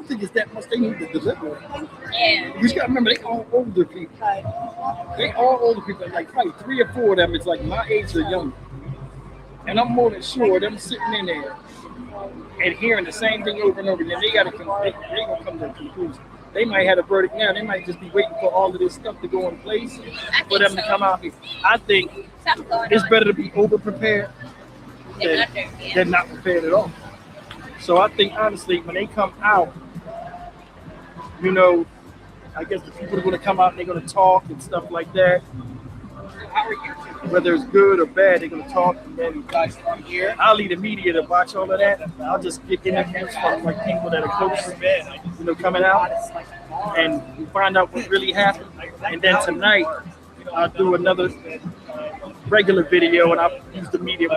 don't think it's that much they need to deliver. Yeah. You just got to remember, they all older people. They all older people. Like probably 3 or 4 of them is like my age or younger. And I'm more than sure them sitting in there and hearing the same thing over and over again. They gotta come. They gonna come to a conclusion. They might have a verdict now. They might just be waiting for all of this stuff to go in place for them to come out. I think it's better to be over prepared than not prepared at all. So I think honestly, when they come out, you know, I guess the people are going to come out and they're going to talk and stuff like that. Whether it's good or bad, they're going to talk, and then I'll leave the media to watch all of that. I'll just get interviews from like people that are close, you know, coming out, and we find out what really happened. And then tonight, I'll do another regular video, and I'll use the media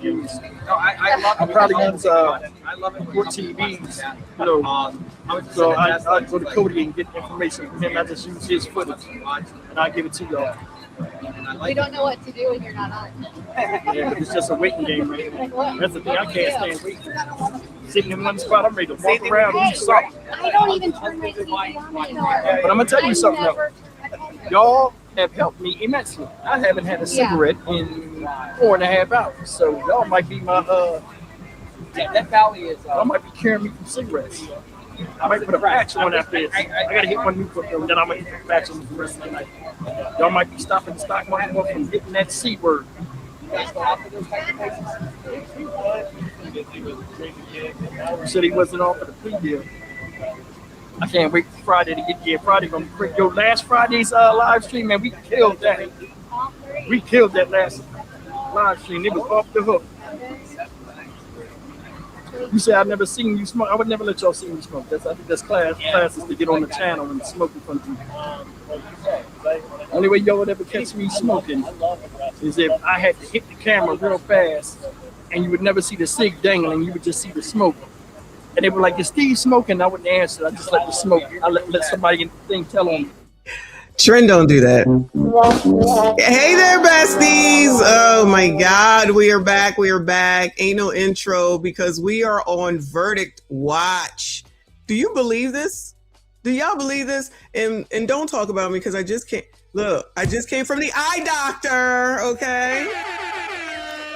use. I'll probably use 14 TVs, you know. So I go to Cody and get information from him. I just use his footage, and I give it to y'all. We don't know what to do when you're not on. Yeah, it's just a waiting game, right? That's the thing. I can't stand waiting. Sitting in one spot, I'm ready to walk around and do something. I don't even turn my TV on anymore. But I'm gonna tell you something though. Y'all have helped me immensely. I haven't had a cigarette in 4.5 hours, so y'all might be my that valley is. Y'all might be carrying me from cigarettes. I might put a patch on after this. I gotta hit one new book, and then I'm gonna hit a patch on the rest of the night. Y'all might be stopping the stock market from hitting that C word. He said he wasn't off for the plea deal. I can't wait for Friday to get here. Friday gonna be quick. Yo, last Friday's live stream, man, we killed that. We killed that last live stream. It was off the hook. You say I've never seen you smoke. I would never let y'all see me smoke. I think that's classes to get on the channel and smoke in front of you. Only way y'all would ever catch me smoking is if I had to hit the camera real fast and you would never see the cig dangling. You would just see the smoke. And they were like, is Steve smoking? I wouldn't answer. I just let the smoke. I let somebody in the thing tell on me. Trent, don't do that. Hey there, besties. Oh my God, we are back. We are back. Ain't no intro because we are on verdict watch. Do you believe this? Do y'all believe this? And don't talk about me because I just can't. Look, I just came from the eye doctor, okay?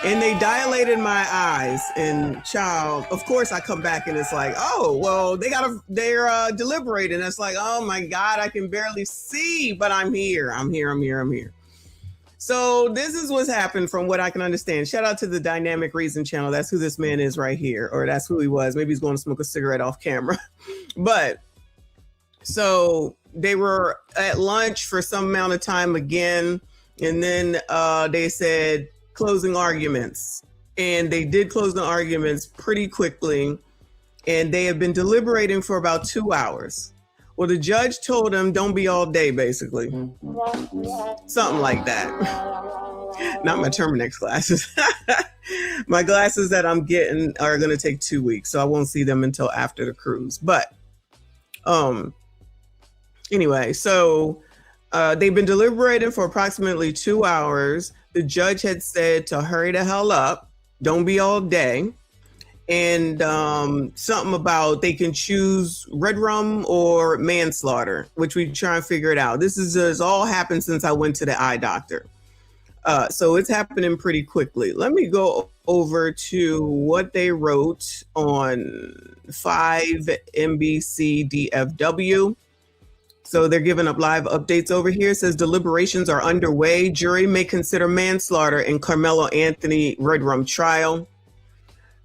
And they dilated my eyes, and child, of course I come back and it's like, oh, well, they're deliberating. It's like, oh my God, I can barely see, but I'm here. I'm here. So this is what's happened from what I can understand. Shout out to the Dynamic Reason channel. That's who this man is right here, or that's who he was. Maybe he's going to smoke a cigarette off camera. But so they were at lunch for some amount of time again. And then they said, closing arguments, and they did close the arguments pretty quickly, and they have been deliberating for about 2 hours. Well, the judge told them don't be all day, basically, something like that. Not my Terminex glasses. My glasses that I'm getting are going to take 2 weeks, so I won't see them until after the cruise. But anyway, so they've been deliberating for approximately 2 hours. The judge had said to hurry the hell up, don't be all day. And something about they can choose red rum or manslaughter, which we try and figure it out. This has all happened since I went to the eye doctor. So it's happening pretty quickly. Let me go over to what they wrote on 5 NBC DFW. So they're giving up live updates over here. It says deliberations are underway. Jury may consider manslaughter in Karmelo Anthony Red Rum trial.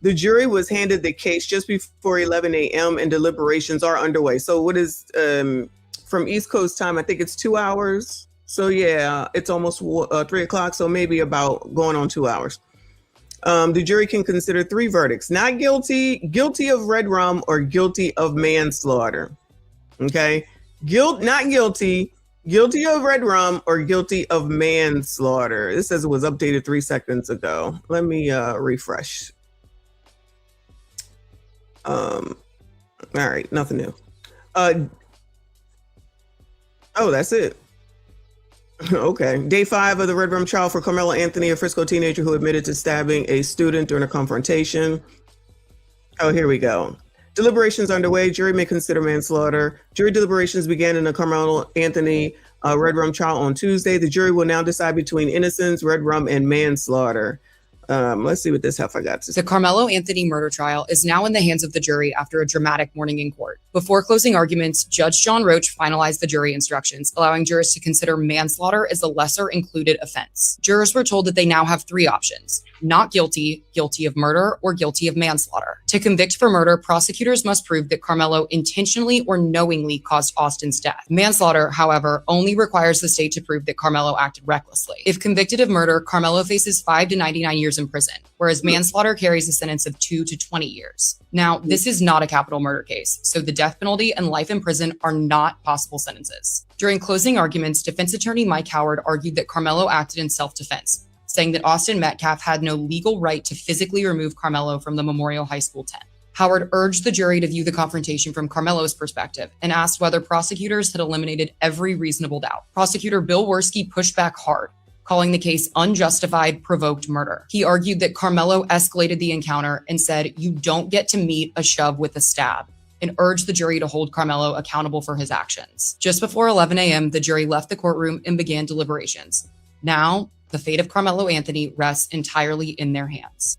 The jury was handed the case just before 11 a.m. and deliberations are underway. So what is from East Coast time? I think it's 2 hours. So yeah, it's almost 3 o'clock. So maybe about going on 2 hours. The jury can consider 3 verdicts: not guilty, guilty of red rum, or guilty of manslaughter. Okay. Not guilty, guilty of red rum, or guilty of manslaughter. This says it was updated 3 seconds ago. Let me refresh. All right, nothing new. Oh, that's it. Okay. Day 5 of the Red Rum trial for Karmelo Anthony, a Frisco teenager who admitted to stabbing a student during a confrontation. Oh, here we go. Deliberations underway. Jury may consider manslaughter. Jury deliberations began in the Karmelo Anthony red rum trial on Tuesday. The jury will now decide between innocence, red rum, and manslaughter. Let's see what this heifer got to say. The Karmelo Anthony murder trial is now in the hands of the jury after a dramatic morning in court. Before closing arguments, Judge John Roach finalized the jury instructions, allowing jurors to consider manslaughter as the lesser included offense. Jurors were told that they now have three options: not guilty, guilty of murder, or guilty of manslaughter. To convict for murder, prosecutors must prove that Karmelo intentionally or knowingly caused Austin's death. Manslaughter, however, only requires the state to prove that Karmelo acted recklessly. If convicted of murder, Karmelo faces 5 to 99 years in prison, whereas manslaughter carries a sentence of 2 to 20 years. Now, this is not a capital murder case, so the death penalty and life in prison are not possible sentences. During closing arguments, defense attorney Mike Howard argued that Karmelo acted in self-defense, saying that Austin Metcalf had no legal right to physically remove Karmelo from the Memorial High School tent. Howard urged the jury to view the confrontation from Karmelo's perspective and asked whether prosecutors had eliminated every reasonable doubt. Prosecutor Bill Worski pushed back hard, calling the case unjustified, provoked murder. He argued that Karmelo escalated the encounter and said, "You don't get to meet a shove with a stab," and urged the jury to hold Karmelo accountable for his actions. Just before 11 a.m., the jury left the courtroom and began deliberations. Now, the fate of Karmelo Anthony rests entirely in their hands.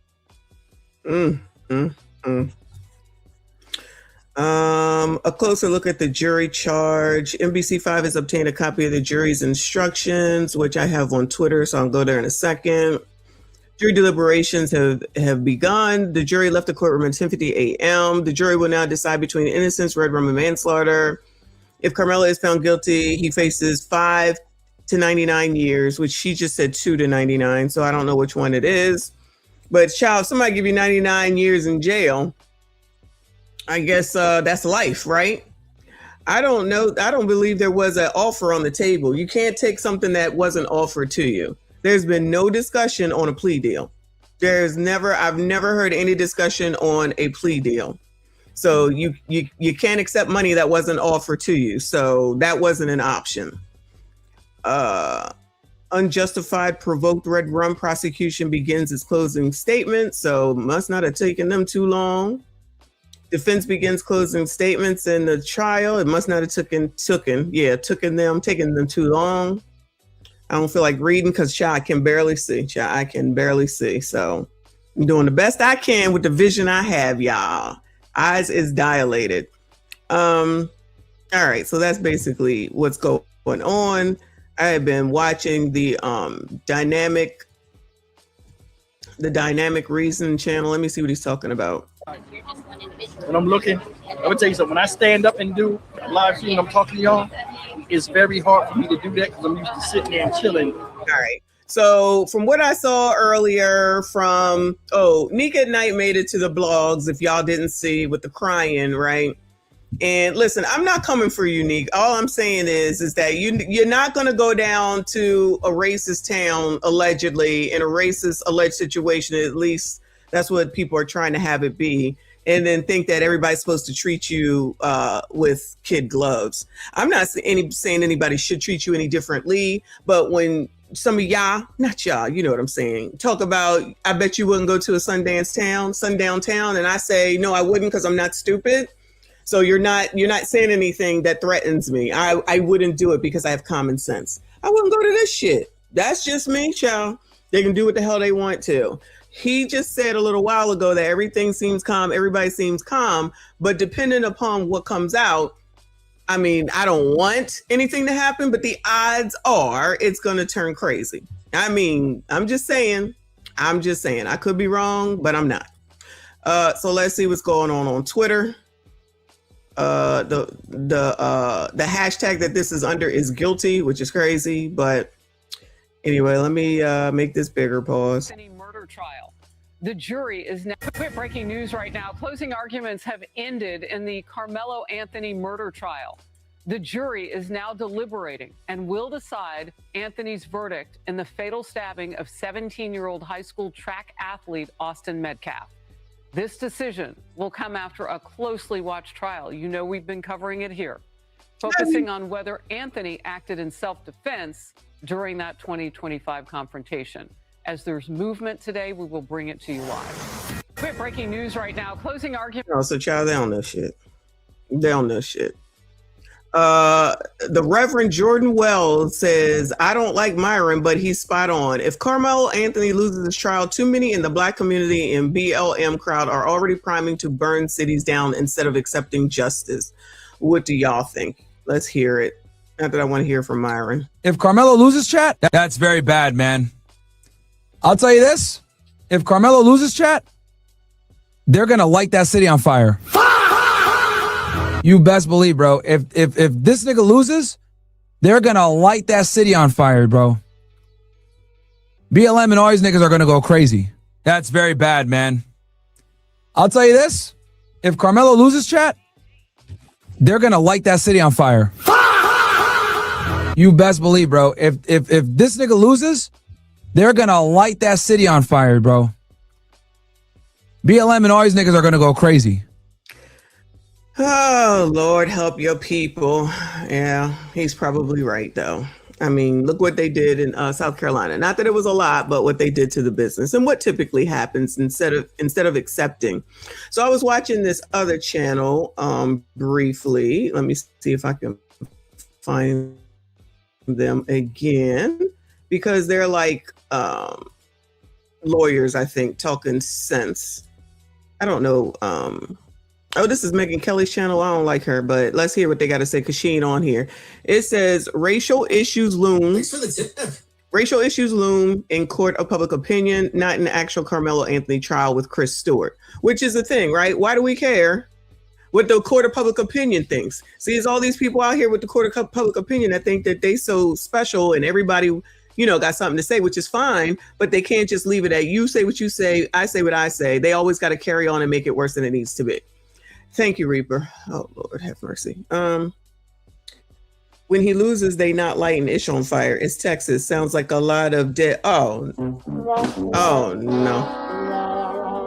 A closer look at the jury charge. NBC5 has obtained a copy of the jury's instructions, which I have on Twitter, so I'll go there in a second. Jury deliberations have begun. The jury left the courtroom at 10:50 a.m. The jury will now decide between innocence, red rum, and manslaughter. If Karmelo is found guilty, he faces 5 to 99 years, which she just said 2 to 99, so I don't know which one it is. But child, if somebody give you 99 years in jail, I guess that's life, right? I don't know. I don't believe there was an offer on the table. You can't take something that wasn't offered to you. There's been no discussion on a plea deal. I've never heard any discussion on a plea deal. So you can't accept money that wasn't offered to you. So that wasn't an option. Unjustified provoked red rum prosecution begins its closing statement. So must not have taken them too long. Defense begins closing statements in the trial. It must not have taken them too long. I don't feel like reading because I can barely see. I can barely see. So I'm doing the best I can with the vision I have, y'all. Eyes is dilated. All right, so that's basically what's going on. I have been watching the dynamic reason channel. Let me see what he's talking about. When I'm looking, I'm gonna tell you something. When I stand up and do live stream, I'm talking to y'all, it's very hard for me to do that because I'm used to sitting there and chilling. All right. So from what I saw earlier from, Nick at Night made it to the blogs, if y'all didn't see, with the crying, right? And listen, I'm not coming for you, Nick. All I'm saying is that you're not going to go down to a racist town, allegedly, in a racist alleged situation. At least that's what people are trying to have it be. And then think that everybody's supposed to treat you with kid gloves. I'm not saying anybody should treat you any differently, but when some of y'all, not y'all, you know what I'm saying, talk about, I bet you wouldn't go to a sundown town, and I say, no, I wouldn't because I'm not stupid. So you're not saying anything that threatens me. I wouldn't do it because I have common sense. I wouldn't go to this shit. That's just me, child. They can do what the hell they want to. He just said a little while ago that everything seems calm, everybody seems calm, but depending upon what comes out, I mean, I don't want anything to happen, but the odds are it's going to turn crazy. I mean, I'm just saying, I could be wrong, but I'm not. So let's see what's going on Twitter. The hashtag that this is under is guilty, which is crazy, but anyway, let me make this bigger. Pause. Murder trial. The jury is now. Quick breaking news right now. Closing arguments have ended in the Karmelo Anthony murder trial. The jury is now deliberating and will decide Anthony's verdict in the fatal stabbing of 17-year-old high school track athlete Austin Metcalf. This decision will come after a closely watched trial. You know, we've been covering it here, focusing on whether Anthony acted in self-defense during that 2025 confrontation. As there's movement today, we will bring it to you live. Quick breaking news right now. Closing argument. Oh, so child, they don't know shit. They don't know shit. The Reverend Jordan Wells says, I don't like Myron, but he's spot on. If Karmelo Anthony loses his trial, too many in the black community and BLM crowd are already priming to burn cities down instead of accepting justice. What do y'all think? Let's hear it. Not that I want to hear from Myron. If Karmelo loses, chat, that's very bad, man. I'll tell you this. If Karmelo loses, chat, they're going to light that city on fire. You best believe, bro. If this nigga loses, they're going to light that city on fire, bro. BLM and all these niggas are going to go crazy. That's very bad, man. I'll tell you this. If Karmelo loses, chat, they're going to light that city on fire. You best believe, bro. If this nigga loses, they're going to light that city on fire, bro. BLM and all these niggas are going to go crazy. Oh, Lord, help your people. Yeah, he's probably right, though. I mean, look what they did in South Carolina. Not that it was a lot, but what they did to the business and what typically happens instead of accepting. So I was watching this other channel briefly. Let me see if I can find them again, because they're like lawyers, I think, talking sense. I don't know. Oh, this is Megyn Kelly's channel. I don't like her, but let's hear what they got to say because she ain't on here. It says racial issues loom. Racial issues loom in court of public opinion, not in the actual Karmelo Anthony trial with Chris Stewart, which is the thing, right? Why do we care what the court of public opinion thinks? See, it's all these people out here with the court of public opinion that think that they so special and everybody, you know, got something to say, which is fine, but they can't just leave it at you say what you say, I say what I say. They always got to carry on and make it worse than it needs to be. Thank you, Reaper. Oh, Lord, have mercy. When he loses, they not lighting Ish on fire. It's Texas. Sounds like a lot of dead. Oh, no.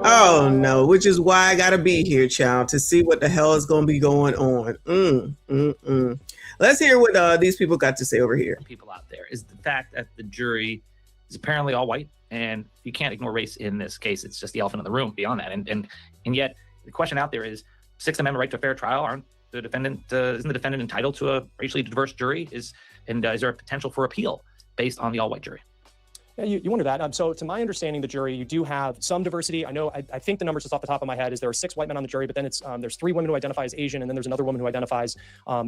Oh, no. Which is why I got to be here, child, to see what the hell is going to be going on. Let's hear what these people got to say over here. People out there is the fact that the jury is apparently all white, and you can't ignore race in this case. It's just the elephant in the room beyond that. And yet the question out there is, Sixth Amendment right to a fair trial. Isn't the defendant entitled to a racially diverse jury? Is there a potential for appeal based on the all-white jury? Yeah, you wonder that. So to my understanding, the jury, you do have some diversity. I think the numbers just off the top of my head is there are 6 white men on the jury, but then it's there's 3 women who identify as Asian, and then there's another woman who identifies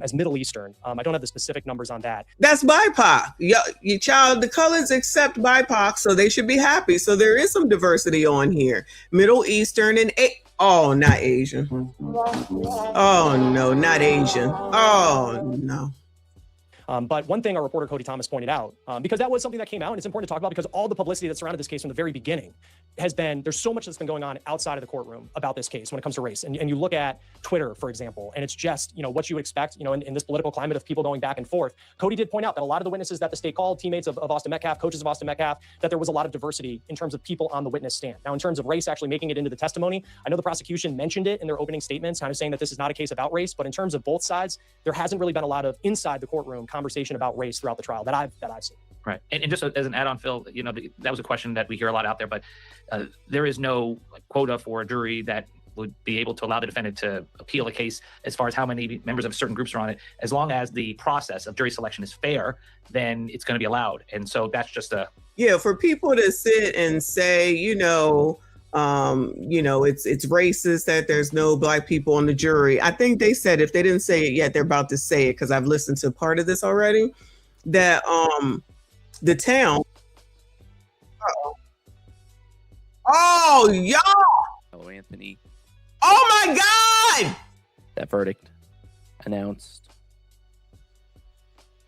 as Middle Eastern. I don't have the specific numbers on that. That's BIPOC. Your child, the colors accept BIPOC, so they should be happy. So there is some diversity on here. Middle Eastern and oh, not Asian. Oh, no, not Asian. Oh, no. But one thing our reporter Cody Thomas pointed out, because that was something that came out, and it's important to talk about because all the publicity that surrounded this case from the very beginning has been, there's so much that's been going on outside of the courtroom about this case when it comes to race. And you look at Twitter, for example, and it's just, what you would expect, in this political climate of people going back and forth. Cody did point out that a lot of the witnesses that the state called, teammates of Austin Metcalf, coaches of Austin Metcalf, that there was a lot of diversity in terms of people on the witness stand. Now, in terms of race actually making it into the testimony, I know the prosecution mentioned it in their opening statements, kind of saying that this is not a case about race, but in terms of both sides, there hasn't really been a lot of inside the courtroom conversation about race throughout the trial that I've seen. Right. And just as an add-on, Phil, that was a question that we hear a lot out there, but there is no quota for a jury that would be able to allow the defendant to appeal a case as far as how many members of certain groups are on it. As long as the process of jury selection is fair, then it's going to be allowed. And so that's just yeah, for people to sit and say, it's racist that there's no black people on the jury. I think they said, if they didn't say it yet, they're about to say it because I've listened to part of this already, that the town. Oh, y'all. Anthony. Oh my God. That verdict announced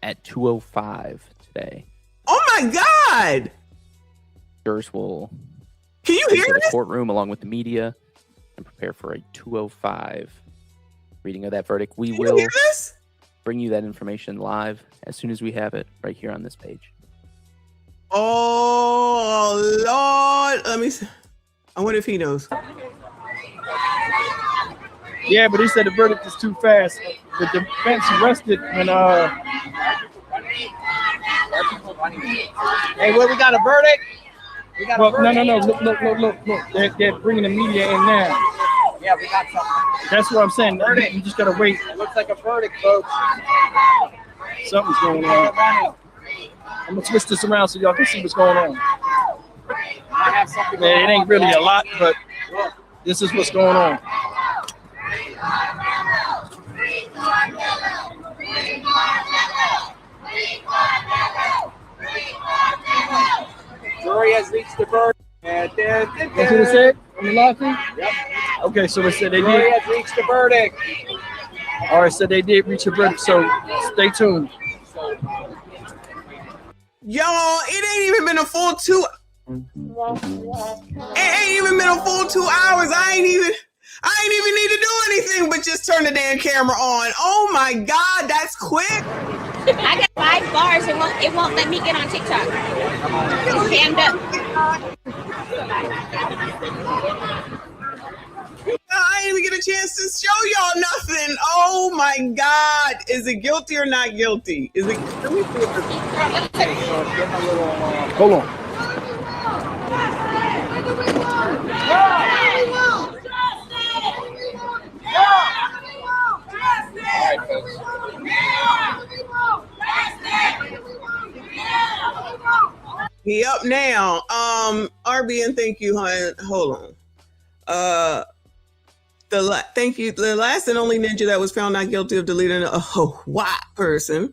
at 2:05 today. Oh my God. Jurors will Can you hear the this? courtroom along with the media and prepare for a 2:05 reading of that verdict. We will bring you that information live as soon as we have it right here on this page. Oh, Lord. Let me see. I wonder if he knows. Yeah, but he said the verdict is too fast. The defense rested when Hey, well, we got a verdict. Well, no. Look. They're bringing the media in now. Yeah, we got something. That's what I'm saying. You just gotta wait. It looks like a verdict, folks. Something's going on. I'm gonna twist this around so y'all can see what's going on. I have something. Man, it ain't really a lot, but this is what's going on. Jury has reached the verdict. That's what it said on the law thing? Yep. Okay, so it said they Jury did. has reached the verdict. All right, so they did reach a verdict, so stay tuned. Y'all, it ain't even been a full 2. It ain't even been a full 2 hours. I ain't even need to do anything but just turn the damn camera on. Oh my God, that's quick. I got 5 bars. It won't let me get on TikTok. It's jammed up. I didn't even get a chance to show y'all nothing. Oh my God. Is it guilty or not guilty? Is it? Let me see Hold on. He up now. RBN, thank you, hon. Hold on. Thank you. The last and only ninja that was found not guilty of deleting a white person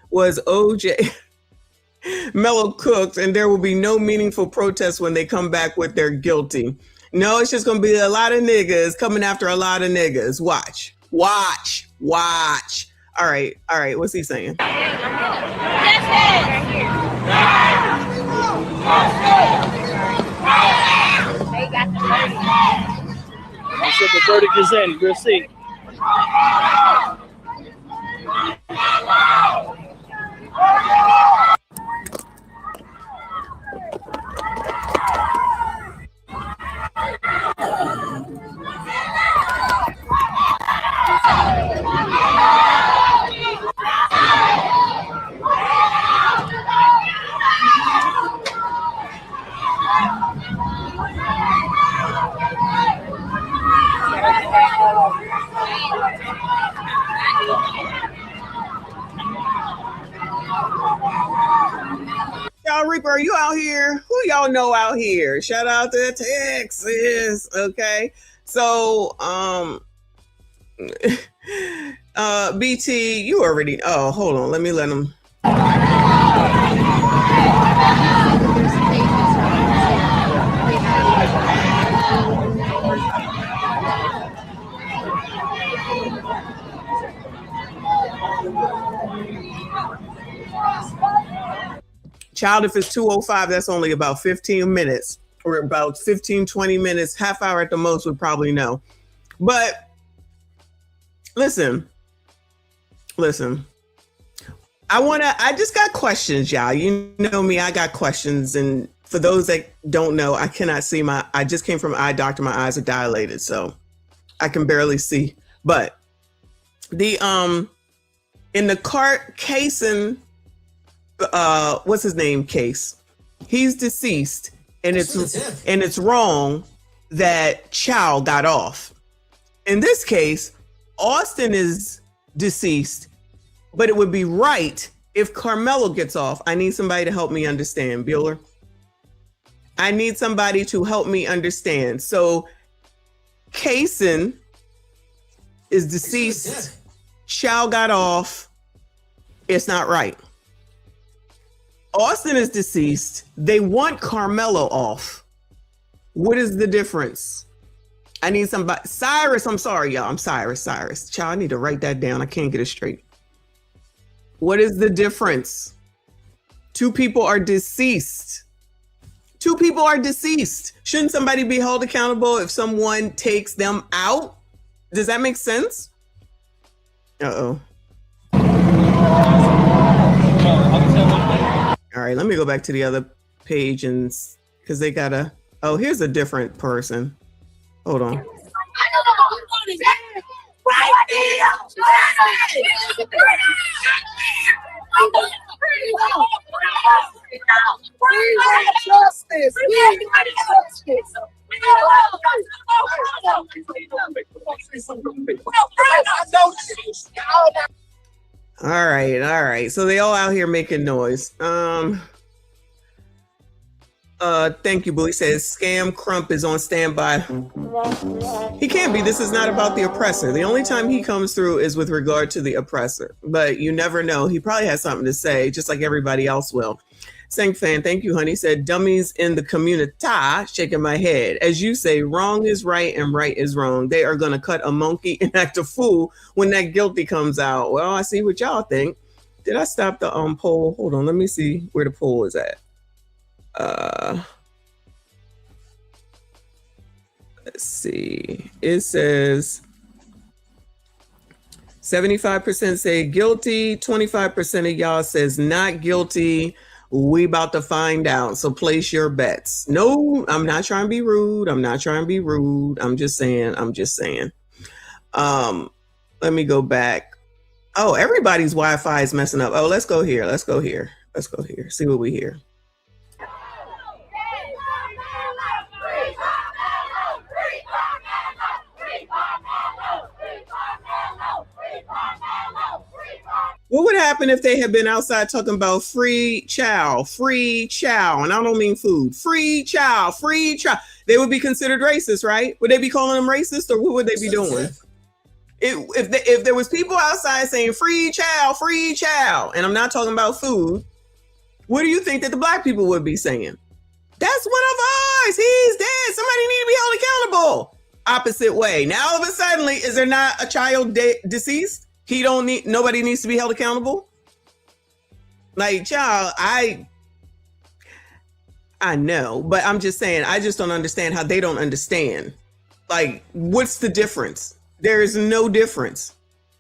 was OJ Mellow Cooked, and there will be no meaningful protests when they come back with their guilty. No, it's just gonna be a lot of niggas coming after a lot of niggas. Watch. All right. What's he saying? He said the verdict is in. We'll see. Y'all, Reaper, are you out here? Who y'all know out here? Shout out to Texas. Okay. So, BT, you already, hold on. Let me let him. Child, if it's 2:05, that's only about 15 minutes or about 15, 20 minutes, half hour at the most would probably know. But listen. I just got questions, y'all. You know me, I got questions. And for those that don't know, I cannot see I just came from eye doctor. My eyes are dilated, so I can barely see. But in the cart casing, what's his name case, he's deceased, and it's wrong that Chow got off. In this case, Austin is deceased, but it would be right if Karmelo gets off. I need somebody to help me understand, Bueller. I need somebody to help me understand. So Kaysen is deceased, Chow got off. It's not right. Austin is deceased. They want Karmelo off. What is the difference? I need somebody. Cyrus, I'm sorry, y'all. I'm Cyrus. Child, I need to write that down. I can't get it straight. What is the difference? 2 people are deceased. Shouldn't somebody be held accountable if someone takes them out? Does that make sense? Uh-oh. All right, let me go back to the other page and because they gotta. Oh, here's a different person. Hold on. We want justice. We want justice. All right. So they all out here making noise. Thank you, Boo. He says Scam Crump is on standby. He can't be. This is not about the oppressor. The only time he comes through is with regard to the oppressor. But you never know. He probably has something to say, just like everybody else will. Sang Fan, thank you, honey. Said dummies in the community, shaking my head. As you say, wrong is right and right is wrong. They are going to cut a monkey and act a fool when that guilty comes out. Well, I see what y'all think. Did I stop the poll? Hold on. Let me see where the poll is at. Let's see. It says 75% say guilty, 25% of y'all says not guilty. We about to find out. So place your bets. No, I'm not trying to be rude. I'm just saying. Let me go back. Oh, everybody's Wi-Fi is messing up. Oh, let's go here. See what we hear. What would happen if they had been outside talking about free chow, and I don't mean food, free chow. They would be considered racist, right? Would they be calling them racist, or what would they be doing? If there was people outside saying free chow, and I'm not talking about food, what do you think that the black people would be saying? That's one of ours. He's dead. Somebody need to be held accountable. Opposite way. Now all of a sudden, is there not a child deceased? Nobody needs to be held accountable. Like, child, I know, but I'm just saying, I just don't understand how they don't understand. Like, what's the difference? There is no difference.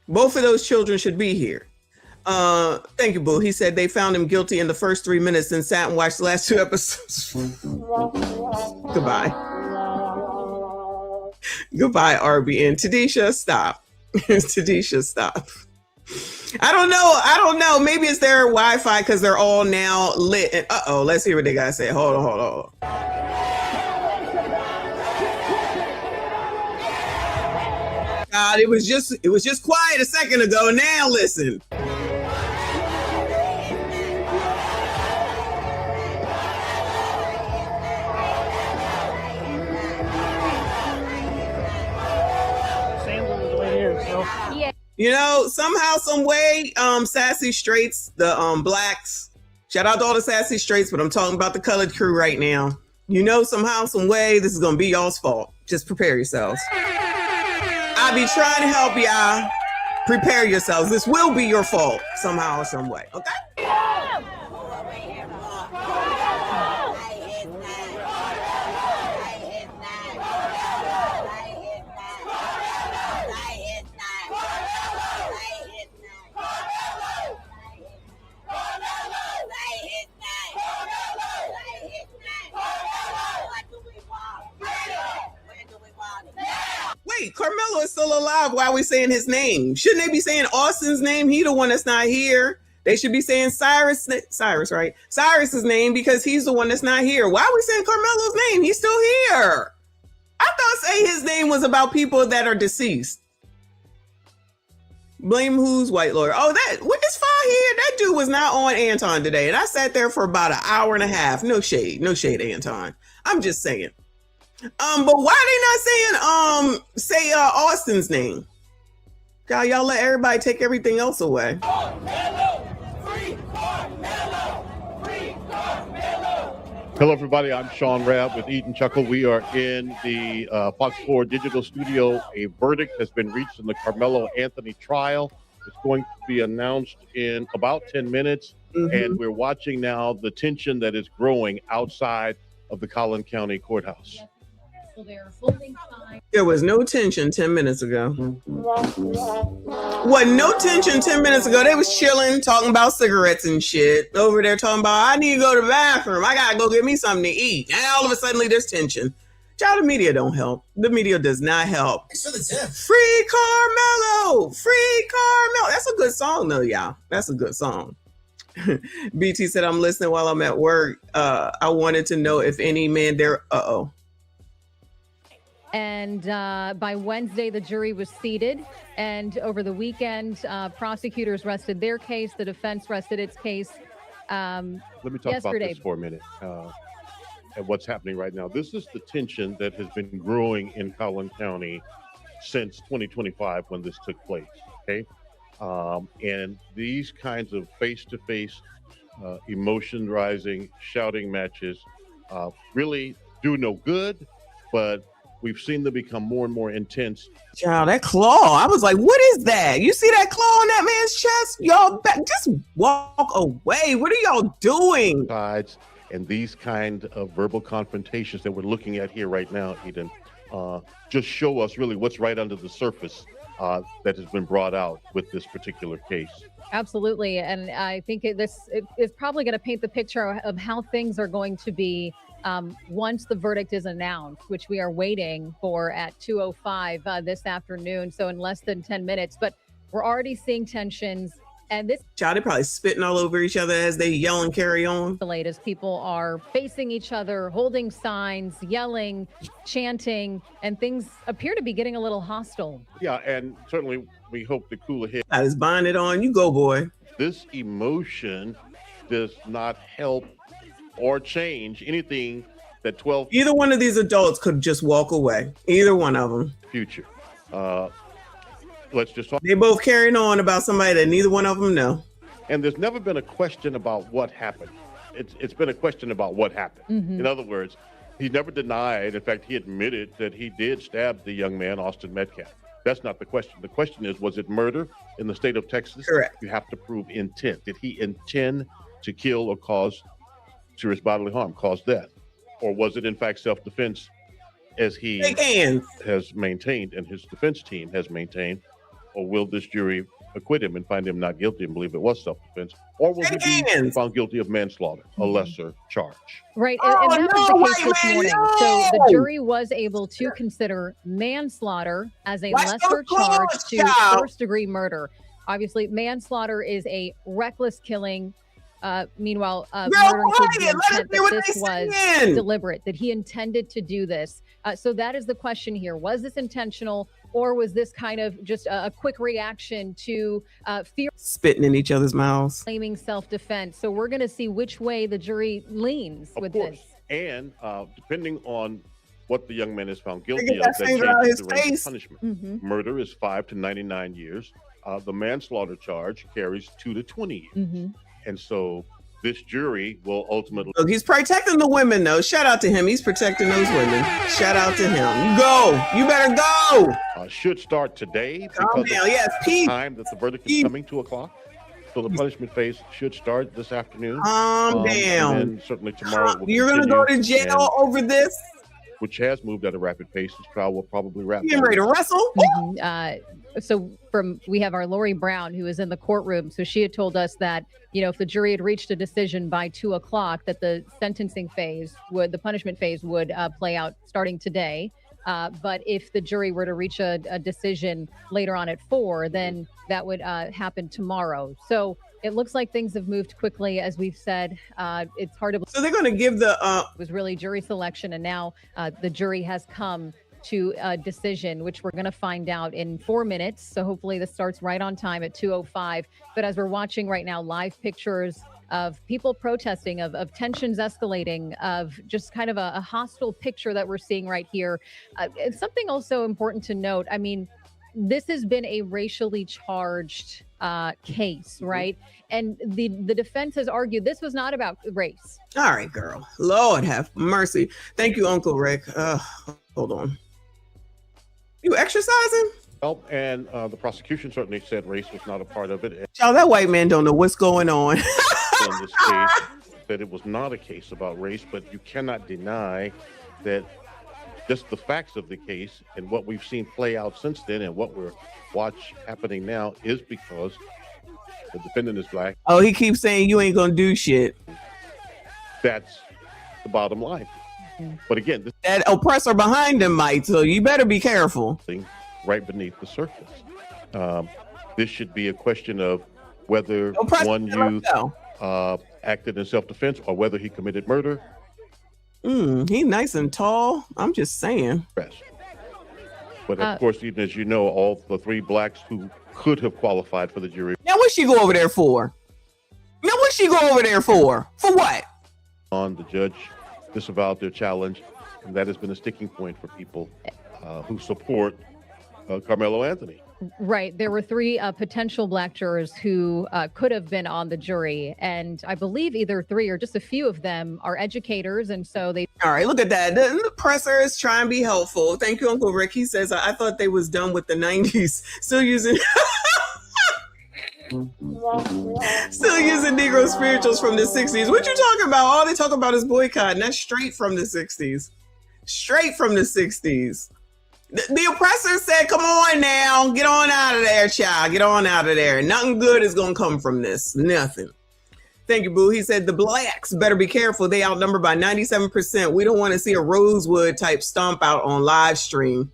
Both of those children should be here. Thank you, Boo. He said they found him guilty in the first 3 minutes and sat and watched the last 2 episodes. Goodbye. Goodbye, RB. And Tadisha, stop. Tadisha, stop. I don't know. Maybe it's their Wi-Fi because they're all now lit. And let's hear what they gotta say. Hold on. God, it was just quiet a second ago. Now listen. You know, somehow, some way, Sassy Straights, the blacks, shout out to all the Sassy Straights, but I'm talking about the colored crew right now. You know, somehow, some way, this is going to be y'all's fault. Just prepare yourselves. I'll be trying to help y'all. Prepare yourselves. This will be your fault somehow or some way. Okay? Wait, Karmelo is still alive. Why are we saying his name? Shouldn't they be saying Austin's name? He the one that's not here. They should be saying Cyrus, right? Cyrus's name because he's the one that's not here. Why are we saying Karmelo's name? He's still here. I thought say his name was about people that are deceased. Blame who's white lawyer? Oh, it's fine here. That dude was not on Anton today. And I sat there for about an hour and a half. No shade, Anton. I'm just saying. But why they not saying Austin's name? Y'all let everybody take everything else away. Hello, everybody. I'm Sean Rabb with Eat and Chuckle. We are in the Fox 4 digital studio. A verdict has been reached in the Karmelo Anthony trial. It's going to be announced in about 10 minutes. Mm-hmm. And we're watching now the tension that is growing outside of the Collin County Courthouse. There was no tension 10 minutes ago. Wasn't no tension 10 minutes ago. They was chilling, talking about cigarettes and shit. Over there talking about, I need to go to the bathroom. I gotta go get me something to eat. And all of a sudden, there's tension. Child, the media don't help. The media does not help. Free Karmelo! Free Karmelo! That's a good song, though, y'all. That's a good song. BT said, I'm listening while I'm at work. I wanted to know if any man there. And by Wednesday, the jury was seated. And over the weekend, prosecutors rested their case. The defense rested its case. Let me talk about this for a minute and what's happening right now. This is the tension that has been growing in Collin County since 2025 when this took place. Okay. And these kinds of face-to-face, emotion-rising, shouting matches really do no good, but we've seen them become more and more intense. Child, that claw. I was like, what is that? You see that claw on that man's chest? Y'all just walk away. What are y'all doing? And these kind of verbal confrontations that we're looking at here right now, Eden, just show us really what's right under the surface that has been brought out with this particular case. Absolutely. And I think this is probably going to paint the picture of how things are going to be once the verdict is announced, which we are waiting for at 2:05 this afternoon. So in less than 10 minutes, but we're already seeing tensions. And this child, they're probably spitting all over each other as they yell and carry on. As people are facing each other, holding signs, yelling, chanting, and things appear to be getting a little hostile. Yeah, and certainly we hope the cooler head. I just bind it on. You go, boy. This emotion does not help or change anything that 12. Either one of these adults could just walk away. Either one of them. Future. Let's just talk. They both carrying on about somebody that neither one of them know. And there's never been a question about what happened. It's been a question about what happened. Mm-hmm. In other words, he never denied. In fact, he admitted that he did stab the young man, Austin Metcalf. That's not the question. The question is, was it murder in the state of Texas? Correct. You have to prove intent. Did he intend to kill or cause serious bodily harm, cause death? Or was it in fact self-defense, as he has maintained and his defense team has maintained? Or will this jury acquit him and find him not guilty and believe it was self-defense? Or will he be found guilty of manslaughter, a lesser charge? Right, and that was the case this morning. So the jury was able to consider manslaughter as a lesser charge to first-degree murder. Obviously, manslaughter is a reckless killing. Meanwhile, murder includes the intent that this was deliberate, that he intended to do this. So that is the question here. Was this intentional, or was this kind of just a quick reaction to fear? Spitting in each other's mouths. Claiming self-defense. So we're going to see which way the jury leans with this. And depending on what the young man is found guilty of, that that finger out changes his the range face. of punishment. Mm-hmm. Murder is 5 to 99 years. The manslaughter charge carries 2 to 20 years. Mm-hmm. And so this jury will ultimately. Look, he's protecting the women, though. Shout out to him. He's protecting those women. Shout out to him. You go. You better go. Should start today Calm because down. Yes, of peace. the time that the verdict is coming, 2 o'clock. So the punishment phase should start this afternoon. Calm down. And certainly tomorrow. You're going to go to jail over this? Which has moved at a rapid pace. This trial will probably wrap. You ready to wrestle? So we have our Lori Brown, who is in the courtroom. So she had told us that, if the jury had reached a decision by 2 o'clock, that the sentencing phase the punishment phase would play out starting today. But if the jury were to reach a decision later on at 4, then that would happen tomorrow. So it looks like things have moved quickly, as we've said. It's hard to. So they're going to give the. It was really jury selection, and now the jury has come to a decision, which we're going to find out in 4 minutes. So hopefully this starts right on time at 2:05. But as we're watching right now, live pictures of people protesting, of tensions escalating, of just kind of a hostile picture that we're seeing right here. It's something also important to note. I mean, this has been a racially charged case, right? And the defense has argued this was not about race. All right, girl. Lord have mercy. Thank you, Uncle Rick. Hold on. You exercising? Well, and the prosecution certainly said race was not a part of it. Y'all, that white man don't know what's going on. In this case, that it was not a case about race, but you cannot deny that just the facts of the case and what we've seen play out since then and what we're happening now is because the defendant is black. Oh, he keeps saying you ain't gonna do shit. That's the bottom line. But again, that oppressor behind him might, so you better be careful. Right beneath the surface. This should be a question of whether one youth acted in self-defense or whether he committed murder. He nice and tall. I'm just saying. But of course, even as you know, all the 3 blacks who could have qualified for the jury. Now, what'd she go over there for? For what? On the judge disavowed their challenge, and that has been a sticking point for people who support Karmelo Anthony. Right. There were 3 potential black jurors who could have been on the jury. And I believe either 3 or just a few of them are educators. And so they. All right, look at that. The presser is trying to be helpful. Thank you, Uncle Rick. He says, I thought they was done with the 90s. Still using Negro spirituals from the 60s. What you talking about? All they talk about is boycott, and that's straight from the 60s. Straight from the 60s. The oppressor said, come on now, get on out of there, child. Get on out of there. Nothing good is going to come from this. Nothing. Thank you, Boo. He said, the blacks better be careful. They outnumber by 97%. We don't want to see a Rosewood type stomp out on live stream.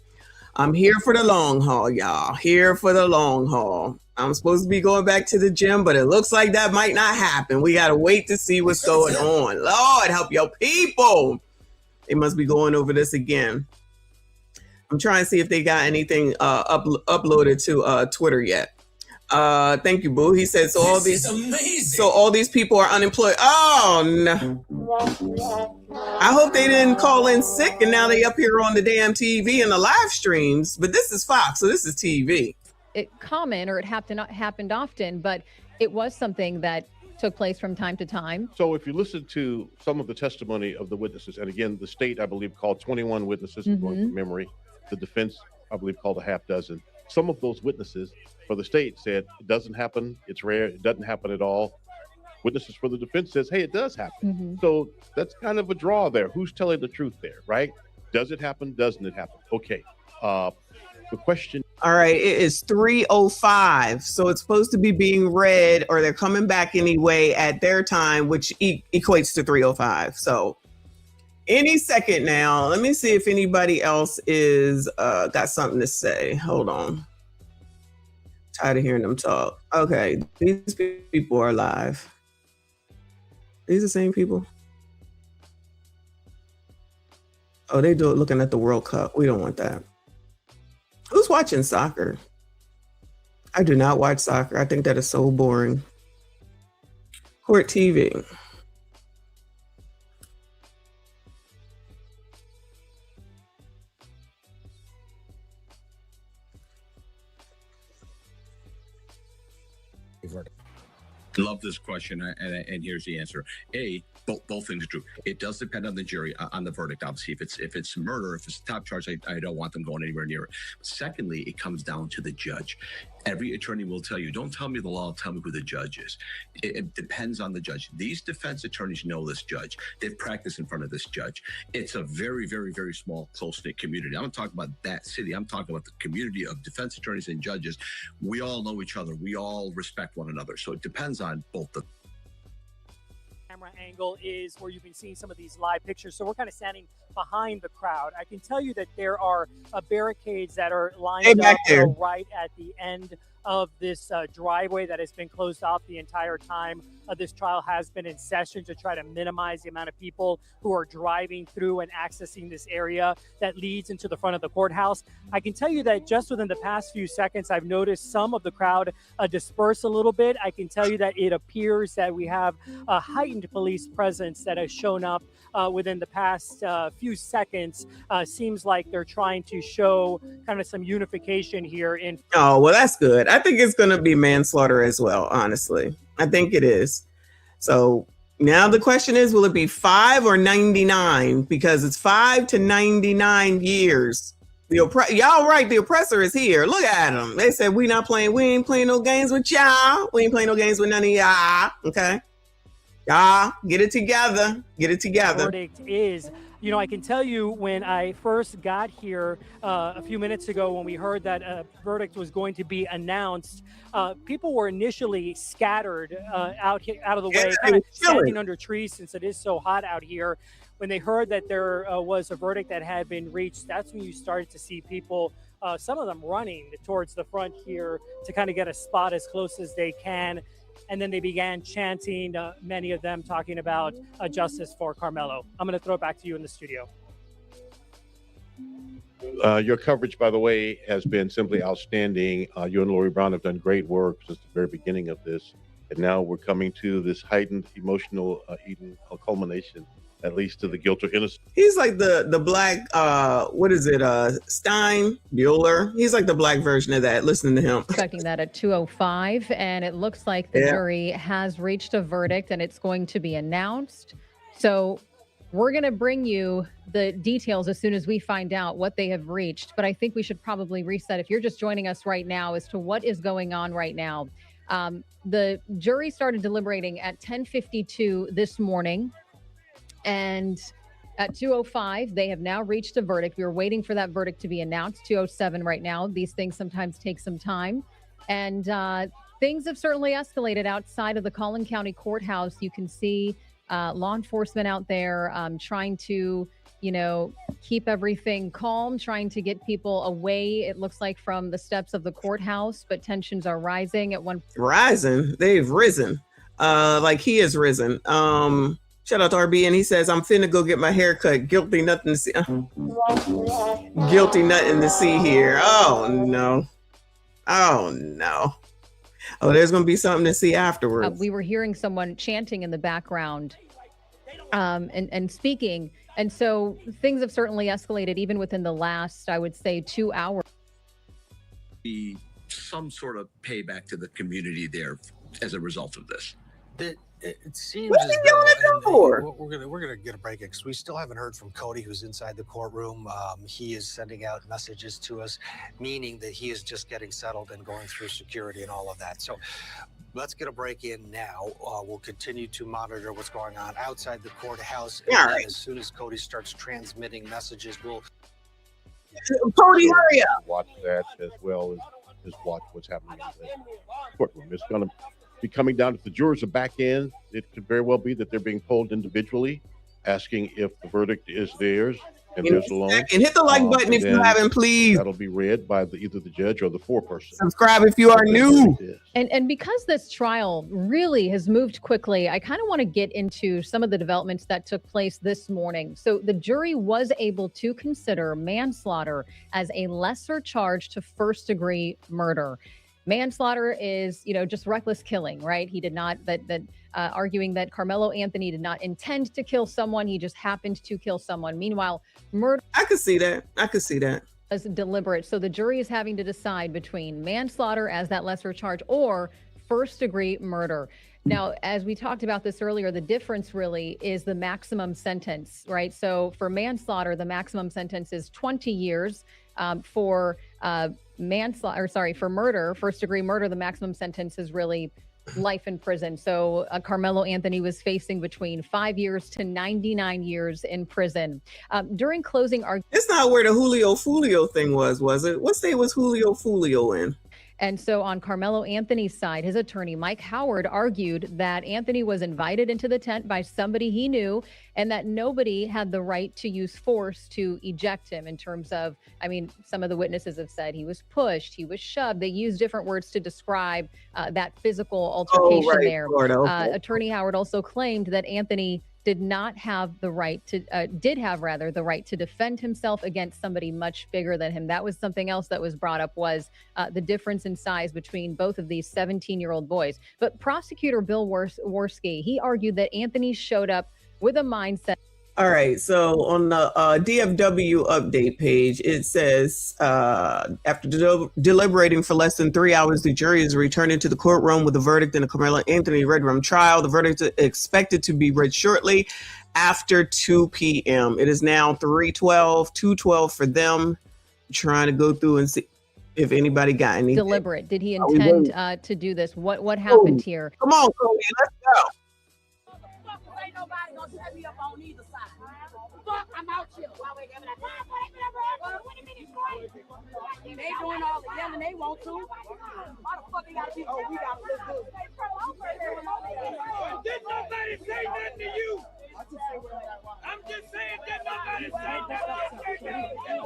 I'm here for the long haul, y'all. Here for the long haul. I'm supposed to be going back to the gym, but it looks like that might not happen. We got to wait to see what's going on. Lord, help your people. They must be going over this again. I'm trying to see if they got anything uploaded to Twitter yet. Thank you, Boo. He said, so all these people are unemployed. Oh, no. I hope they didn't call in sick and now they up here on the damn TV and the live streams. But this is Fox, so this is TV. It happened often, but it was something that took place from time to time. So if you listen to some of the testimony of the witnesses, and again, the state, I believe, called 21 witnesses, going from memory. The defense, I believe, called a half dozen. Some of those witnesses for the state said it doesn't happen, it's rare, it doesn't happen at all. Witnesses for the defense says, hey, it does happen. So that's kind of a draw there. Who's telling the truth there, right? Does it happen? Doesn't it happen? Okay. The question. All right, it is 3:05, so it's supposed to be being read, or they're coming back anyway at their time, which equates to 3:05. So any second now. Let me see if anybody else is got something to say. Hold on. Tired of hearing them talk. Okay, these people are live. These the same people? Oh, they do it looking at the World Cup. We don't want that. Who's watching soccer? I do not watch soccer. I think that is so boring. Court TV. Love this question, and here's the answer. Both things are true. It does depend on the jury, on the verdict. Obviously, if it's murder, if it's a top charge, I don't want them going anywhere near it. Secondly, it comes down to the judge. Every attorney will tell you, don't tell me the law, tell me who the judge is. It depends on the judge. These defense attorneys know this judge. They've practiced in front of this judge. It's a very, very, very small, close-knit community. I'm not talking about that city. I'm talking about the community of defense attorneys and judges. We all know each other. We all respect one another. So it depends on both the camera angle is where you've been seeing some of these live pictures. So we're kind of standing behind the crowd. I can tell you that there are barricades that are lined up right at the end of this driveway that has been closed off the entire time. This trial has been in session to try to minimize the amount of people who are driving through and accessing this area that leads into the front of the courthouse. I can tell you that just within the past few seconds, I've noticed some of the crowd disperse a little bit. I can tell you that it appears that we have a heightened police presence that has shown up within the past few seconds. Seems like they're trying to show kind of some unification here in. Oh, well, that's good. I think it's going to be manslaughter as well, honestly. I think it is. So now the question is, will it be 5 or 99? Because it's 5 to 99 years. Y'all right, the oppressor is here. Look at him. They said, we ain't playing no games with y'all. We ain't playing no games with none of y'all. Okay. Y'all, get it together. Get it together. Verdict is, you know, I can tell you when I first got here a few minutes ago, when we heard that a verdict was going to be announced, people were initially scattered out of the way, kind of standing under trees since it is so hot out here. When they heard that there was a verdict that had been reached, that's when you started to see people some of them running towards the front here to kind of get a spot as close as they can. And then they began chanting, many of them talking about justice for Karmelo. I'm going to throw it back to you in the studio. Your coverage, by the way, has been simply outstanding. You and Lori Brown have done great work since the very beginning of this. And now we're coming to this heightened emotional culmination that leads to the guilt or innocence. He's like the black, what is it, Stein, Bueller? He's like the black version of that. Listening to him. Expecting that at 2:05, and it looks like the jury has reached a verdict, and it's going to be announced. So we're going to bring you the details as soon as we find out what they have reached. But I think we should probably reset, if you're just joining us right now, as to what is going on right now. The jury started deliberating at 10:52 this morning. And at 2:05, they have now reached a verdict. We were waiting for that verdict to be announced. 2:07 right now. These things sometimes take some time. And things have certainly escalated outside of the Collin County Courthouse. You can see law enforcement out there trying to, keep everything calm, trying to get people away, it looks like, from the steps of the courthouse. But tensions are rising at one. Rising? They've risen. Like he has risen. Shout out to RB, and he says, I'm finna go get my hair cut. Guilty, nothing to see. Guilty, nothing to see here. Oh, no. Oh, no. Oh, there's going to be something to see afterwards. We were hearing someone chanting in the background and speaking. And so things have certainly escalated even within the last, I would say, 2 hours. Be some sort of payback to the community there as a result of this. It seems What is he doing it for? We're gonna get a break because we still haven't heard from Cody, who's inside the courtroom. He is sending out messages to us, meaning that he is just getting settled and going through security and all of that. So let's get a break in now. We'll continue to monitor what's going on outside the courthouse. And then as soon as Cody starts transmitting messages, we'll Cody, hurry up. Watch that as well as just watch what's happening in the courtroom. It's going to be coming down. If the jurors are back in, it could very well be that they're being polled individually, asking if the verdict is theirs and theirs alone. And hit the like button if you haven't, please. That'll be read by either the judge or the foreperson. Subscribe if you are new. And because this trial really has moved quickly, I kind of want to get into some of the developments that took place this morning. So the jury was able to consider manslaughter as a lesser charge to first-degree murder. Manslaughter is, just reckless killing, right? He did not, arguing that Karmelo Anthony did not intend to kill someone. He just happened to kill someone. Meanwhile, murder. I could see that. Was deliberate. So the jury is having to decide between manslaughter as that lesser charge or first-degree murder. Now, as we talked about this earlier, the difference really is the maximum sentence, right? So for manslaughter, the maximum sentence is 20 years. For for murder, first-degree murder, the maximum sentence is really life in prison. So Karmelo Anthony was facing between 5 years to 99 years in prison. During closing argument. It's not where the Julio Fulio thing was it? What state was Julio Fulio in? And so on Karmelo Anthony's side, his attorney, Mike Howard, argued that Anthony was invited into the tent by somebody he knew and that nobody had the right to use force to eject him in terms of, some of the witnesses have said he was pushed, he was shoved. They used different words to describe that physical altercation there. Okay. Attorney Howard also claimed that Anthony did have the right to defend himself against somebody much bigger than him. That was something else that was brought up, was the difference in size between both of these 17-year-old boys. But prosecutor Bill Worski, he argued that Anthony showed up with a mindset. All right, so on the DFW update page, it says, after deliberating for less than 3 hours, the jury is returning to the courtroom with a verdict in the Karmelo Anthony Red Room trial. The verdict is expected to be read shortly after 2 p.m. It is now 3:12, 2:12 for them. Trying to go through and see if anybody got anything. Deliberate. Did he intend to do this? What happened here? Come on, Cody, let's go. Ain't nobody gonna set me up on either side. Fuck, I'm out here. They doing all the yelling they want to. Why the fuck they gotta be? Oh, we gotta look good. Did nobody say nothing to you? I'm just saying, did nobody say nothing to you?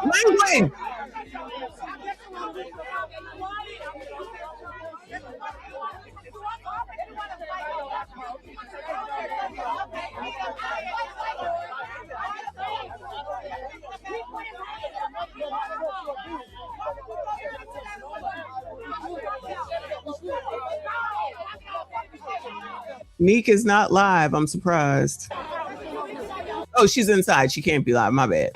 Language. Meek is not live. I'm surprised. Oh, she's inside. She can't be live. My bad.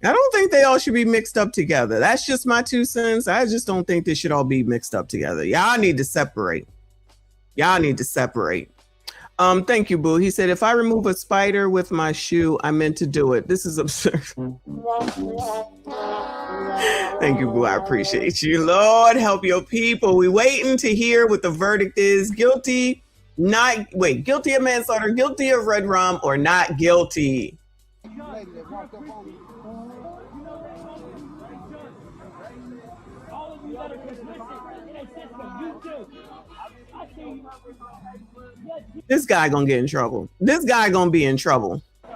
I don't think they all should be mixed up together. That's just my 2 cents. I just don't think they should all be mixed up together. Y'all need to separate. Y'all need to separate. Thank you, Boo. He said, if I remove a spider with my shoe, I meant to do it. This is absurd. Thank you, Boo. I appreciate you. Lord, help your people. We waiting to hear what the verdict is. Guilty, guilty of manslaughter, guilty of red rum, or not guilty. This guy gonna get in trouble. This guy gonna be in trouble. And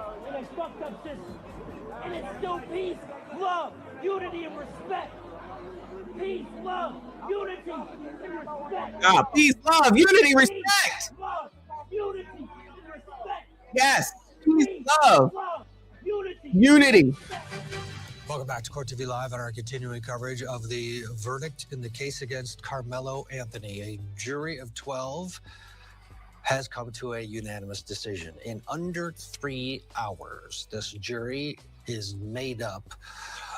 it's still peace, love, unity, and respect. Peace, love, unity, and respect. Ah, peace, love, unity, respect. Love, unity, and respect. Yes, peace, love, unity. Welcome back to Court TV Live on our continuing coverage of the verdict in the case against Karmelo Anthony. A jury of 12 has come to a unanimous decision. In under 3 hours, this jury is made up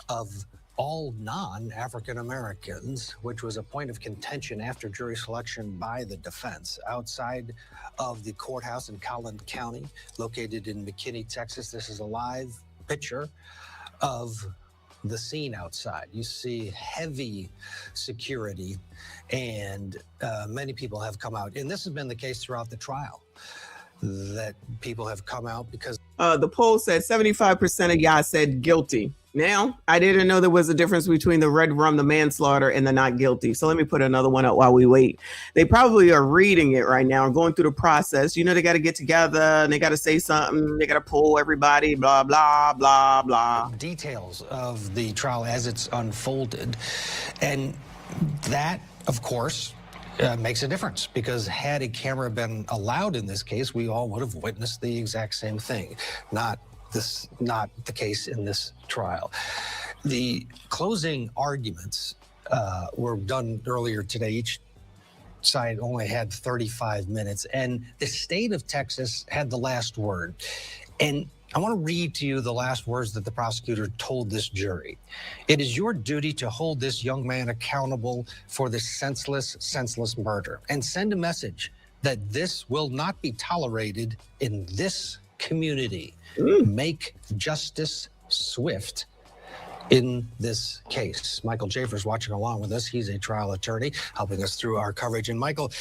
of all non-African Americans, which was a point of contention after jury selection by the defense. Outside of the courthouse in Collin County, located in McKinney, Texas, this is a live picture of the scene outside. You see heavy security, and many people have come out. And this has been the case throughout the trial, that people have come out because the poll said 75% of y'all said guilty. Now, I didn't know there was a difference between the red rum, the manslaughter, and the not guilty. So let me put another one up while we wait. They probably are reading it right now and going through the process. You know, they got to get together and they got to say something. They got to pull everybody, blah, blah, blah, blah. Details of the trial as it's unfolded. And that, of course, makes a difference, because had a camera been allowed in this case, we all would have witnessed the exact same thing. Not the case in this trial. The closing arguments were done earlier today. Each side only had 35 minutes, and the state of Texas had the last word. And I want to read to you the last words that the prosecutor told this jury. It is your duty to hold this young man accountable for this senseless murder, and send a message that this will not be tolerated in this community. Make justice swift in this case. Michael Schaefer's watching along with us. He's a trial attorney helping us through our coverage. And Michael,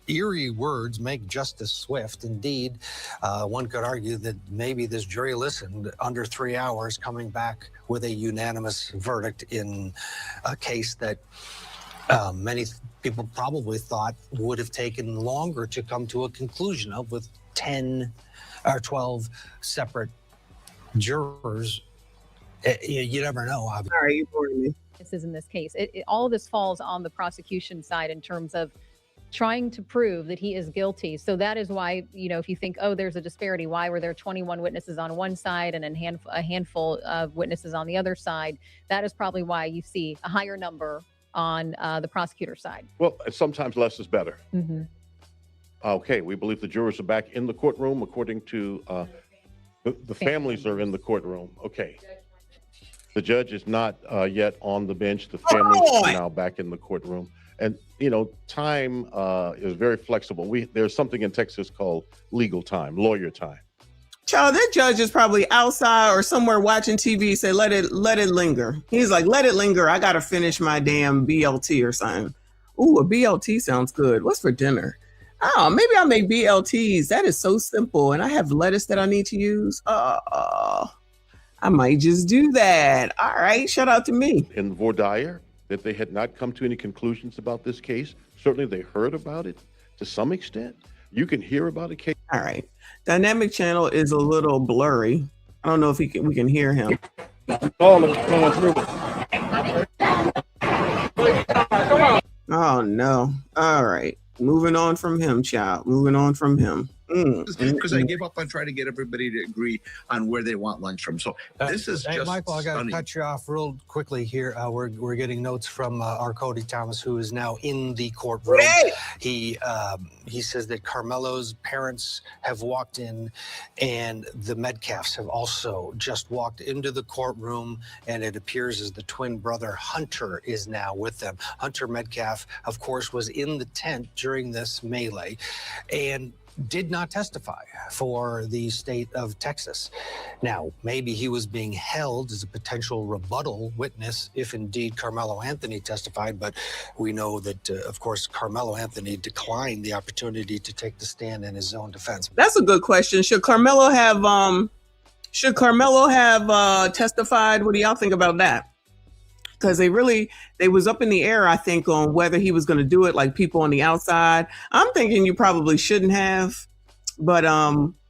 eerie words, make justice swift. Indeed, one could argue that maybe this jury listened under 3 hours, coming back with a unanimous verdict in a case that many people probably thought would have taken longer to come to a conclusion of, with 10 or 12 separate jurors. You never know. All right, you bored me. This is in this case. All of this falls on the prosecution side in terms of trying to prove that he is guilty. So that is why, you know, if you think, oh, there's a disparity, why were there 21 witnesses on one side and a handful of witnesses on the other side? That is probably why you see a higher number on the prosecutor side. Well, sometimes less is better. Mm-hmm. Okay, we believe the jurors are back in the courtroom, according to the families are in the courtroom. Okay. The judge is not yet on the bench. The family is now back in the courtroom. And, you know, time is very flexible. There's something in Texas called legal time, lawyer time. Child, that judge is probably outside or somewhere watching TV. Say, let it linger. He's like, let it linger. I got to finish my damn BLT or something. Ooh, a BLT sounds good. What's for dinner? Oh, maybe I'll make BLTs. That is so simple. And I have lettuce that I need to use. I might just do that. All right. Shout out to me. In voir dire, that they had not come to any conclusions about this case. Certainly they heard about it to some extent. You can hear about a case. All right. Dynamic channel is a little blurry. I don't know if we can hear him. All of it going through it. Oh no. All right. Moving on from him, child. Moving on from him. Because I gave up on trying to get everybody to agree on where they want lunch from. So this is just Michael, I got to cut you off real quickly here. We're getting notes from our Cody Thomas, who is now in the courtroom. He says that Karmelo's parents have walked in, and the Metcalfs have also just walked into the courtroom, and it appears as the twin brother Hunter is now with them. Hunter Metcalf, of course, was in the tent during this melee, and did not testify for the state of Texas. Now, maybe he was being held as a potential rebuttal witness if indeed Karmelo Anthony testified, but we know that, of course, Karmelo Anthony declined the opportunity to take the stand in his own defense. That's a good question. Should Karmelo have testified? What do y'all think about that? Because they was up in the air, I think, on whether he was going to do it, like people on the outside. I'm thinking you probably shouldn't have. But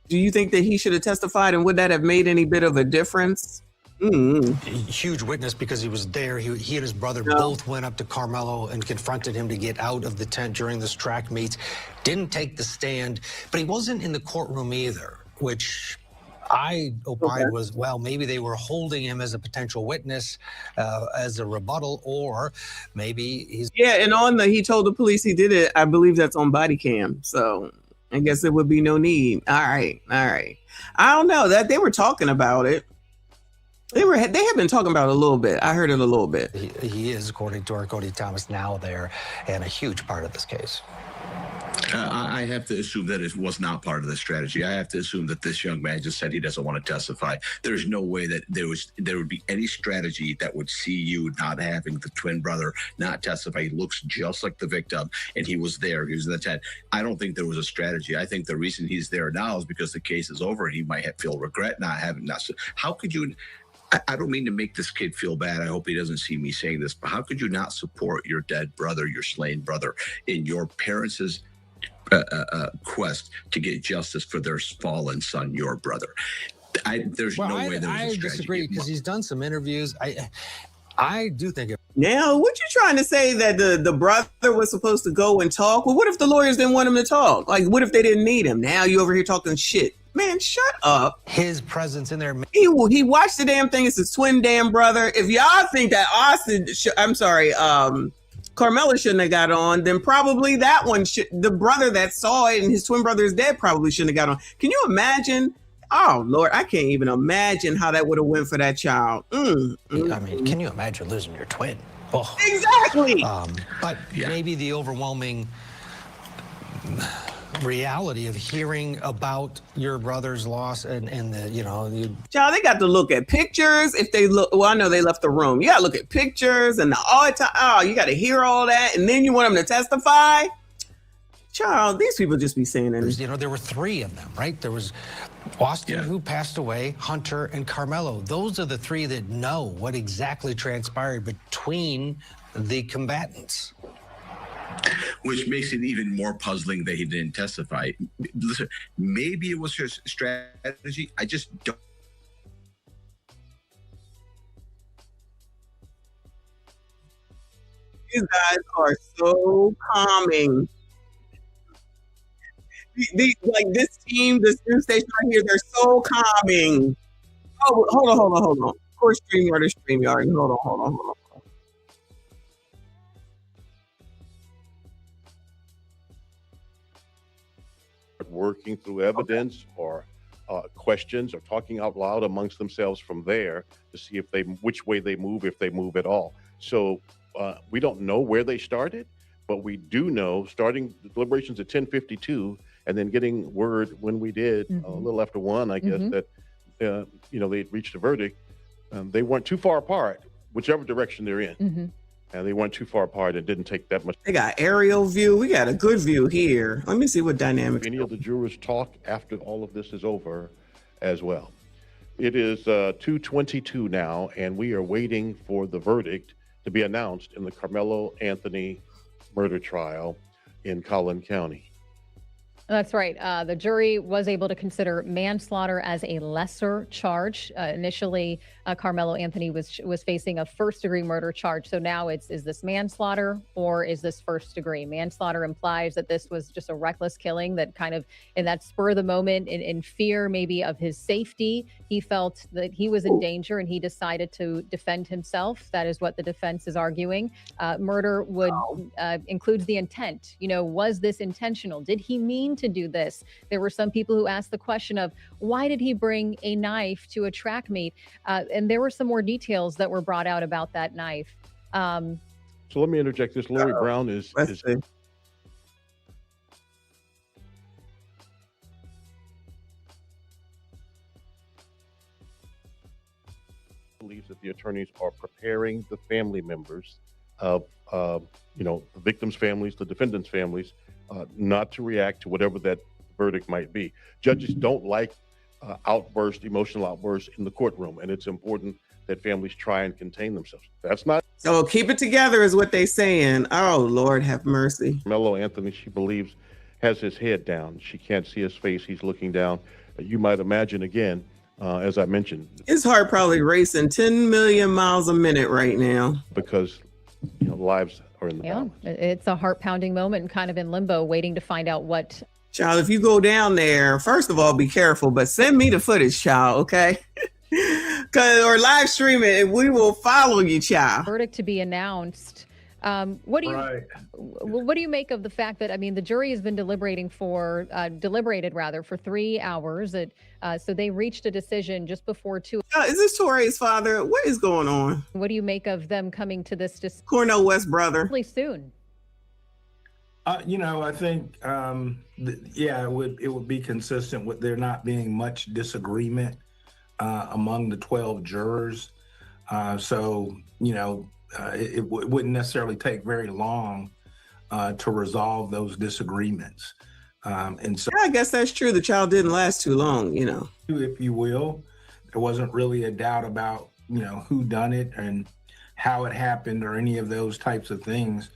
do you think that he should have testified, and would that have made any bit of a difference? Huge witness because he was there. He and his brother both went up to Karmelo and confronted him to get out of the tent during this track meets. Didn't take the stand, but he wasn't in the courtroom either, which I opined was, well, maybe they were holding him as a potential witness, as a rebuttal, or maybe he's... Yeah, and he told the police he did it. I believe that's on body cam. So I guess there would be no need. All right. I don't know that they were talking about it. They have been talking about it a little bit. I heard it a little bit. He is, according to our Cody Thomas, now there and a huge part of this case. I have to assume that it was not part of the strategy. I have to assume that this young man just said he doesn't want to testify. There's no way that there would be any strategy that would see you not having the twin brother not testify. He looks just like the victim, and he was there. He was in the tent. I don't think there was a strategy. I think the reason he's there now is because the case is over. He might feel regret not having that. So how could you? I don't mean to make this kid feel bad. I hope he doesn't see me saying this, but how could you not support your dead brother, your slain brother, in your parents' quest to get justice for their fallen son, your brother? There's no way there was a strategy. I disagree because he's done some interviews. I do think it. Now, what you trying to say that the brother was supposed to go and talk? Well, what if the lawyers didn't want him to talk? Like, what if they didn't need him? Now you over here talking shit. Man, shut up. His presence in there. He watched the damn thing. It's his twin damn brother. If y'all think that Karmelo shouldn't have got on, then probably that one the brother that saw it and his twin brother is dead probably shouldn't have got on. Can you imagine? Oh Lord, I can't even imagine how that would have went for that child. I mean, can you imagine losing your twin? Oh. Exactly. But maybe the overwhelming reality of hearing about your brother's loss and the child, they got to look at pictures. If they look, well, I know they left the room. You got to look at pictures and you got to hear all that, and then you want them to testify. Child, these people just be saying it. There were three of them, right? There was Austin, who passed away, Hunter, and Karmelo. Those are the three that know what exactly transpired between the combatants. Which makes it even more puzzling that he didn't testify. Listen, maybe it was his strategy. I just don't. These guys are so calming. Like this team, this news station right here, they're so calming. Oh, hold on. Of course, StreamYard is StreamYard. Hold on. Working through evidence or questions or talking out loud amongst themselves from there to see which way they move, if they move at all. So we don't know where they started, but we do know starting the deliberations at 10:52 and then getting word when we did a little after 1, I guess, that they reached a verdict. They weren't too far apart, whichever direction they're in. And they weren't too far apart. It didn't take that much. They got aerial view. We got a good view here. Let me see what dynamics. Any of the jurors talk after all of this is over as well. It is 2:22 now, and we are waiting for the verdict to be announced in the Karmelo Anthony murder trial in Collin County. That's right. The jury was able to consider manslaughter as a lesser charge. Initially, Karmelo Anthony was facing a first-degree murder charge. So now is this manslaughter or is this first degree? Manslaughter implies that this was just a reckless killing that kind of, in that spur of the moment, in fear maybe of his safety, he felt that he was in danger and he decided to defend himself. That is what the defense is arguing. Murder would includes the intent. Was this intentional? Did he mean to do this? There were some people who asked the question of why did he bring a knife to a track meet? And there were some more details that were brought out about that knife. So let me interject this. Lori Brown is believes that the attorneys are preparing the family members of the victims' families, the defendants' families, not to react to whatever that verdict might be. Judges don't like emotional outbursts in the courtroom, and it's important that families try and contain themselves. That's not. So keep it together is what they saying. Oh, Lord have mercy. Karmelo Anthony, she believes, has his head down. She can't see his face. He's looking down. You might imagine, again, as I mentioned. His heart probably racing 10 million miles a minute right now. Because, lives are in the balance. It's a heart-pounding moment and kind of in limbo, waiting to find out what. Child, if you go down there, first of all, be careful, but send me the footage, child, okay? Or live stream it, and we will follow you, child. Verdict to be announced. What do you make of the fact that, the jury has been deliberated for 3 hours. So they reached a decision just before 2. Is this Torre's father? What is going on? What do you make of them coming to this decision? Cornel West brother. Really soon. I think, it would be consistent with there not being much disagreement among the 12 jurors. It wouldn't necessarily take very long to resolve those disagreements. And so I guess that's true. The trial didn't last too long, If you will, there wasn't really a doubt about, who done it and how it happened or any of those types of things.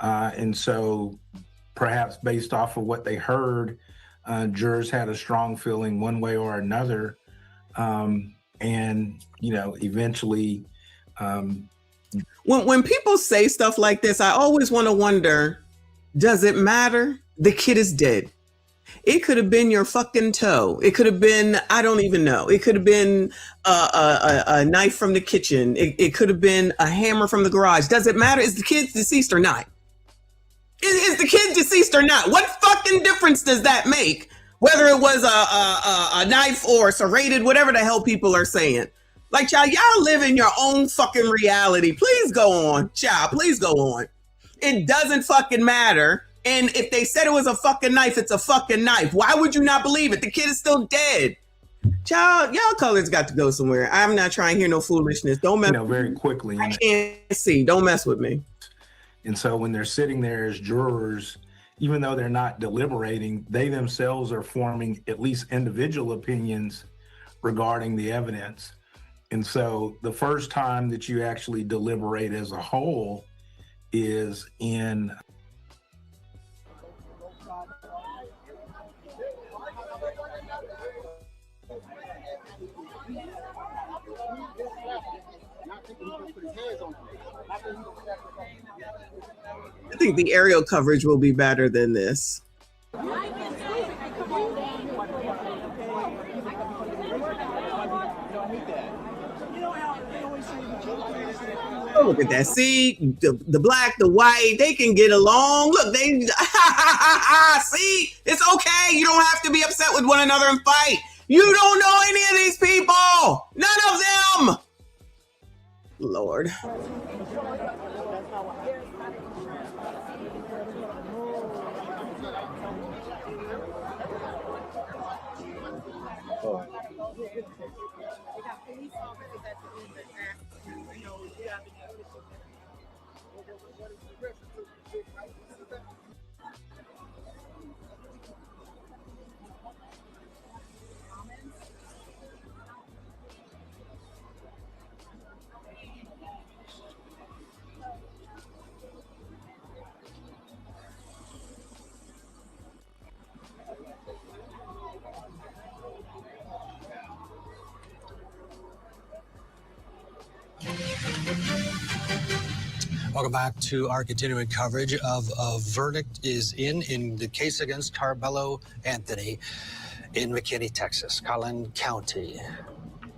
And so perhaps based off of what they heard, jurors had a strong feeling one way or another. Eventually, when people say stuff like this, I always want to wonder, does it matter? The kid is dead. It could have been your fucking toe. It could have been, I don't even know. It could have been a knife from the kitchen. It could have been a hammer from the garage. Does it matter? Is the kid deceased or not? Is the kid deceased or not? What fucking difference does that make? Whether it was a knife or serrated, whatever the hell people are saying. Like, child, y'all live in your own fucking reality. Please go on, child. Please go on. It doesn't fucking matter. And if they said it was a fucking knife, it's a fucking knife. Why would you not believe it? The kid is still dead. Child, y'all colors got to go somewhere. I'm not trying to hear no foolishness. Don't mess with very me. Quickly. I can't see. Don't mess with me. And so when they're sitting there as jurors, even though they're not deliberating, they themselves are forming at least individual opinions regarding the evidence. And so the first time that you actually deliberate as a whole is in I think the aerial coverage will be better than this. Oh, look at that. See, the black, the white, they can get along. Look, see, it's okay. You don't have to be upset with one another and fight. You don't know any of these people. None of them. Lord. Welcome back to our continuing coverage of a verdict is in the case against Karmelo Anthony in McKinney, Texas. Collin County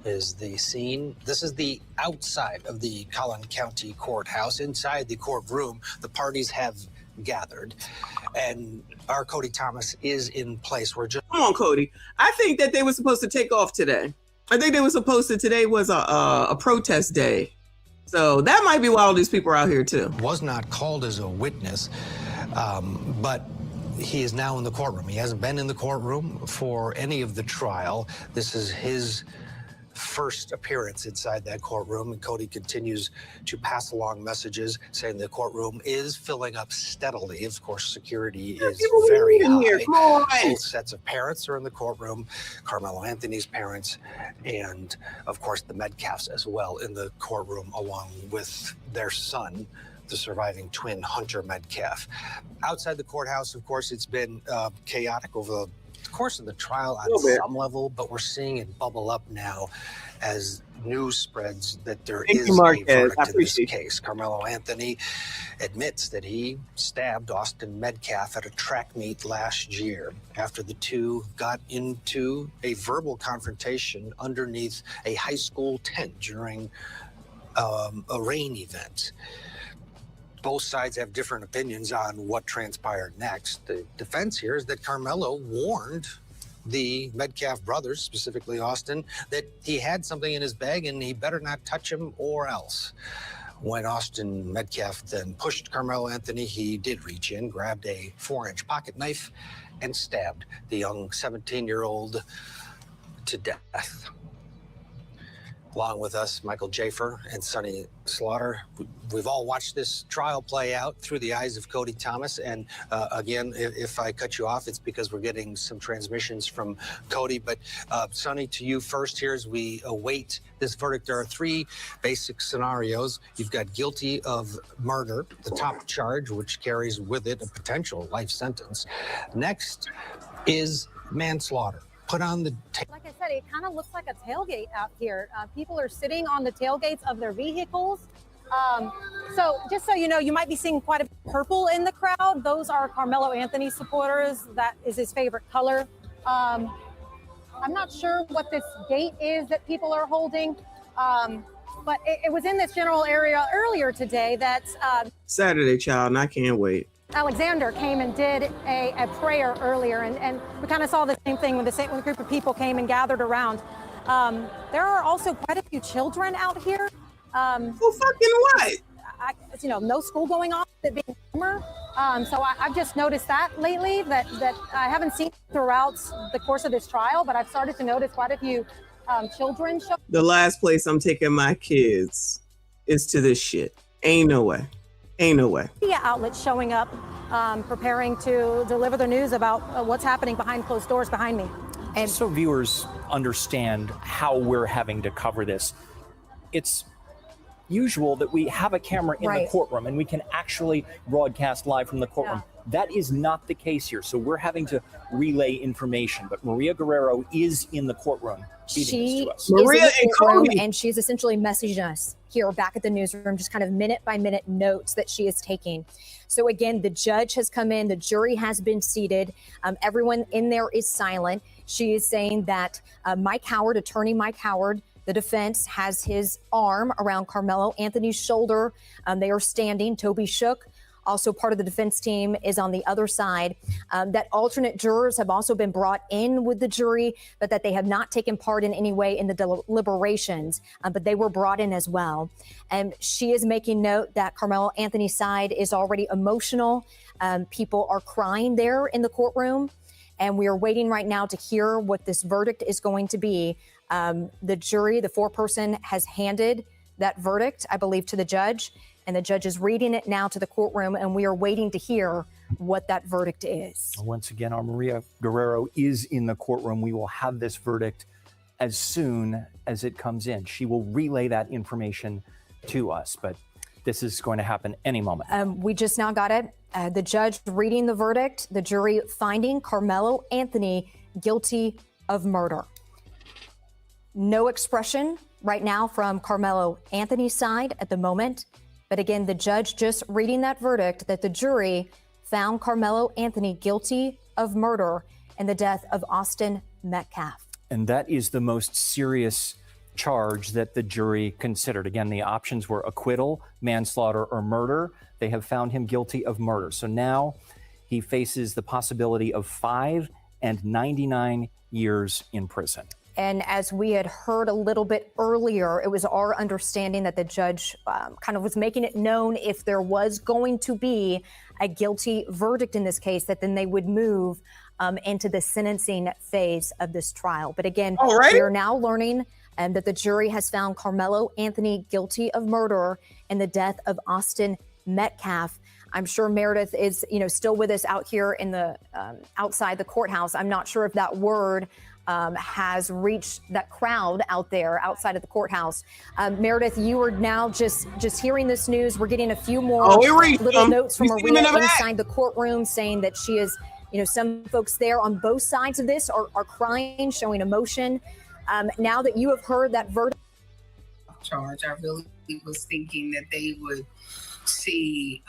is the scene. This is the outside of the Collin County courthouse. Inside the courtroom, the parties have gathered, and our Cody Thomas is in place. We're just Come on, Cody. I think that they were supposed to take off today. I think they were supposed to. Today was a protest day. So that might be why all these people are out here too. was not called as a witness, but he is now in the courtroom. He hasn't been in the courtroom for any of the trial. This is his first appearance inside that courtroom, and Cody continues to pass along messages saying the courtroom is filling up steadily. Of course, security is very high. Both sets of parents are in the courtroom, Karmelo Anthony's parents, and of course the Metcalfs as well in the courtroom, along with their son, the surviving twin Hunter Metcalf. Outside the courthouse, of course, it's been chaotic over the course of the trial on some level, but we're seeing it bubble up now as news spreads that there is a verdict in this case. Karmelo Anthony admits that he stabbed Austin Metcalf at a track meet last year after the two got into a verbal confrontation underneath a high school tent during a rain event. Both sides have different opinions on what transpired next. The defense here is that Karmelo warned the Metcalf brothers, specifically Austin, that he had something in his bag and he better not touch him or else. When Austin Metcalf then pushed Karmelo Anthony, he did reach in, grabbed a 4-inch pocket knife, and stabbed the young 17-year-old to death. Along with us, Michael Jafer and Sonny Slaughter. We've all watched this trial play out through the eyes of Cody Thomas. And again, if I cut you off, it's because we're getting some transmissions from Cody. But Sonny, to you first here as we await this verdict. There are 3 basic scenarios. You've got guilty of murder, the top charge, which carries with it a potential life sentence. Next is manslaughter. Put on the like I said, it kind of looks like a tailgate out here. People are sitting on the tailgates of their vehicles. So just so you know, you might be seeing quite a bit of purple in the crowd. Those are Karmelo Anthony supporters. That is his favorite color. I'm not sure what this gate is that people are holding, but it was in this general area earlier today that Saturday, child, and I can't wait. Alexander came and did a prayer earlier, and we kind of saw the same thing when a group of people came and gathered around. There are also quite a few children out here. Who fucking what? No school going on, it being summer. So I've just noticed that lately that I haven't seen throughout the course of this trial, but I've started to notice quite a few children show. The last place I'm taking my kids is to this shit. Ain't no way. Ain't no way. Media outlets showing up, preparing to deliver the news about what's happening behind closed doors behind me. And so viewers understand how we're having to cover this. It's usual that we have a camera in the courtroom and we can actually broadcast live from the courtroom. That is not the case here. So we're having to relay information. But Maria Guerrero is in the courtroom feeding this to us. Maria and Cody. And she's essentially messaging us here back at the newsroom, just kind of minute by minute notes that she is taking. So again, the judge has come in, the jury has been seated. Everyone in there is silent. She is saying that Mike Howard, attorney Mike Howard, the defense, has his arm around Karmelo Anthony's shoulder. They are standing. Toby Shook also part of the defense team, is on the other side. That alternate jurors have also been brought in with the jury, but that they have not taken part in any way in the deliberations, but they were brought in as well. And she is making note that Karmelo Anthony's side is already emotional. People are crying there in the courtroom, and we are waiting right now to hear what this verdict is going to be. The jury, the foreperson, has handed that verdict, I believe, to the judge, and the judge is reading it now to the courtroom, and we are waiting to hear what that verdict is. Once again, our Maria Guerrero is in the courtroom. We will have this verdict as soon as it comes in. She will relay that information to us, but this is going to happen any moment. We just now got it. The judge reading the verdict, the jury finding Karmelo Anthony guilty of murder. No expression right now from Karmelo Anthony's side at the moment. But again, the judge just reading that verdict that the jury found Karmelo Anthony guilty of murder in the death of Austin Metcalf. And that is the most serious charge that the jury considered. Again, the options were acquittal, manslaughter, or murder. They have found him guilty of murder. So now he faces the possibility of 5 and 99 years in prison. And as we had heard a little bit earlier, it was our understanding that the judge kind of was making it known if there was going to be a guilty verdict in this case, that then they would move into the sentencing phase of this trial. But again, we are now learning that the jury has found Karmelo Anthony guilty of murder in the death of Austin Metcalf. I'm sure Meredith is, still with us out here in the outside the courthouse. I'm not sure if that word has reached that crowd out there outside of the courthouse. Meredith, you are now just hearing this news. We're getting a few more little notes from Maria inside the courtroom saying that she is, some folks there on both sides of this are crying, showing emotion. Now that you have heard that verdict charge, I really was thinking that they would see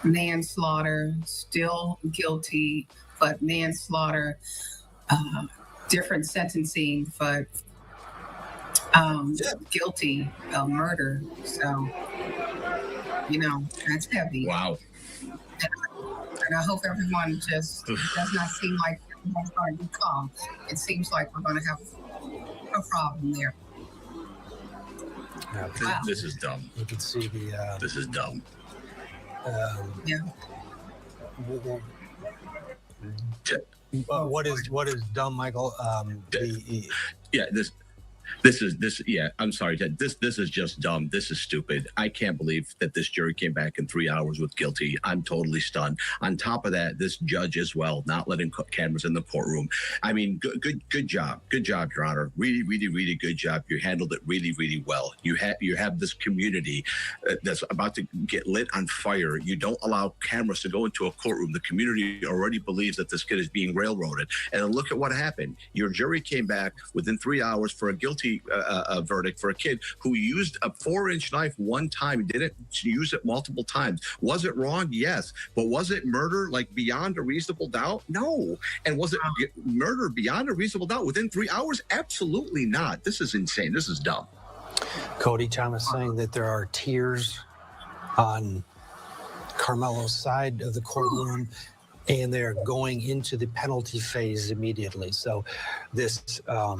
manslaughter, still guilty, but manslaughter, different sentencing, but guilty of murder. So, that's heavy. Wow. And I hope everyone just does not seem like everyone's going to be calm. It seems like we're going to have a problem there. Wow. This is dumb. You can see the. This is dumb. Yeah. What is dumb, Michael? I'm sorry, Ted. This is just dumb. This is stupid. I can't believe that this jury came back in 3 hours with guilty. I'm totally stunned. On top of that, this judge as well, not letting cameras in the courtroom. I mean, good job. Good job, Your Honor. Really, really, really good job. You handled it really, really well. You have this community that's about to get lit on fire. You don't allow cameras to go into a courtroom. The community already believes that this kid is being railroaded. And then look at what happened. Your jury came back within 3 hours for a guilty verdict for a kid who used a 4-inch knife one time, didn't use it multiple times. Was it wrong? Yes. But was it murder, like beyond a reasonable doubt? No. And was it murder beyond a reasonable doubt within 3 hours? Absolutely not. This is insane. This is dumb. Cody Thomas saying that there are tears on Karmelo's side of the courtroom, and they're going into the penalty phase immediately. So this damn,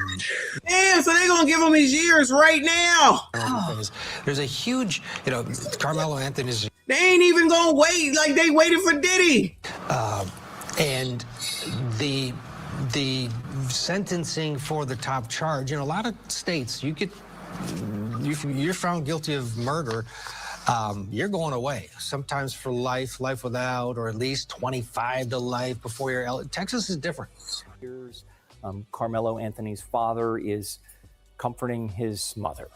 so they're gonna give him his years right now. There's a huge, Karmelo Anthony's. They ain't even gonna wait like they waited for Diddy. And the sentencing for the top charge, a lot of states, you're found guilty of murder, you're going away, sometimes for life without, or at least 25 to life before you're. Texas is different. Karmelo Anthony's father is comforting his mother.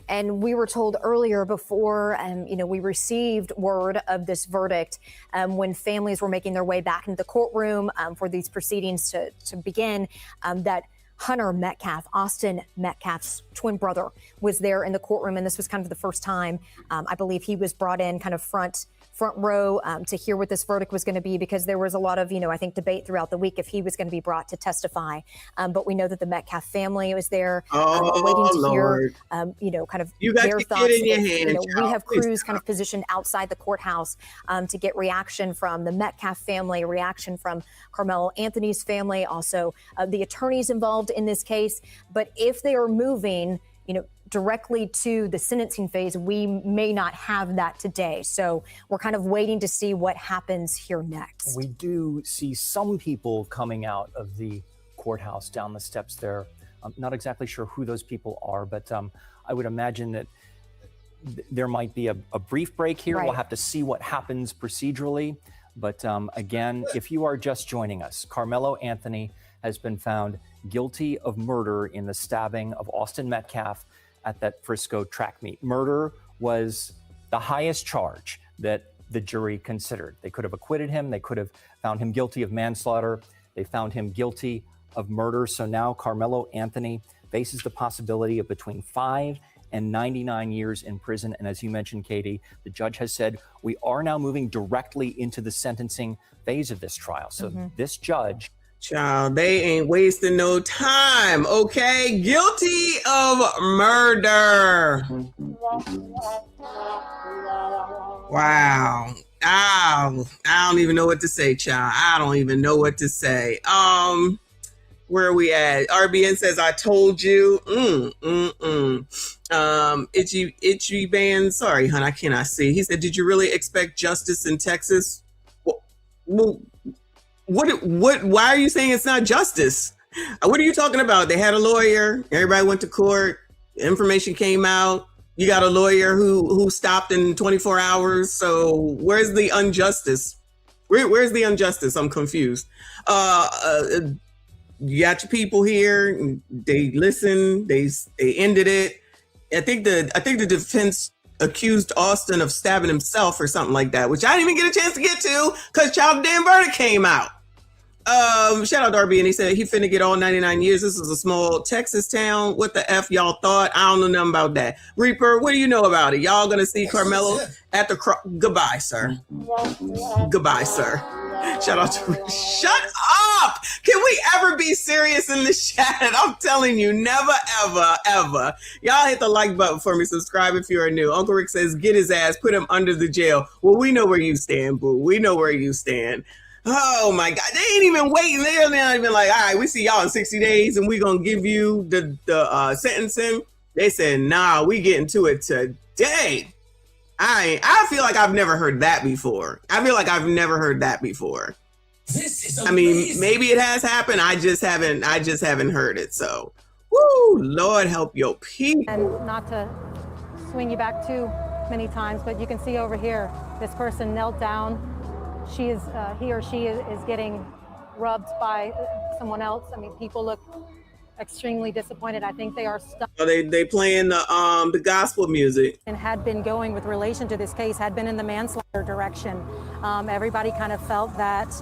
And we were told earlier before, we received word of this verdict when families were making their way back into the courtroom for these proceedings to begin, that Hunter Metcalf, Austin Metcalf's twin brother, was there in the courtroom. And this was kind of the first time, I believe he was brought in kind of front front row to hear what this verdict was going to be, because there was a lot of, I think, debate throughout the week if he was going to be brought to testify. But we know that the Metcalf family was there waiting to Lord. hear, kind of You got their your thoughts. kid in your If, hand, we child. have Please crews kind of positioned outside the courthouse to get reaction from the Metcalf family, reaction from Karmelo Anthony's family, also the attorneys involved in this case. But if they are moving, directly to the sentencing phase, we may not have that today. So we're kind of waiting to see what happens here next. We do see some people coming out of the courthouse down the steps there. I'm not exactly sure who those people are, but I would imagine that there might be a brief break here. Right. We'll have to see what happens procedurally. But again, if you are just joining us, Karmelo Anthony has been found guilty of murder in the stabbing of Austin Metcalf at that Frisco track meet. Murder was the highest charge that the jury considered. They could have acquitted him. They could have found him guilty of manslaughter. They found him guilty of murder. So now Karmelo Anthony faces the possibility of between 5 and 99 years in prison. And as you mentioned, Katie, the judge has said we are now moving directly into the sentencing phase of this trial. So this judge... Child, they ain't wasting no time, okay? Guilty of murder. Wow. I don't even know what to say, child. I don't even know what to say. Where are we at? RBN says, I told you. Itchy Band. Sorry, hon, I cannot see. He said, did you really expect justice in Texas? Well, why are you saying it's not justice? What are you talking about? They had a lawyer. Everybody went to court. Information came out. You got a lawyer who stopped in 24 hours. So where's the injustice? Where's the injustice? I'm confused. You got your people here. They listened. They ended it. I think the defense accused Austin of stabbing himself or something like that, which I didn't even get a chance to get to because child damn verdict came out. Shout out Darby, and he said he finna get all 99 years. This is a small Texas town. What the F y'all thought? I don't know nothing about that. Reaper, what do you know about it? Y'all gonna see Karmelo at the goodbye, sir. Goodbye, sir. Shout out to shut up. Can we ever be serious in the chat? I'm telling you, never, ever, ever. Y'all hit the like button for me. Subscribe if you are new. Uncle Rick says, get his ass, put him under the jail. Well, we know where you stand, boo. We know where you stand. Oh my God. They ain't even waiting. They're not even like, all right, we see y'all in 60 days and we're going to give you the sentencing. They said, nah, we getting to it today. I feel like I've never heard that before. I mean, maybe it has happened. I just haven't heard it. So, woo, Lord help your people. And not to swing you back too many times, but you can see over here, this person knelt down. He or she is getting rubbed by someone else. I mean, people look extremely disappointed. I think they are stuck. Oh, they playing the gospel music. And had been going with relation to this case, had been in the manslaughter direction. Everybody kind of felt that.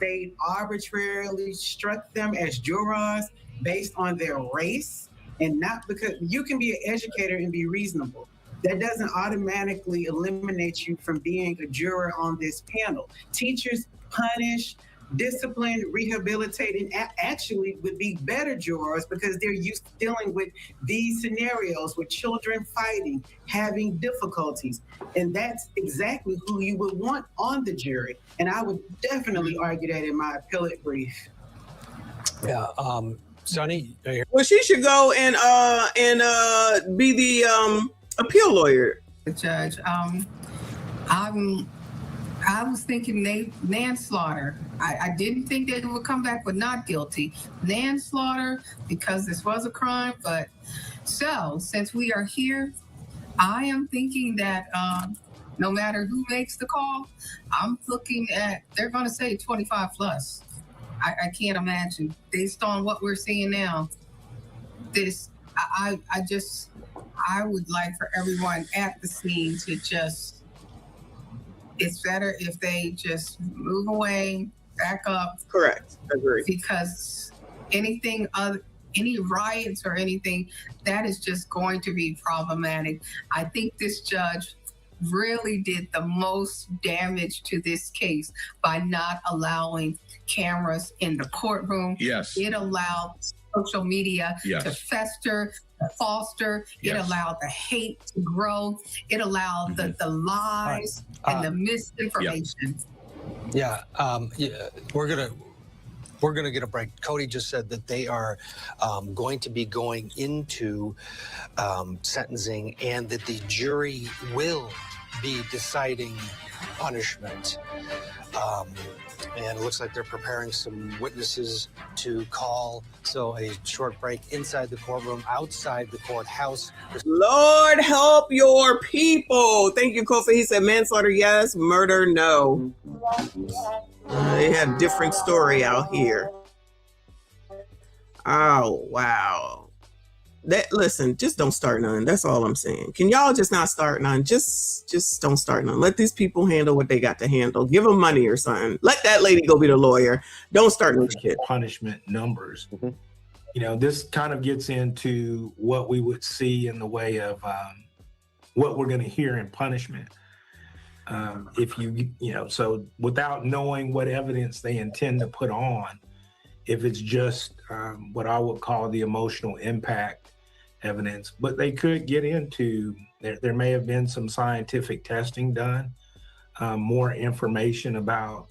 They arbitrarily struck them as jurors based on their race, and not because you can be an educator and be reasonable. That doesn't automatically eliminate you from being a juror on this panel. Teachers punish, discipline, rehabilitate, and actually would be better jurors because they're used to dealing with these scenarios with children fighting, having difficulties. And that's exactly who you would want on the jury. And I would definitely argue that in my appellate brief. Yeah, Sonny. Well, she should go and be the appeal lawyer. Judge, I was thinking manslaughter. I didn't think they would come back with not guilty. Manslaughter, because this was a crime. But so, since we are here, I am thinking that no matter who makes the call, I'm looking at, they're going to say 25 plus. I can't imagine, based on what we're seeing now, I would like for everyone at the scene to just, it's better if they just move away, back up. Correct. Agree. Because anything other, any riots or anything, that is just going to be problematic. I think this judge really did the most damage to this case by not allowing cameras in the courtroom. Yes. It allowed social media Yes. to fester, to foster. It Yes. allowed the hate to grow. It allowed the lies and the misinformation. Yeah, we're gonna get a break. Cody just said that they are going to be going into sentencing, and that the jury will be deciding punishment. And it looks like they're preparing some witnesses to call. So a short break inside the courtroom, outside the courthouse. Lord help your people. Thank you, Kofi. He said manslaughter, yes. Murder, no. They have a different story out here. Oh, wow. Listen, just don't start none. That's all I'm saying. Can y'all just not start none? Just don't start none. Let these people handle what they got to handle. Give them money or something. Let that lady go be the lawyer. Don't start no shit. Punishment numbers. You know, this kind of gets into what we would see in the way of what we're going to hear in punishment. If you know, so without knowing what evidence they intend to put on, if it's just what I would call the emotional impact evidence, but they could get into, there may have been some scientific testing done, more information about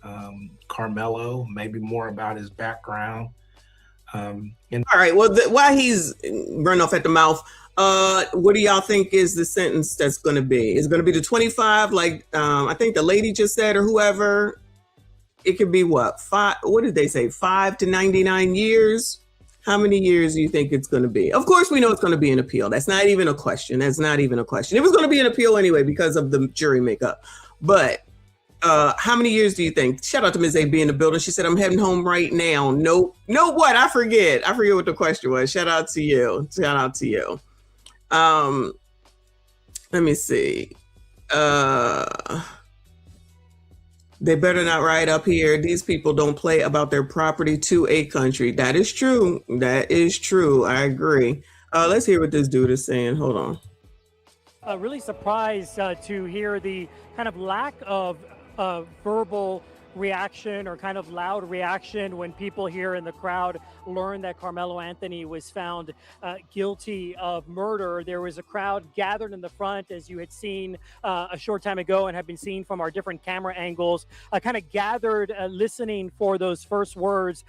Karmelo, maybe more about his background. All right, well, while he's run off at the mouth, what do y'all think is the sentence that's going to be? Is it going to be the 25, like I think the lady just said, or whoever? It could be what, 5? What did they say? 5 to 99 years? How many years do you think it's going to be? Of course, we know it's going to be an appeal. That's not even a question. That's not even a question. It was going to be an appeal anyway because of the jury makeup. But how many years do you think? Shout out to Ms. A B in the building. She said, I'm heading home right now. Nope. No, what? I forget what the question was. Shout out to you. Shout out to you. Let me see. They better not ride up here. These people don't play about their property to a country. That is true. That is true. I agree. Let's hear what this dude is saying. Hold on. Really surprised to hear the kind of lack of verbal reaction or kind of loud reaction when people here in the crowd learned that Karmelo Anthony was found guilty of murder. There was a crowd gathered in the front, as you had seen a short time ago and have been seen from our different camera angles, kind of gathered listening for those first words.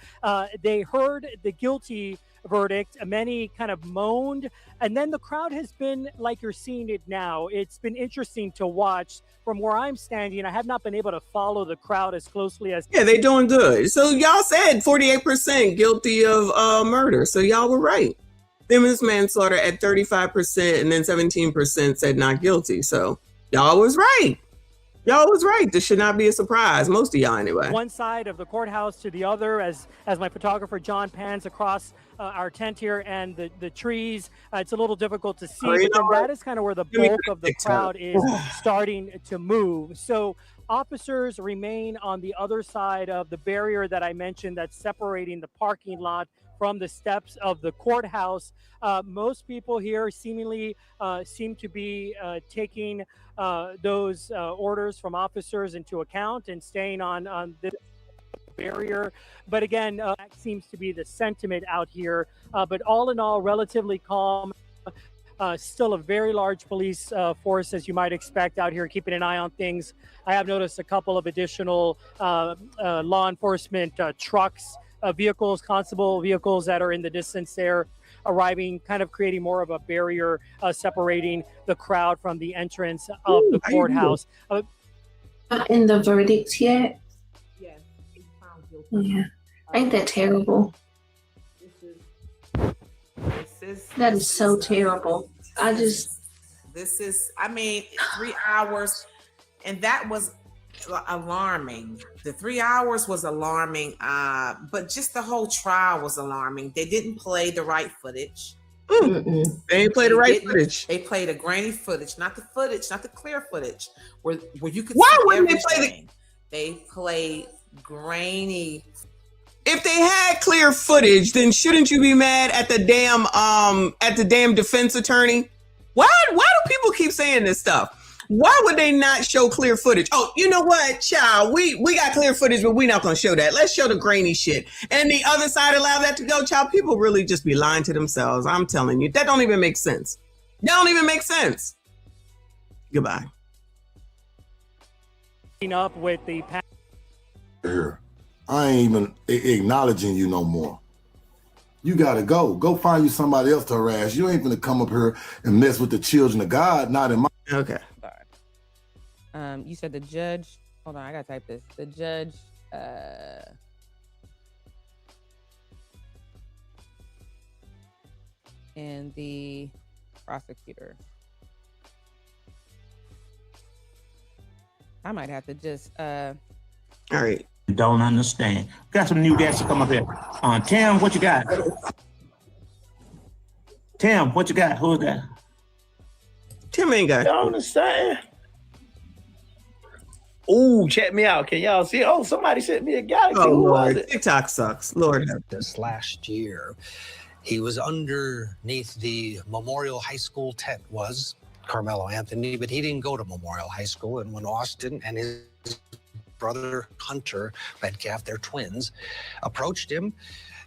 They heard the guilty verdict. Many kind of moaned, and then the crowd has been like you're seeing it now. It's been interesting to watch from where I'm standing. I have not been able to follow the crowd as closely as. Yeah, they doing good. So y'all said 48% guilty of murder. So y'all were right. Then was manslaughter at 35%, and then 17% said not guilty. So y'all was right. Y'all was right. This should not be a surprise. Most of y'all anyway. One side of the courthouse to the other, as my photographer John pans across our tent here and the trees. It's a little difficult to see, but then that is kind of where the bulk of the crowd is starting to move. So officers remain on the other side of the barrier that I mentioned that's separating the parking lot from the steps of the courthouse. Most people here seemingly seem to be taking those orders from officers into account and staying on the barrier. But again, that seems to be the sentiment out here. But all in all, relatively calm. Still a very large police force, as you might expect out here, keeping an eye on things. I have noticed a couple of additional law enforcement trucks, vehicles, constable vehicles that are in the distance there, arriving, kind of creating more of a barrier separating the crowd from the entrance of the courthouse. Not in the verdict yet. Yes, he's found guilty. Yeah, ain't that terrible? That is so terrible. I mean, 3 hours, and that was alarming. The 3 hours was alarming, but just the whole trial was alarming. They didn't play the right footage. They didn't play the right footage. They played a grainy footage, not the clear footage, where you could Why see wouldn't they everything. play They played grainy if they had clear footage, then shouldn't you be mad at the damn defense attorney? Why do people keep saying this stuff? Why would they not show clear footage? Oh, you know what, child? We got clear footage, but we're not gonna show that. Let's show the grainy shit. And the other side allow that to go, child. People really just be lying to themselves. I'm telling you, that don't even make sense. That don't even make sense. Goodbye. Up with the here, I ain't even acknowledging you no more. You gotta go. Go find you somebody else to harass. You ain't gonna come up here and mess with the children of God. Not in my. Okay. You said the judge. Hold on, I gotta type this. The judge. And the prosecutor. I might have to just. All right. Don't understand. Got some new guys to come up here. Tim, what you got? Tim, what you got? Who's that? Tim ain't got. Don't understand. Ooh, check me out. Can y'all see? Oh, somebody sent me a galaxy. Oh, Who was Lord. it? TikTok sucks. Lord. This last year, he was underneath the Memorial High School tent, was Karmelo Anthony, but he didn't go to Memorial High School. And when Austin and his brother Hunter Metcalf, they're twins, approached him,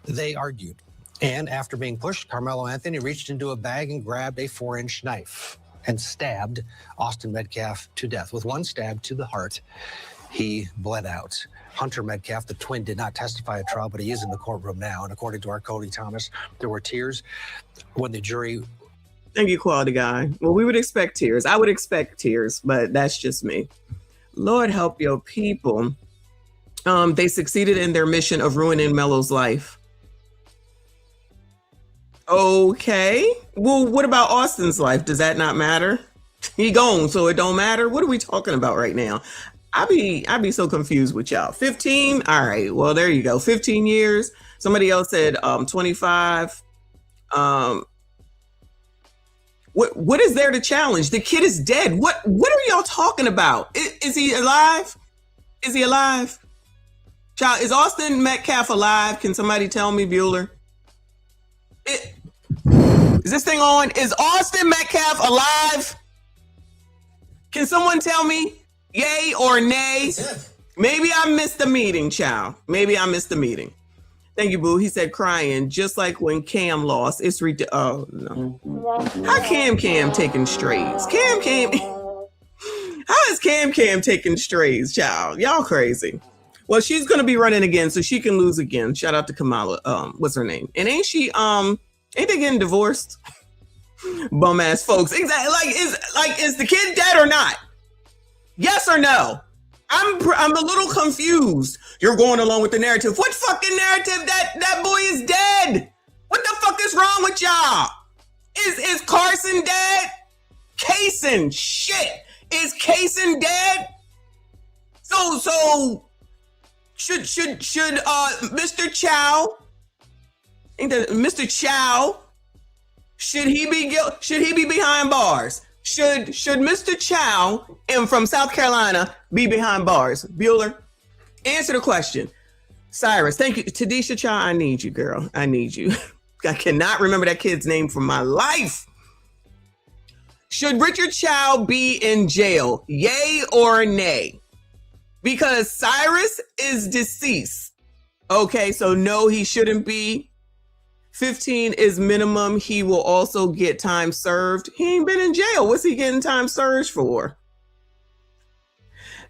they argued. And after being pushed, Karmelo Anthony reached into a bag and grabbed a 4-inch knife and stabbed Austin Metcalf to death with one stab to the heart. He bled out. Hunter Metcalf, the twin, did not testify at trial, but he is in the courtroom now. And according to our Cody Thomas, there were tears when the jury. Thank you, quality guy. Well, we would expect tears. I would expect tears, but that's just me. Lord help your people. They succeeded in their mission of ruining Melo's life. Okay. Well, what about Austin's life? Does that not matter? He gone, so it don't matter. What are we talking about right now? I be so confused with y'all. 15. All right. Well, there you go. 15 years. Somebody else said 25. What is there to challenge? The kid is dead. What are y'all talking about? Is he alive? Is he alive? Child, is Austin Metcalf alive? Can somebody tell me, Bueller? Is this thing on? Is Austin Metcalf alive? Can someone tell me yay or nay? Maybe I missed the meeting, child. Maybe I missed the meeting. Thank you, boo. He said crying, just like when Cam lost. It's oh no. How Cam taking strays? How is Cam taking strays, child? Y'all crazy. Well, she's gonna be running again, so she can lose again. Shout out to Kamala. What's her name? And ain't they getting divorced? Bum ass folks. Exactly. Is the kid dead or not? Yes or no? I'm a little confused. You're going along with the narrative. What fucking narrative? That boy is dead. What the fuck is wrong with y'all? Is Carson dead? Kaysen, shit. Is Kaysen dead? So should Mr. Chow? Ain't that Mr. Chow? Should he be behind bars? Should Mr. Chow from South Carolina be behind bars? Bueller, answer the question. Cyrus, thank you. Tadisha Chow, I need you, girl. I need you. I cannot remember that kid's name for my life. Should Richard Chow be in jail? Yay or nay? Because Cyrus is deceased. Okay, so no, he shouldn't be. 15 is minimum. He will also get time served. He ain't been in jail. What's he getting time served for?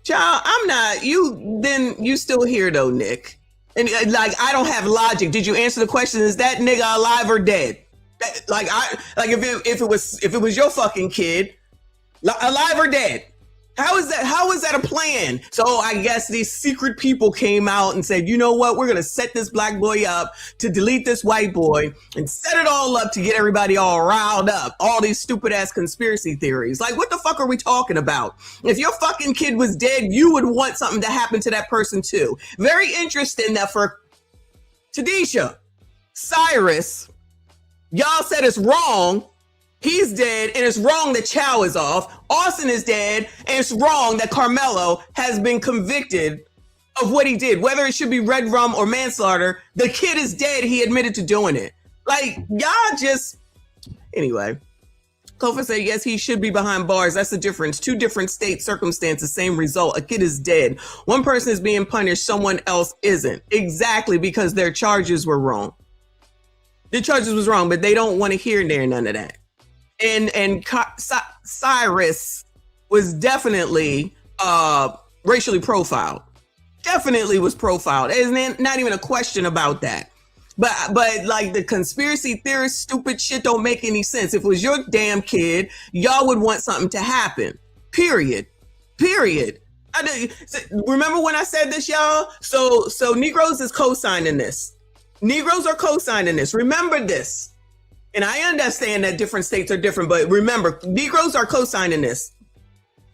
Child, I'm not. You still here though, Nick. And I don't have logic. Did you answer the question? Is that nigga alive or dead? If it was your fucking kid, alive or dead? How is that a plan? So I guess these secret people came out and said, you know what? We're going to set this black boy up to delete this white boy and set it all up to get everybody all riled up. All these stupid ass conspiracy theories. Like, what the fuck are we talking about? If your fucking kid was dead, you would want something to happen to that person too. Very interesting that for Tadisha, Cyrus, y'all said it's wrong. He's dead, and it's wrong that Chow is off. Austin is dead, and it's wrong that Karmelo has been convicted of what he did, whether it should be red rum or manslaughter. The kid is dead. He admitted to doing it. Like, y'all just, anyway. Kofa said, yes, he should be behind bars. That's the difference. 2 different state circumstances, same result. A kid is dead. One person is being punished, someone else isn't. Exactly, because their charges were wrong. The charges was wrong, but they don't want to hear none of that. And Cyrus was definitely racially profiled. Definitely was profiled. There's not even a question about that. But like the conspiracy theorist stupid shit don't make any sense. If it was your damn kid, y'all would want something to happen. Period. Remember when I said this, y'all? So Negroes is co-signing this. Negroes are co-signing this. Remember this. And I understand that different states are different, but remember, Negroes are co-signing this.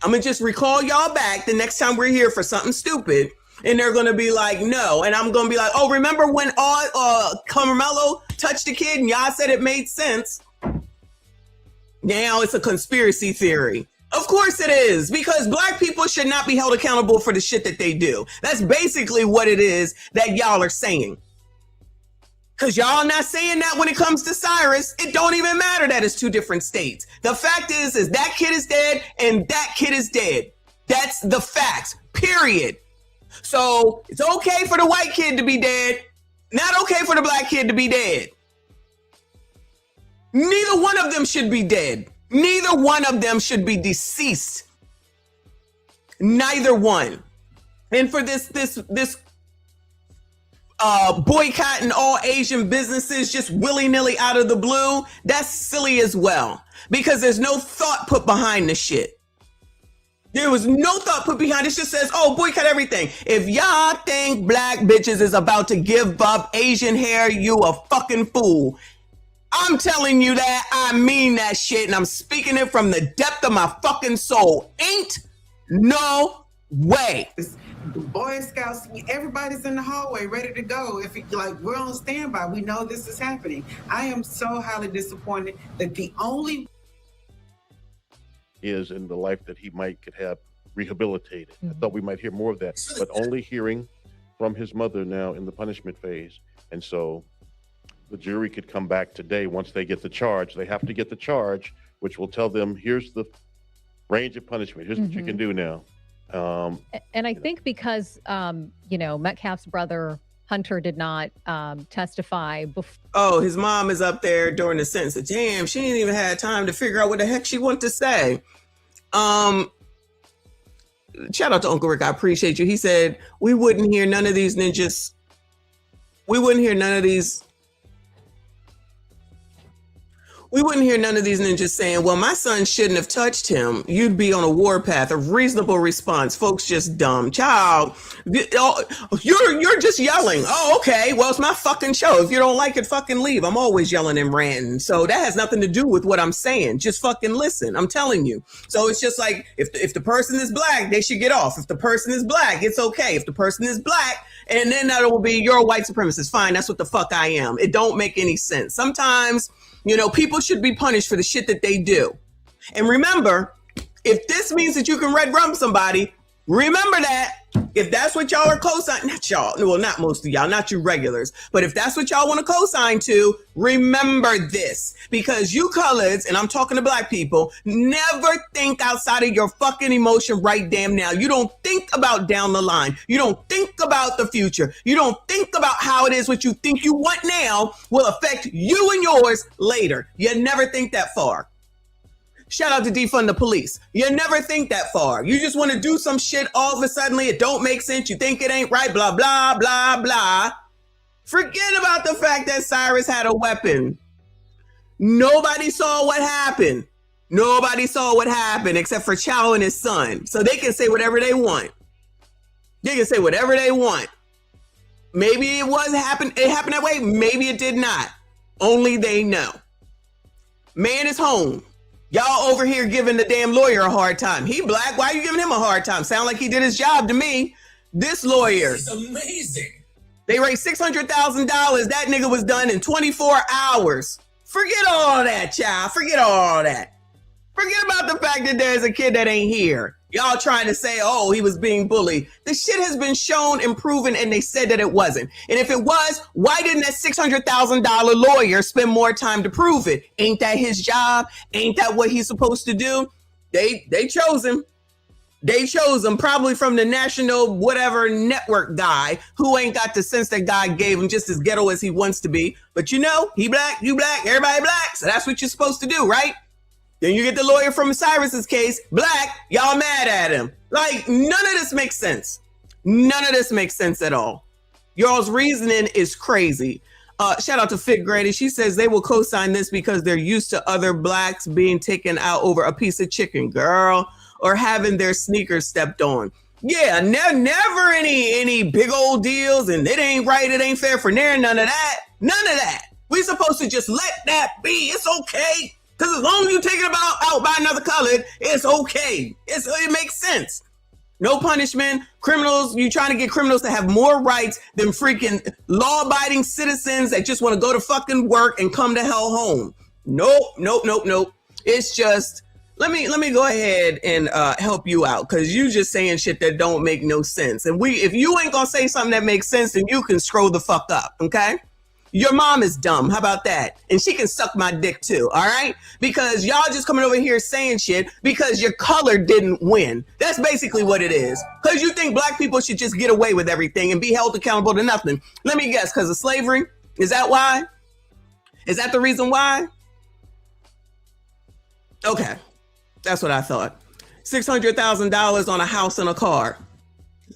I'm gonna just recall y'all back the next time we're here for something stupid. And they're going to be like, no. And I'm going to be like, oh, remember when Karmelo touched the kid and y'all said it made sense? Now it's a conspiracy theory. Of course it is, because black people should not be held accountable for the shit that they do. That's basically what it is that y'all are saying. Because y'all not saying that when it comes to Cyrus. It don't even matter that it's 2 different states. The fact is that kid is dead and that kid is dead. That's the facts, period. So it's okay for the white kid to be dead, not okay for the black kid to be dead. Neither one of them should be dead. Neither one of them should be deceased. Neither one. And for this boycotting all Asian businesses just willy-nilly out of the blue, that's silly as well, because there's no thought put behind the shit. There was no thought put behind it. It just says, oh, boycott everything. If y'all think black bitches is about to give up Asian hair, you a fucking fool. I'm telling you that. I mean that shit, and I'm speaking it from the depth of my fucking soul. Ain't no way. The Boy Scouts, everybody's in the hallway ready to go. If it, like, we're on standby, we know this is happening. I am so highly disappointed that the only is in the life that he could have rehabilitated. I thought we might hear more of that, but only hearing from his mother now in the punishment phase. And so the jury could come back today once they get the charge. They have to get the charge, which will tell them, here's the range of punishment. Here's what you can do now. And I think because, Metcalf's brother, Hunter, did not testify before. Oh, his mom is up there during the sentence. Damn, she didn't even have time to figure out what the heck she wanted to say. Shout out to Uncle Rick. I appreciate you. He said, we wouldn't hear none of these ninjas. We wouldn't hear none of these ninjas saying, well, my son shouldn't have touched him. You'd be on a warpath. A reasonable response. Folks just dumb. Child, you're just yelling. Oh, okay. Well, it's my fucking show. If you don't like it, fucking leave. I'm always yelling and ranting. So that has nothing to do with what I'm saying. Just fucking listen. I'm telling you. So it's just like, if the person is black, they should get off. If the person is black, it's okay. If the person is black, and then that will be, you're a white supremacist. Fine. That's what the fuck I am. It don't make any sense. Sometimes, people should be punished for the shit that they do. And remember, if this means that you can red rum somebody, remember that. If that's what y'all are co-signing, not y'all, well, not most of y'all, not you regulars, but if that's what y'all want to co-sign to, remember this. Because you coloreds, and I'm talking to black people, never think outside of your fucking emotion right damn now. You don't think about down the line. You don't think about the future. You don't think about how it is what you think you want now will affect you and yours later. You never think that far. Shout out to defund the police. You never think that far. You just want to do some shit all of a sudden. It don't make sense. You think it ain't right. Blah, blah, blah, blah. Forget about the fact that Cyrus had a weapon. Nobody saw what happened. Nobody saw what happened except for Chow and his son. So they can say whatever they want. They can say whatever they want. Maybe it happened that way. Maybe it did not. Only they know. Man is home. Y'all over here giving the damn lawyer a hard time. He black. Why are you giving him a hard time? Sound like he did his job to me. This lawyer. This is amazing. They raised $600,000. That nigga was done in 24 hours. Forget all that, child. Forget all that. Forget about the fact that there's a kid that ain't here. Y'all trying to say, oh, he was being bullied. The shit has been shown and proven, and they said that it wasn't. And if it was, why didn't that $600,000 lawyer spend more time to prove it? Ain't that his job? Ain't that what he's supposed to do? They chose him. They chose him probably from the national whatever network guy who ain't got the sense that God gave him, just as ghetto as he wants to be. But you know, he black, you black, everybody black. So that's what you're supposed to do, right? Then you get the lawyer from Cyrus's case, black, y'all mad at him. Like, none of this makes sense. None of this makes sense at all. Y'all's reasoning is crazy. Shout out to Fit Grady. She says they will co-sign this because they're used to other blacks being taken out over a piece of chicken, girl, or having their sneakers stepped on. Yeah, never any big old deals, and it ain't right, it ain't fair for near none of that. None of that. We supposed to just let that be. It's okay. Because as long as you take it out by another colored, it's okay. It makes sense. No punishment. Criminals, you trying to get criminals to have more rights than freaking law-abiding citizens that just want to go to fucking work and come to hell home. Nope. It's just, let me go ahead and help you out, because you just saying shit that don't make no sense. And if you ain't gonna say something that makes sense, then you can scroll the fuck up, okay? Your mom is dumb. How about that? And she can suck my dick too, all right? Because y'all just coming over here saying shit because your color didn't win. That's basically what it is. Because you think black people should just get away with everything and be held accountable to nothing. Let me guess, because of slavery? Is that why? Is that the reason why? Okay, that's what I thought. $600,000 on a house and a car.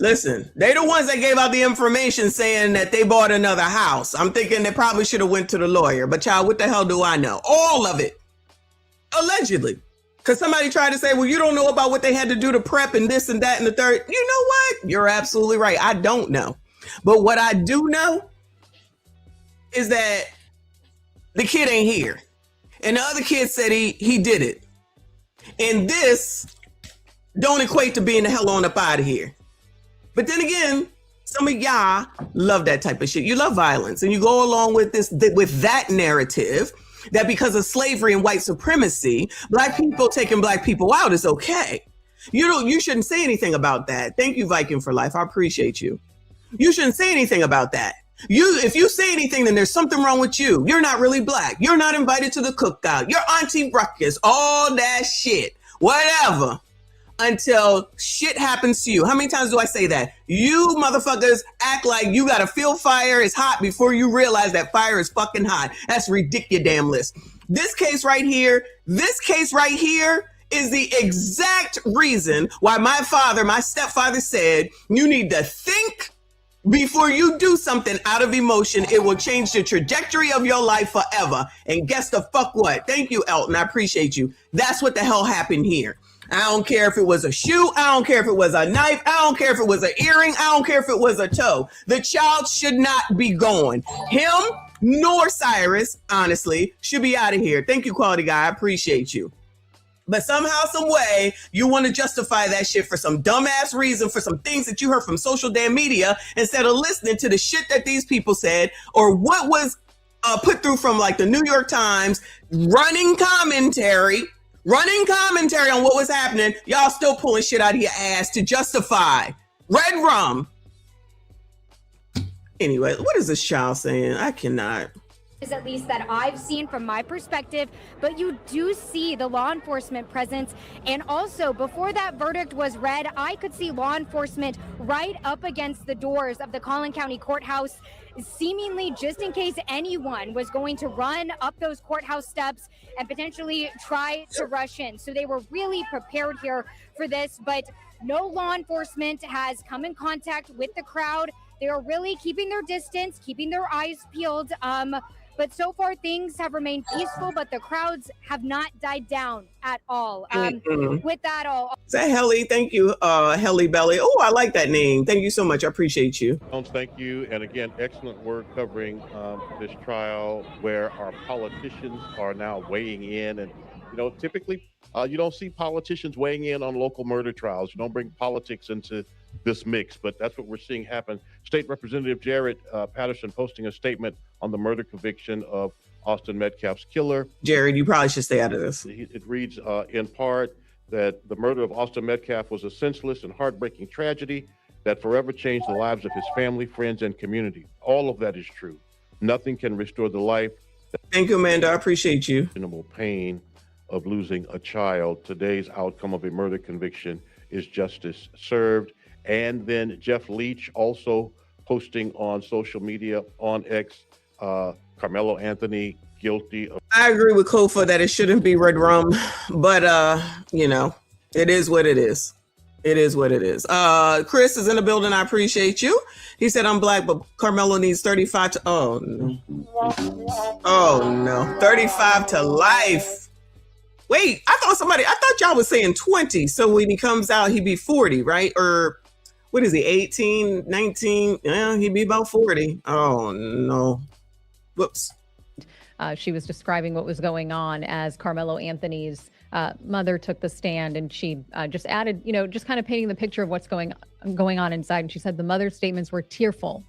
Listen, they the ones that gave out the information saying that they bought another house. I'm thinking they probably should have went to the lawyer. But child, what the hell do I know? All of it. Allegedly. Because somebody tried to say, well, you don't know about what they had to do to prep and this and that and the third. You know what? You're absolutely right. I don't know. But what I do know is that the kid ain't here. And the other kid said he did it. And this don't equate to being the hell on up out of here. But then again, some of y'all love that type of shit. You love violence, and you go along with that narrative that because of slavery and white supremacy, black people taking black people out is okay. You shouldn't say anything about that. Thank you, Viking for Life. I appreciate you. You shouldn't say anything about that. If you say anything, then there's something wrong with you. You're not really black. You're not invited to the cookout. You're Auntie Ruckus. All that shit. Whatever. Until shit happens to you. How many times do I say that? You motherfuckers act like you gotta feel fire is hot before you realize that fire is fucking hot. That's ridiculous. This case right here is the exact reason why my stepfather said you need to think before you do something out of emotion. It will change the trajectory of your life forever. And guess the fuck what? Thank you, Elton. I appreciate you. That's what the hell happened here. I don't care if it was a shoe. I don't care if it was a knife. I don't care if it was an earring. I don't care if it was a toe. The child should not be gone. Him nor Cyrus, honestly, should be out of here. Thank you, quality guy. I appreciate you. But somehow, some way, you want to justify that shit for some dumbass reason, for some things that you heard from social damn media, instead of listening to the shit that these people said, or what was put through from like the New York Times, running commentary on what was happening. Y'all still pulling shit out of your ass to justify red rum. Anyway, what is this child saying? I cannot. Is at least that I've seen from my perspective, but you do see the law enforcement presence. And also, before that verdict was read, I could see law enforcement right up against the doors of the Collin County Courthouse, seemingly just in case anyone was going to run up those courthouse steps and potentially try to rush in. So they were really prepared here for this, but no law enforcement has come in contact with the crowd. They are really keeping their distance, keeping their eyes peeled. But so far things have remained peaceful, but the crowds have not died down at all. With that all. Is that Helly? Thank you, Helly Belly. Oh, I like that name. Thank you so much. I appreciate you. Thank you. And again, excellent work covering this trial where our politicians are now weighing in. And, typically you don't see politicians weighing in on local murder trials. You don't bring politics into this mix, but that's what we're seeing happen. State Representative Jared Patterson posting a statement on the murder conviction of Austin Metcalf's killer. Jared, you probably should stay out of this. It reads in part, that the murder of Austin Metcalf was a senseless and heartbreaking tragedy that forever changed the lives of his family, friends, and community. All of that is true. Nothing can restore the life. Thank you, Amanda. I appreciate you. Pain of losing a child. Today's outcome of a murder conviction is justice served. And then Jeff Leach also posting on social media on X, Karmelo Anthony guilty of. I agree with Kofa that it shouldn't be red rum, but you know, it is what it is. It is what it is. Chris is in the building. I appreciate you. He said, I'm black, but Karmelo needs 35 to, oh no. Oh no, 35 to life. Wait, I thought y'all was saying 20. So when he comes out, he'd be 40, right? Or what is he, 18, 19? Yeah, he'd be about 40. Oh no. Whoops. She was describing what was going on as Karmelo Anthony's mother took the stand, and she just added, you know, just kind of painting the picture of what's going on inside. And she said the mother's statements were tearful,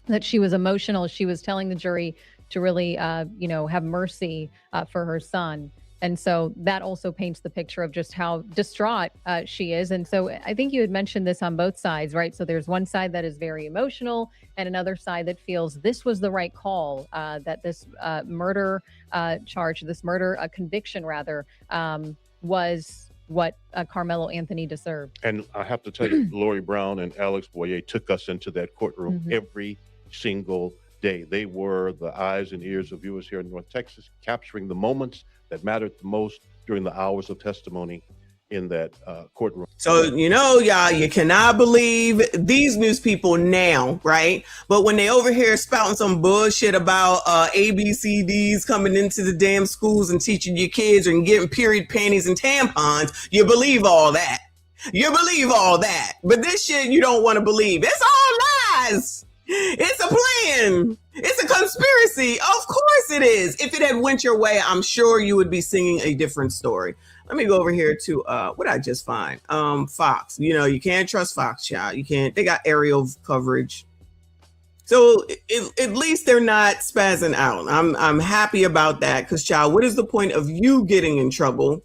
that she was emotional. She was telling the jury to really, you know, have mercy for her son. And so that also paints the picture of just how distraught she is. And so I think you had mentioned this on both sides, right? So there's one side that is very emotional and another side that feels this was the right call, that this murder charge, this murder conviction rather, was what Karmelo Anthony deserved. And I have to tell you, Lori Brown and Alex Boyer took us into that courtroom every single day. They were the eyes and ears of viewers here in North Texas, capturing the moments that mattered the most during the hours of testimony in that courtroom. So, you know, y'all, you cannot believe these news people now, right? But when they over here spouting some bullshit about ABCDs coming into the damn schools and teaching your kids and getting period panties and tampons, you believe all that. You believe all that. But this shit you don't want to believe. It's all lies. It's a plan. It's a conspiracy. Of course it is. If it had went your way, I'm sure you would be singing a different story. Let me go over here to what I just find. Fox. You know, you can't trust Fox, child. You can't. They got aerial coverage. So at least they're not spazzing out. I'm happy about that, because, child, what is the point of you getting in trouble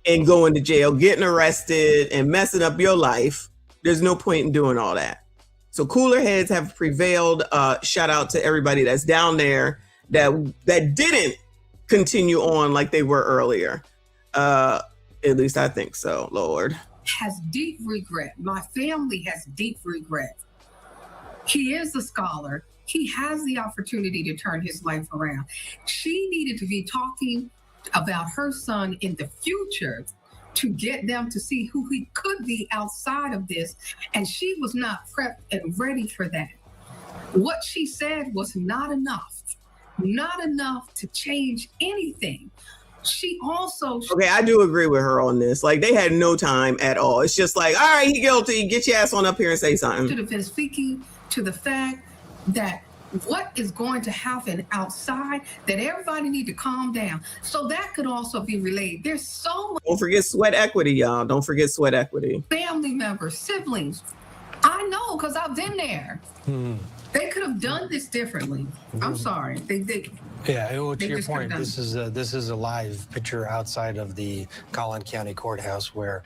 and going to jail, getting arrested, and messing up your life? There's no point in doing all that. So cooler heads have prevailed. Shout out to everybody that's down there that didn't continue on like they were earlier. At least I think so, Lord. Has deep regret. My family has deep regret. He is a scholar. He has the opportunity to turn his life around. She needed to be talking about her son in the future to get them to see who he could be outside of this. And she was not prepped and ready for that. What she said was not enough to change anything. She also... Okay, I do agree with her on this. Like, they had no time at all. It's just like, all right, he guilty. Get your ass on up here and say something. Should have been speaking to the fact that what is going to happen outside, that everybody need to calm down. So that could also be relayed. There's so much. Don't forget sweat equity, y'all. Don't forget sweat equity. Family members, siblings. I know, because I've been there. They could have done this differently. I'm sorry. Yeah, well, to your point, this is a live picture outside of the Collin County Courthouse where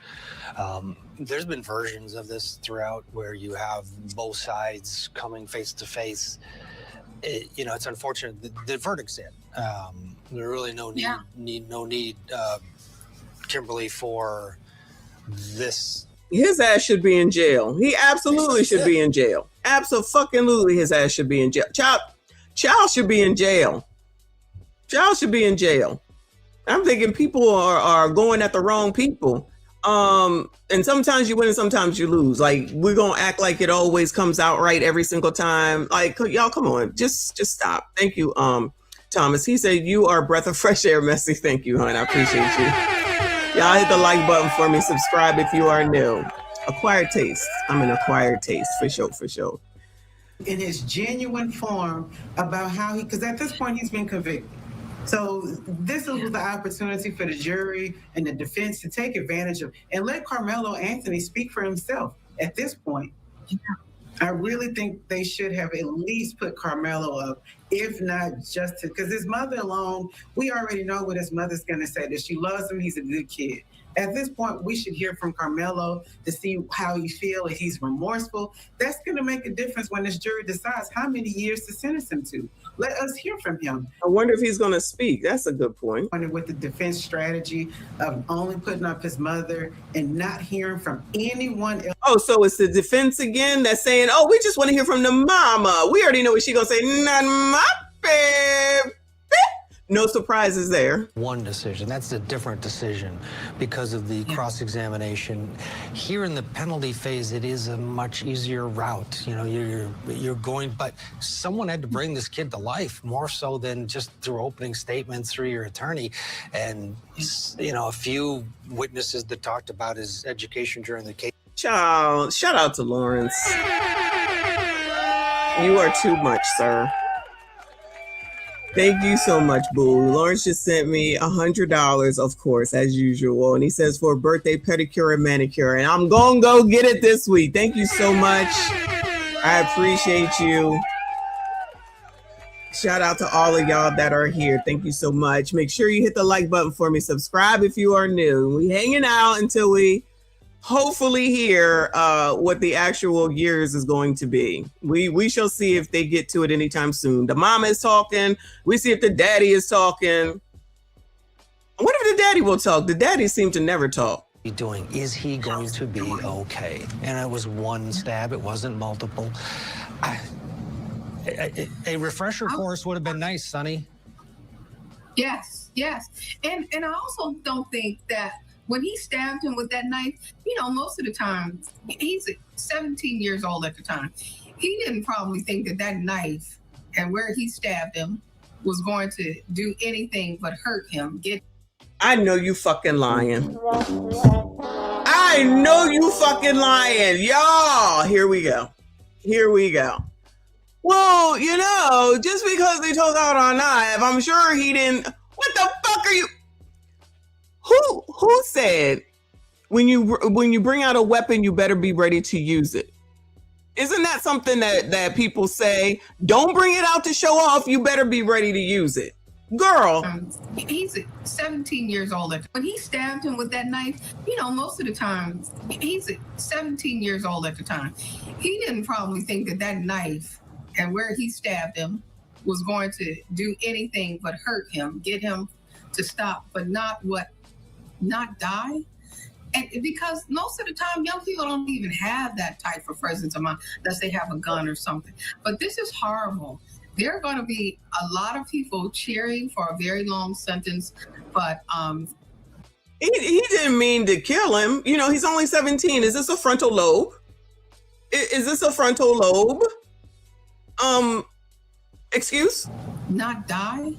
there's been versions of this throughout where you have both sides coming face to face. You know, it's unfortunate. The verdict's in. There really no need, Kimberly, for this. His ass should be in jail. He absolutely should be in jail. Absolutely, his ass should be in jail. Child should be in jail. Child should be in jail. I'm thinking people are going at the wrong people. And sometimes you win and sometimes you lose. Like, we're gonna act like it always comes out right every single time. Like, y'all, come on, just stop. Thank you, Thomas. He said you are a breath of fresh air, Messi. Thank you, hon. I appreciate you. Y'all hit the like button for me. Subscribe if you are new. Acquired taste. I'm an acquired taste for sure. In his genuine form about how because at this point he's been convicted. So this was the opportunity for the jury and the defense to take advantage of and let Karmelo Anthony speak for himself at this point. I really think they should have at least put Karmelo up, if not just because his mother alone, we already know what his mother's going to say, that she loves him, he's a good kid. At this point, we should hear from Karmelo to see how he feels, if he's remorseful. That's going to make a difference when this jury decides how many years to sentence him to. Let us hear from him. I wonder if he's going to speak. That's a good point. With the defense strategy of only putting up his mother and not hearing from anyone else. Oh, so it's the defense again that's saying, oh, we just want to hear from the mama. We already know what she's going to say. Not my babe. No surprises there. One decision. That's a different decision because of the cross-examination. Here in the penalty phase, it is a much easier route. You know, you're going, but someone had to bring this kid to life more so than just through opening statements through your attorney. And, you know, a few witnesses that talked about his education during the case. Child, shout out to Lawrence. You are too much, sir. Thank you so much, boo. Lawrence just sent me $100, of course, as usual. And he says for a birthday pedicure and manicure. And I'm going to go get it this week. Thank you so much. I appreciate you. Shout out to all of y'all that are here. Thank you so much. Make sure you hit the like button for me. Subscribe if you are new. We hanging out until we hopefully hear what the actual years is going to be. We shall see if they get to it anytime soon. The mama is talking. We see if the daddy is talking. What if the daddy will talk? The daddy seemed to never talk. Doing, is he going to be okay? And it was one stab, it wasn't multiple. A refresher course would have been nice, Sonny. Yes, yes. And I also don't think that when he stabbed him with that knife, you know, most of the time, he's 17 years old at the time. He didn't probably think that that knife and where he stabbed him was going to do anything but hurt him. I know you fucking lying. I know you fucking lying. Y'all, here we go. Here we go. Well, you know, just because they took out our knife, I'm sure he didn't. What the fuck are you? Who said when you bring out a weapon, you better be ready to use it? Isn't that something that people say? Don't bring it out to show off. You better be ready to use it. Girl. He's 17 years old. When he stabbed him with that knife, you know, most of the time, he's 17 years old at the time. He didn't probably think that that knife and where he stabbed him was going to do anything but hurt him, get him to stop, but not die. And because most of the time, young people don't even have that type of presence of mind unless they have a gun or something. But this is horrible. There are going to be a lot of people cheering for a very long sentence, but he didn't mean to kill him. You know, he's only 17. Is this a frontal lobe? Is this a frontal lobe? Excuse? Not die.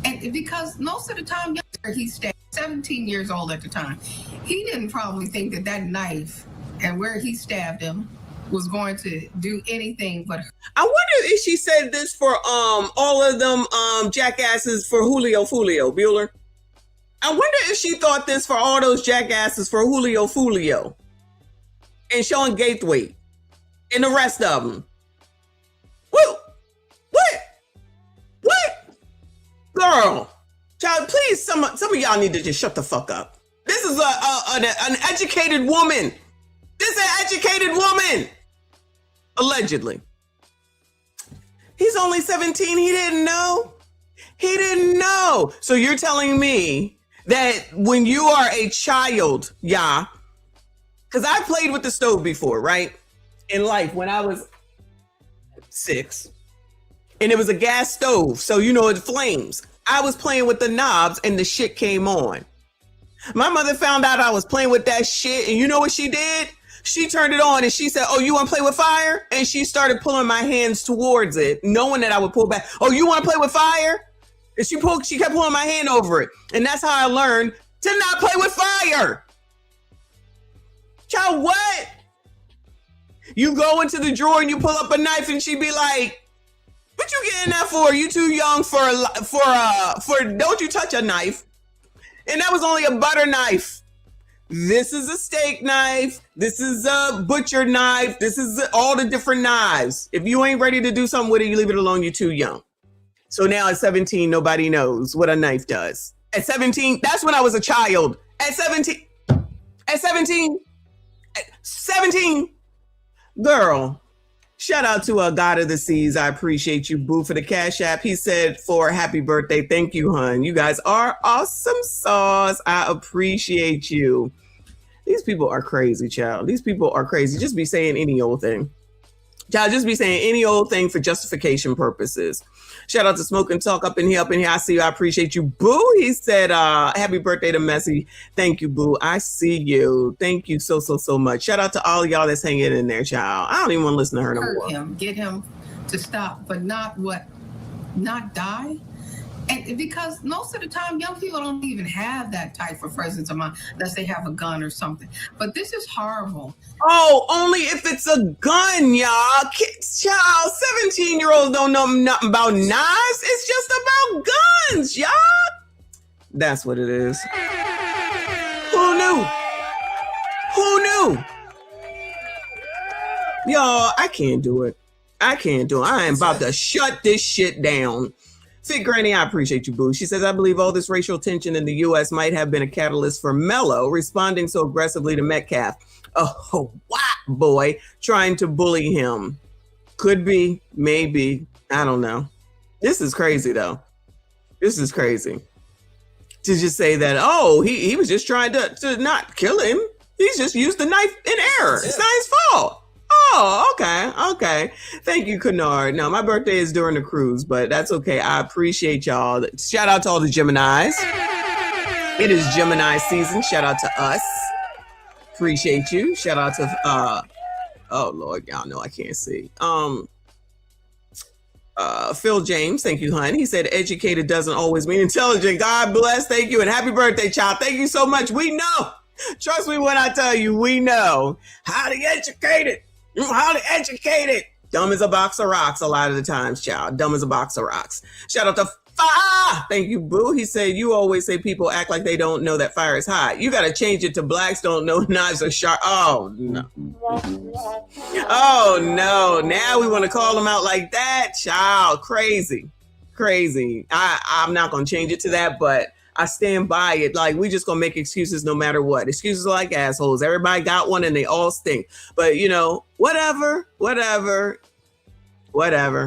And because most of the time, he's 17 years old at the time. He didn't probably think that that knife and where he stabbed him was going to do anything but. I wonder if she said this for all of them jackasses for Julio Bueller. I wonder if she thought this for all those jackasses for Julio and Sean Gaithwaite and the rest of them. What? Girl, child, please, some of y'all need to just shut the fuck up. This is an educated woman. This is an educated woman. Allegedly. He's only 17. He didn't know. He didn't know. So you're telling me that when you are a child, yeah, because I played with the stove before, right? In life, when I was 6, and it was a gas stove. So, you know, it flames. I was playing with the knobs and the shit came on. My mother found out I was playing with that shit. And you know what she did? She turned it on and she said, oh, you want to play with fire? And she started pulling my hands towards it, knowing that I would pull back. Oh, you want to play with fire? And she kept pulling my hand over it. And that's how I learned to not play with fire. Child, what? You go into the drawer and you pull up a knife and she'd be like, what you getting that for? You too young for don't you touch a knife. And that was only a butter knife. This is a steak knife. This is a butcher knife. This is all the different knives. If you ain't ready to do something with it, you leave it alone. You're too young. So now at 17, nobody knows what a knife does. At 17, that's when I was a child. At 17, At 17, girl. Shout out to God of the Seas. I appreciate you, Boo, for the Cash App. He said for happy birthday. Thank you, hun. You guys are awesome sauce. I appreciate you. These people are crazy, child. These people are crazy. Just be saying any old thing. Child, just be saying any old thing for justification purposes. Shout out to Smoke and Talk up in here. I see you. I appreciate you, Boo. He said, happy birthday to Messi. Thank you, Boo. I see you. Thank you so much. Shout out to all of y'all that's hanging in there, child. I don't even want to listen to her no more. Get him to stop, but not die. And because most of the time, young people don't even have that type of presence of mind unless they have a gun or something. But this is horrible. Oh, only if it's a gun, y'all. Kids, child, 17-year-olds don't know nothing about knives. It's just about guns, y'all. That's what it is. Who knew? Who knew? Y'all, I can't do it. I am about to shut this shit down. Fit Granny, I appreciate you, Boo. She says, I believe all this racial tension in the U.S. might have been a catalyst for Melo responding so aggressively to Metcalf, a white boy trying to bully him. Could be, maybe, I don't know. This is crazy, though. This is crazy. To just say that, he was just trying to not kill him. He's just used the knife in error. It's not his fault. Oh, okay. Thank you, Kennard. No, my birthday is during the cruise, but that's okay. I appreciate y'all. Shout out to all the Geminis. It is Gemini season. Shout out to us. Appreciate you. Shout out to oh Lord, y'all know I can't see. Phil James, thank you, hon. He said educated doesn't always mean intelligent. God bless, thank you, and happy birthday, child. Thank you so much. We know. Trust me when I tell you, we know. Highly educated. Highly educated. Dumb as a box of rocks a lot of the times, child. Dumb as a box of rocks. Shout out to Fire. Thank you, Boo. He said, you always say people act like they don't know that fire is hot. You got to change it to blacks don't know knives are sharp. Oh, no. Oh, no. Now we want to call them out like that? Child, crazy. I'm not going to change it to that, but I stand by it. Like, we just gonna make excuses no matter what. Excuses are like assholes. Everybody got one and they all stink. But whatever.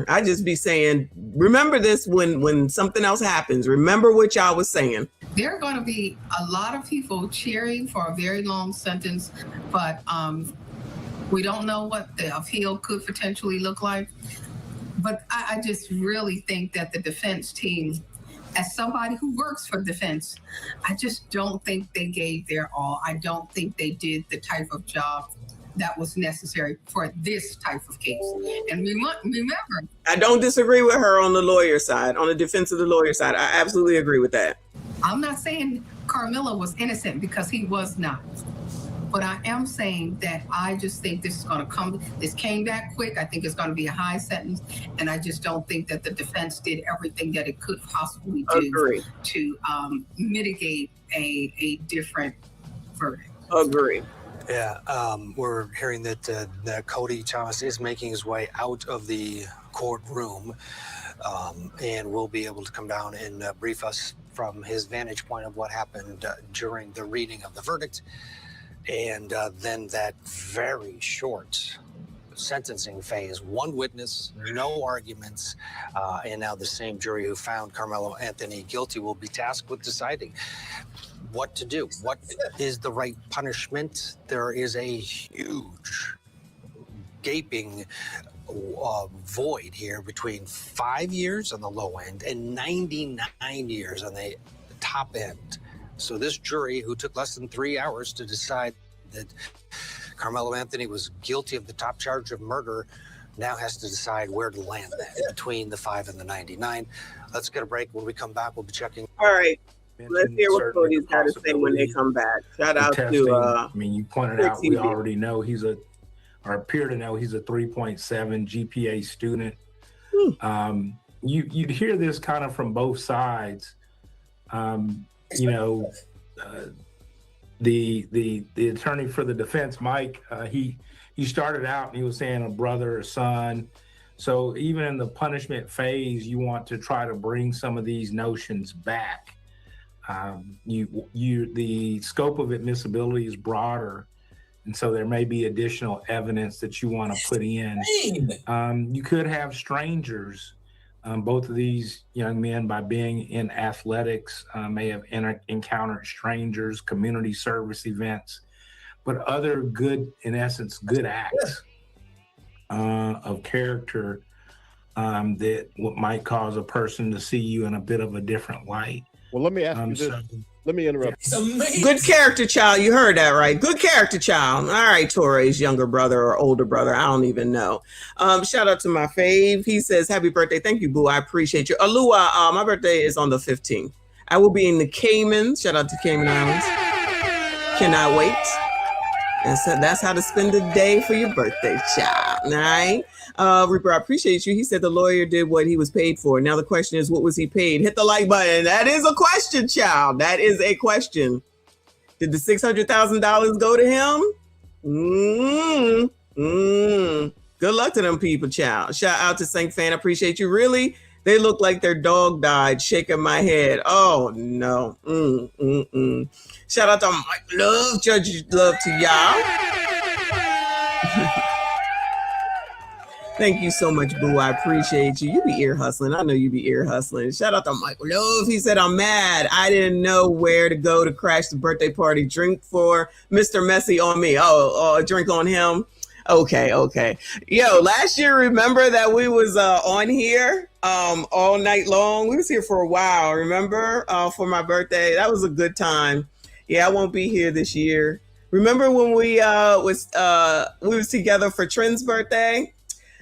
I just be saying, remember this when something else happens. Remember what y'all was saying. There are going to be a lot of people cheering for a very long sentence, but we don't know what the appeal could potentially look like. But I just really think that the defense team, as somebody who works for defense, I just don't think they gave their all. I don't think they did the type of job that was necessary for this type of case. And remember, I don't disagree with her on the lawyer side, on the defense of the lawyer side. I absolutely agree with that. I'm not saying Karmelo was innocent, because he was not. But I am saying that I just think this came back quick. I think it's going to be a high sentence. And I just don't think that the defense did everything that it could possibly do to mitigate a different verdict. Agree. Yeah, we're hearing that Cody Thomas is making his way out of the courtroom, and will be able to come down and brief us from his vantage point of what happened during the reading of the verdict. And then that very short sentencing phase, one witness, no arguments, and now the same jury who found Karmelo Anthony guilty will be tasked with deciding what to do. What is the right punishment? There is a huge gaping void here between 5 years on the low end and 99 years on the top end. So this jury, who took less than 3 hours to decide that Karmelo Anthony was guilty of the top charge of murder, now has to decide where to land that between the 5 and the 99. Let's get a break. When we come back, we'll be checking. All right. Let's hear what Cody's got to say when they come back. Shout out to I mean, you pointed out, we already know or appear to know he's a 3.7 GPA student. You'd hear this kind of from both sides. The attorney for the defense, Mike, he started out and he was saying a brother or son. So even in the punishment phase, you want to try to bring some of these notions back. The scope of admissibility is broader, and so there may be additional evidence that you want to put in. You could have strangers. Both of these young men, by being in athletics, may have encountered strangers, community service events, but other good, in essence, good acts of character that might cause a person to see you in a bit of a different light. Well, let me ask you this. Let me interrupt. Good character, child. You heard that right. Good character, child. All right, Torre's younger brother or older brother. I don't even know. Shout out to my fave. He says, happy birthday. Thank you, boo. I appreciate you. Alua, my birthday is on the 15th. I will be in the Caymans. Shout out to Cayman Islands. Cannot wait. And so that's how to spend the day for your birthday, child. All right. Reaper, I appreciate you. He said the lawyer did what he was paid for. Now the question is, what was he paid? Hit the like button. That is a question, child. That is a question. Did the $600,000 go to him? Good luck to them people, child. Shout out to Saint Fan. I appreciate you. Really? They look like their dog died, shaking my head. Oh, no. Shout out to Mike Love. Judge love to y'all. Thank you so much, boo. I appreciate you. You be ear hustling. I know you be ear hustling. Shout out to Michael Love. He said, I'm mad. I didn't know where to go to crash the birthday party. Drink for Mr. Messy on me. Oh, a drink on him. Okay. Yo, last year, remember that we was on here all night long? We was here for a while, remember? For my birthday. That was a good time. Yeah, I won't be here this year. Remember when we was together for Trent's birthday?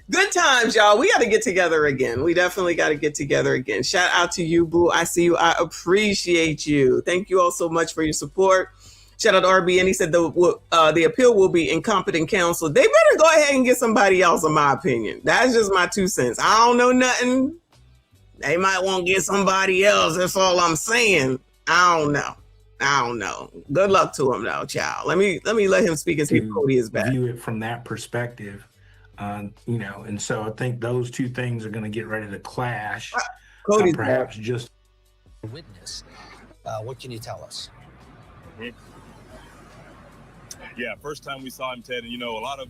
Good times, y'all. We got to get together again. We definitely got to get together again. Shout out to you, boo. I see you. I appreciate you. Thank you all so much for your support. Shout out to RB, and he said the appeal will be incompetent counsel. They better go ahead and get somebody else, in my opinion. That's just my 2 cents. I don't know nothing. They might want to get somebody else. That's all I'm saying. I don't know. Good luck to him, though, child. Let me let him speak and see if Cody is back. View it from that perspective. And so I think those two things are going to get ready to clash. Cody's perhaps back. Just Witness. What can you tell us? Yeah, first time we saw him, Ted, and a lot of,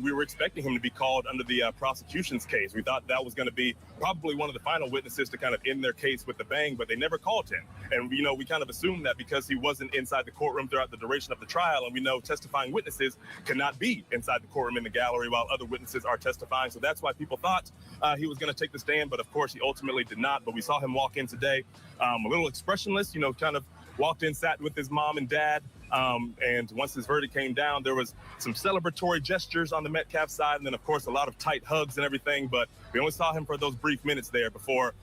we were expecting him to be called under the prosecution's case. We thought that was going to be probably one of the final witnesses to kind of end their case with the bang, but they never called him. And, we kind of assumed that because he wasn't inside the courtroom throughout the duration of the trial, and we know testifying witnesses cannot be inside the courtroom in the gallery while other witnesses are testifying. So that's why people thought he was going to take the stand, but of course he ultimately did not. But we saw him walk in today, a little expressionless, kind of walked in, sat with his mom and dad. And once his verdict came down, there was some celebratory gestures on the Metcalf side, and then of course a lot of tight hugs and everything, but we only saw him for those brief minutes there before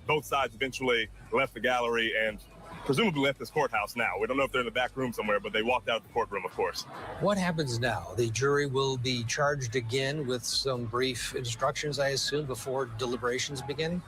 both sides eventually left the gallery and presumably left this courthouse now. We don't know if they're in the back room somewhere, but they walked out of the courtroom, of course. What happens now? The jury will be charged again with some brief instructions, I assume, before deliberations begin?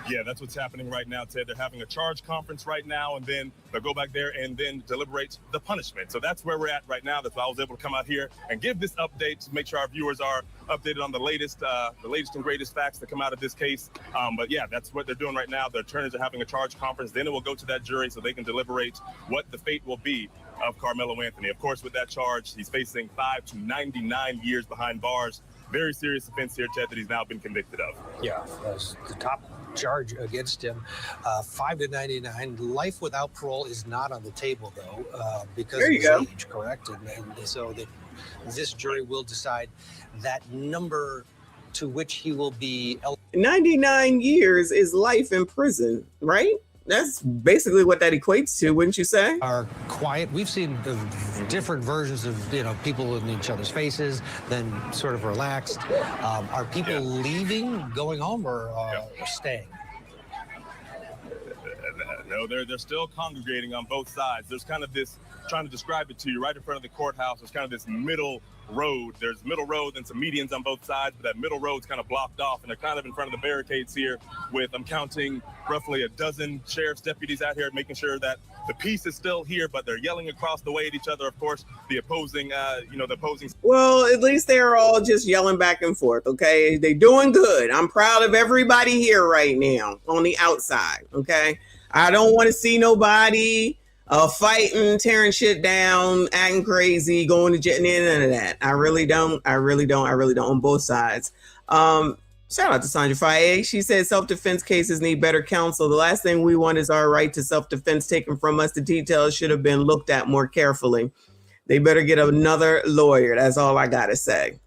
Yeah, that's what's happening right now, Ted. They're having a charge conference right now, and then they'll go back there and then deliberate the punishment. So that's where we're at right now. That's why I was able to come out here and give this update to make sure our viewers are updated on the latest and greatest facts that come out of this case. But yeah, that's what they're doing right now. The attorneys are having a charge conference. Then it will go to that jury so they can deliberate what the fate will be of Karmelo Anthony. Of course, with that charge, he's facing 5 to 99 years behind bars. Very serious offense here, Ted, that he's now been convicted of. Yeah, that's the top charge against him. 5 to 99. Life without parole is not on the table, though, because of his age, correct? And so this jury will decide that number to which he will be 99 years is life in prison, right? That's basically what that equates to, wouldn't you say? Are quiet. We've seen different versions of, people in each other's faces, then sort of relaxed. Are people leaving, going home, or staying? No, they're still congregating on both sides. There's kind of this trying to describe it to you, right in front of the courthouse, there's kind of this middle road. There's middle road and some medians on both sides, but that middle road's kind of blocked off, and they're kind of in front of the barricades here with, I'm counting, roughly a dozen sheriff's deputies out here making sure that the peace is still here, but they're yelling across the way at each other. Of course, the opposing. Well, at least they're all just yelling back and forth, okay? They're doing good. I'm proud of everybody here right now on the outside, okay? I don't want to see nobody fighting, tearing shit down, acting crazy, going to jail, none of that. I really don't on both sides. Shout out to Sandra Faye. She said self-defense cases need better counsel. The last thing we want is our right to self-defense taken from us. The details should have been looked at more carefully. They better get another lawyer. That's all I got to say.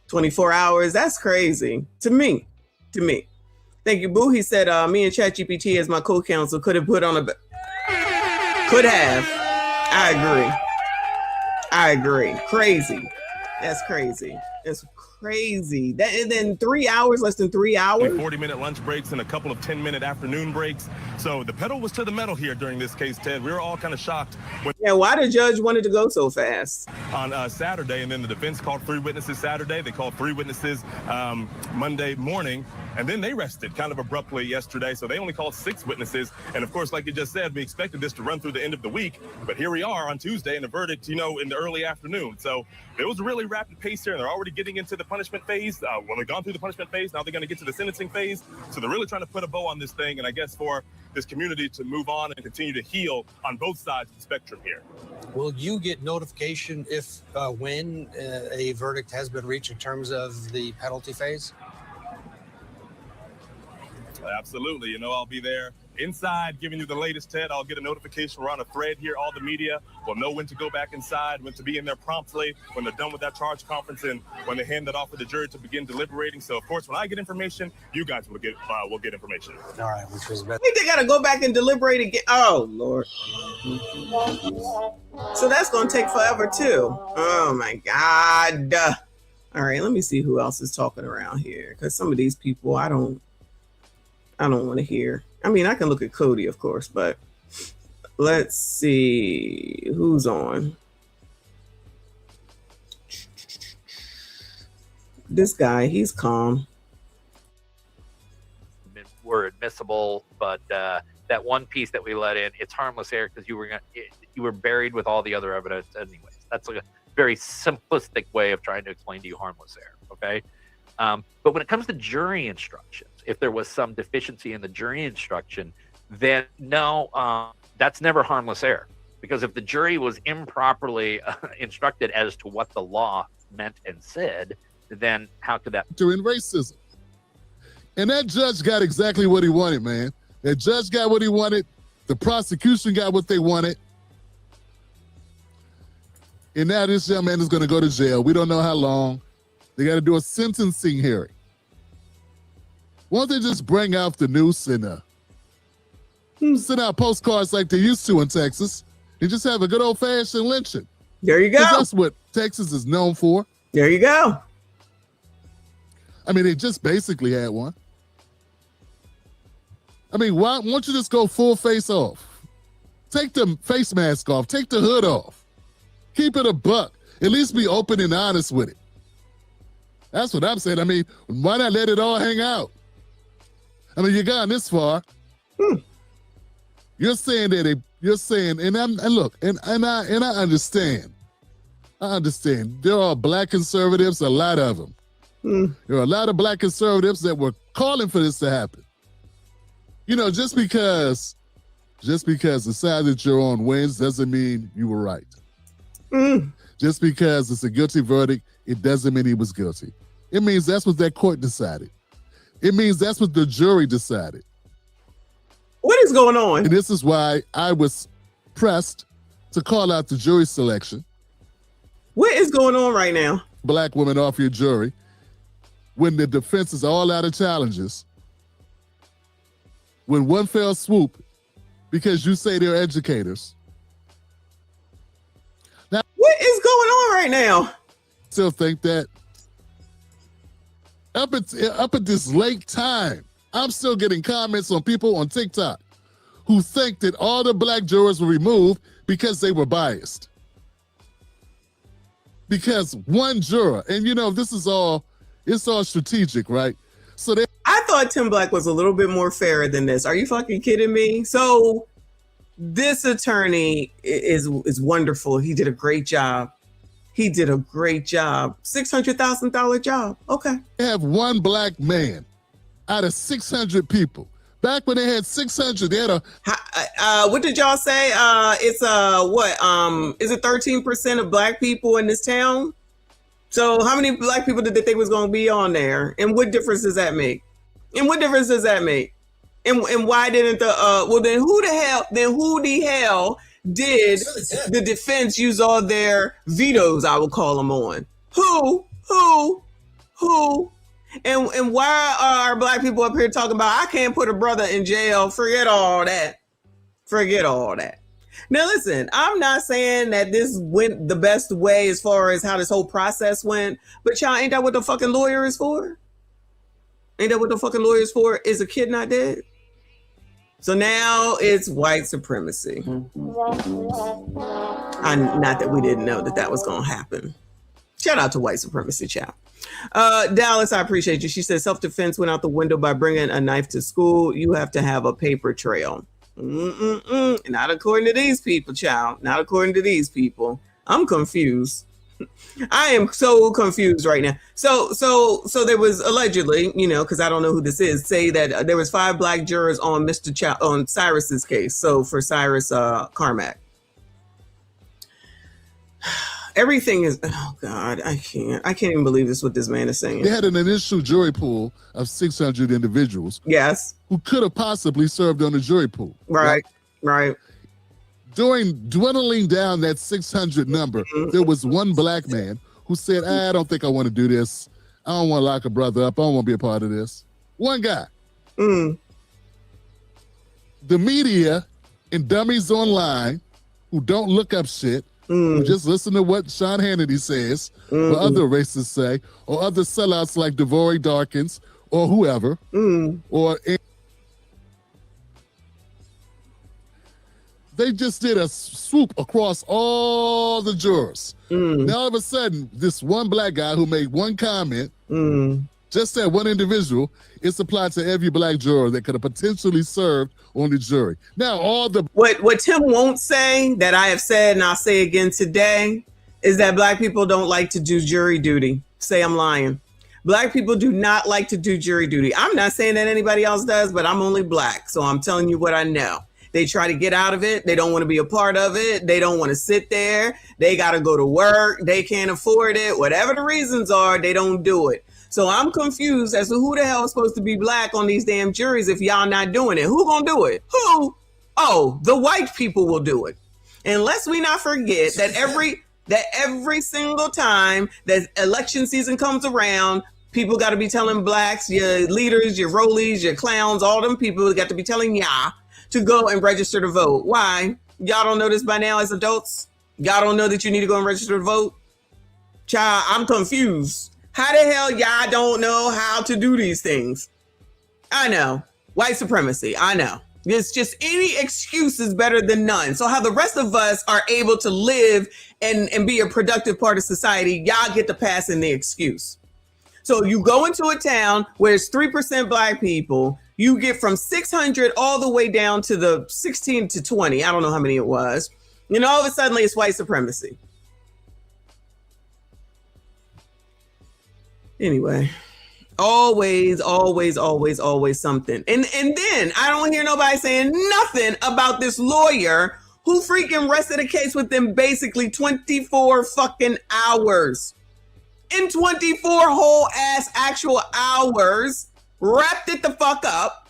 24 hours, that's crazy. To me. Thank you, Boo. He said, me and ChatGPT as my co-counsel could have put on a... Could have. I agree. Crazy. That's crazy. It's crazy. That, and then 3 hours, less than 3 hours. 40-minute lunch breaks and a couple of 10-minute afternoon breaks. So the pedal was to the metal here during this case, Ted. We were all kind of shocked. Why the judge wanted to go so fast? On Saturday, and then the defense called 3 witnesses Saturday. They called 3 witnesses Monday morning, and then they rested kind of abruptly yesterday. So they only called 6 witnesses. And of course, like you just said, we expected this to run through the end of the week. But here we are on Tuesday, and the verdict, in the early afternoon. So it was a really rapid pace here, and they're already getting into the punishment phase. Well, they've gone through the punishment phase. Now they're going to get to the sentencing phase. So they're really trying to put a bow on this thing, and I guess for this community to move on and continue to heal on both sides of the spectrum here. Will you get notification if when a verdict has been reached in terms of the penalty phase? Absolutely. I'll be there inside giving you the latest, Ted. I'll get a notification. We're on a thread here. All the media will know when to go back inside, when to be in there promptly, when they're done with that charge conference, and when they hand that off to the jury to begin deliberating. So, of course, when I get information, you guys will get information. All right, which was better. I think they got to go back and deliberate again. Oh, Lord. So that's going to take forever, too. Oh, my God. All right, let me see who else is talking around here, because some of these people I don't want to hear. I mean, I can look at Cody, of course, but let's see who's on. This guy, he's calm. Were admissible, but that one piece that we let in, it's harmless error because you were buried with all the other evidence anyways. That's like a very simplistic way of trying to explain to you harmless error, okay? But when it comes to jury instructions, if there was some deficiency in the jury instruction, then no, that's never harmless error. Because if the jury was improperly instructed as to what the law meant and said, then how could that? During racism. And that judge got exactly what he wanted, man. That judge got what he wanted. The prosecution got what they wanted. And now this young man is going to go to jail. We don't know how long. They got to do a sentencing hearing. Why don't they just bring out the noose and send out postcards like they used to in Texas and just have a good old-fashioned lynching? There you go. That's what Texas is known for. There you go. I mean, they just basically had one. I mean, why don't you just go full face off? Take the face mask off. Take the hood off. Keep it a buck. At least be open and honest with it. That's what I'm saying. I mean, why not let it all hang out? I mean, you got this far. You're saying that I understand. I understand. There are black conservatives, a lot of them. There are a lot of black conservatives that were calling for this to happen. Just because the side that you're on wins doesn't mean you were right. Just because it's a guilty verdict, it doesn't mean he was guilty. It means that's what that court decided. It means that's what the jury decided. What is going on? And this is why I was pressed to call out the jury selection. What is going on right now? Black women off your jury when the defense is all out of challenges. When one fell swoop, because you say they're educators. Now, what is going on right now? Still think that up at this late time, I'm still getting comments on people on TikTok who think that all the black jurors were removed because they were biased. Because one juror, and this is all, it's all strategic, right? So I thought Tim Black was a little bit more fair than this. Are you fucking kidding me? So this attorney is wonderful. He did a great job. $600,000 job. Okay. They have one black man out of 600 people. Back when they had 600, they had a... what did y'all say? It's is it 13% of black people in this town? So how many black people did they think was going to be on there? And what difference does that make? And why didn't then who the hell did the defense use all their vetoes, I would call them, on? Who? And why are black people up here talking about, I can't put a brother in jail? Forget all that. Now listen, I'm not saying that this went the best way as far as how this whole process went, but y'all, ain't that what the fucking lawyer is for? Is a kid not dead? So now it's white supremacy. Not that we didn't know that was going to happen. Shout out to white supremacy, child. Dallas, I appreciate you. She said self-defense went out the window by bringing a knife to school. You have to have a paper trail. Not according to these people, child. Not according to these people. I'm confused. I am so confused right now. So there was allegedly, because I don't know who this is, say that there was 5 black jurors on on Cyrus's case. So for Cyrus Carmack. Everything is, oh God, I can't even believe this, what this man is saying. They had an initial jury pool of 600 individuals. Yes. Who could have possibly served on the jury pool. Right. During dwindling down that 600 number, there was one black man who said, I don't think I want to do this. I don't want to lock a brother up. I don't want to be a part of this. One guy. The media and dummies online who don't look up shit, who just listen to what Sean Hannity says, or other racists say, or other sellouts like Devore Darkins, or whoever, they just did a swoop across all the jurors. Now all of a sudden, this one black guy who made one comment, just that one individual, it's applied to every black juror that could have potentially served on the jury. Now what Tim won't say, that I have said and I'll say again today, is that black people don't like to do jury duty. Say I'm lying. Black people do not like to do jury duty. I'm not saying that anybody else does, but I'm only black, so I'm telling you what I know. They try to get out of it. They don't want to be a part of it. They don't want to sit there. They got to go to work. They can't afford it. Whatever the reasons are, they don't do it. So I'm confused as to who the hell is supposed to be black on these damn juries if y'all not doing it. Who gonna do it? Who? Oh, the white people will do it. And lest we not forget that every single time that election season comes around, people got to be telling blacks, your leaders, your rollies, your clowns, all them people got to be telling y'all to go and register to vote. Why? Y'all don't know this by now as adults? Y'all don't know that you need to go and register to vote? Child, I'm confused. How the hell y'all don't know how to do these things? I know. White supremacy. I know. It's just any excuse is better than none. So how the rest of us are able to live and be a productive part of society, y'all get to pass in the excuse. So you go into a town where it's 3% black people, you get from 600 all the way down to the 16 to 20. I don't know how many it was. All of a sudden it's white supremacy. Anyway, always something. And then I don't hear nobody saying nothing about this lawyer who freaking rested a case within basically 24 fucking hours. In 24 whole ass actual hours, wrapped it the fuck up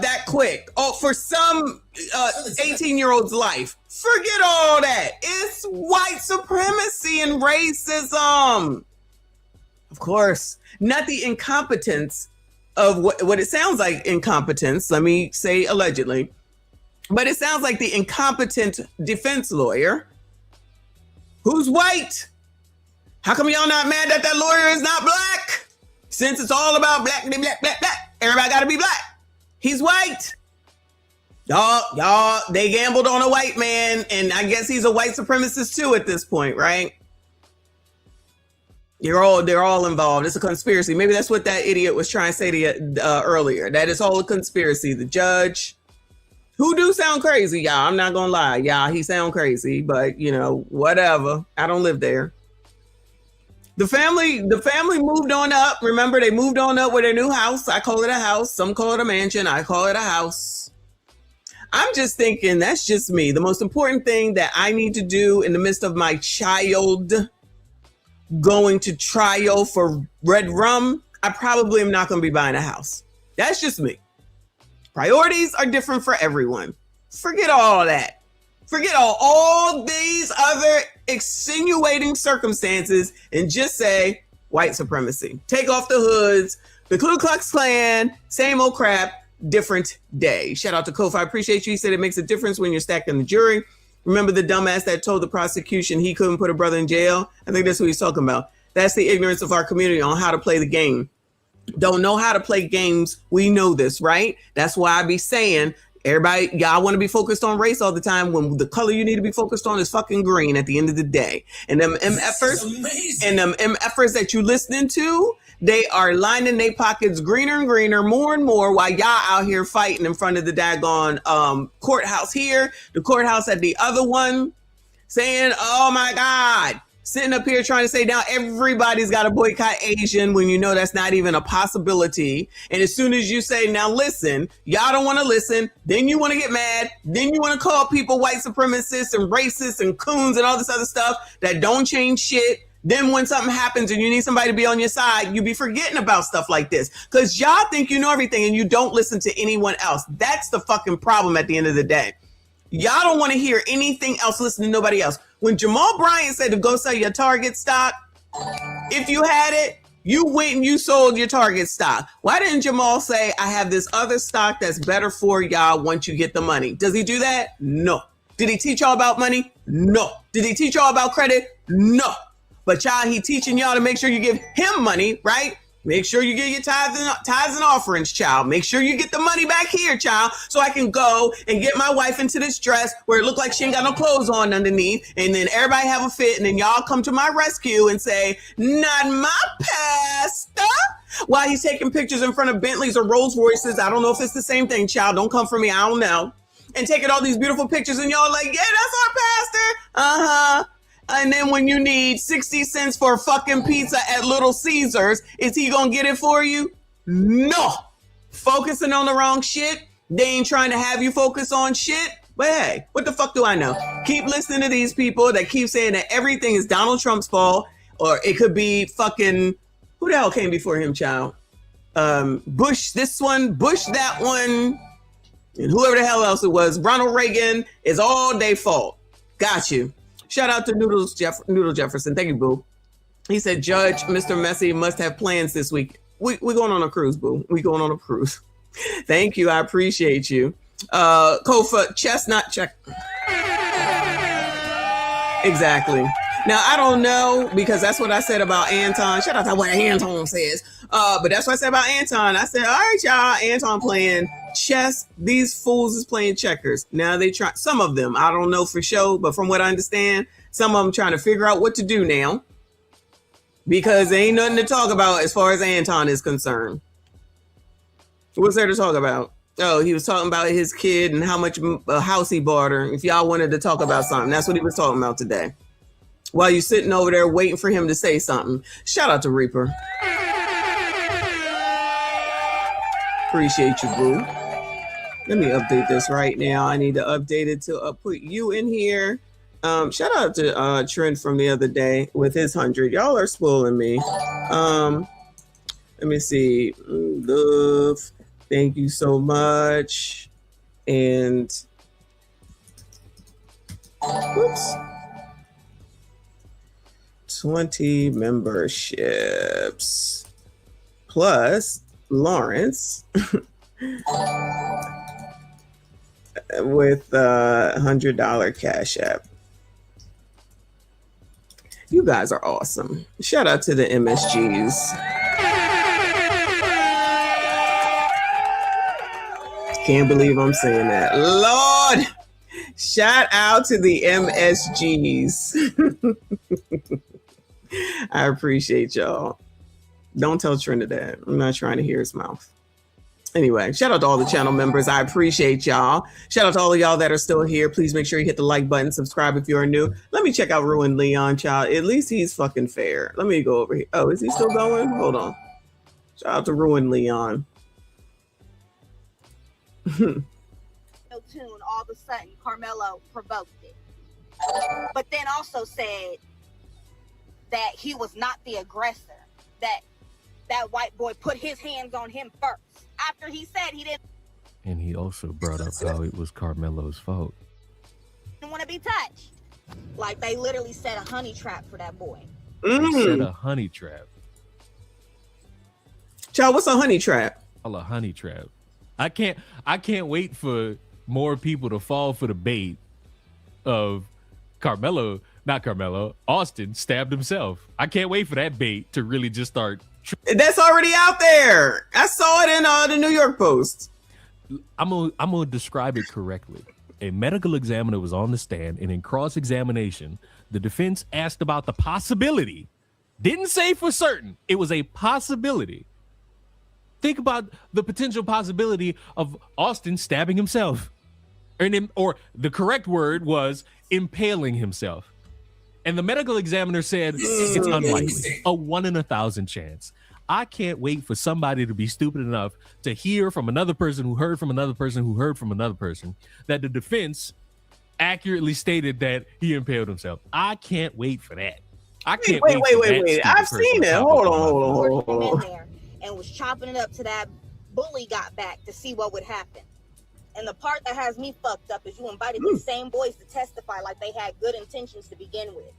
that quick. Oh, for some 18-year-old's life. Forget all that. It's white supremacy and racism. Of course, not the incompetence of what it sounds like incompetence. Let me say allegedly, but it sounds like the incompetent defense lawyer who's white. How come y'all not mad that lawyer is not black? Since it's all about black, everybody got to be black. He's white. Y'all, they gambled on a white man, and I guess he's a white supremacist too at this point, right? They're all involved. It's a conspiracy. Maybe that's what that idiot was trying to say to you earlier. That it's all a conspiracy. The judge, who do sound crazy, y'all. I'm not gonna lie, y'all. He sound crazy, but you know, whatever. I don't live there. The family moved on up. Remember, they moved on up with their new house. I call it a house. Some call it a mansion. I call it a house. I'm just thinking, that's just me. The most important thing that I need to do in the midst of my child going to trial for red rum, I probably am not going to be buying a house. That's just me. Priorities are different for everyone. Forget all that. Forget all these other extenuating circumstances and just say white supremacy. Take off the hoods, the Ku Klux Klan, same old crap, different day. Shout out to Kofi. I appreciate you. He said it makes a difference when you're stacking the jury. Remember the dumbass that told the prosecution he couldn't put a brother in jail? I think that's what he's talking about. That's the ignorance of our community on how to play the game. Don't know how to play games. We know this, right? That's why I be saying, everybody, y'all want to be focused on race all the time when the color you need to be focused on is fucking green at the end of the day. And them MFers that you listening to, they are lining their pockets greener and greener, more and more, while y'all out here fighting in front of the daggone courthouse here, the courthouse at the other one, saying, oh my God, sitting up here trying to say now everybody's got to boycott Asian when you know that's not even a possibility. And as soon as you say, now listen, y'all don't want to listen, then you want to get mad, then you want to call people white supremacists and racists and coons and all this other stuff that don't change shit. Then when something happens and you need somebody to be on your side, you be forgetting about stuff like this because y'all think you know everything and you don't listen to anyone else. That's the fucking problem at the end of the day. Y'all don't want to hear anything else, listen to nobody else. When Jamal Bryant said to go sell your Target stock, if you had it, you went and you sold your Target stock. Why didn't Jamal say, I have this other stock that's better for y'all once you get the money? Does he do that? No. Did he teach y'all about money? No. Did he teach y'all about credit? No. But y'all, he teaching y'all to make sure you give him money, right? Make sure you get your tithes and offerings, child. Make sure you get the money back here, child, so I can go and get my wife into this dress where it looked like she ain't got no clothes on underneath, and then everybody have a fit, and then y'all come to my rescue and say, not my pastor. While he's taking pictures in front of Bentleys or Rolls Royces. I don't know if it's the same thing, child. Don't come for me. I don't know. And taking all these beautiful pictures, and y'all like, yeah, that's our pastor. Uh-huh. And then when you need 60 cents for a fucking pizza at Little Caesars, is he gonna get it for you? No. Focusing on the wrong shit. They ain't trying to have you focus on shit. But hey, what the fuck do I know? Keep listening to these people that keep saying that everything is Donald Trump's fault, or it could be fucking, who the hell came before him, child? Bush this one, Bush that one, and whoever the hell else it was. Ronald Reagan is all their fault. Got you. Shout out to Noodle Jefferson. Thank you, boo. He said, Judge, Mr. Messi must have plans this week. We're going on a cruise, boo. We going on a cruise. Thank you. I appreciate you. Kofa, chestnut check. Exactly. Now, I don't know, because that's what I said about Anton. Shout out to what Anton says. But that's what I said about Anton. I said, all right, y'all, Anton playing chess. These fools is playing checkers. Now they try, some of them, I don't know for sure, but from what I understand, some of them trying to figure out what to do now because there ain't nothing to talk about as far as Anton is concerned. What's there to talk about? Oh, he was talking about his kid and how much house he bought her. If y'all wanted to talk about something, that's what he was talking about today. While you're sitting over there waiting for him to say something. Shout out to Reaper. Appreciate you, boo. Let me update this right now. I need to update it to put you in here. Shout out to Trent from the other day with his 100. Y'all are spoiling me. Let me see. Love. Thank you so much. And whoops. 20 memberships. Plus Lawrence with $100 Cash App. You guys are awesome. Shout out to the MSGs. Can't believe I'm saying that. Lord, shout out to the MSGs. I appreciate y'all. Don't tell Trinidad. I'm not trying to hear his mouth. Anyway, shout out to all the channel members. I appreciate y'all. Shout out to all of y'all that are still here. Please make sure you hit the like button, subscribe if you're new. Let me check out Ruin Leon, child. At least he's fucking fair. Let me go over here. Oh, is he still going? Hold on. Shout out to Ruin Leon. Tune, all of a sudden, Karmelo provoked it. But then also said that he was not the aggressor, that white boy put his hands on him first. After he said he didn't And he also brought up how it was Karmelo's fault. want to be touched. Like they literally set a honey trap for that boy. They set a honey trap. Child, what's a honey trap? A honey trap. I can't wait for more people to fall for the bait of Austin stabbed himself. I can't wait for that bait to really just start. That's already out there. I saw it in the New York Post. I'm gonna describe it correctly. A medical examiner was on the stand, and in cross-examination, the defense asked about the possibility. Didn't say for certain. It was a possibility. Think about the potential possibility of Austin stabbing himself. Or the correct word was impaling himself. And the medical examiner said it's unlikely, a 1 in 1,000 chance. I can't wait for somebody to be stupid enough to hear from another person who heard from another person who heard from another person that the defense accurately stated that he impaled himself. I can't wait for that. I can't wait. I've seen it. Hold on. And was chopping it up to that bully got back to see what would happen. And the part that has me fucked up is you invited these same boys to testify like they had good intentions to begin with.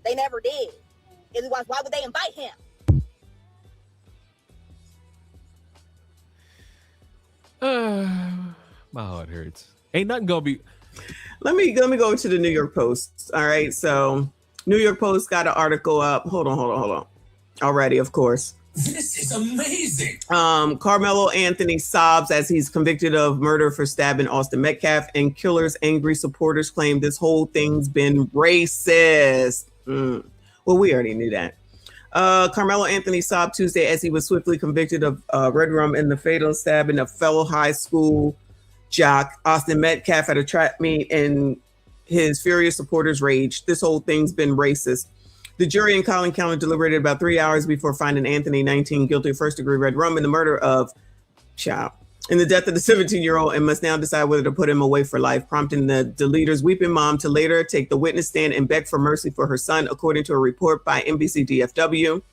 They never did. Otherwise, why would they invite him? My heart hurts. Ain't nothing gonna be. Let me go to the New York Post. All right, so New York Post got an article up. Hold on. Already, of course. This is amazing. Karmelo Anthony sobs as he's convicted of murder for stabbing Austin Metcalf, and killer's angry supporters claim this whole thing's been racist. Well, we already knew that. Karmelo Anthony sobbed Tuesday as he was swiftly convicted of red rum in the fatal stabbing of fellow high school jock Austin Metcalf at a track meet, and his furious supporters raged. This whole thing's been racist. The jury in Collin County deliberated about 3 hours before finding Anthony, 19, guilty of first-degree red rum in the murder of child in the death of the 17-year-old, and must now decide whether to put him away for life, prompting the deleter's weeping mom to later take the witness stand and beg for mercy for her son, according to a report by NBC DFW.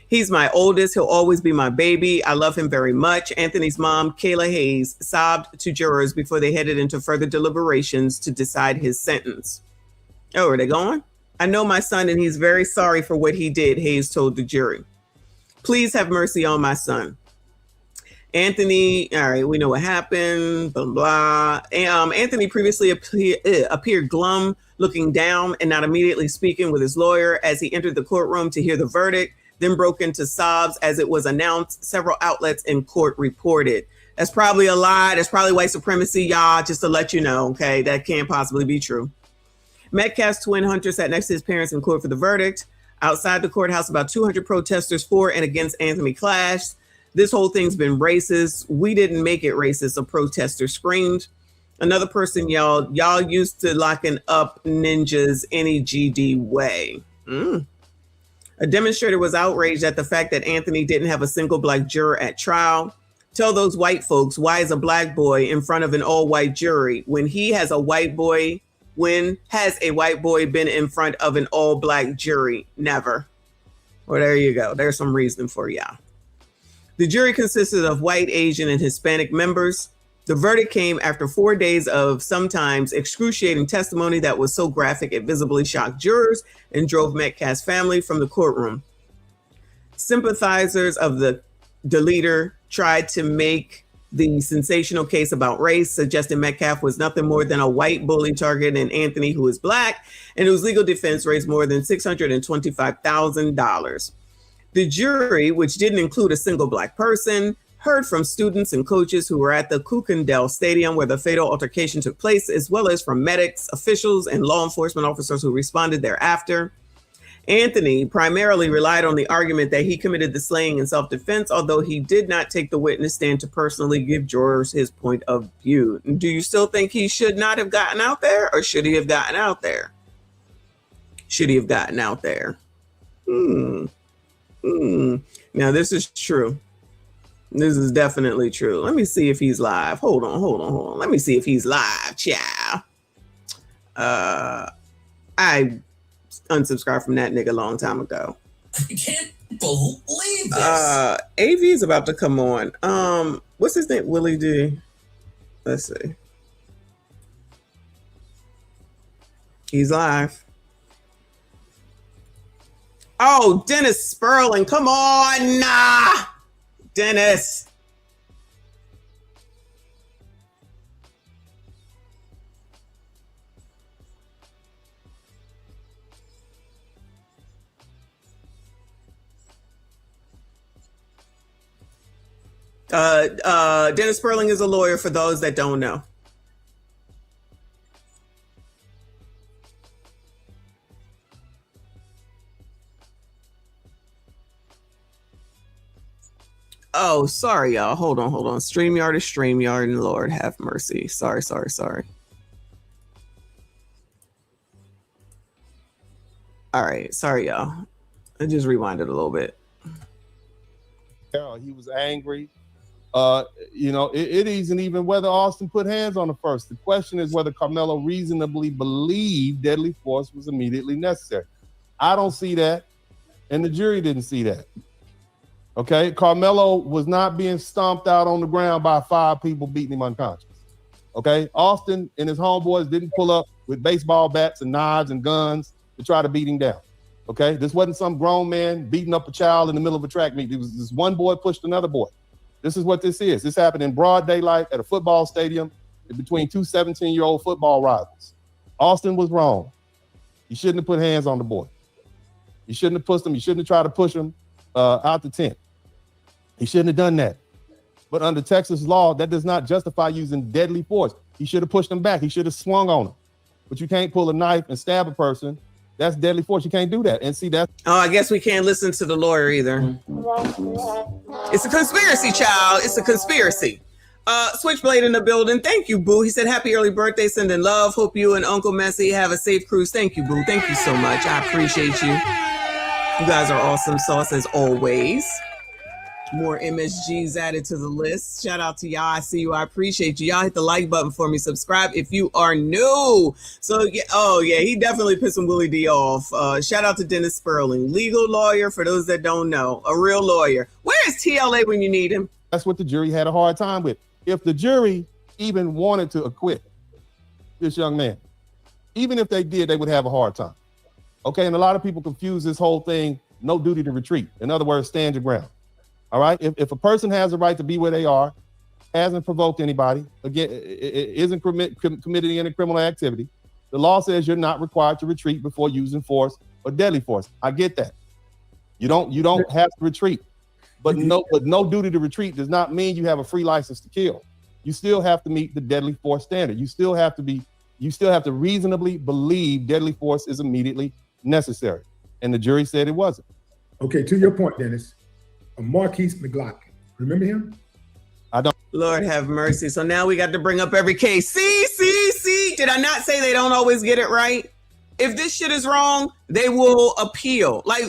He's my oldest. He'll always be my baby. I love him very much. Anthony's mom, Kayla Hayes, sobbed to jurors before they headed into further deliberations to decide his sentence. Oh, are they going? I know my son, and he's very sorry for what he did, Hayes told the jury. Please have mercy on my son. Anthony, all right, we know what happened, blah, blah. Anthony previously appeared glum, looking down and not immediately speaking with his lawyer as he entered the courtroom to hear the verdict, then broke into sobs as it was announced, several outlets in court reported. That's probably a lie. That's probably white supremacy, y'all, just to let you know, okay? That can't possibly be true. Metcalf's twin Hunter sat next to his parents in court for the verdict. Outside the courthouse, about 200 protesters for and against Anthony clashed. This whole thing's been racist. We didn't make it racist, a protester screamed. Another person yelled, y'all used to locking up ninjas any GD way. A demonstrator was outraged at the fact that Anthony didn't have a single black juror at trial. Tell those white folks, why is a black boy in front of an all-white jury when has a white boy been in front of an all-black jury? Never. Well, there you go. There's some reason for y'all. The jury consisted of white, Asian, and Hispanic members. The verdict came after 4 days of sometimes excruciating testimony that was so graphic it visibly shocked jurors and drove Metcalf's family from the courtroom. Sympathizers of the deleter tried to make the sensational case about race, suggesting Metcalf was nothing more than a white bully targeting Anthony, who is black, and whose legal defense raised more than $625,000. The jury, which didn't include a single black person, heard from students and coaches who were at the Kukendall Stadium where the fatal altercation took place, as well as from medics, officials, and law enforcement officers who responded thereafter. Anthony primarily relied on the argument that he committed the slaying in self-defense, although he did not take the witness stand to personally give jurors his point of view. Do you still think he should not have gotten out there, or should he have gotten out there? Should he have gotten out there? Now, this is true. This is definitely true. Let me see if he's live. Hold on. Let me see if he's live, child. I unsubscribed from that nigga a long time ago. I can't believe this. AV is about to come on. What's his name? Willie D. Let's see. He's live. Oh, Dennis Sperling. Come on. Nah. Dennis. Dennis Sperling is a lawyer for those that don't know. Oh, sorry, y'all. Hold on. StreamYard is StreamYard, and Lord have mercy. Sorry. All right. Sorry, y'all. I just rewinded a little bit. He was angry. It isn't even whether Austin put hands on the first. The question is whether Karmelo reasonably believed deadly force was immediately necessary. I don't see that, and the jury didn't see that. Okay, Karmelo was not being stomped out on the ground by 5 people beating him unconscious. Okay, Austin and his homeboys didn't pull up with baseball bats and knives and guns to try to beat him down. Okay, this wasn't some grown man beating up a child in the middle of a track meet. It was this one boy pushed another boy. This is what this is. This happened in broad daylight at a football stadium between 2 17-year-old football rivals. Austin was wrong. He shouldn't have put hands on the boy. He shouldn't have pushed him. He shouldn't have tried to push him out the tent. He shouldn't have done that. But under Texas law, that does not justify using deadly force. He should have pushed him back. He should have swung on him. But you can't pull a knife and stab a person. That's deadly force. You can't do that. And see, that's... Oh, I guess we can't listen to the lawyer either. It's a conspiracy, child. It's a conspiracy. Switchblade in the building. Thank you, boo. He said, happy early birthday, sending love. Hope you and Uncle Messi have a safe cruise. Thank you, boo. Thank you so much. I appreciate you. You guys are awesome sauce as always. More MSGs added to the list. Shout out to y'all. I see you. I appreciate you. Y'all hit the like button for me. Subscribe if you are new. So, yeah, he definitely pissing Willie D off. Shout out to Dennis Sperling, legal lawyer for those that don't know, a real lawyer. Where is TLA when you need him? That's what the jury had a hard time with. If the jury even wanted to acquit this young man, even if they did, they would have a hard time. Okay, and a lot of people confuse this whole thing, no duty to retreat. In other words, stand your ground. All right. If a person has a right to be where they are, hasn't provoked anybody, again, isn't committed any criminal activity, the law says you're not required to retreat before using force or deadly force. I get that. You don't have to retreat, but no duty to retreat does not mean you have a free license to kill. You still have to meet the deadly force standard. You still have to reasonably believe deadly force is immediately necessary. And the jury said it wasn't. Okay, to your point, Dennis. Marquise McLaughlin. Remember him? I don't. Lord have mercy. So now we got to bring up every case. See. Did I not say they don't always get it right? If this shit is wrong, they will appeal. Like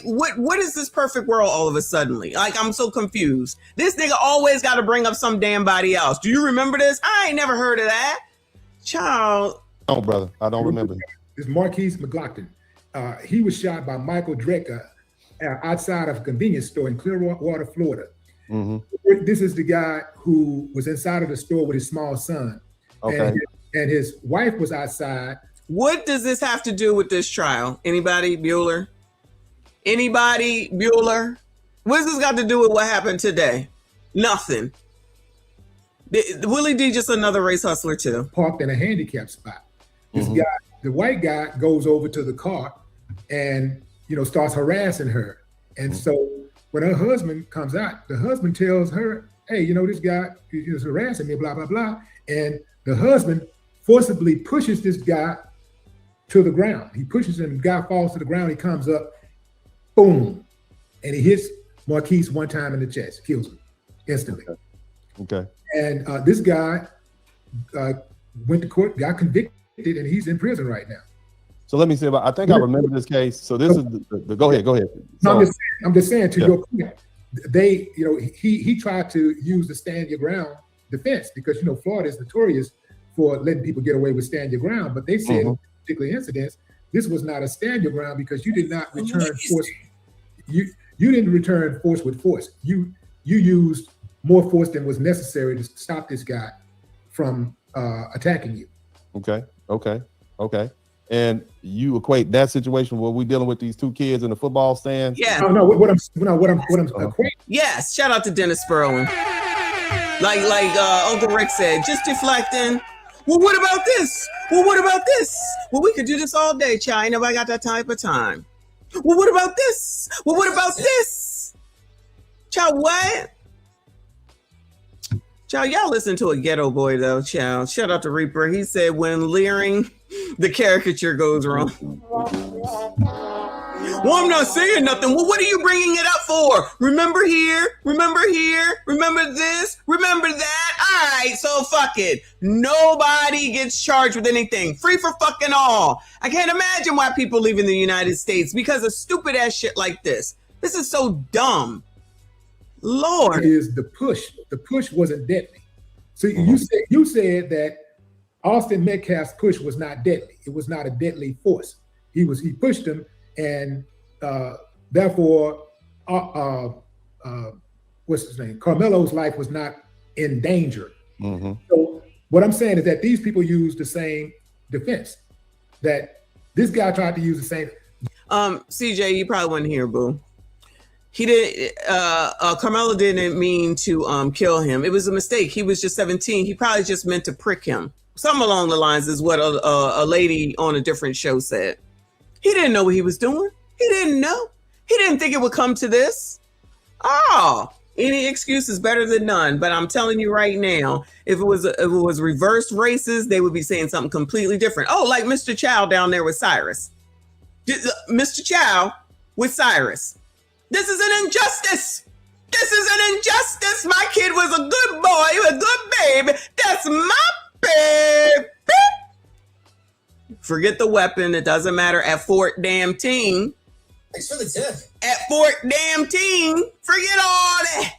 what is this perfect world all of a sudden? Like, I'm so confused. This nigga always got to bring up some damn body else. Do you remember this? I ain't never heard of that. Child. No, brother. I don't remember. It's Marquise McLaughlin. He was shot by Michael Drecker outside of a convenience store in Clearwater, Florida. Mm-hmm. This is the guy who was inside of the store with his small son. Okay. And his wife was outside. What does this have to do with this trial? Anybody? Bueller? Anybody? Bueller? What's this got to do with what happened today? Nothing. Willie D just another race hustler too. Parked in a handicap spot. This guy, the white guy, goes over to the car and starts harassing her. And so when her husband comes out, the husband tells her, hey, you know, this guy is harassing me, blah, blah, blah. And the husband forcibly pushes this guy to the ground. He pushes him, the guy falls to the ground, he comes up, boom, and he hits Marquise one time in the chest, kills him instantly. Okay. And this guy went to court, got convicted, and he's in prison right now. So let me say, I think I remember this case. So this is the go ahead. No, So, I'm just saying to your point, they, you know, he tried to use the stand your ground defense because, you know, Florida is notorious for letting people get away with stand your ground. But they said in particular incidents, this was not a stand your ground because you did not return force. You didn't return force with force. You used more force than was necessary to stop this guy from attacking you. Okay. And you equate that situation where we're dealing with these two kids in the football stand? Yeah. No, what I'm equating. Yes. Shout out to Dennis Sperlin. Like Uncle Rick said, just deflecting. Well, what about this? Well, what about this? Well, we could do this all day, child. Ain't nobody got that type of time. Well, what about this? Well, what about this? Child, what? Child, y'all listen to a ghetto boy, though, child. Shout out to Reaper. He said, when leering, the caricature goes wrong. Well, I'm not saying nothing. Well, what are you bringing it up for? Remember here, remember this, remember that. All right, so fuck it. Nobody gets charged with anything. Free for fucking all. I can't imagine why people leave in the United States because of stupid ass shit like this. This is so dumb. Lord. Is the push. The push wasn't deadly. So you said that Austin Metcalf's push was not deadly. It was not a deadly force. He pushed him, and therefore, what's his name? Karmelo's life was not in danger. So what I'm saying is that these people use the same defense. That this guy tried to use the same. CJ, you probably wasn't here, boo. He did. Karmelo didn't mean to kill him. It was a mistake. He was just 17. He probably just meant to prick him. Something along the lines is what a lady on a different show said. He didn't know what he was doing. He didn't know. He didn't think it would come to this. Oh, any excuse is better than none. But I'm telling you right now, if it was reversed races, they would be saying something completely different. Oh, like Mr. Chow down there with Cyrus. Mr. Chow with Cyrus. This is an injustice. This is an injustice. My kid was a good boy, a good baby. That's my baby. Forget the weapon. It doesn't matter at Fort Damn Team. Thanks for the tip. At Fort Damn Team, forget all that.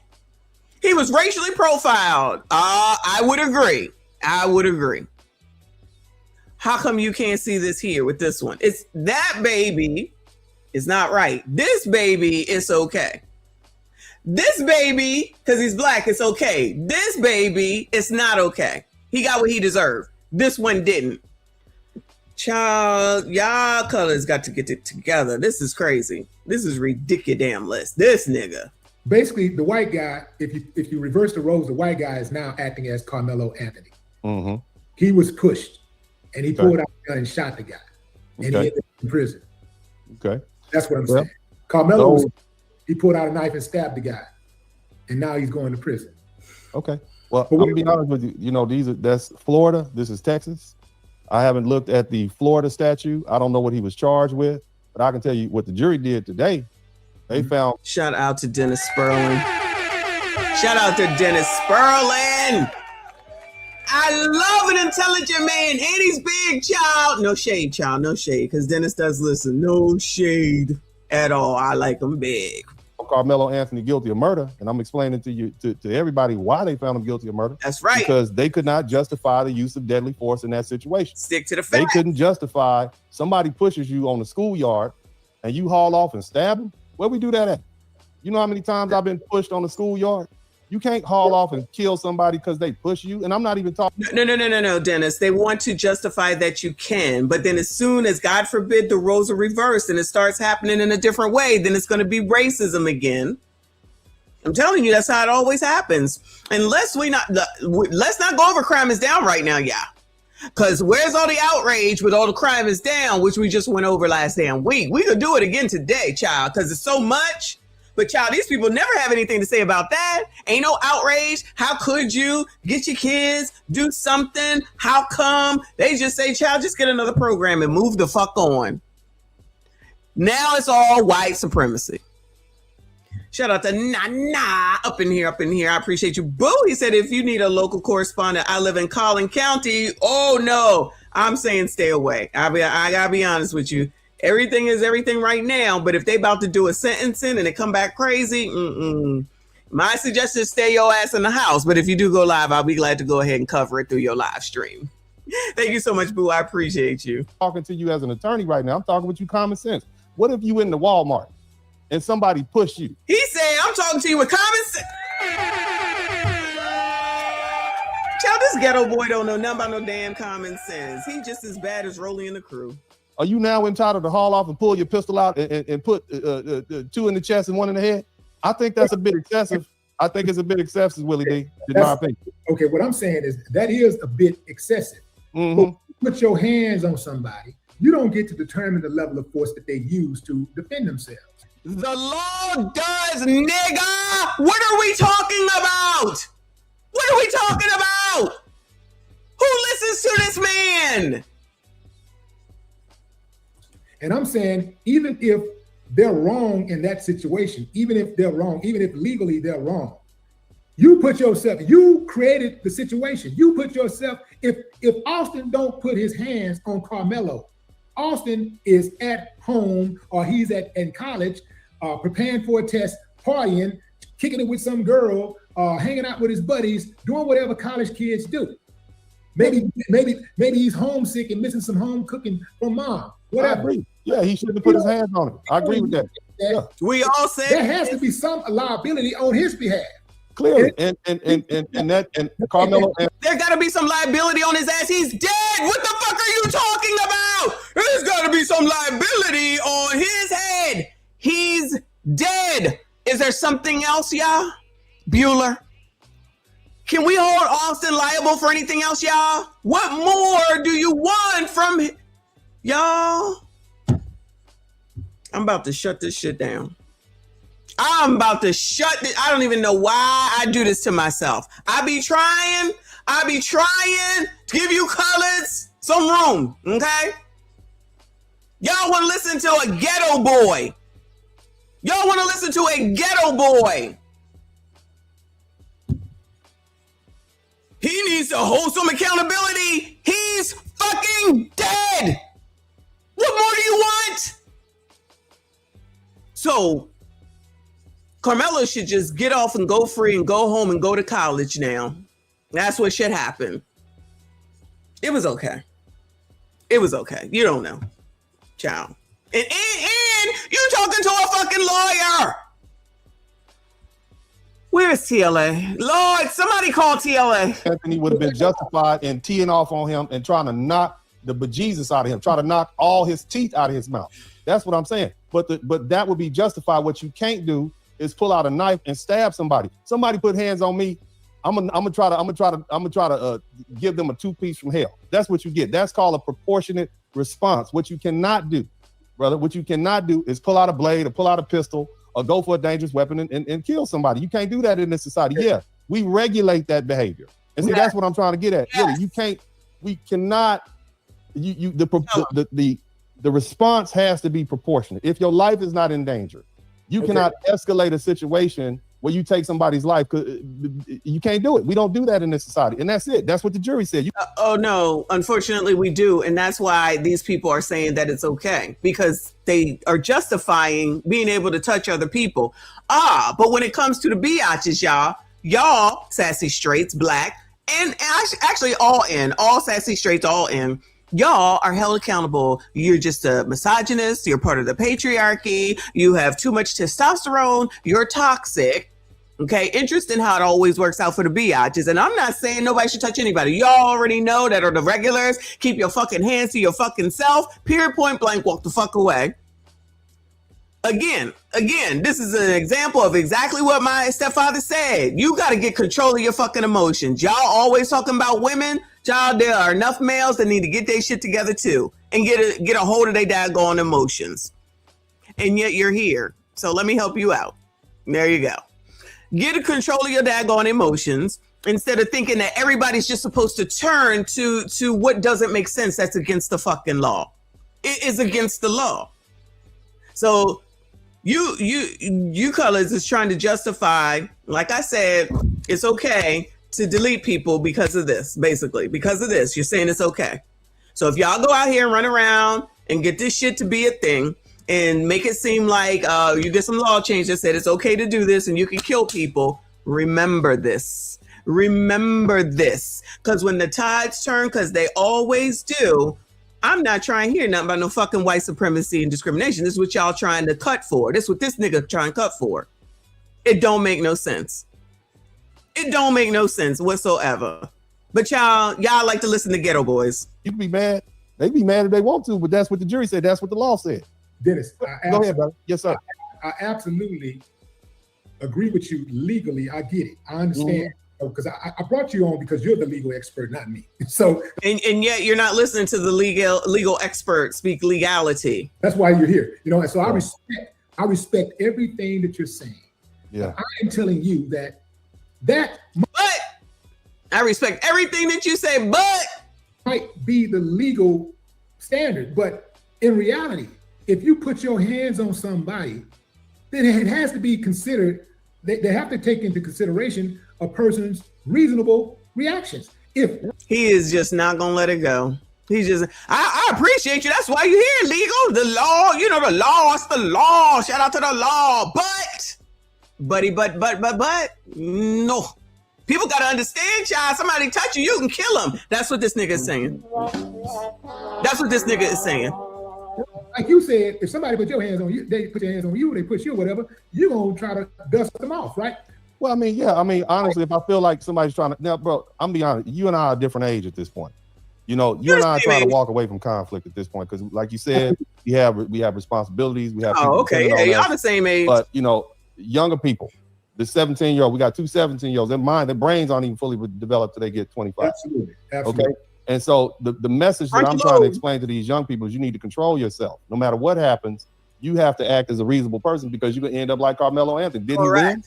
He was racially profiled. I would agree. How come you can't see this here with this one? It's that baby is not right. This baby is okay. This baby, because he's black, it's okay. This baby, it's not okay. He got what he deserved. This one didn't. Child, y'all colors got to get it together. This is crazy. This is ridiculous. This nigga. Basically, the white guy, if you reverse the roles, the white guy is now acting as Karmelo Anthony. He was pushed, and he pulled out a gun and shot the guy, and he ended up in prison. Okay. That's what I'm saying. Karmelo, he pulled out a knife and stabbed the guy, and now he's going to prison. Okay. Well, I'm gonna be honest with you. You know, that's Florida. This is Texas. I haven't looked at the Florida statute. I don't know what he was charged with, but I can tell you what the jury did today. They found. Shout out to Dennis Sperlin. Shout out to Dennis Sperlin. I love an intelligent man, and he's big, child. No shade, child. No shade, because Dennis does listen. No shade at all. I like him big. Karmelo Anthony guilty of murder, and I'm explaining to you, to everybody, why they found him guilty of murder. That's right. Because they could not justify the use of deadly force in that situation. Stick to the They facts. couldn't justify somebody pushes you on the schoolyard and you haul off and stab him. Where we do that at? You know how many times I've been pushed on the schoolyard? You can't haul off and kill somebody because they push you. And I'm not even talking. No, Dennis. They want to justify that you can, but then as soon as, God forbid, the roles are reversed and it starts happening in a different way, then it's going to be racism again. I'm telling you, that's how it always happens. And let's not go over crime is down right now, yeah. Because where's all the outrage with all the crime is down, which we just went over last damn week? We could do it again today, child, because it's so much. But child, these people never have anything to say about that. Ain't no outrage. How could you get your kids, do something? How come? They just say, child, just get another program and move the fuck on. Now it's all white supremacy. Shout out to Nana up in here. I appreciate you. Boo, he said, if you need a local correspondent, I live in Collin County. Oh no, I'm saying stay away. I gotta be honest with you. Everything is everything right now, but if they about to do a sentencing and it come back crazy, my suggestion is stay your ass in the house. But if you do go live, I'll be glad to go ahead and cover it through your live stream. Thank you so much, Boo. I appreciate you. Talking to you as an attorney right now. I'm talking with you common sense. What if you in the Walmart and somebody push you? He said, I'm talking to you with common sense. Child, this ghetto boy don't know nothing about no damn common sense. He just as bad as Rolly and the crew. Are you now entitled to haul off and pull your pistol out and put 2 in the chest and 1 in the head? I think that's a bit excessive. I think it's a bit excessive, Willie D, in my opinion. Okay, what I'm saying is that is a bit excessive. Put your hands on somebody. You don't get to determine the level of force that they use to defend themselves. The law does, nigga. What are we talking about? What are we talking about? Who listens to this man? And I'm saying, even if they're wrong in that situation, even if they're wrong, even if legally they're wrong, you put yourself, you created the situation. You put yourself, if Austin don't put his hands on Karmelo, Austin is at home or he's in college, preparing for a test, partying, kicking it with some girl, hanging out with his buddies, doing whatever college kids do. Maybe he's homesick and missing some home cooking from mom. Whatever. I agree. Yeah, he shouldn't have put his hands on it. I agree with that. Yeah. We all said there has to be some liability on his behalf. Clearly, and Karmelo. There got to be some liability on his ass. He's dead. What the fuck are you talking about? There's got to be some liability on his head. He's dead. Is there something else, y'all? Bueller. Can we hold Austin liable for anything else, y'all? What more do you want from y'all? I'm about to shut this shit down. I'm about to shut this. I don't even know why I do this to myself. I be trying to give you colors some room, okay? Y'all want to listen to a ghetto boy. Y'all want to listen to a ghetto boy. He needs to hold some accountability. He's fucking dead. What more do you want? So, Karmelo should just get off and go free and go home and go to college now. That's what should happen. It was okay. It was okay. You don't know. Ciao. And you talking to a fucking lawyer. Where's TLA? Lord, somebody call TLA. Anthony would have been justified in teeing off on him and trying to knock the bejesus out of him, try to knock all his teeth out of his mouth. That's what I'm saying. But that would be justified. What you can't do is pull out a knife and stab somebody. Somebody put hands on me. I'm gonna try to give them a 2-piece from hell. That's what you get. That's called a proportionate response. What you cannot do, brother, what you cannot do is pull out a blade or pull out a pistol or go for a dangerous weapon and kill somebody. You can't do that in this society. Yeah, we regulate that behavior. And see, that's what I'm trying to get at. Really, you can't, we cannot, the response has to be proportionate. If your life is not in danger, you cannot escalate a situation where you take somebody's life. You can't do it. We don't do that in this society. And that's it. That's what the jury said. Oh, no. Unfortunately, we do. And that's why these people are saying that it's okay, because they are justifying being able to touch other people. But when it comes to the biatches, y'all sassy straights, black, and actually all sassy straights, all in, y'all are held accountable. You're just a misogynist. You're part of the patriarchy. You have too much testosterone. You're toxic. Okay. Interest in how it always works out for the biatches. And I'm not saying nobody should touch anybody. Y'all already know that are the regulars. Keep your fucking hands to your fucking self. Period, point blank, walk the fuck away. Again, this is an example of exactly what my stepfather said. You got to get control of your fucking emotions. Y'all always talking about women. Y'all, there are enough males that need to get their shit together too and get a hold of their daggone emotions. And yet you're here. So let me help you out. There you go. Get a control of your daggone emotions instead of thinking that everybody's just supposed to turn to what doesn't make sense. That's against the fucking law. It is against the law. So you colors is trying to justify, like I said, it's okay to delete people because of this, basically. Because of this, you're saying it's okay. So if y'all go out here and run around and get this shit to be a thing and make it seem like you get some law change that said it's okay to do this and you can kill people, remember this. Remember this. Because when the tides turn, because they always do, I'm not trying to hear nothing about no fucking white supremacy and discrimination. This is what y'all trying to cut for. This is what this nigga trying to cut for. It don't make no sense. It don't make no sense whatsoever. But y'all like to listen to Ghetto Boys. You can be mad. They be mad if they want to, but that's what the jury said. That's what the law said. Dennis, go ahead, brother. Yes, sir. I absolutely agree with you legally. I get it. I understand. Because I brought you on because you're the legal expert, not me. So and yet you're not listening to the legal expert speak legality. That's why you're here. You know, and so I respect everything that you're saying. Yeah. I am telling you that but I respect everything that you say, but might be the legal standard. But in reality, if you put your hands on somebody, then it has to be considered. They have to take into consideration a person's reasonable reactions. If he is just not gonna let it go. He's just, I appreciate you. That's why you're here, legal. The law, you know, the law, it's the law. Shout out to the law. But no. People gotta understand, child. Somebody touch you, you can kill them. That's what this nigga is saying. That's what this nigga is saying. Like you said, if somebody put your hands on you, they put their hands on you, they push you, whatever, you're gonna try to dust them off, right? Well, I mean, yeah. I mean, honestly, if I feel like somebody's trying to now, bro, I'm be honest, you and I are a different age at this point. You know, you and I are trying to walk away from conflict at this point because, like you said, we have responsibilities. We have okay, yeah, y'all the same age. But you know, younger people, the 17-year-old, we got two 17-year-olds. Their brains aren't even fully developed till they get 25. Absolutely. Okay. And so the message that I'm trying to explain to these young people is you need to control yourself. No matter what happens, you have to act as a reasonable person because you can end up like Karmelo Anthony. Didn't he win?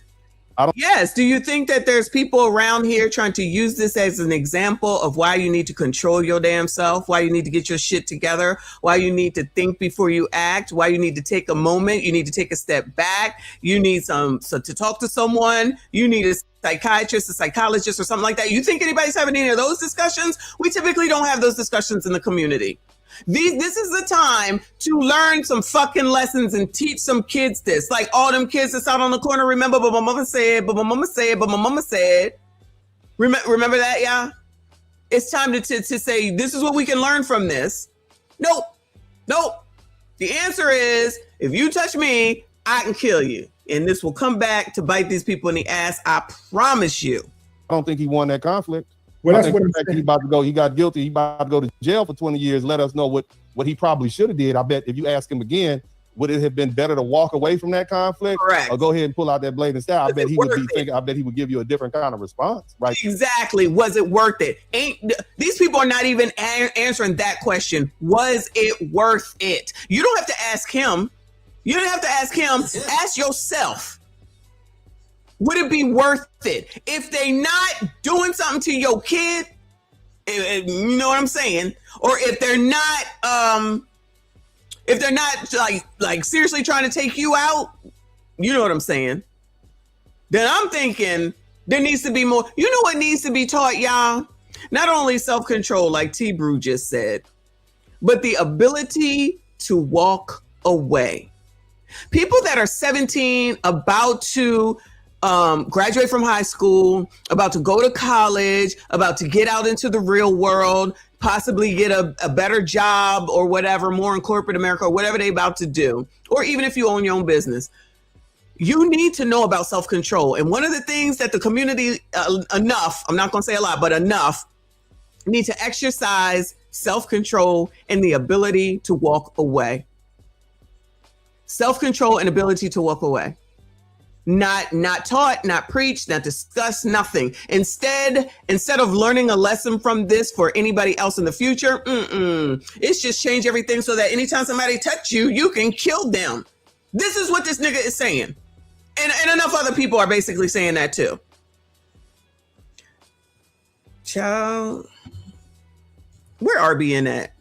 Yes. Do you think that there's people around here trying to use this as an example of why you need to control your damn self, why you need to get your shit together, why you need to think before you act, why you need to take a moment, you need to take a step back, you need to talk to someone, you need a psychiatrist, a psychologist, or something like that? You think anybody's having any of those discussions? We typically don't have those discussions in the community. This is the time to learn some fucking lessons and teach some kids this. Like all them kids that's out on the corner, remember, but my mama said, but my mama said, but my mama said. Remember that, y'all? It's time to say, this is what we can learn from this. Nope. The answer is, if you touch me, I can kill you. And this will come back to bite these people in the ass. I promise you. I don't think he won that conflict. Well, that's what he about to go. He got guilty. He about to go to jail for 20 years. Let us know what he probably should have did. I bet if you ask him again, would it have been better to walk away from that conflict? Correct. Or go ahead and pull out that blade and stab? I bet he would be thinking. I bet he would give you a different kind of response, right? Exactly. Was it worth it? These people are not even answering that question. Was it worth it? You don't have to ask him. You don't have to ask him. Ask yourself. Would it be worth it? If they not doing something to your kid, you know what I'm saying? Or if they're not like seriously trying to take you out, you know what I'm saying? Then I'm thinking there needs to be more. You know what needs to be taught, y'all? Not only self-control, like T. Brew just said, but the ability to walk away. People that are 17, about to graduate from high school, about to go to college, about to get out into the real world, possibly get a better job or whatever, more in corporate America or whatever they're about to do, or even if you own your own business. You need to know about self-control. And one of the things that the community, enough, I'm not going to say a lot, but enough, need to exercise self-control and the ability to walk away. Self-control and ability to walk away. Not taught, not preached, not discussed, nothing. Instead of learning a lesson from this for anybody else in the future, it's just change everything so that anytime somebody touch you, you can kill them. This is what this nigga is saying. And enough other people are basically saying that too. Child, where RBN at?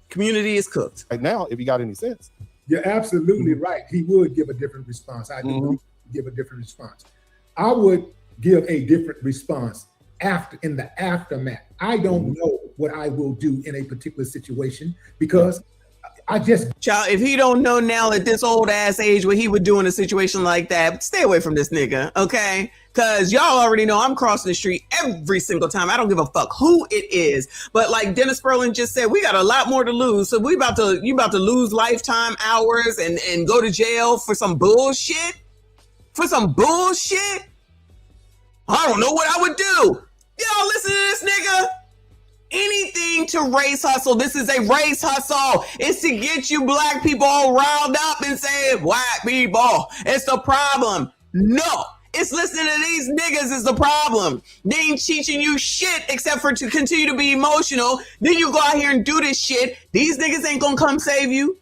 Community is cooked. Right now, if you got any sense. You're absolutely right. He would give a different response. I do believe he'd give a different response. I would give a different response in the aftermath. I don't know what I will do in a particular situation because Child, if he don't know now at this old ass age what he would do in a situation like that, stay away from this nigga, okay? Because y'all already know I'm crossing the street every single time. I don't give a fuck who it is. But like Dennis Sperling just said, we got a lot more to lose. So you about to lose lifetime hours and go to jail for some bullshit? For some bullshit? I don't know what I would do. Y'all listen to this nigga. Anything to race hustle. This is a race hustle. It's to get you black people all riled up and say, white people, it's the problem. No, it's listening to these niggas is the problem. They ain't teaching you shit except for to continue to be emotional. Then you go out here and do this shit. These niggas ain't gonna come save you.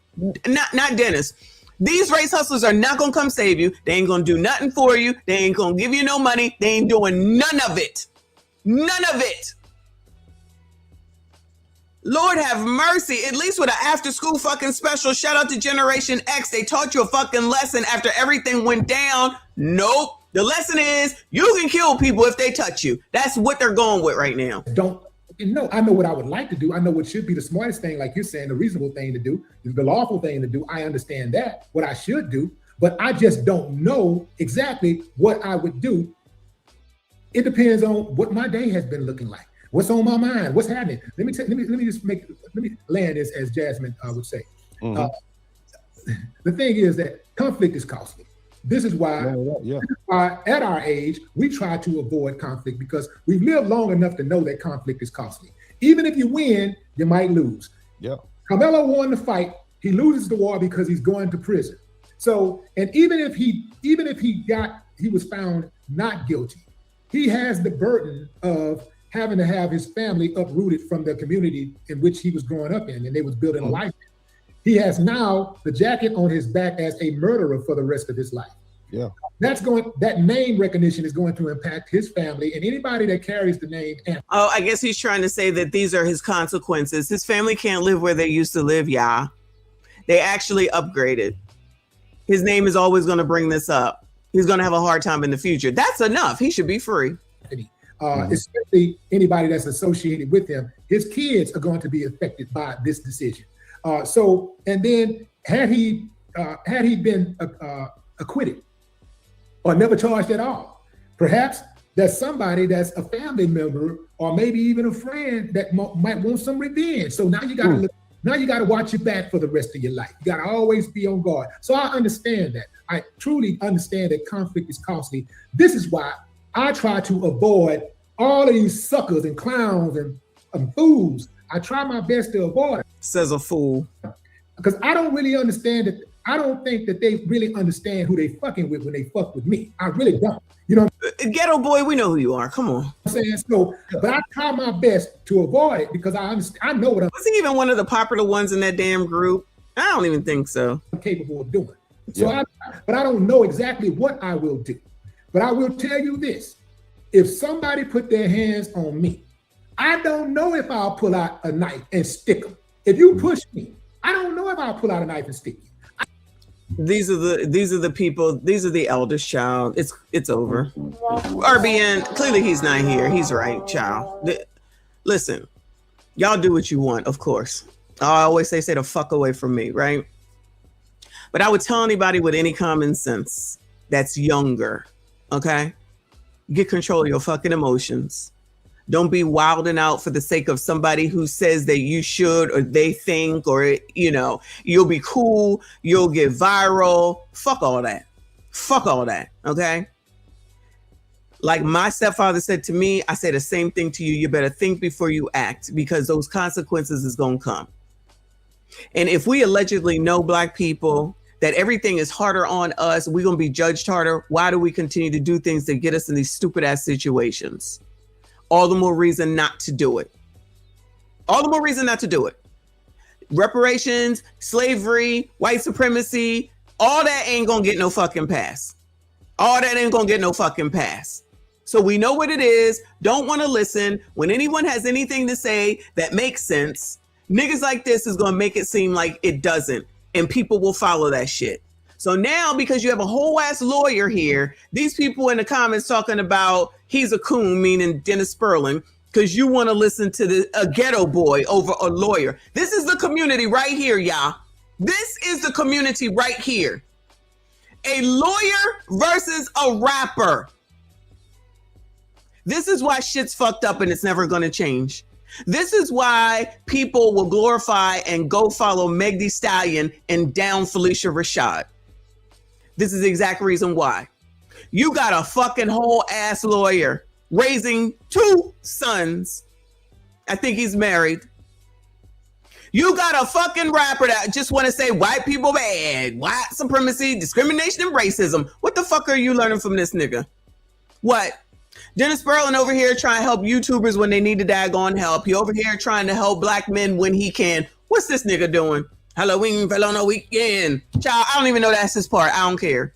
Not Dennis. These race hustlers are not gonna come save you. They ain't gonna do nothing for you. They ain't gonna give you no money. They ain't doing none of it. None of it. Lord have mercy, at least with an after school fucking special. Shout out to Generation X. They taught you a fucking lesson after everything went down. Nope. The lesson is you can kill people if they touch you. That's what they're going with right now. I know what I would like to do. I know what should be the smartest thing, like you're saying, the reasonable thing to do, the lawful thing to do. I understand that, what I should do, but I just don't know exactly what I would do. It depends on what my day has been looking like. What's on my mind? What's happening? Let me land this as Jasmine would say. The thing is that conflict is costly. This is why at our age, we try to avoid conflict because we've lived long enough to know that conflict is costly. Even if you win, you might lose. Yeah. Karmelo won the fight. He loses the war because he's going to prison. So, and even if he was found not guilty, he has the burden of having to have his family uprooted from the community in which he was growing up in and they was building a life in. He has now the jacket on his back as a murderer for the rest of his life. Yeah. That name recognition is going to impact his family and anybody that carries the name. Oh, I guess he's trying to say that these are his consequences. His family can't live where they used to live, y'all. They actually upgraded. His name is always going to bring this up. He's going to have a hard time in the future. That's enough. He should be free. Especially anybody that's associated with him, his kids are going to be affected by this decision. And then had he been acquitted or never charged at all, perhaps there's somebody that's a family member or maybe even a friend that might want some revenge. So now you got to look. Now you got to watch your back for the rest of your life. You got to always be on guard. So I understand that. I truly understand that conflict is costly. This is why I try to avoid all of these suckers and clowns and fools. I try my best to avoid it. Says a fool. Because I don't really understand it. I don't think that they really understand who they fucking with when they fuck with me. I really don't. You know, Ghetto boy, we know who you are. Come on. I'm saying so, but I try my best to avoid it because I understand. I know what I'm. Was he even one of the popular ones in that damn group? I don't even think so. I'm capable of doing. So, but I don't know exactly what I will do. But I will tell you this: if somebody put their hands on me, I don't know if I'll pull out a knife and stick them. If you push me, I don't know if I'll pull out a knife and stick you. These are the people. These are the eldest child. It's over. RBN. Clearly, he's not here. He's right, child. Listen, y'all do what you want, of course. I always say the fuck away from me, right? But I would tell anybody with any common sense that's younger, okay? Get control of your fucking emotions. Don't be wilding out for the sake of somebody who says that you should or they think or, you know, you'll be cool, you'll get viral. Fuck all that. Fuck all that, okay? Like my stepfather said to me, I say the same thing to you. You better think before you act because those consequences is going to come. And if we allegedly know Black people that everything is harder on us, we're going to be judged harder. Why do we continue to do things that get us in these stupid ass situations? All the more reason not to do it. All the more reason not to do it. Reparations, slavery, white supremacy, all that ain't gonna get no fucking pass. All that ain't gonna get no fucking pass. So we know what it is. Don't want to listen. When anyone has anything to say that makes sense, niggas like this is gonna make it seem like it doesn't, and people will follow that shit. So now, because you have a whole ass lawyer here, these people in the comments talking about he's a coon, meaning Dennis Sperling, because you want to listen to a ghetto boy over a lawyer. This is the community right here, y'all. This is the community right here. A lawyer versus a rapper. This is why shit's fucked up and it's never going to change. This is why people will glorify and go follow Meg Thee Stallion and down Felicia Rashad. This is the exact reason why. You got a fucking whole ass lawyer raising 2 sons. I think he's married. You got a fucking rapper that just want to say white people bad, white supremacy, discrimination, and racism. What the fuck are you learning from this nigga? What? Dennis Sperling over here trying to help YouTubers when they need the daggone help. He over here trying to help black men when he can. What's this nigga doing? Halloween fell on a weekend. Child, I don't even know that's his part. I don't care.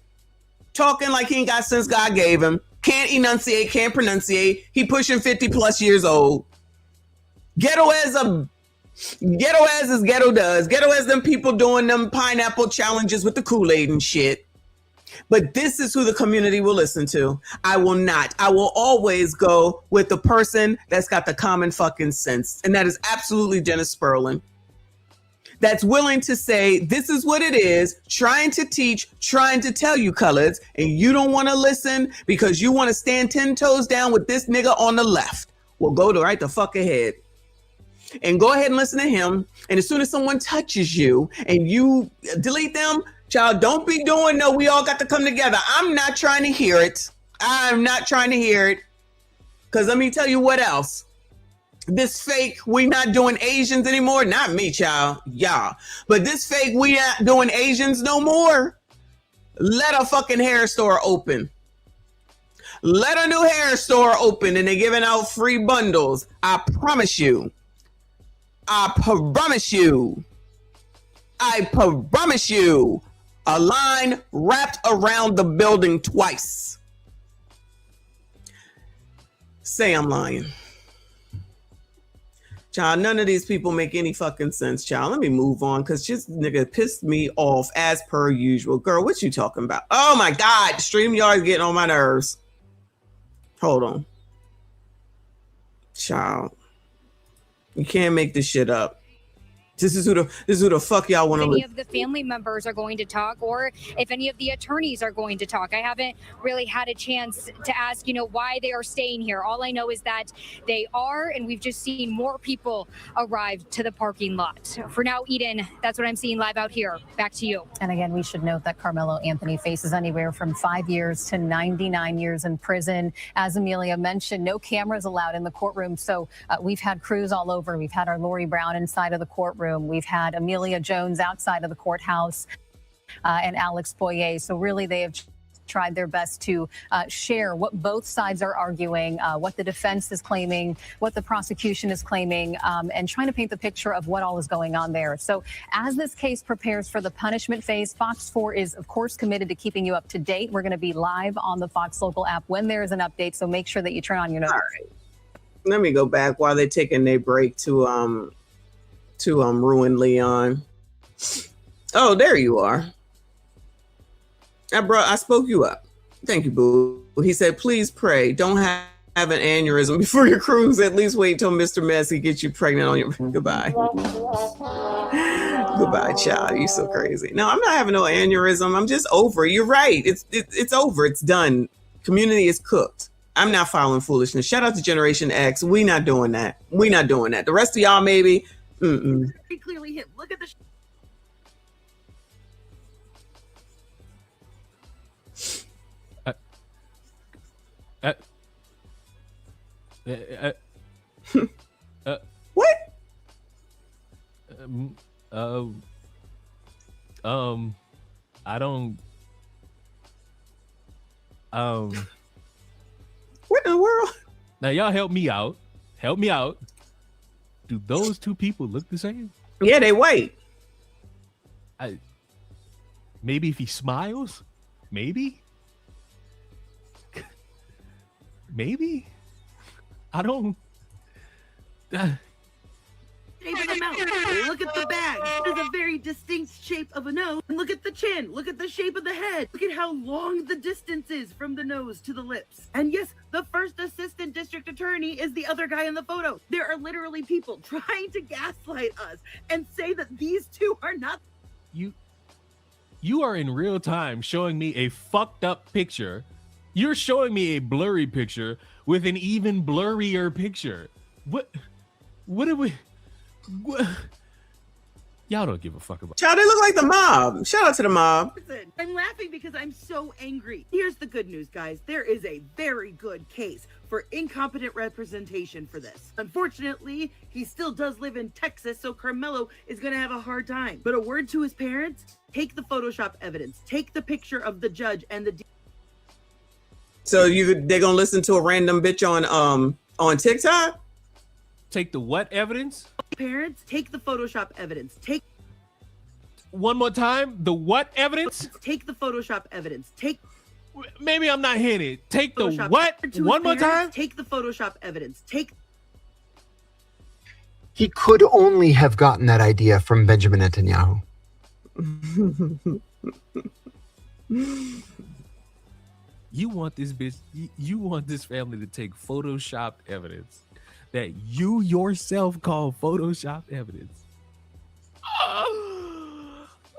Talking like he ain't got sense God gave him. Can't enunciate, can't pronunciate. He pushing 50 plus years old. Ghetto as is ghetto does. Ghetto as them people doing them pineapple challenges with the Kool-Aid and shit. But this is who the community will listen to. I will not. I will always go with the person that's got the common fucking sense. And that is absolutely Dennis Sperling. That's willing to say, this is what it is, trying to teach, trying to tell you colors, and you don't want to listen because you want to stand 10 toes down with this nigga on the left. Well, go to right the fuck ahead. And go ahead and listen to him. And as soon as someone touches you and you delete them, child, don't be doing no, we all got to come together. I'm not trying to hear it. I'm not trying to hear it. Because let me tell you what else. This fake, we not doing Asians anymore. Not me, child. Yeah. But this fake, we not doing Asians no more. Let a fucking hair store open. Let a new hair store open and they're giving out free bundles. I promise you. I promise you. I promise you. A line wrapped around the building twice. Say I'm lying. Child, none of these people make any fucking sense, child. Let me move on because this nigga pissed me off as per usual. Girl, what you talking about? Oh my God, StreamYard's getting on my nerves. Hold on. Child. You can't make this shit up. This is who the fuck y'all want to any of the family members are going to talk or if any of the attorneys are going to talk. I haven't really had a chance to ask, why they are staying here. All I know is that they are, and we've just seen more people arrive to the parking lot. For now, Eden, that's what I'm seeing live out here. Back to you. And again, we should note that Karmelo Anthony faces anywhere from 5 years to 99 years in prison. As Amelia mentioned, no cameras allowed in the courtroom. So we've had crews all over. We've had our Lori Brown inside of the courtroom. We've had Amelia Jones outside of the courthouse and Alex Boyer. So really they have tried their best to share what both sides are arguing, what the defense is claiming, what the prosecution is claiming, and trying to paint the picture of what all is going on there. So as this case prepares for the punishment phase, Fox 4 is, of course, committed to keeping you up to date. We're going to be live on the Fox Local app when there is an update. So make sure that you turn on your notifications. All right. Let me go back while they're taking their break to ruin Leon. Oh, there you are. I spoke you up. Thank you, boo. He said, please pray. Don't have an aneurysm before your cruise. At least wait till Mr. Messy gets you pregnant on your... Goodbye. Goodbye, child. You're so crazy. No, I'm not having no aneurysm. I'm just over. You're right. It's over. It's done. Community is cooked. I'm not following foolishness. Shout out to Generation X. We not doing that. We not doing that. The rest of y'all maybe... He clearly hit. Look at the. What? I don't. What in the world? Now y'all help me out. Help me out. Do those two people look the same? Yeah, they white. Maybe if he smiles, maybe. maybe. I don't. Shape of the mouth. Look at the bag. It is a very distinct shape of a nose. And look at the chin. Look at the shape of the head. Look at how long the distance is from the nose to the lips. And yes, the first assistant district attorney is the other guy in the photo. There are literally people trying to gaslight us and say that these two are not. You are in real time showing me a fucked up picture. You're showing me a blurry picture with an even blurrier picture. What are we? What? Y'all don't give a fuck about. Child, they look like the mob. Shout out to the mob. Listen, I'm laughing because I'm so angry. Here's the good news, guys. There is a very good case for incompetent representation for this. Unfortunately, he still does live in Texas, so Karmelo is going to have a hard time. But a word to his parents, take the Photoshop evidence. Take the picture of the judge and the... So they're going to listen to a random bitch on TikTok? Take the what evidence? Parents, take the Photoshop evidence. Take one more time. The what evidence? Take the Photoshop evidence. Take. Maybe I'm not hearing it. Take the Photoshop. what? One more time. Take the Photoshop evidence. Take. He could only have gotten that idea from Benjamin Netanyahu. You want this bitch? You want this family to take Photoshopped evidence that you yourself call Photoshop evidence.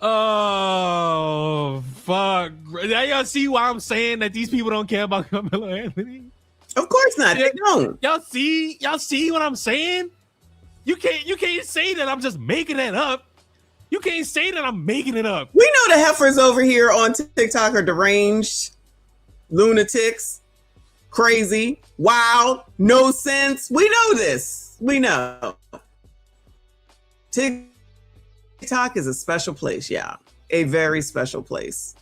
Oh, fuck. Now y'all see why I'm saying that these people don't care about Karmelo Anthony? Of course not. They don't. Y'all see what I'm saying? You can't say that I'm just making that up. You can't say that I'm making it up. We know the heifers over here on TikTok are deranged, lunatics, crazy, wild, no sense. We know this. We know. TikTok is a special place, yeah. A very special place.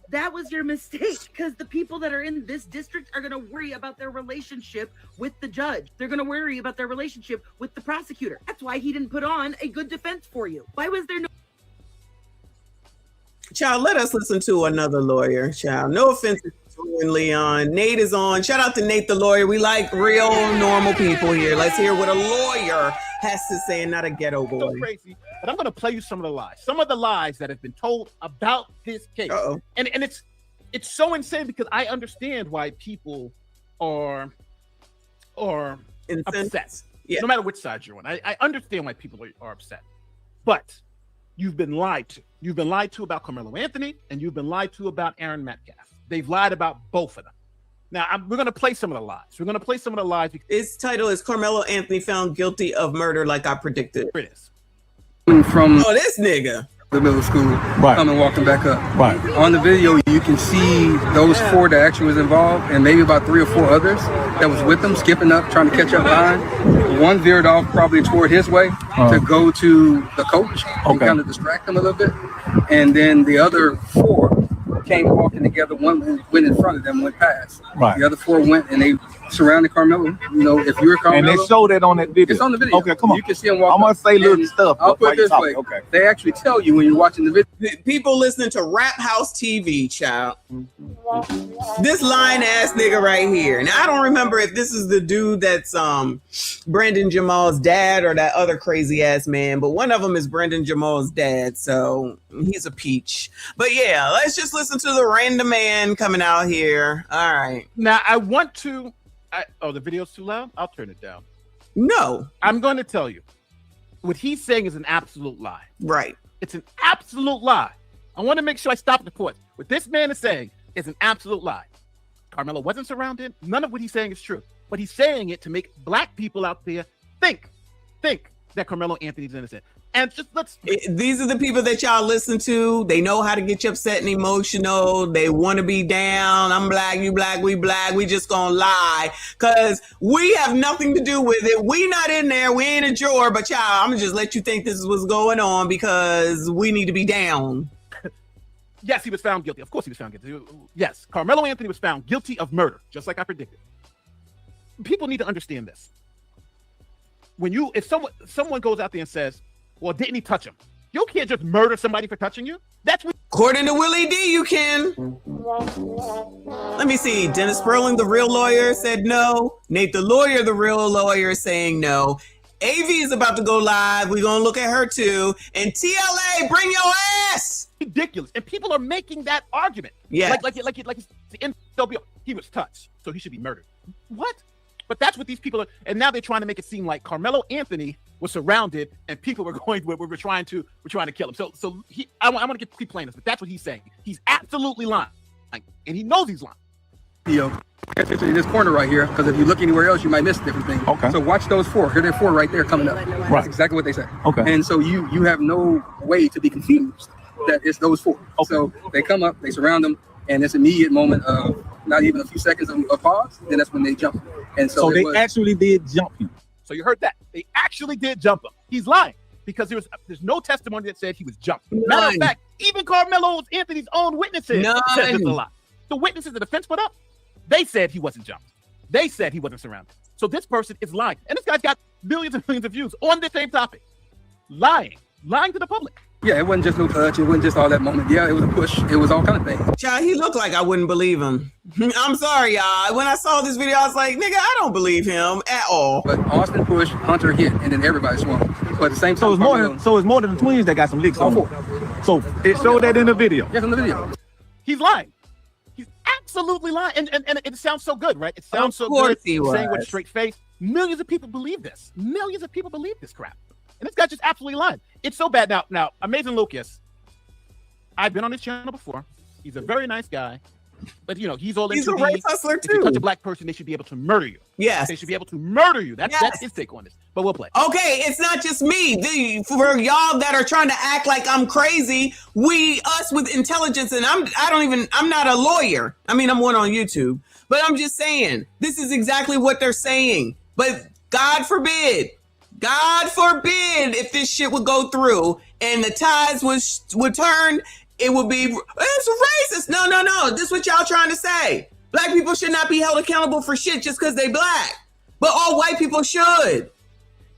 That was your mistake, because the people that are in this district are going to worry about their relationship with the judge. They're going to worry about their relationship with the prosecutor. That's why he didn't put on a good defense for you. Why was there no... Child, let us listen to another lawyer, child. No offense to Leon. Nate is on. Shout out to Nate the lawyer. We like real normal people here. Let's hear what a lawyer has to say and not a ghetto boy. So crazy, but I'm going to play you some of the lies that have been told about this case. And it's so insane because I understand why people are upset. Yeah. No matter which side you're on. I understand why people are upset. But you've been lied to. You've been lied to about Karmelo Anthony, and you've been lied to about Aaron Metcalf. They've lied about both of them. Now, we're going to play some of the lies. We're going to play some of the lies. Its title is Karmelo Anthony found guilty of murder like I predicted. Here it is. From this nigga. The middle school, right. Coming walking back up. Right. On the video, you can see those 4 that actually was involved, and maybe about 3 or 4 others that was with them, skipping up, trying to catch up behind. One veered off probably toward his way to go to the coach and kind of distract him a little bit. And then the other 4 came walking together. One went in front of them, went past. Right. The other 4 went and they surrounded Carmelo. You know, if you're Carmelo, and they showed that on that video. It's on the video. Okay, come on. You can see them walk. I'm gonna say little stuff. I'll put it this way. Okay. They actually tell you when you're watching the video. People listening to Rap House TV, child. This lying ass nigga right here. Now I don't remember if this is the dude that's Brendan Jamal's dad or that other crazy ass man, but one of them is Brendan Jamal's dad, so he's a peach. But yeah, let's just listen to the random man coming out here. All right. Now I want to. The video's too loud? I'll turn it down. No. I'm going to tell you. What he's saying is an absolute lie. Right. It's an absolute lie. I want to make sure I stop the court. What this man is saying is an absolute lie. Karmelo wasn't surrounded. None of what he's saying is true. But he's saying it to make black people out there think that Karmelo Anthony's innocent. And just these are the people that y'all listen to. They know how to get you upset and emotional. They want to be down. I'm black, you black, we black. We just gonna lie because we have nothing to do with it. We not in there. We ain't a juror. But y'all, I'm gonna just let you think this is what's going on because we need to be down. Yes, he was found guilty. Of course he was found guilty. Yes, Karmelo Anthony was found guilty of murder, just like I predicted. People need to understand this. If someone goes out there and says, well, didn't he touch him? You can't just murder somebody for touching you. That's what. Of According to Willie D, you can. Let me see. Dennis Sperling, the real lawyer, said no. Nate, the lawyer, the real lawyer, is saying no. AV is about to go live. We're going to look at her too. And TLA, bring your ass. Ridiculous. And people are making that argument. Yeah. Like it's the NWO. He was touched, so he should be murdered. What? But that's what these people are. And now they're trying to make it seem like Karmelo Anthony was surrounded and people were we're trying to kill him. So I want to keep playing this, but that's what he's saying. He's absolutely lying. And he knows he's lying. Yo, pay attention to this corner right here, because if you look anywhere else, you might miss different things. Okay. So watch those four. Here, there are four right there coming up. Right. That's exactly what they say. Okay. And so you have no way to be confused that it's those four. Okay. So they come up, they surround them, and this immediate moment of not even a few seconds of pause, then that's when they jump. And so they actually did jump him. So you heard that. They actually did jump him. He's lying because there's no testimony that said he was jumped. Matter of fact, even Karmelo Anthony's own witnesses said it's a lie. The witnesses the defense put up, they said he wasn't jumped. They said he wasn't surrounded. So this person is lying. And this guy's got millions and millions of views on the same topic. Lying to the public. Yeah, it wasn't just no touch. It wasn't just all that moment. Yeah, it was a push. It was all kind of things. Child, he looked like I wouldn't believe him. I'm sorry, y'all. When I saw this video, I was like, nigga, I don't believe him at all. But Austin pushed, Hunter hit, and then everybody swung. But at the same time, so it's more than the twins that got some licks on. So it showed that in the video. Yes, in the video. He's lying. He's absolutely lying. And it sounds so good, right? It sounds so good. Saying with a straight face. Millions of people believe this. Millions of people believe this crap. And this guy's just absolutely lying. It's so bad. Now, Amazing Lucas, I've been on his channel before. He's a very nice guy. But, he's all into a race hustler, too. If you touch a black person, they should be able to murder you. Yes. They should be able to murder you. That's his take on this. But we'll play. Okay, it's not just me. For y'all that are trying to act like I'm crazy, us with intelligence, and I'm not a lawyer. I mean, I'm one on YouTube. But I'm just saying, this is exactly what they're saying. But God forbid if this shit would go through and the tides would turn, it would be, it's racist. No. This is what y'all trying to say. Black people should not be held accountable for shit just because they black. But all white people should.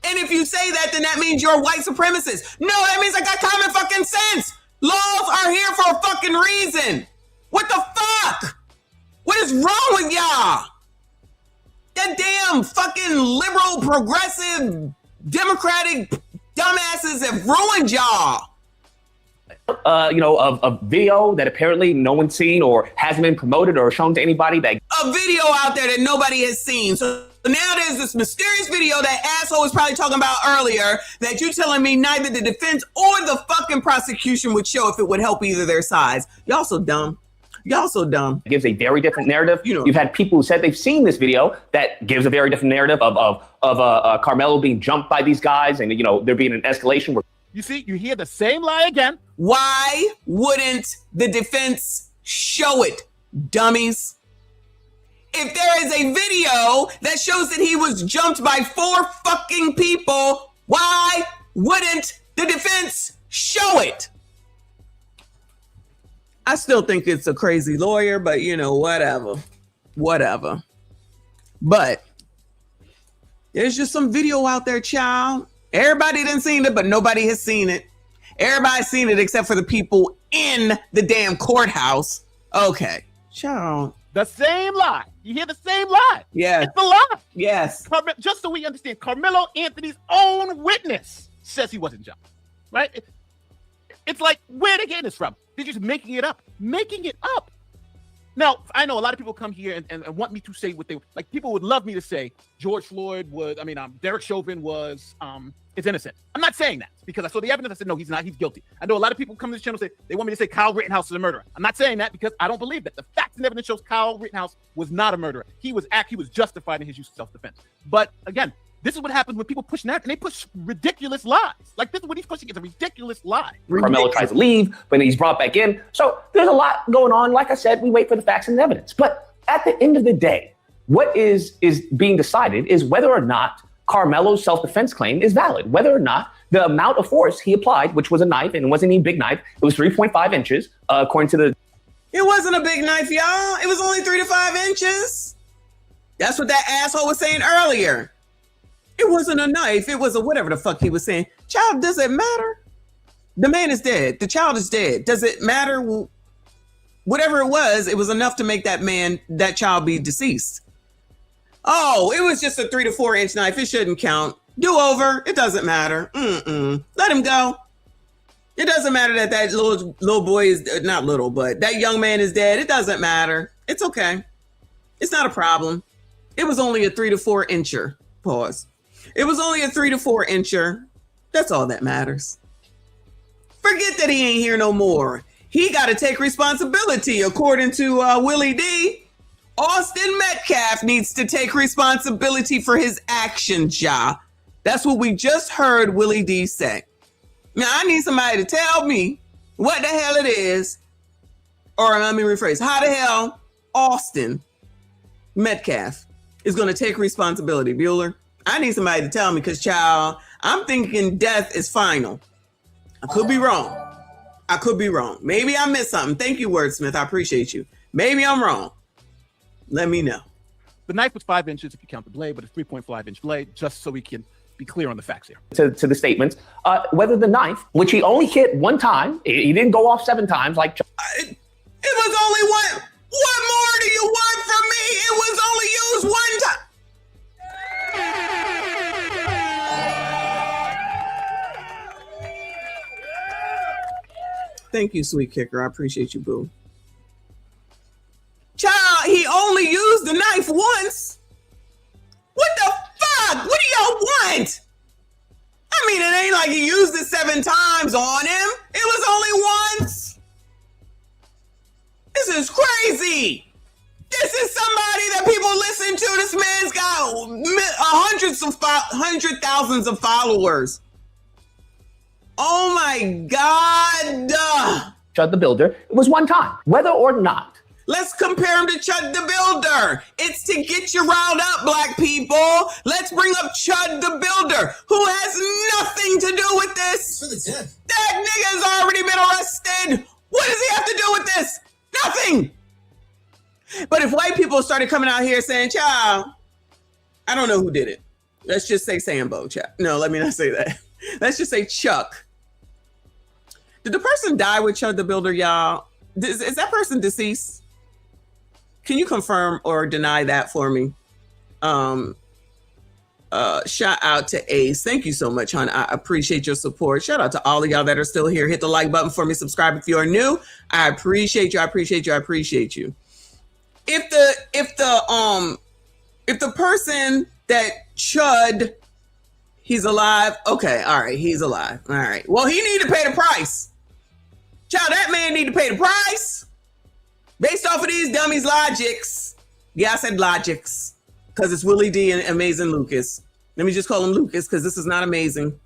And if you say that, then that means you're a white supremacist. No, that means I got common fucking sense. Laws are here for a fucking reason. What the fuck? What is wrong with y'all? That damn fucking liberal, progressive, democratic dumbasses have ruined y'all. A video that apparently no one's seen or hasn't been promoted or shown to anybody. A video out there that nobody has seen. So now there's this mysterious video that asshole was probably talking about earlier that you're telling me neither the defense or the fucking prosecution would show if it would help either their sides. Y'all so dumb. It gives a very different narrative. You've had people who said they've seen this video that gives a very different narrative of Karmelo being jumped by these guys and, there being an escalation. You see, you hear the same lie again. Why wouldn't the defense show it, dummies? If there is a video that shows that he was jumped by 4 fucking people, why wouldn't the defense show it? I still think it's a crazy lawyer, but whatever. But there's just some video out there, child. Everybody done seen it, but nobody has seen it. Everybody's seen it except for the people in the damn courthouse. Okay, child. The same lie. You hear the same lie. Yeah. It's the lie. Yes. Just so we understand, Karmelo Anthony's own witness says he wasn't jumped, right? It's like, where they getting this from? They're just making it up. Now, I know a lot of people come here and want me to say what they like. People would love me to say George Floyd Derek Chauvin is innocent. I'm not saying that because I saw the evidence. I said, no, he's not. He's guilty. I know a lot of people come to this channel and say they want me to say Kyle Rittenhouse is a murderer. I'm not saying that because I don't believe that. The facts and evidence shows Kyle Rittenhouse was not a murderer. He was justified in his use of self-defense. But again, this is what happens when people push narrative and they push ridiculous lies. Like this is what he's pushing is a ridiculous lie. Karmelo tries to leave, but he's brought back in. So there's a lot going on. Like I said, we wait for the facts and evidence. But at the end of the day, what is being decided is whether or not Karmelo's self-defense claim is valid, whether or not the amount of force he applied, which was a knife, and it wasn't even a big knife, it was 3.5 inches, according to the... It wasn't a big knife, y'all. It was only 3 to 5 inches. That's what that asshole was saying earlier. It wasn't a knife. It was a whatever the fuck he was saying. Child, does it matter? The man is dead. The child is dead. Does it matter? Whatever it was enough to make that child be deceased. Oh, it was just a 3 to 4 inch knife. It shouldn't count. Do over. It doesn't matter. Let him go. It doesn't matter that little boy is not little, but that young man is dead. It doesn't matter. It's okay. It's not a problem. It was only a 3 to 4 incher. Pause. It was only a 3 to 4 incher. That's all that matters. Forget that he ain't here no more. He got to take responsibility. According to Willie D, Austin Metcalf needs to take responsibility for his actions, y'all. That's what we just heard Willie D say. Now, I need somebody to tell me what the hell it is, or let me rephrase, how the hell Austin Metcalf is going to take responsibility, Bueller? I need somebody to tell me because, child, I'm thinking death is final. I could be wrong. Maybe I missed something. Thank you, Wordsmith. I appreciate you. Maybe I'm wrong. Let me know. The knife was 5 inches if you count the blade, but it's 3.5 inch blade, just so we can be clear on the facts here. To the statements, whether the knife, which he only hit one time, he didn't go off 7 times like. It was only one. What more do you want from me? It was only used one time. Thank you, sweet kicker. I appreciate you, boo. Child, he only used the knife once. What the fuck? What do y'all want? I mean, it ain't like he used it 7 times on him. It was only once. This is crazy. This is somebody that people listen to. This man's got hundred thousands of followers. Oh my God. Chud the Builder. It was one time, whether or not. Let's compare him to Chud the Builder. It's to get you riled up, black people. Let's bring up Chud the Builder, who has nothing to do with this. That nigga's already been arrested. What does he have to do with this? Nothing. But if white people started coming out here saying, child, I don't know who did it. Let's just say Sambo, child. No, let me not say that. Let's just say Chuck. Did the person die with Chud the Builder, y'all? Is that person deceased? Can you confirm or deny that for me? Shout out to Ace. Thank you so much, hon. I appreciate your support. Shout out to all of y'all that are still here. Hit the like button for me. Subscribe if you are new. I appreciate you. I appreciate you. I appreciate you. If the person that Chud, he's alive. Okay, all right, he's alive. All right. Well, he need to pay the price. Child, that man need to pay the price. Based off of these dummies' logics. Yeah, I said logics. Because it's Willie D and Amazing Lucas. Let me just call him Lucas because this is not amazing.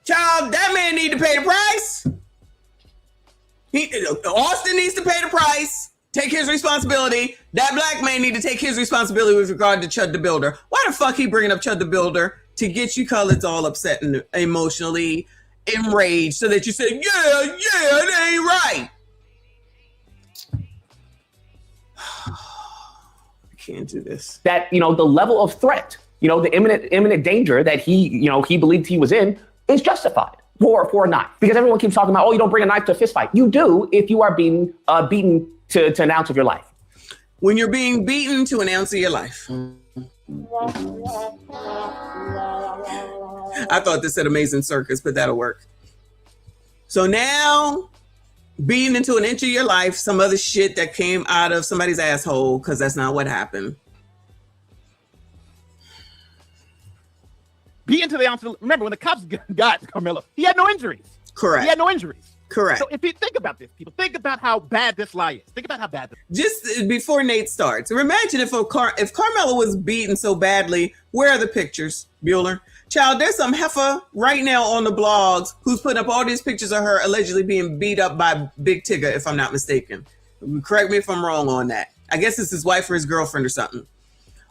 Child, that man need to pay the price. Austin needs to pay the price. Take his responsibility. That black man need to take his responsibility with regard to Chud the Builder. Why the fuck he bringing up Chud the Builder? To get you coloreds all upset and emotionally enraged so that you say, yeah, it ain't right. I can't do this. That, the level of threat, the imminent danger that he believed he was in is justified for a knife. Because everyone keeps talking about, you don't bring a knife to a fist fight. You do if you are being beaten to an ounce of your life. When you're being beaten to an ounce of your life. I thought this said Amazing Circus, but that'll work. So now, beating into an inch of your life, some other shit that came out of somebody's asshole, because that's not what happened. Beaten to the ounce. Remember, when the cops got Karmelo, he had no injuries. Correct. He had no injuries. Correct. So if you think about this, people, think about how bad this lie is. Think about how bad this is. Just before Nate starts, imagine if Karmelo was beaten so badly, where are the pictures, Bueller? Child, there's some heifer right now on the blogs who's putting up all these pictures of her allegedly being beat up by Big Tigger, if I'm not mistaken. Correct me if I'm wrong on that. I guess it's his wife or his girlfriend or something.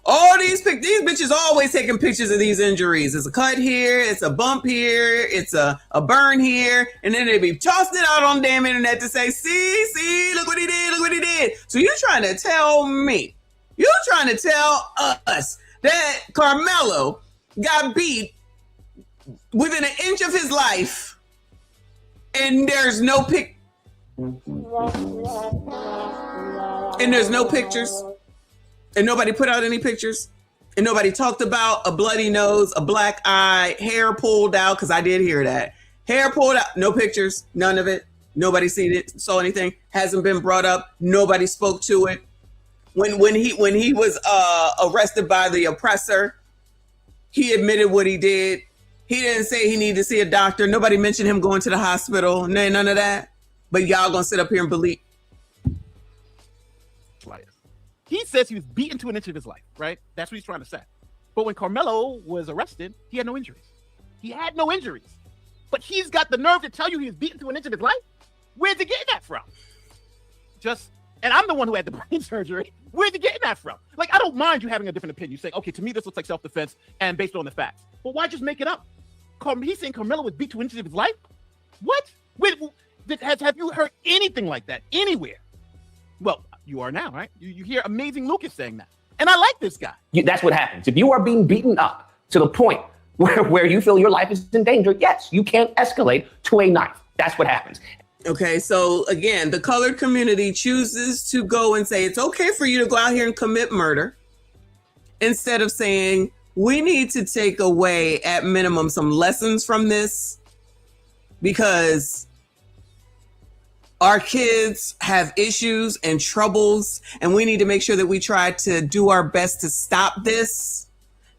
All these bitches always taking pictures of these injuries. It's a cut here, it's a bump here, it's a burn here, and then they be tossing it out on the damn internet to say, see, look what he did. So you're trying to tell me, you're trying to tell us that Karmelo got beat within an inch of his life And there's no pictures. And nobody put out any pictures. And nobody talked about a bloody nose, a black eye, hair pulled out, because I did hear that. Hair pulled out, no pictures, none of it. Nobody seen it, saw anything, hasn't been brought up. Nobody spoke to it. When he was arrested by the oppressor, he admitted what he did. He didn't say he needed to see a doctor. Nobody mentioned him going to the hospital. None of that. But y'all gonna sit up here and believe. He says he was beaten to an inch of his life, right? That's what he's trying to say. But when Karmelo was arrested, he had no injuries. He had no injuries. But he's got the nerve to tell you he was beaten to an inch of his life? Where's he getting that from? And I'm the one who had the brain surgery. Where's he getting that from? Like, I don't mind you having a different opinion. You say, okay, to me, this looks like self-defense and based on the facts. But why just make it up? He's saying Karmelo was beat to inches of his life? What? Have you heard anything like that anywhere? Well, you are now, right? You hear Amazing Lucas saying that. And I like this guy. That's what happens. If you are being beaten up to the point where you feel your life is in danger, yes, you can't escalate to a knife. That's what happens. Okay, so again, the colored community chooses to go and say it's okay for you to go out here and commit murder instead of saying we need to take away at minimum some lessons from this because our kids have issues and troubles, and we need to make sure that we try to do our best to stop this.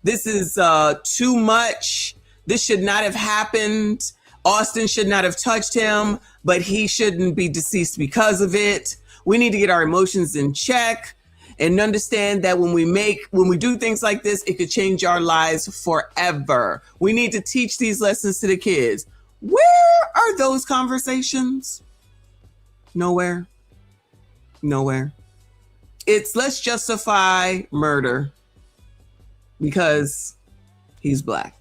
This is too much. This should not have happened. Austin should not have touched him, but he shouldn't be deceased because of it. We need to get our emotions in check and understand that when we do things like this, it could change our lives forever. We need to teach these lessons to the kids. Where are those conversations? Nowhere. It's let's justify murder because he's black.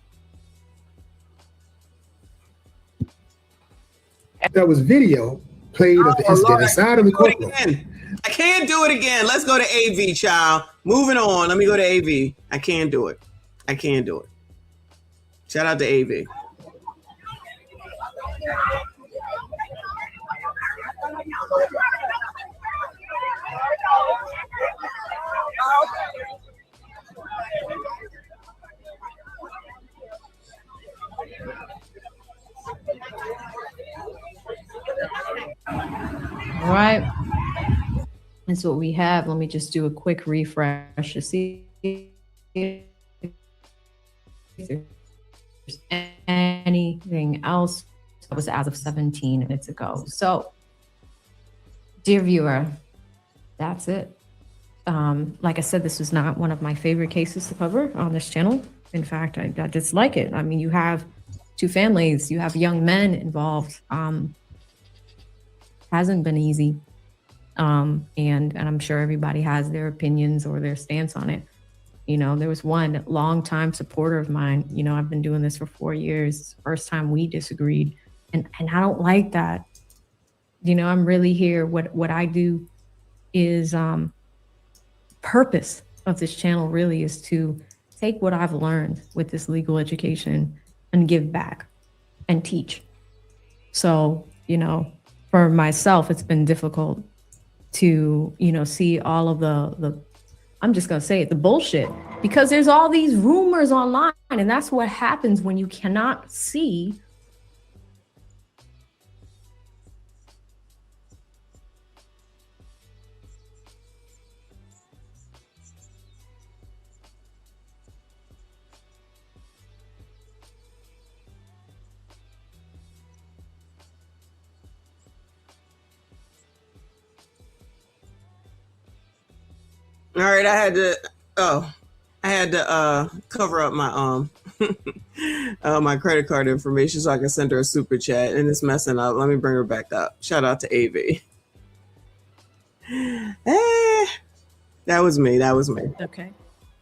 That was video played of the incident inside of the courtroom. I can't do it again. Let's go to AV, child. Moving on. Let me go to AV. I can't do it. Shout out to AV. All right. That's what we have. Let me just do a quick refresh to see if there's anything else. That was as of 17 minutes ago. So, dear viewer, that's it. Like I said, this was not one of my favorite cases to cover on this channel. In fact, I dislike it. I mean, you have two families, you have young men involved. Hasn't been easy. And I'm sure everybody has their opinions or their stance on it. You know, there was one longtime supporter of mine. You know, I've been doing this for 4 years. First time we disagreed. And I don't like that. You know, I'm really here. What I do is purpose of this channel really is to take what I've learned with this legal education and give back and teach. So, you know, for myself, it's been difficult to, you know, see all of the I'm just going to say it, the bullshit, because there's all these rumors online, and that's what happens when you cannot see All right, I had to cover up my my credit card information so I can send her a super chat, and it's messing up. Let me bring her back up. Shout out to AV. That was me.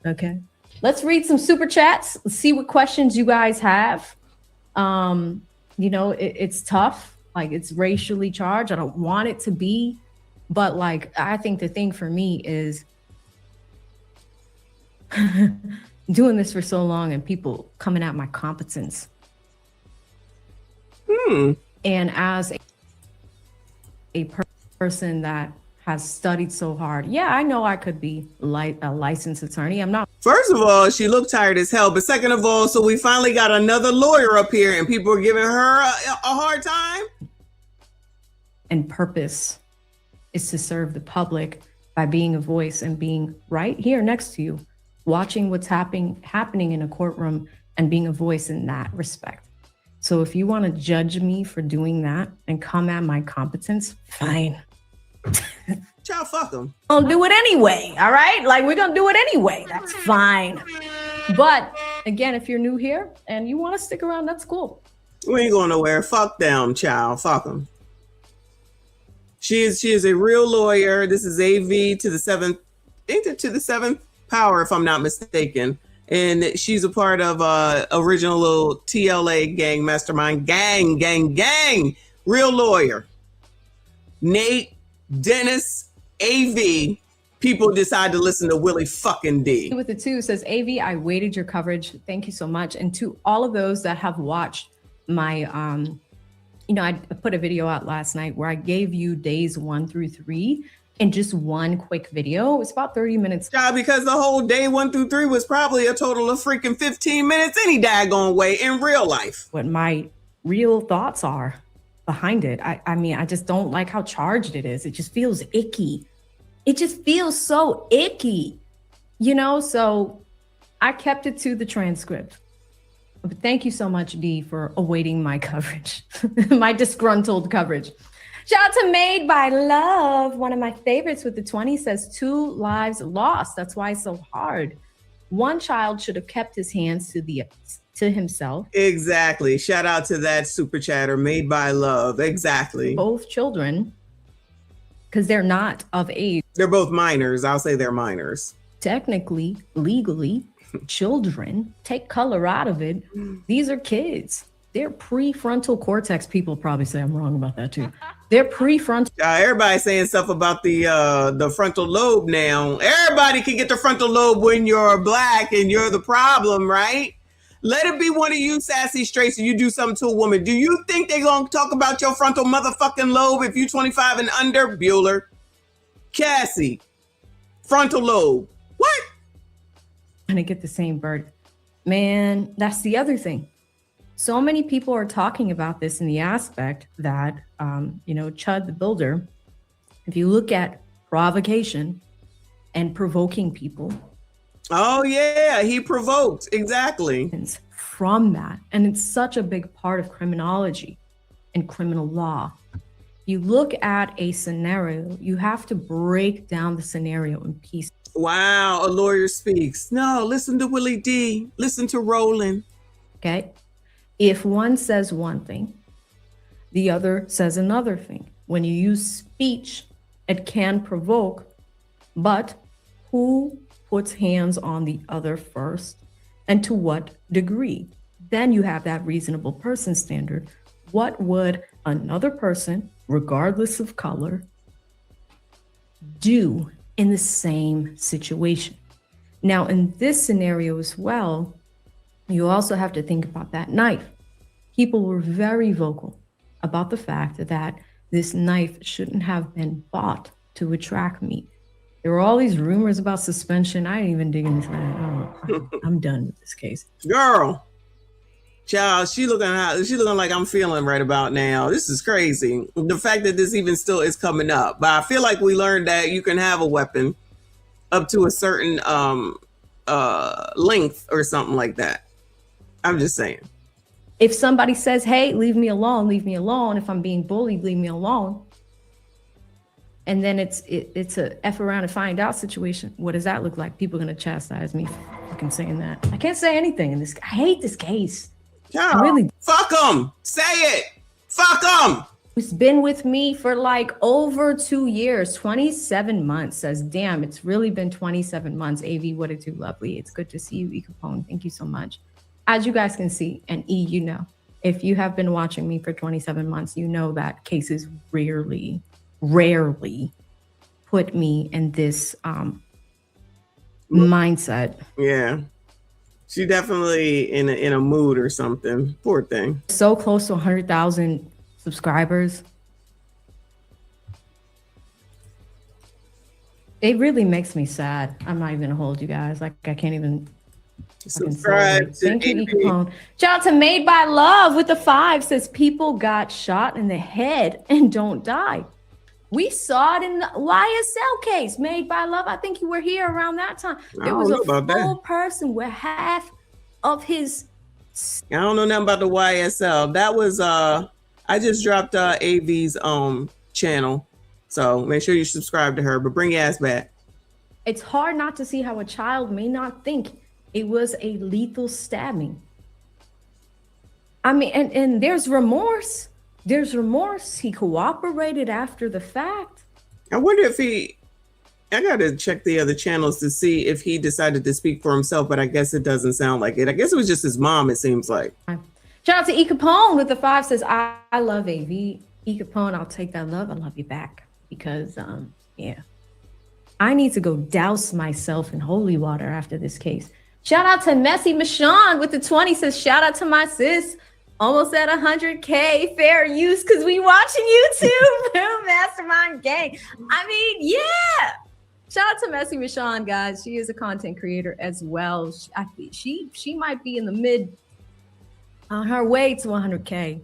Okay. Let's read some super chats. Let's see what questions you guys have. You know, it's tough. Like, it's racially charged. I don't want it to be, but like, I think the thing for me is doing this for so long and people coming at my competence. And as a person that has studied so hard, yeah, I know I could be a licensed attorney. I'm not. First of all, she looked tired as hell. But second of all, so we finally got another lawyer up here and people are giving her a hard time. And purpose is to serve the public by being a voice and being right here next to you, watching what's happening in a courtroom and being a voice in that respect. So if you want to judge me for doing that and come at my competence, fine. Child, fuck them. I'll do it anyway, all right? Like, we're going to do it anyway. That's fine. But again, if you're new here and you want to stick around, that's cool. We ain't going nowhere. Fuck them, child. Fuck them. She is a real lawyer. This is AV to the seventh power, if I'm not mistaken. And she's a part of original little TLA gang mastermind. Gang. Real lawyer. Nate, Dennis, AV. People decide to listen to Willie fucking D. With the 2 says, AV, I waited your coverage. Thank you so much. And to all of those that have watched my, I put a video out last night where I gave you days 1 through 3 in just one quick video. It's about 30 minutes. Yeah, because the whole day 1 through 3 was probably a total of freaking 15 minutes any daggone way in real life. What my real thoughts are behind it. I mean, I just don't like how charged it is. It just feels icky. It just feels so icky, so I kept it to the transcript. But thank you so much, Dee, for awaiting my coverage, my disgruntled coverage. Shout out to Made by Love. One of my favorites with the 20 says 2 lives lost. That's why it's so hard. One child should have kept his hands to himself. Exactly. Shout out to that super chatter, Made by Love. Exactly. Both children, because they're not of age. They're both minors. I'll say they're minors. Technically, legally, children, take color out of it. These are kids. They're prefrontal cortex. People probably say I'm wrong about that too. They're prefrontal. Everybody's saying stuff about the frontal lobe now. Everybody can get the frontal lobe when you're black and you're the problem, right? Let it be one of you sassy straights and you do something to a woman. Do you think they're going to talk about your frontal motherfucking lobe if you're 25 and under? Bueller. Cassie. Frontal lobe. What? And I get the same bird. Man, that's the other thing. So many people are talking about this in the aspect that, Chud the Builder, if you look at provocation and provoking people. Oh, yeah, he provoked. Exactly. From that. And it's such a big part of criminology and criminal law. You look at a scenario, you have to break down the scenario in pieces. Wow, a lawyer speaks. No, listen to Willie D. Listen to Roland. Okay. If one says one thing, the other says another thing. When you use speech, it can provoke, but who puts hands on the other first and to what degree? Then you have that reasonable person standard. What would another person, regardless of color, do in the same situation? Now, in this scenario as well, you also have to think about that knife. People were very vocal about the fact that this knife shouldn't have been bought to attract meat. There were all these rumors about suspension. I didn't even dig into that. I'm done with this case. Girl, child, she looking like I'm feeling right about now. This is crazy. The fact that this even still is coming up. But I feel like we learned that you can have a weapon up to a certain length or something like that. I'm just saying. If somebody says, hey, leave me alone. If I'm being bullied, leave me alone. And then it's a F around and find out situation. What does that look like? People are going to chastise me for fucking saying that. I can't say anything in this. I hate this case. Yeah, really. Fuck them. Say it. Fuck them. Who's been with me for like over 2 years, 27 months, says, damn, it's really been 27 months. AV, what it do, lovely. It's good to see you, E. Capone. Thank you so much. As you guys can see, and E, you know, if you have been watching me for 27 months, you know that cases rarely put me in this mindset. Yeah. She definitely in a mood or something. Poor thing. So close to 100,000 subscribers. It really makes me sad. I'm not even gonna hold you guys. Like I can't even subscribe. Thank you, E. Capone. Shout out to Made by Love with the 5 says people got shot in the head and don't die. We saw it in the YSL case, Made by Love. I think you were here around that time. There was a full person where half of his. I don't know nothing about the YSL. That was I just dropped AV's channel. So make sure you subscribe to her, but bring your ass back. It's hard not to see how a child may not think it was a lethal stabbing. I mean, and there's remorse. There's remorse. He cooperated after the fact. I wonder if I got to check the other channels to see if he decided to speak for himself, but I guess it doesn't sound like it. I guess it was just his mom, it seems like. Shout out to E. Capone with the 5 says, I love AV. E. Capone, I'll take that love. I love you back. Because, yeah, I need to go douse myself in holy water after this case. Shout out to Messy Michonne with the 20 says, shout out to my sis. Almost at 100K fair use because we watching YouTube. Boom, Mastermind Gang. I mean, yeah. Shout out to Messy Michonne, guys. She is a content creator as well. She might be in the mid on her way to 100K.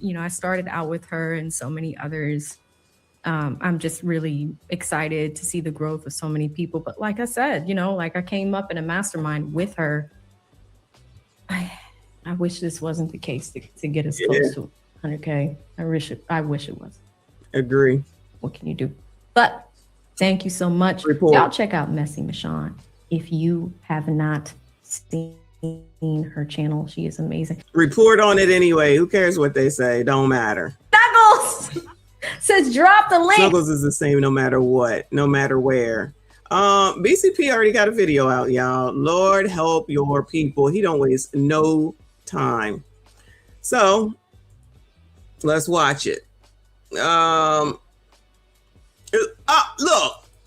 You know, I started out with her and so many others. I'm just really excited to see the growth of so many people. But like I said, you know, like I came up in a mastermind with her. I wish this wasn't the case to get us close to 100K. I wish it was. Agree. What can you do? But thank you so much. Y'all check out Messy Michonne if you have not seen her channel. She is amazing. Report on it anyway. Who cares what they say? Don't matter. Snuggles says drop the link. Snuggles is the same no matter what, no matter where. BCP already got a video out, y'all. Lord help your people. He don't waste no time. So let's watch it. Look, how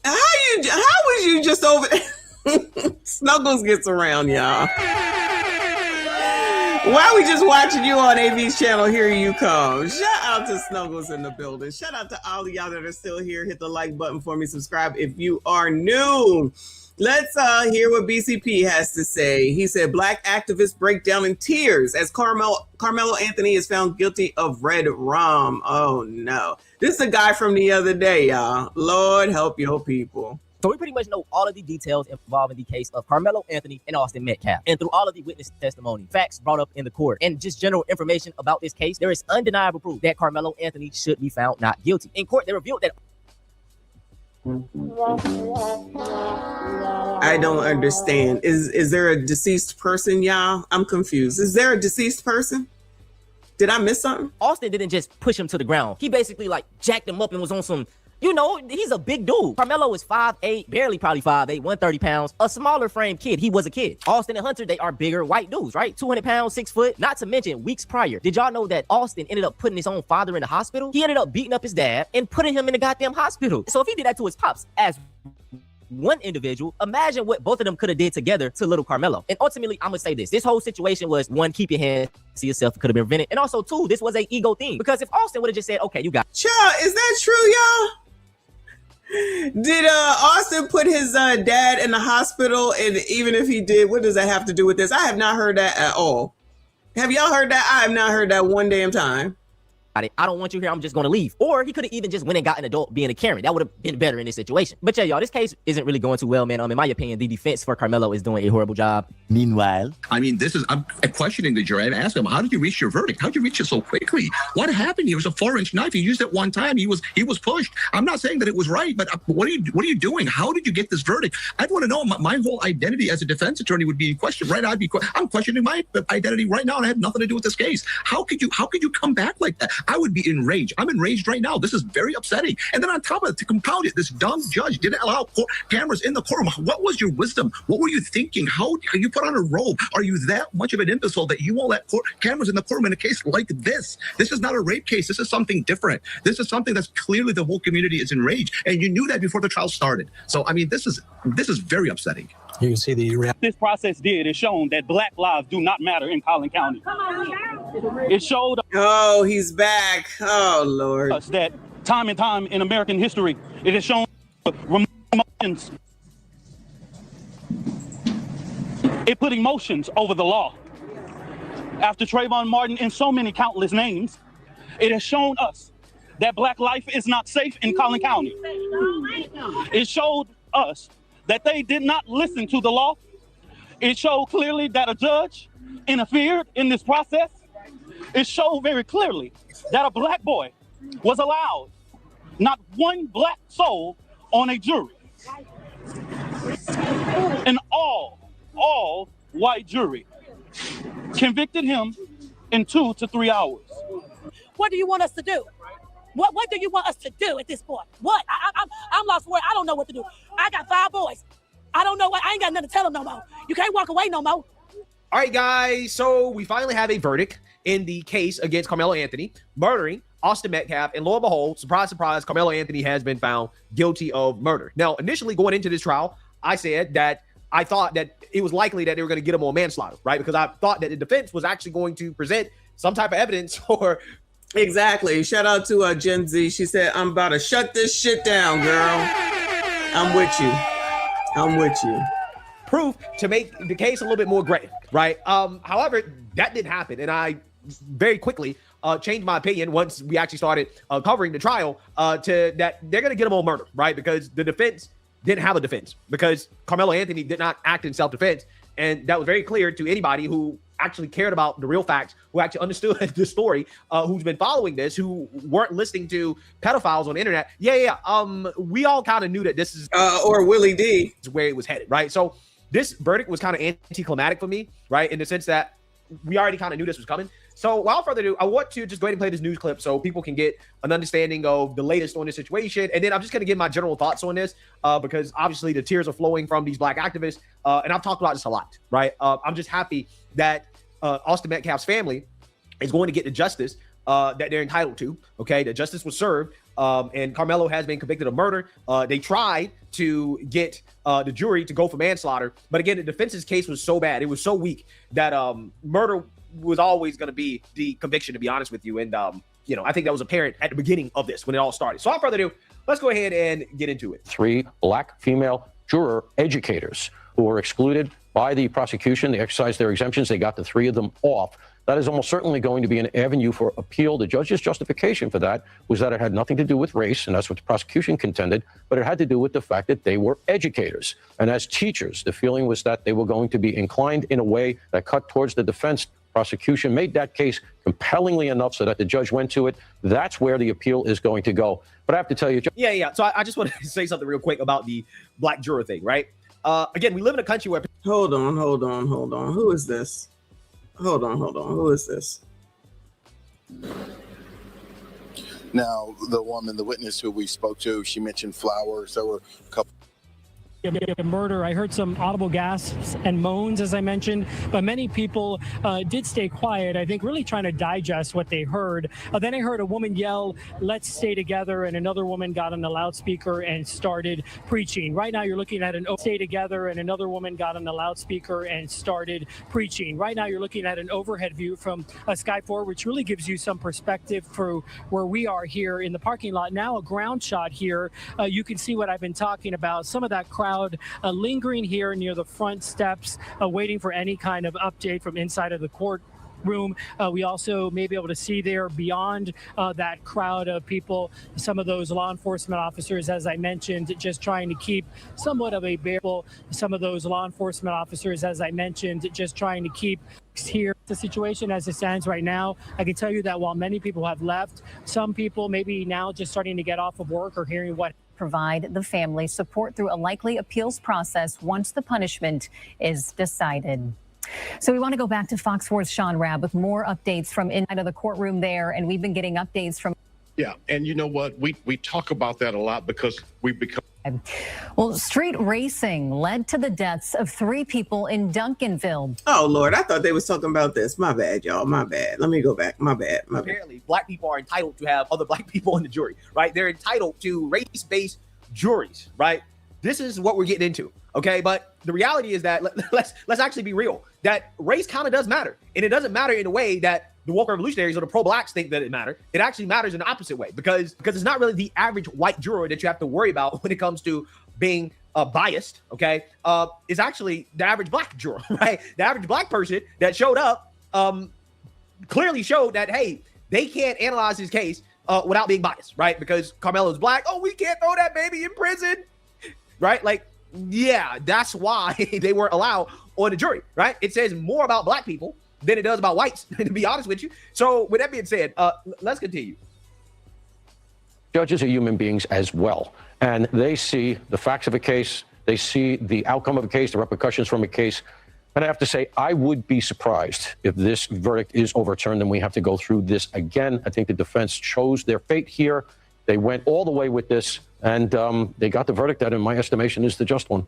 was you just over there? Snuggles gets around, y'all. While we just watching you on AV's channel, here you come. Shout out to Snuggles in the building. Shout out to all of y'all that are still here. Hit the like button for me. Subscribe if you are new. Let's hear what BCP has to say. He said, Black activists break down in tears as Karmelo Anthony is found guilty of red rum. Oh, no. This is the guy from the other day, y'all. Lord help your people. So we pretty much know all of the details involving the case of Karmelo Anthony and Austin Metcalf. And through all of the witness testimony, facts brought up in the court, and just general information about this case, there is undeniable proof that Karmelo Anthony should be found not guilty. In court, they revealed that... I don't understand. Is there a deceased person, y'all? I'm confused. Is there a deceased person? Did I miss something? Austin didn't just push him to the ground. He basically like jacked him up and was on some... You know, he's a big dude. Karmelo is 5'8", barely probably 5'8", 130 pounds, a smaller frame kid. He was a kid. Austin and Hunter, they are bigger white dudes, right? 200 pounds, 6 foot. Not to mention, weeks prior, did y'all know that Austin ended up putting his own father in the hospital? He ended up beating up his dad and putting him in the goddamn hospital. So if he did that to his pops as one individual, imagine what both of them could have did together to little Karmelo. And ultimately, I'm gonna say this whole situation was, one, keep your hands to yourself, could have been prevented. And also, two, this was an ego thing. Because if Austin would have just said, okay, you got it. Child, is that true, y'all? Did Austin put his dad in the hospital? And even if he did, what does that have to do with this? I have not heard that at all. Have y'all heard that? I have not heard that one damn time. I don't want you here, I'm just gonna leave. Or he could have even just went and got an adult being a Karen. That would have been better in this situation. But yeah, y'all, this case isn't really going too well, man. In my opinion, the defense for Karmelo is doing a horrible job. Meanwhile, I mean, I'm questioning the jury. I'm asking him, how did you reach your verdict? How did you reach it so quickly? What happened? It was a 4-inch knife. He used it one time. He was pushed. I'm not saying that it was right, but what are you doing? How did you get this verdict? I'd want to know. My whole identity as a defense attorney would be in question, right? I'm questioning my identity right now, and I had nothing to do with this case. How could you come back like that? I would be enraged. I'm enraged right now. This is very upsetting. And then on top of it, to compound it, this dumb judge didn't allow cameras in the courtroom. What was your wisdom? What were you thinking? How you put on a robe? Are you that much of an imbecile that you won't let cameras in the courtroom in a case like this? This is not a rape case. This is something different. This is something that's clearly the whole community is enraged. And you knew that before the trial started. So, I mean, this is very upsetting. You can see the this process did is shown that Black lives do not matter in Collin County. It showed. Oh, he's back. Oh, Lord. Us that time and time in American history, it has shown emotions. It put emotions over the law. After Trayvon Martin and so many countless names, it has shown us that Black life is not safe in Collin County. It showed us that they did not listen to the law. It showed clearly that a judge interfered in this process. It showed very clearly that a Black boy was allowed, not one Black soul on a jury. An all white jury convicted him in 2 to 3 hours. What do you want us to do? What do you want us to do at this point? What? I'm lost for it. I don't know what to do. I got 5 boys. I don't know what. I ain't got nothing to tell them no more. You can't walk away no more. All right, guys. So we finally have a verdict in the case against Karmelo Anthony murdering Austin Metcalf, and lo and behold, surprise, surprise, Karmelo Anthony has been found guilty of murder. Now, initially going into this trial, I said that I thought that it was likely that they were going to get him on manslaughter, right? Because I thought that the defense was actually going to present some type of evidence for. Exactly. Shout out to Gen Z. She said, I'm about to shut this shit down, girl. I'm with you. I'm with you. Proof to make the case a little bit more grave, right? However, that didn't happen. And I very quickly changed my opinion once we actually started covering the trial to that they're going to get him on murder, right? Because the defense didn't have a defense, because Karmelo Anthony did not act in self-defense. And that was very clear to anybody who actually cared about the real facts, who actually understood the story, who's been following this, who weren't listening to pedophiles on the internet. We all kind of knew that this is or Willie D where it was headed, right? So this verdict was kind of anticlimactic for me, right? In the sense that we already kind of knew this was coming. So without further ado, I want to just go ahead and play this news clip so people can get an understanding of the latest on this situation. And then I'm just going to give my general thoughts on this because obviously the tears are flowing from these Black activists. And I've talked about this a lot, right? I'm just happy that Austin Metcalf's family is going to get the justice that they're entitled to, okay? The justice was served, and Karmelo has been convicted of murder. They tried to get the jury to go for manslaughter, but again, the defense's case was so bad, it was so weak that murder was always going to be the conviction, to be honest with you. And I think that was apparent at the beginning of this when it all started. So without further ado, let's go ahead and get into it. 3 Black female juror educators who were excluded by the prosecution. They exercised their exemptions. They got the 3 of them off. That is almost certainly going to be an avenue for appeal. The judge's justification for that was that it had nothing to do with race, and that's what the prosecution contended, but it had to do with the fact that they were educators. And as teachers, the feeling was that they were going to be inclined in a way that cut towards the defense. Prosecution made that case compellingly enough so that the judge went to it. That's where the appeal is going to go. But I have to tell you, So I just want to say something real quick about the Black juror thing, right? Again, we live in a country where... Hold on. Who is this? Hold on. Who is this? Now, the woman, the witness who we spoke to, she mentioned flowers. There were a couple... Murder. I heard some audible gasps and moans, as I mentioned, but many people did stay quiet, I think, really trying to digest what they heard. Then I heard a woman yell, "Let's stay together," and another woman got on the loudspeaker and started preaching. Right now you're looking at an stay together, and another woman got on the loudspeaker and started preaching. Right now you're looking at an overhead view from Sky 4, which really gives you some perspective for where we are here in the parking lot. Now a ground shot here. You can see what I've been talking about. Some of that crowd lingering here near the front steps, waiting for any kind of update from inside of the courtroom. We also may be able to see there beyond that crowd of people, some of those law enforcement officers, as I mentioned, just trying to keep somewhat of a bearable. Some of those law enforcement officers, as I mentioned, just trying to keep here. The situation as it stands right now, I can tell you that while many people have left, some people maybe now just starting to get off of work or hearing what provide the family support through a likely appeals process once the punishment is decided. So we want to go back to Fox 4's Sean Rabb with more updates from inside of the courtroom there, and we've been getting updates from... Yeah, and you know what? We talk about that a lot because we've become... Well, street racing led to the deaths of 3 people in Duncanville. Oh, Lord, I thought they was talking about this. My bad, y'all. My bad. Let me go back. My bad. Apparently, Black people are entitled to have other Black people in the jury, right? They're entitled to race-based juries, right? This is what we're getting into. Okay, but the reality is that let's actually be real. That race kind of does matter, and it doesn't matter in a way that the woke revolutionaries or the pro-blacks think that it matters. It actually matters in the opposite way because it's not really the average white juror that you have to worry about when it comes to being biased. Okay, is actually the average black juror, right? The average black person that showed up clearly showed that hey, they can't analyze his case without being biased, right? Because Karmelo's black. Oh, we can't throw that baby in prison, right? Like. Yeah, that's why they weren't allowed on the jury, right? It says more about black people than it does about whites, to be honest with you. So with that being said, let's continue. Judges are human beings as well, and they see the facts of a case, they see the outcome of a case, the repercussions from a case. And I have to say, I would be surprised if this verdict is overturned and we have to go through this again. I think the defense chose their fate here. They went all the way with this, and they got the verdict that, in my estimation, is the just one.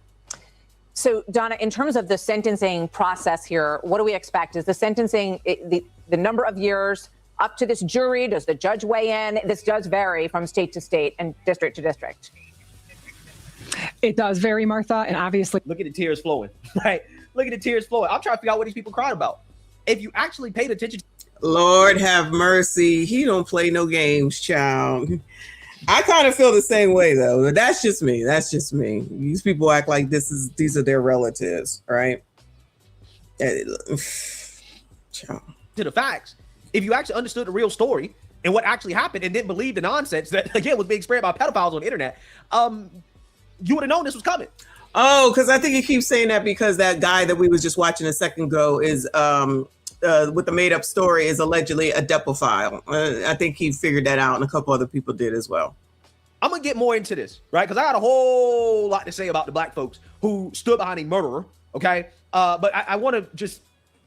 So, Donna, in terms of the sentencing process here, what do we expect? Is the sentencing, the number of years up to this jury? Does the judge weigh in? This does vary from state to state and district to district. It does vary, Martha, and obviously... Look at the tears flowing, right? Look at the tears flowing. I'm trying to figure out what these people crying about. If you actually paid attention... Lord have mercy. He don't play no games, child. I kind of feel the same way, though. That's just me. That's just me. These people act like these are their relatives, right? To the facts. If you actually understood the real story and what actually happened and didn't believe the nonsense that, again, was being spread by pedophiles on the internet, you would have known this was coming. Oh, because I think he keeps saying that because that guy that we was just watching a second ago is... with the made-up story is allegedly a depophile. I think he figured that out, and a couple other people did as well. I'm gonna get more into this, right? Because I got a whole lot to say about the black folks who stood behind a murderer. Okay, but I want to just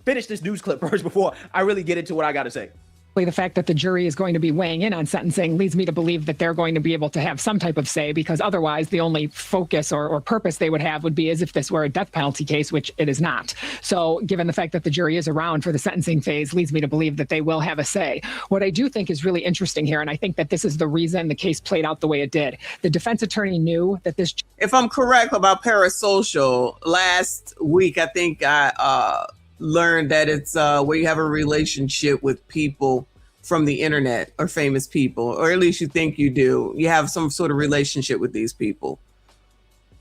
finish this news clip first before I really get into what I got to say. The fact that the jury is going to be weighing in on sentencing leads me to believe that they're going to be able to have some type of say, because otherwise the only focus or purpose they would have would be as if this were a death penalty case, which it is not. So given the fact that the jury is around for the sentencing phase leads me to believe that they will have a say. What I do think is really interesting here, and I think that this is the reason the case played out the way it did. The defense attorney knew that this... If I'm correct about parasocial, last week I think I learned that it's where you have a relationship with people from the internet or famous people, or at least you think you do. You have some sort of relationship with these people.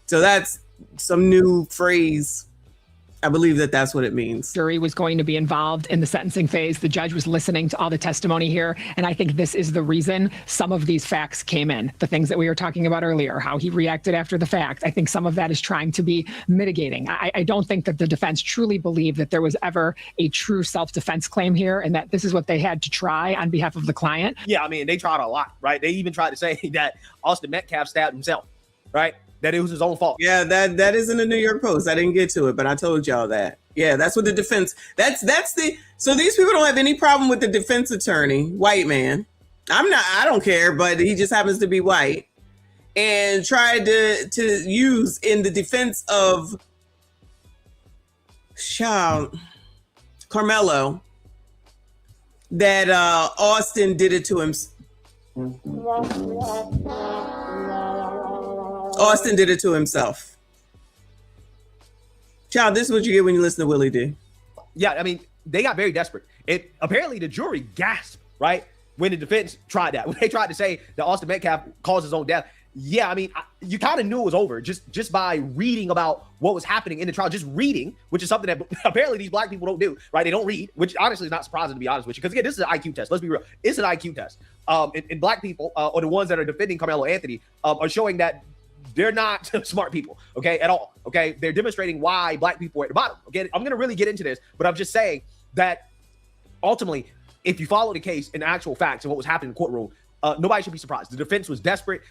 So that's some new phrase. I believe that that's what it means. Jury was going to be involved in the sentencing phase. The judge was listening to all the testimony here. And I think this is the reason some of these facts came in. The things that we were talking about earlier, how he reacted after the fact. I think some of that is trying to be mitigating. I don't think that the defense truly believed that there was ever a true self-defense claim here and that this is what they had to try on behalf of the client. Yeah, I mean, they tried a lot, right? They even tried to say that Austin Metcalf stabbed himself, right? That it was his own fault. Yeah, that is in the New York Post. I didn't get to it, but I told y'all that. Yeah, that's what the defense. So these people don't have any problem with the defense attorney, white man. I don't care, but he just happens to be white, and tried to use in the defense of Karmelo that Austin did it to him. Austin did it to himself. Child, this is what you get when you listen to Willie D. Yeah, I mean, they got very desperate. Apparently the jury gasped, right, when the defense tried that. When they tried to say that Austin Metcalf caused his own death. Yeah, I mean, you kind of knew it was over just by reading about what was happening in the trial. Just reading, which is something that apparently these black people don't do, right? They don't read, which honestly is not surprising, to be honest with you. Because again, this is an IQ test. Let's be real. It's an IQ test. And black people, or the ones that are defending Karmelo Anthony, are showing that they're not smart people, okay, at all, okay? They're demonstrating why black people are at the bottom, okay? I'm going to really get into this, but I'm just saying that ultimately, if you follow the case and actual facts and what was happening in the courtroom, nobody should be surprised. The defense was desperate.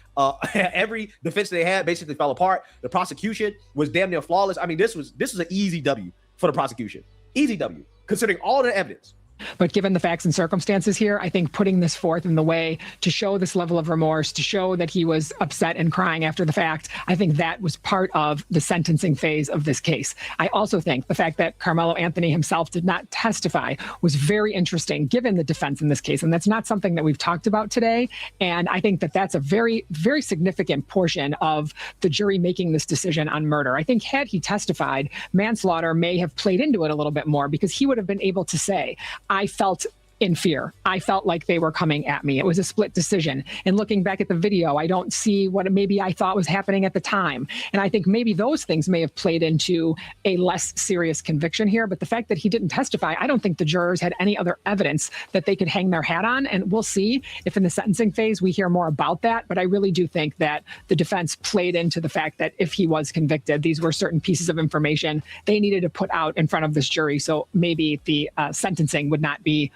Every defense they had basically fell apart. The prosecution was damn near flawless. I mean, this was an easy W for the prosecution. Easy W, considering all the evidence, But given the facts and circumstances here, I think putting this forth in the way to show this level of remorse, to show that he was upset and crying after the fact, I think that was part of the sentencing phase of this case. I also think the fact that Karmelo Anthony himself did not testify was very interesting, given the defense in this case. And that's not something that we've talked about today. And I think that that's a very, very significant portion of the jury making this decision on murder. I think had he testified, manslaughter may have played into it a little bit more, because he would have been able to say, I felt in fear. I felt like they were coming at me. It was a split decision. And looking back at the video, I don't see what maybe I thought was happening at the time. And I think maybe those things may have played into a less serious conviction here. But the fact that he didn't testify, I don't think the jurors had any other evidence that they could hang their hat on. And we'll see if in the sentencing phase we hear more about that. But I really do think that the defense played into the fact that if he was convicted, these were certain pieces of information they needed to put out in front of this jury. So maybe the sentencing would not be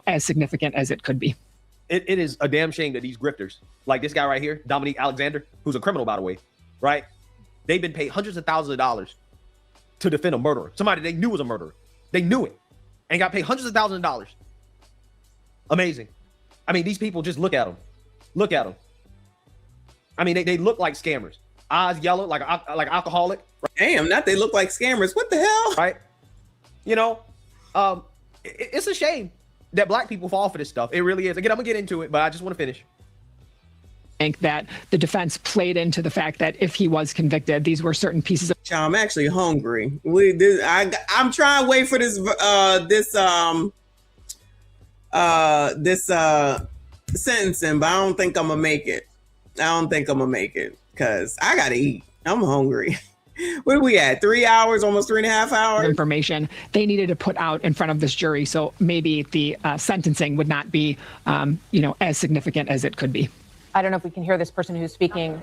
as significant as it could be. It is a damn shame that these grifters, like this guy right here, Dominique Alexander, who's a criminal, by the way, right? They've been paid hundreds of thousands of dollars to defend a murderer, somebody they knew was a murderer. They knew it and got paid hundreds of thousands of dollars. Amazing. I mean, these people, just look at them. Look at them. I mean, they look like scammers. Eyes yellow, like alcoholic. Right? Damn, not they look like scammers. What the hell? Right? It's a shame that black people fall for this stuff. It really is. Again, I'm gonna get into it, but I just want to finish. I think that the defense played into the fact that if he was convicted, these were certain pieces of. I'm actually hungry. I'm trying to wait for this sentencing, but I don't think I'm gonna make it. Because I gotta eat. I'm hungry. Where are we at? 3 hours, almost 3.5 hours? Information they needed to put out in front of this jury. So maybe the sentencing would not be, as significant as it could be. I don't know if we can hear this person who's speaking,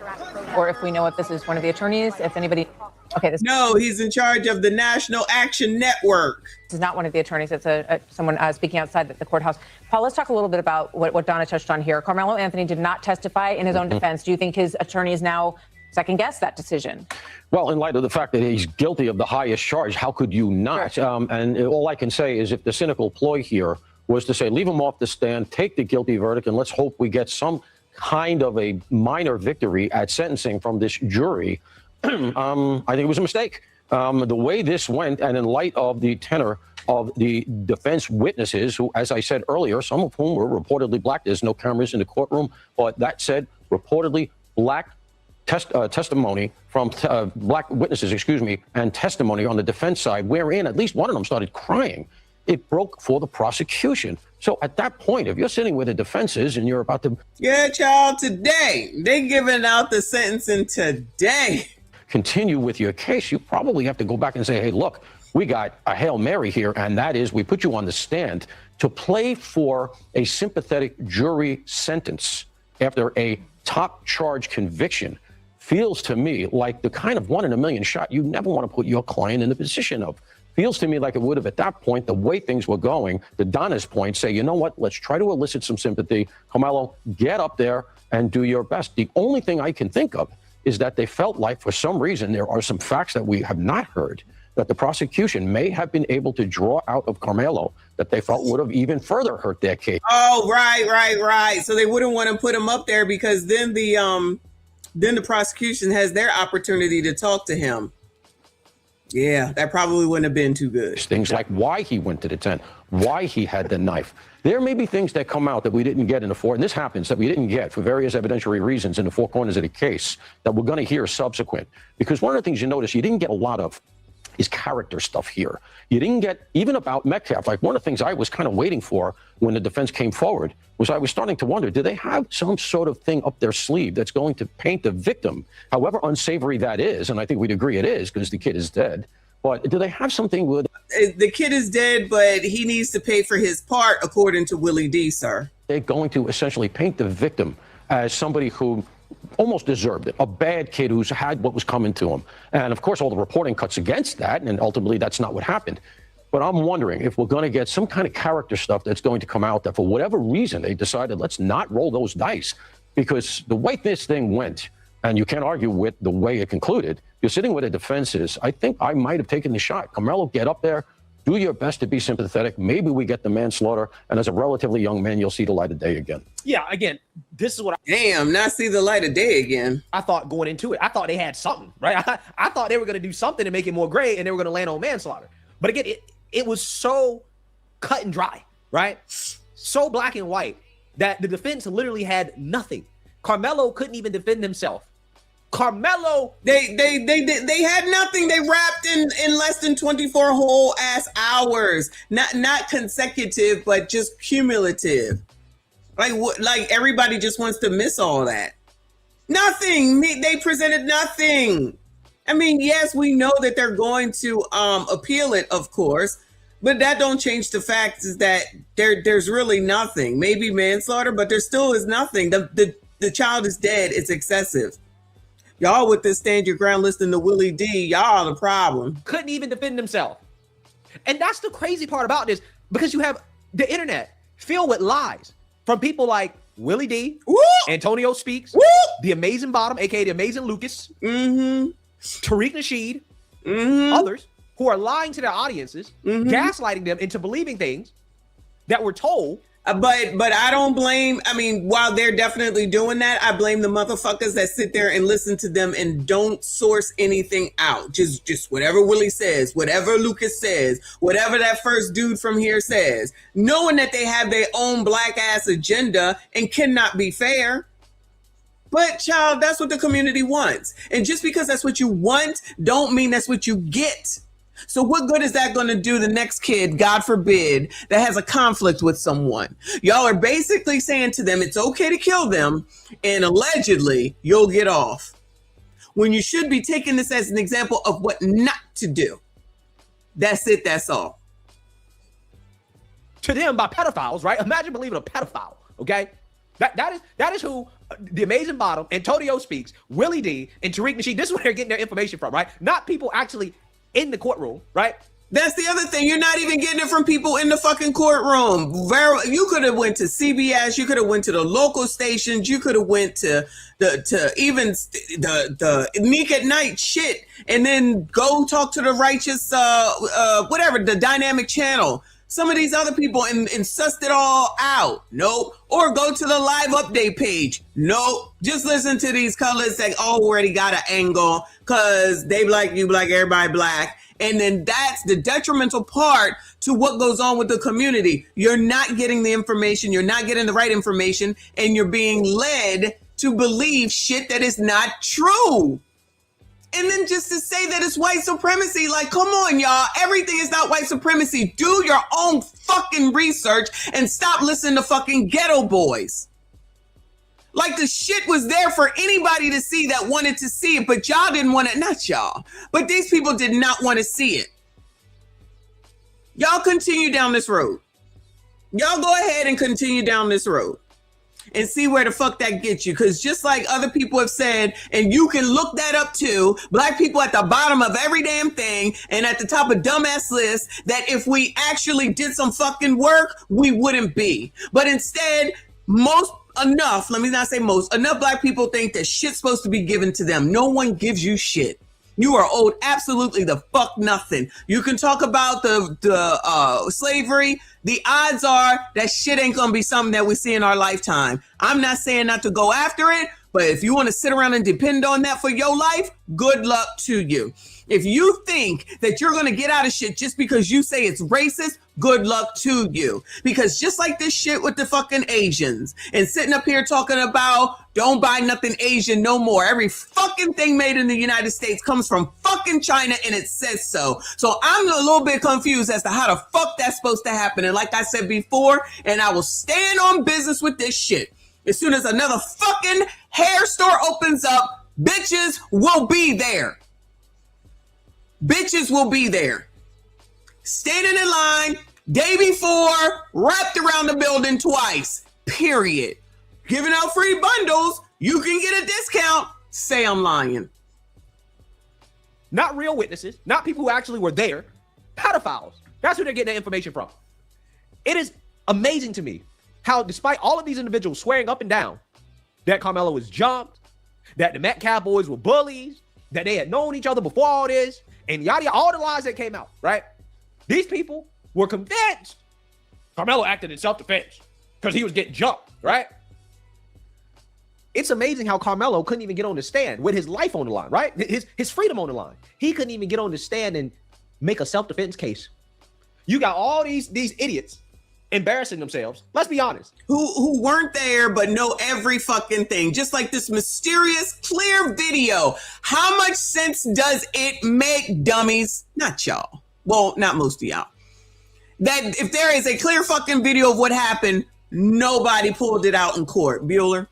or if we know if this is one of the attorneys, if anybody. Okay. No, he's in charge of the National Action Network. This is not one of the attorneys. It's someone speaking outside the courthouse. Paul, let's talk a little bit about what Donna touched on here. Karmelo Anthony did not testify in his own defense. Do you think his attorneys now second guess that decision? Well, in light of the fact that he's guilty of the highest charge, how could you not? Sure. And all I can say is if the cynical ploy here was to say, leave him off the stand, take the guilty verdict, and let's hope we get some kind of a minor victory at sentencing from this jury, I think it was a mistake. The way this went, and in light of the tenor of the defense witnesses, who, as I said earlier, some of whom were reportedly black. There's no cameras in the courtroom, but that said, reportedly black testimony from black witnesses, and testimony on the defense side, wherein at least one of them started crying. It broke for the prosecution. So at that point, if you're sitting where the defense is and you're about to... Yeah, child, today. They giving out the sentencing today. Continue with your case, you probably have to go back and say, hey, look, we got a Hail Mary here, and that is we put you on the stand to play for a sympathetic jury sentence after a top charge conviction. Feels to me like the kind of 1 in a million shot you never want to put your client in the position of. Feels to me like it would have at that point, the way things were going, to Donna's point, say, you know what, let's try to elicit some sympathy. Karmelo, get up there and do your best. The only thing I can think of is that they felt like, for some reason, there are some facts that we have not heard, that the prosecution may have been able to draw out of Karmelo that they felt would have even further hurt their case. Oh, right. So they wouldn't want to put him up there because then the prosecution has their opportunity to talk to him. Yeah, that probably wouldn't have been too good. Things like why he went to the tent, why he had the knife. There may be things that come out that we didn't get in the and this happens, that we didn't get for various evidentiary reasons in the four corners of the case that we're going to hear subsequent. Because one of the things you notice, you didn't get a lot of is character stuff here. You didn't get even about Metcalf. Like one of the things I was kind of waiting for when the defense came forward was I was starting to wonder, do they have some sort of thing up their sleeve that's going to paint the victim, however unsavory that is, and I think we'd agree it is because the kid is dead, but do they have something with... The kid is dead, but he needs to pay for his part, according to Willie D, sir. They're going to essentially paint the victim as somebody who almost deserved it, a bad kid who's had what was coming to him. And of course, all the reporting cuts against that, and ultimately that's not what happened. But I'm wondering if we're going to get some kind of character stuff that's going to come out that for whatever reason they decided let's not roll those dice, because the way this thing went, and you can't argue with the way it concluded, you're sitting where the defense is. I think I might have taken the shot. Karmelo, get up there, Do your best to be sympathetic. Maybe we get the manslaughter, and as a relatively young man, you'll see the light of day again. Yeah, again, this is what Damn, not see the light of day again. I thought going into it. I thought they had something, right? I thought they were going to do something to make it more gray, and they were going to land on manslaughter. But again, it was so cut and dry, right? So black and white that the defense literally had nothing. Karmelo couldn't even defend himself. Karmelo, they had nothing. They wrapped in less than 24 whole ass hours. Not consecutive, but just cumulative. Like everybody just wants to miss all that. Nothing. They presented nothing. I mean, yes, we know that they're going to appeal it, of course, but that don't change the fact is that there's really nothing. Maybe manslaughter, but there still is nothing. The child is dead. It's excessive. Y'all with this stand your ground listening to Willie D, y'all are the problem. couldn't even defend himself. And that's the crazy part about this, because you have the internet filled with lies from people like Willie D, Antonio Speaks, the Amazing Bottom, aka the Amazing Lucas, Tariq Nasheed, others who are lying to their audiences, gaslighting them into believing things that were told. But I don't blame, I mean, while they're definitely doing that, I blame the motherfuckers that sit there and listen to them and don't source anything out. Just whatever Willie says, whatever Lucas says, whatever that first dude from here says, knowing that they have their own black ass agenda and cannot be fair. But child, that's what the community wants. And just because that's what you want, don't mean that's what you get. So what good is that going to do the next kid, God forbid, that has a conflict with someone? Y'all are basically saying to them, it's okay to kill them, and allegedly you'll get off. When you should be taking this as an example of what not to do. That's it, that's all. To them by pedophiles, right? Imagine believing a pedophile, okay? That is who the Amazing Bottom, Antonio Speaks, Willie D, and Tariq Nasheed, this is where they're getting their information from, right? Not people actually in the courtroom, right? That's the other thing. You're not even getting it from people in the fucking courtroom. You could have went to CBS. You could have went to the local stations. You could have went to even the Nick at Night shit, and then go talk to the righteous, whatever, the dynamic channel. Some of these other people and sussed it all out. Nope. Or go to the live update page. Nope. Just listen to these colors that already got an angle because they black, you black, everybody black. And then that's the detrimental part to what goes on with the community. You're not getting the information. You're not getting the right information. And you're being led to believe shit that is not true. And then just to say that it's white supremacy, like, come on, y'all. Everything is not white supremacy. Do your own fucking research and stop listening to fucking ghetto boys. Like, the shit was there for anybody to see that wanted to see it, but y'all didn't want it. Not y'all, but these people did not want to see it. Y'all continue down this road. Y'all go ahead and continue down this road and see where the fuck that gets you. Because just like other people have said, and you can look that up too, black people at the bottom of every damn thing and at the top of dumbass lists, that if we actually did some fucking work, we wouldn't be. But instead, enough black people think that shit's supposed to be given to them. No one gives you shit. You are owed absolutely the fuck nothing. You can talk about the slavery. The odds are that shit ain't gonna be something that we see in our lifetime. I'm not saying not to go after it, but if you want to sit around and depend on that for your life, good luck to you. If you think that you're gonna get out of shit just because you say it's racist, good luck to you. Because just like this shit with the fucking Asians and sitting up here talking about don't buy nothing Asian no more. Every fucking thing made in the United States comes from fucking China and it says so. So I'm a little bit confused as to how the fuck that's supposed to happen. And like I said before, and I will stand on business with this shit. As soon as another fucking hair store opens up, bitches will be there. Bitches will be there. Standing in line, day before, wrapped around the building twice, period. Giving out free bundles, you can get a discount. Say I'm lying. Not real witnesses, not people who actually were there, pedophiles. That's who they're getting that information from. It is amazing to me how, despite all of these individuals swearing up and down that Karmelo was jumped, that the Metcalf boys were bullies, that they had known each other before all this, and yada, all the lies that came out, right? These people were convinced Karmelo acted in self-defense because he was getting jumped, right? It's amazing how Karmelo couldn't even get on the stand with his life on the line, right? His freedom on the line. He couldn't even get on the stand and make a self-defense case. You got all these idiots embarrassing themselves. Let's be honest. Who weren't there but know every fucking thing. Just like this mysterious, clear video. How much sense does it make, dummies? Not y'all. Well, not most of y'all. That if there is a clear fucking video of what happened, nobody pulled it out in court. Bueller.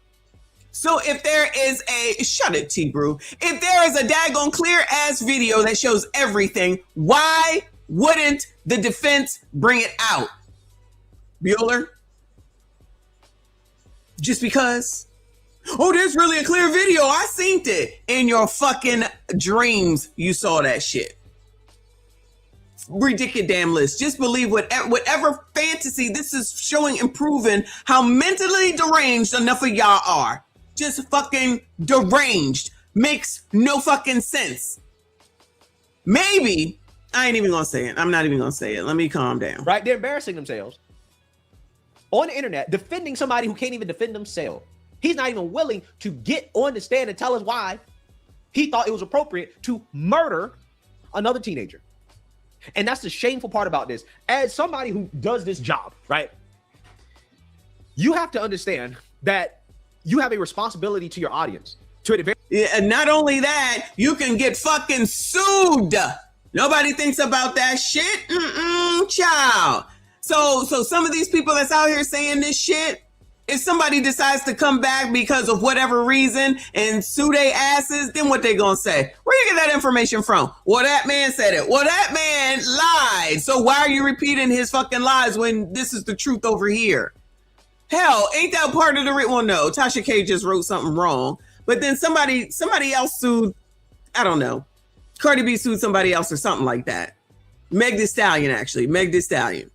So if there is shut it, T-Brew. If there is a daggone clear ass video that shows everything, why wouldn't the defense bring it out? Bueller? Just because? Oh, there's really a clear video. I seen it. In your fucking dreams, you saw that shit. Ridiculous. Just believe whatever fantasy this is showing and proving how mentally deranged enough of y'all are. Just fucking deranged. Makes no fucking sense. Maybe, I ain't even gonna say it. I'm not even gonna say it. Let me calm down. Right? They're embarrassing themselves on the internet, defending somebody who can't even defend themselves. He's not even willing to get on the stand and tell us why he thought it was appropriate to murder another teenager. And that's the shameful part about this. As somebody who does this job, right? You have to understand that you have a responsibility to your audience. Yeah, and not only that, you can get fucking sued. Nobody thinks about that shit. Child. So some of these people that's out here saying this shit, if somebody decides to come back because of whatever reason and sue their asses, then what they gonna say? Where you get that information from? Well, that man said it. Well, that man lied. So why are you repeating his fucking lies when this is the truth over here? Hell, ain't that part of the well, no, Tasha K just wrote something wrong. But then somebody else sued, I don't know. Cardi B sued somebody else or something like that. Meg Thee Stallion, actually. Meg Thee Stallion.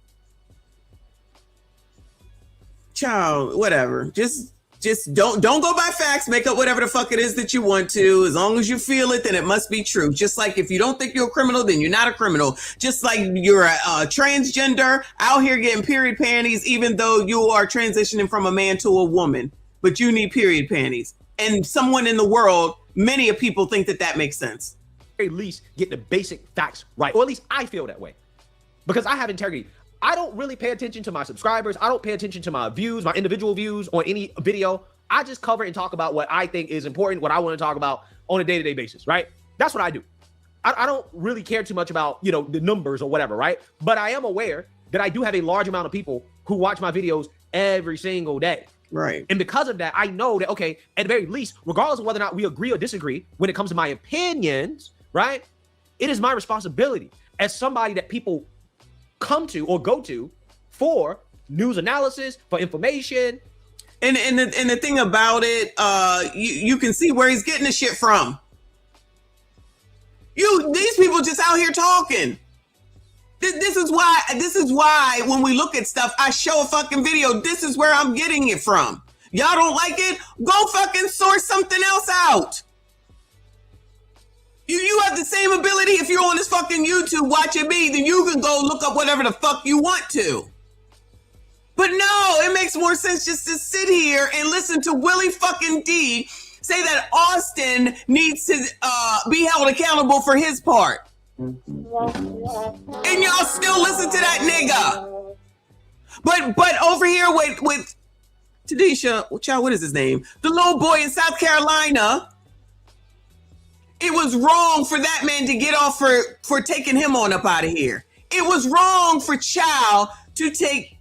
Child, whatever. Just don't go by facts. Make up whatever the fuck it is that you want to. As long as you feel it, then it must be true. Just like if you don't think you're a criminal, then you're not a criminal. Just like you're a transgender out here getting period panties, even though you are transitioning from a man to a woman, but you need period panties. And someone in the world, many of people think that makes sense. At least get the basic facts right, or at least I feel that way, because I have integrity. I don't really pay attention to my subscribers. I don't pay attention to my views, my individual views on any video. I just cover and talk about what I think is important, what I want to talk about on a day-to-day basis, right? That's what I do. I don't really care too much about, the numbers or whatever, right? But I am aware that I do have a large amount of people who watch my videos every single day. Right. And because of that, I know that, okay, at the very least, regardless of whether or not we agree or disagree, when it comes to my opinions, right? It is my responsibility as somebody that people come to or go to for news analysis, for information. And the thing about it, you can see where he's getting the shit from. These people just out here talking. This is why when we look at stuff, I show a fucking video. This is where I'm getting it from. Y'all don't like it? Go fucking source something else out. You have the same ability if you're on this fucking YouTube watching me, then you can go look up whatever the fuck you want to. But no, it makes more sense just to sit here and listen to Willie fucking D say that Austin needs to be held accountable for his part. And y'all still listen to that nigga. But over here with Tadisha, child, what is his name? The little boy in South Carolina. It was wrong for that man to get off for taking him on up out of here. It was wrong for Child to take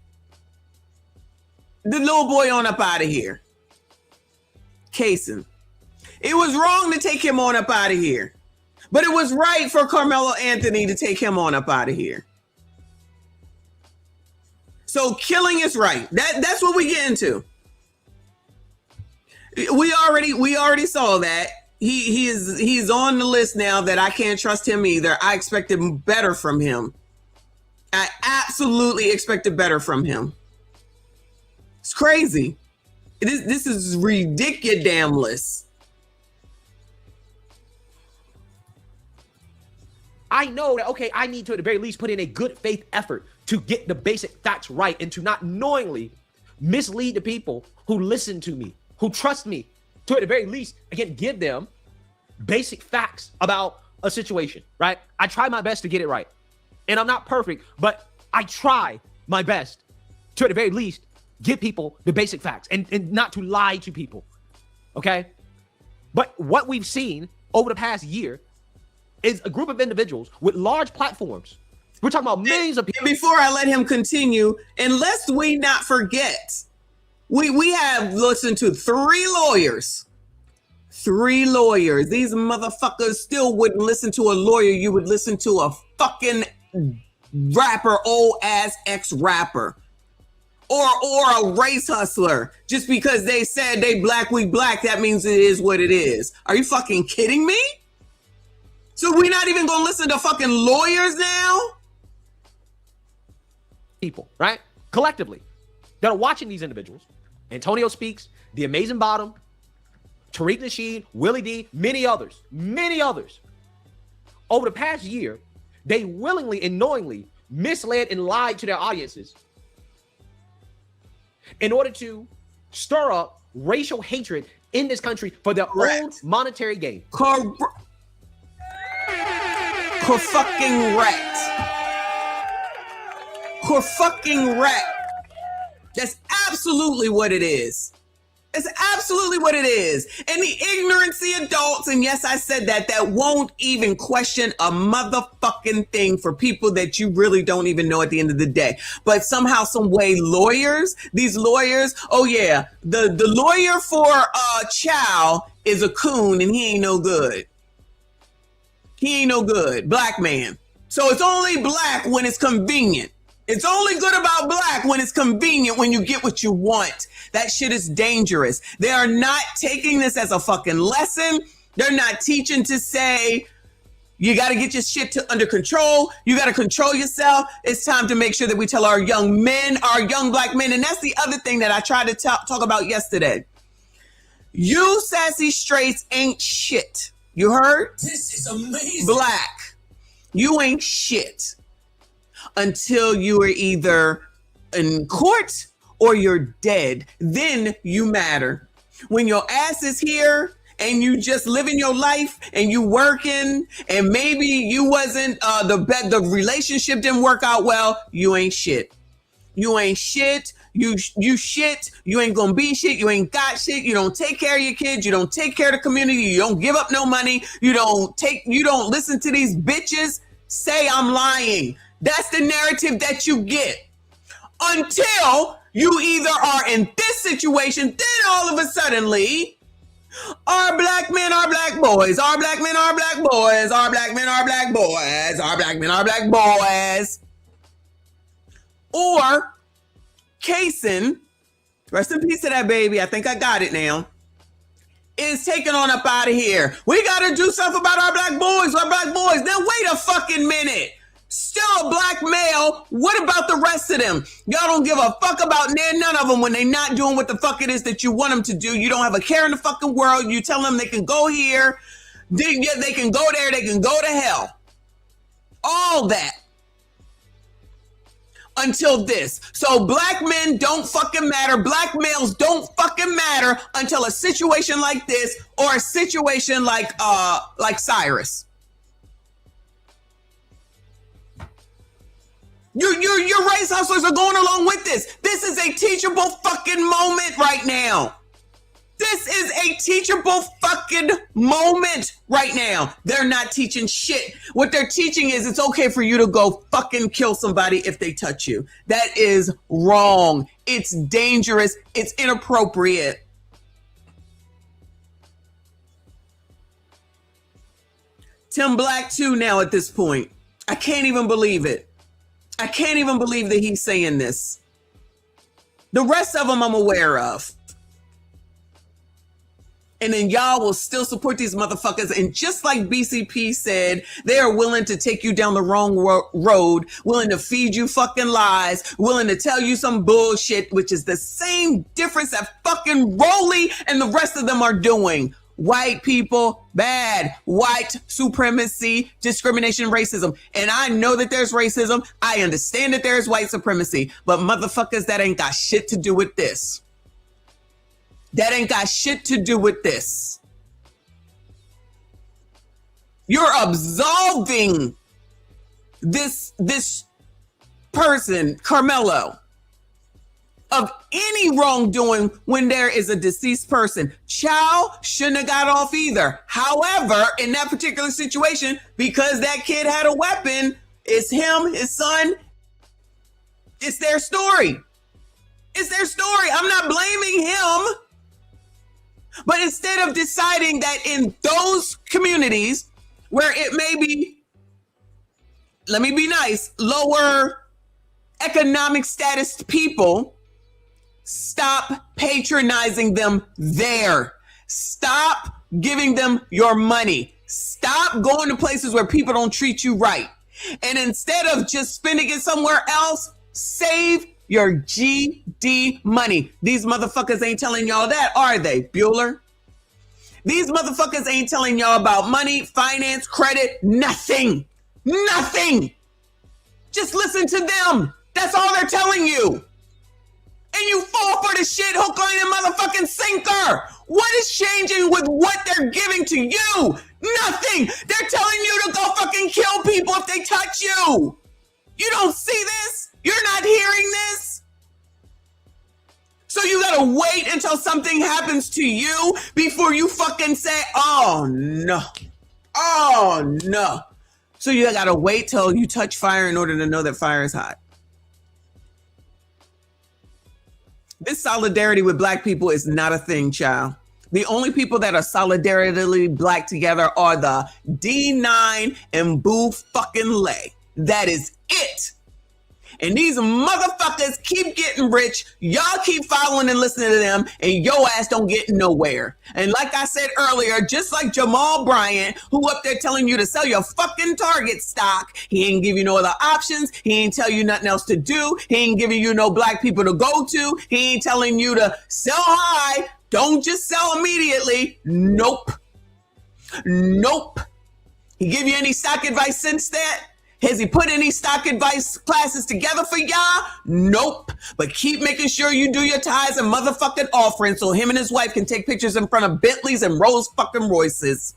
the little boy on up out of here. Kaysen. It was wrong to take him on up out of here. But it was right for Karmelo Anthony to take him on up out of here. So killing is right. That's what we get into. We already saw that. He's on the list now that I can't trust him either. I expected better from him. I absolutely expected better from him. It's crazy. This is ridiculous. I know that, okay, I need to at the very least put in a good faith effort to get the basic facts right and to not knowingly mislead the people who listen to me, who trust me, to at the very least, again, give them basic facts about a situation, right? I try my best to get it right. And I'm not perfect, but I try my best to at the very least give people the basic facts and not to lie to people, okay? But what we've seen over the past year is a group of individuals with large platforms. We're talking about millions of people. Before I let him continue, and lest we not forget, we have listened to 3 lawyers. 3 lawyers. These motherfuckers still wouldn't listen to a lawyer. You would listen to a fucking rapper, old ass ex-rapper. Or a race hustler. Just because they said they black, we black, that means it is what it is. Are you fucking kidding me? So we're not even gonna listen to fucking lawyers now? People, right? Collectively, that are watching these individuals. Antonio Speaks, The Amazing Bottom, Tariq Nasheed, Willie D, many others. Over the past year, they willingly and knowingly misled and lied to their audiences in order to stir up racial hatred in this country for their own monetary gain. Correct. That's absolutely what it is. It's absolutely what it is. And the ignorancy adults, and yes, I said that won't even question a motherfucking thing for people that you really don't even know at the end of the day. But somehow, some way, these lawyers, oh yeah, the lawyer for Chow is a coon and he ain't no good. Black man. So it's only black when it's convenient. It's only good about black when it's convenient, when you get what you want. That shit is dangerous. They are not taking this as a fucking lesson. They're not teaching to say, you got to get your shit under control. You got to control yourself. It's time to make sure that we tell our young men, our young black men. And that's the other thing that I tried to talk about yesterday. You sassy straights ain't shit. You heard? This is amazing. Black. You ain't shit until you are either in court or you're dead. Then you matter. When your ass is here and you just living your life and you working and maybe you wasn't the relationship didn't work out well, you ain't shit. You ain't shit. You shit. You ain't gonna be shit. You ain't got shit. You don't take care of your kids. You don't take care of the community. You don't give up no money. You don't listen to these bitches say I'm lying. That's the narrative that you get until you either are in this situation, then all of a suddenly, our black men are black boys, our black men are black boys, our black men are black boys, our black men are black boys. Or Kaysen, rest in peace to that baby, I think I got it now, is taken on up out of here. We got to do something about our black boys, Now wait a fucking minute. Still a black male. What about the rest of them? Y'all don't give a fuck about none of them when they not doing what the fuck it is that you want them to do. You don't have a care in the fucking world. You tell them they can go here, they can go there, they can go to hell. All that. Until this. So black men don't fucking matter. Black males don't fucking matter until a situation like this or a situation like Cyrus. Your race hustlers are going along with this. This is a teachable fucking moment right now. This is a teachable fucking moment right now. They're not teaching shit. What they're teaching is it's okay for you to go fucking kill somebody if they touch you. That is wrong. It's dangerous. It's inappropriate. Tim Black too now at this point. I can't even believe it. I can't even believe that he's saying this. The rest of them I'm aware of. And then y'all will still support these motherfuckers. And just like BCP said, they are willing to take you down the wrong road, willing to feed you fucking lies, willing to tell you some bullshit, which is the same difference that fucking Rolly and the rest of them are doing. white people bad. White supremacy, discrimination, racism. And I know that there's racism. I understand that there's white supremacy. But motherfuckers, that ain't got shit to do with this. That ain't got shit to do with this. You're absolving this person, Karmelo, of any wrongdoing when there is a deceased person. Chow shouldn't have got off either. However, in that particular situation, because that kid had a weapon, it's him, his son, it's their story. It's their story. I'm not blaming him. But instead of deciding that in those communities where it may be, let me be nice, lower economic status people, stop patronizing them there. Stop giving them your money. Stop going to places where people don't treat you right. And instead of just spending it somewhere else, save your GD money. These motherfuckers ain't telling y'all that, are they, Bueller? These motherfuckers ain't telling y'all about money, finance, credit, nothing. Nothing. Just listen to them. That's all they're telling you. And you fall for the shit, hook, line, and motherfucking sinker. What is changing with what they're giving to you? Nothing. They're telling you to go fucking kill people if they touch you. You don't see this? You're not hearing this? So you gotta wait until something happens to you before you fucking say, oh no. Oh no. So you gotta wait till you touch fire in order to know that fire is hot. This solidarity with black people is not a thing, child. The only people that are solidarily black together are the D9 and Boo fucking Lay. That is it. And these motherfuckers keep getting rich. Y'all keep following and listening to them, and your ass don't get nowhere. And like I said earlier, just like Jamal Bryant, who up there telling you to sell your fucking Target stock, he ain't give you no other options. He ain't tell you nothing else to do. He ain't giving you no black people to go to. He ain't telling you to sell high. Don't just sell immediately. Nope. Nope. He give you any stock advice since that? Has he put any stock advice classes together for y'all? Nope. But keep making sure you do your tithes and motherfucking offerings so him and his wife can take pictures in front of Bentleys and Rolls fucking Royces.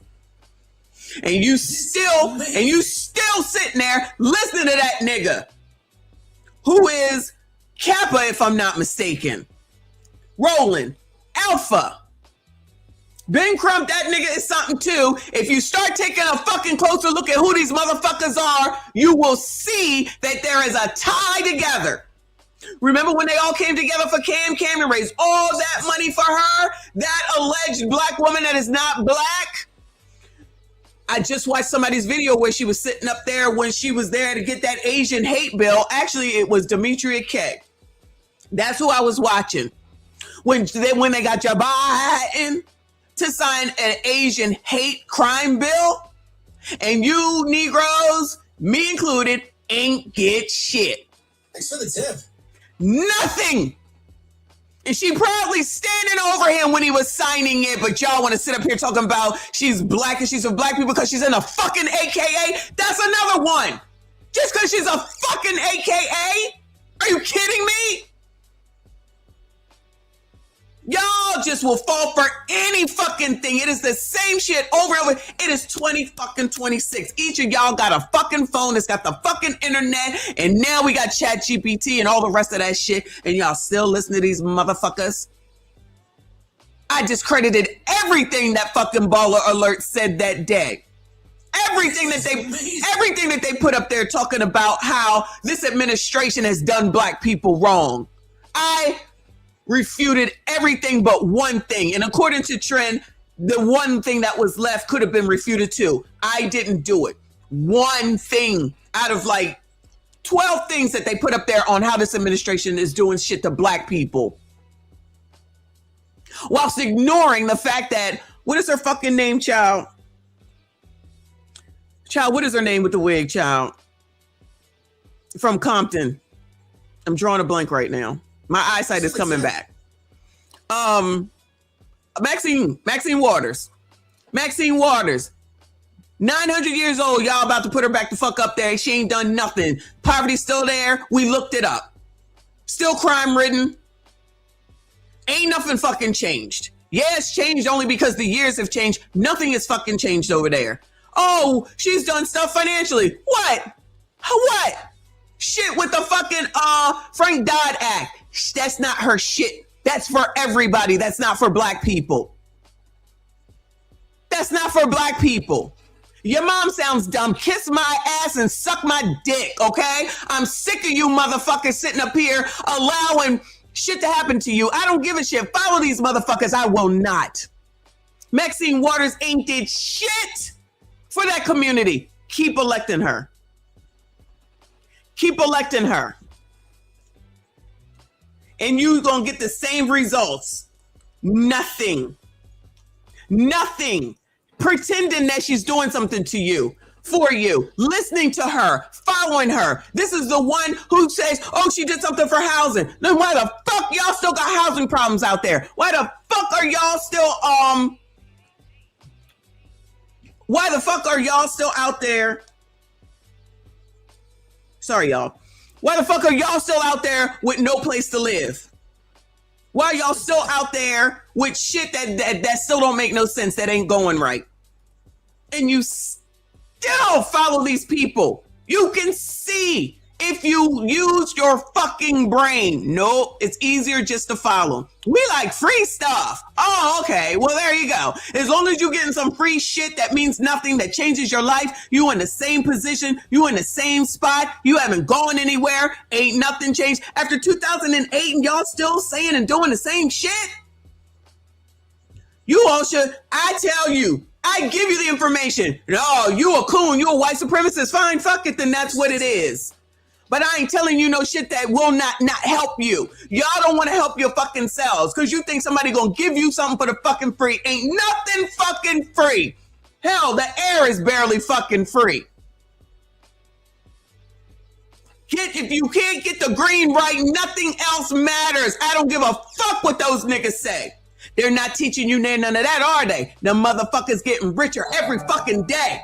And you still sitting there listening to that nigga who is Kappa, if I'm not mistaken. Roland, Alpha. Ben Crump, that nigga is something too. If you start taking a fucking closer look at who these motherfuckers are, you will see that there is a tie together. Remember when they all came together for Cam and raised all that money for her? That alleged black woman that is not black? I just watched somebody's video where she was sitting up there when she was there to get that Asian hate bill. Actually, it was Demetria K. That's who I was watching. When they got Joe Biden to sign an Asian hate crime bill, and you Negroes, me included, ain't get shit. Thanks for the tip. Nothing. And she proudly standing over him when he was signing it, but y'all want to sit up here talking about she's black and she's for black people because she's in a fucking AKA? That's another one. Just because she's a fucking AKA? Are you kidding me? Y'all just will fall for any fucking thing. It is the same shit over and over. It is 2026. Each of y'all got a fucking phone that's got the fucking internet, and now we got ChatGPT and all the rest of that shit, and y'all still listen to these motherfuckers. I discredited everything that fucking Baller Alert said that day. Everything that they put up there talking about how this administration has done black people wrong. I refuted everything but one thing. And according to Trend, the one thing that was left could have been refuted too. I didn't do it. One thing out of like 12 things that they put up there on how this administration is doing shit to black people. Whilst ignoring the fact that, what is her fucking name, child? Child, what is her name with the wig, child? From Compton. I'm drawing a blank right now. My eyesight is coming back. Maxine Waters. Maxine Waters, 900 years old. Y'all about to put her back the fuck up there. She ain't done nothing. Poverty's still there. We looked it up. Still crime ridden. Ain't nothing fucking changed. Yeah, it's changed only because the years have changed. Nothing has fucking changed over there. Oh, she's done stuff financially. What? What? Shit with the fucking Frank Dodd Act. That's not her shit. That's for everybody. That's not for black people. That's not for black people. Your mom sounds dumb. Kiss my ass and suck my dick, okay? I'm sick of you motherfuckers sitting up here allowing shit to happen to you. I don't give a shit. Follow these motherfuckers. I will not. Maxine Waters ain't did shit for that community. Keep electing her. Keep electing her. And you gonna get the same results. Nothing. Nothing. Pretending that she's doing something to you, for you, listening to her, following her. This is the one who says, oh, she did something for housing. Then why the fuck y'all still got housing problems out there? Why the fuck are y'all still, why the fuck are y'all still out there? Sorry, y'all. Why the fuck are y'all still out there with no place to live? Why are y'all still out there with shit that still don't make no sense, that ain't going right? And you still follow these people. You can see if you use your fucking brain. No, it's easier just to follow. We like free stuff. Oh, okay. Well, there you go. As long as you're getting some free shit that means nothing, that changes your life, you in the same position, you in the same spot, you haven't gone anywhere, ain't nothing changed. After 2008 and y'all still saying and doing the same shit? You all should, I tell you, I give you the information. Oh, you a coon, you a white supremacist. Fine, fuck it, then that's what it is. But I ain't telling you no shit that will not help you. Y'all don't want to help your fucking selves because you think somebody gonna give you something for the fucking free. Ain't nothing fucking free. Hell, the air is barely fucking free. If you can't get the green right, nothing else matters. I don't give a fuck what those niggas say. They're not teaching you none of that, are they? The motherfuckers getting richer every fucking day.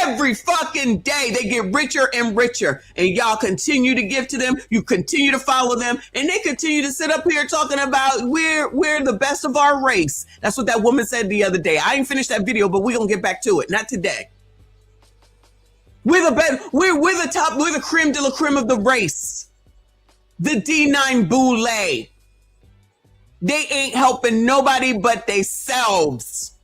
Every fucking day they get richer and richer, and y'all continue to give to them. You continue to follow them, and they continue to sit up here talking about we're the best of our race. That's what that woman said the other day. I ain't finished that video, but we're gonna get back to it. Not today. We're the best. We're the top. We're the creme de la creme of the race. The D9 Boule. They ain't helping nobody but themselves.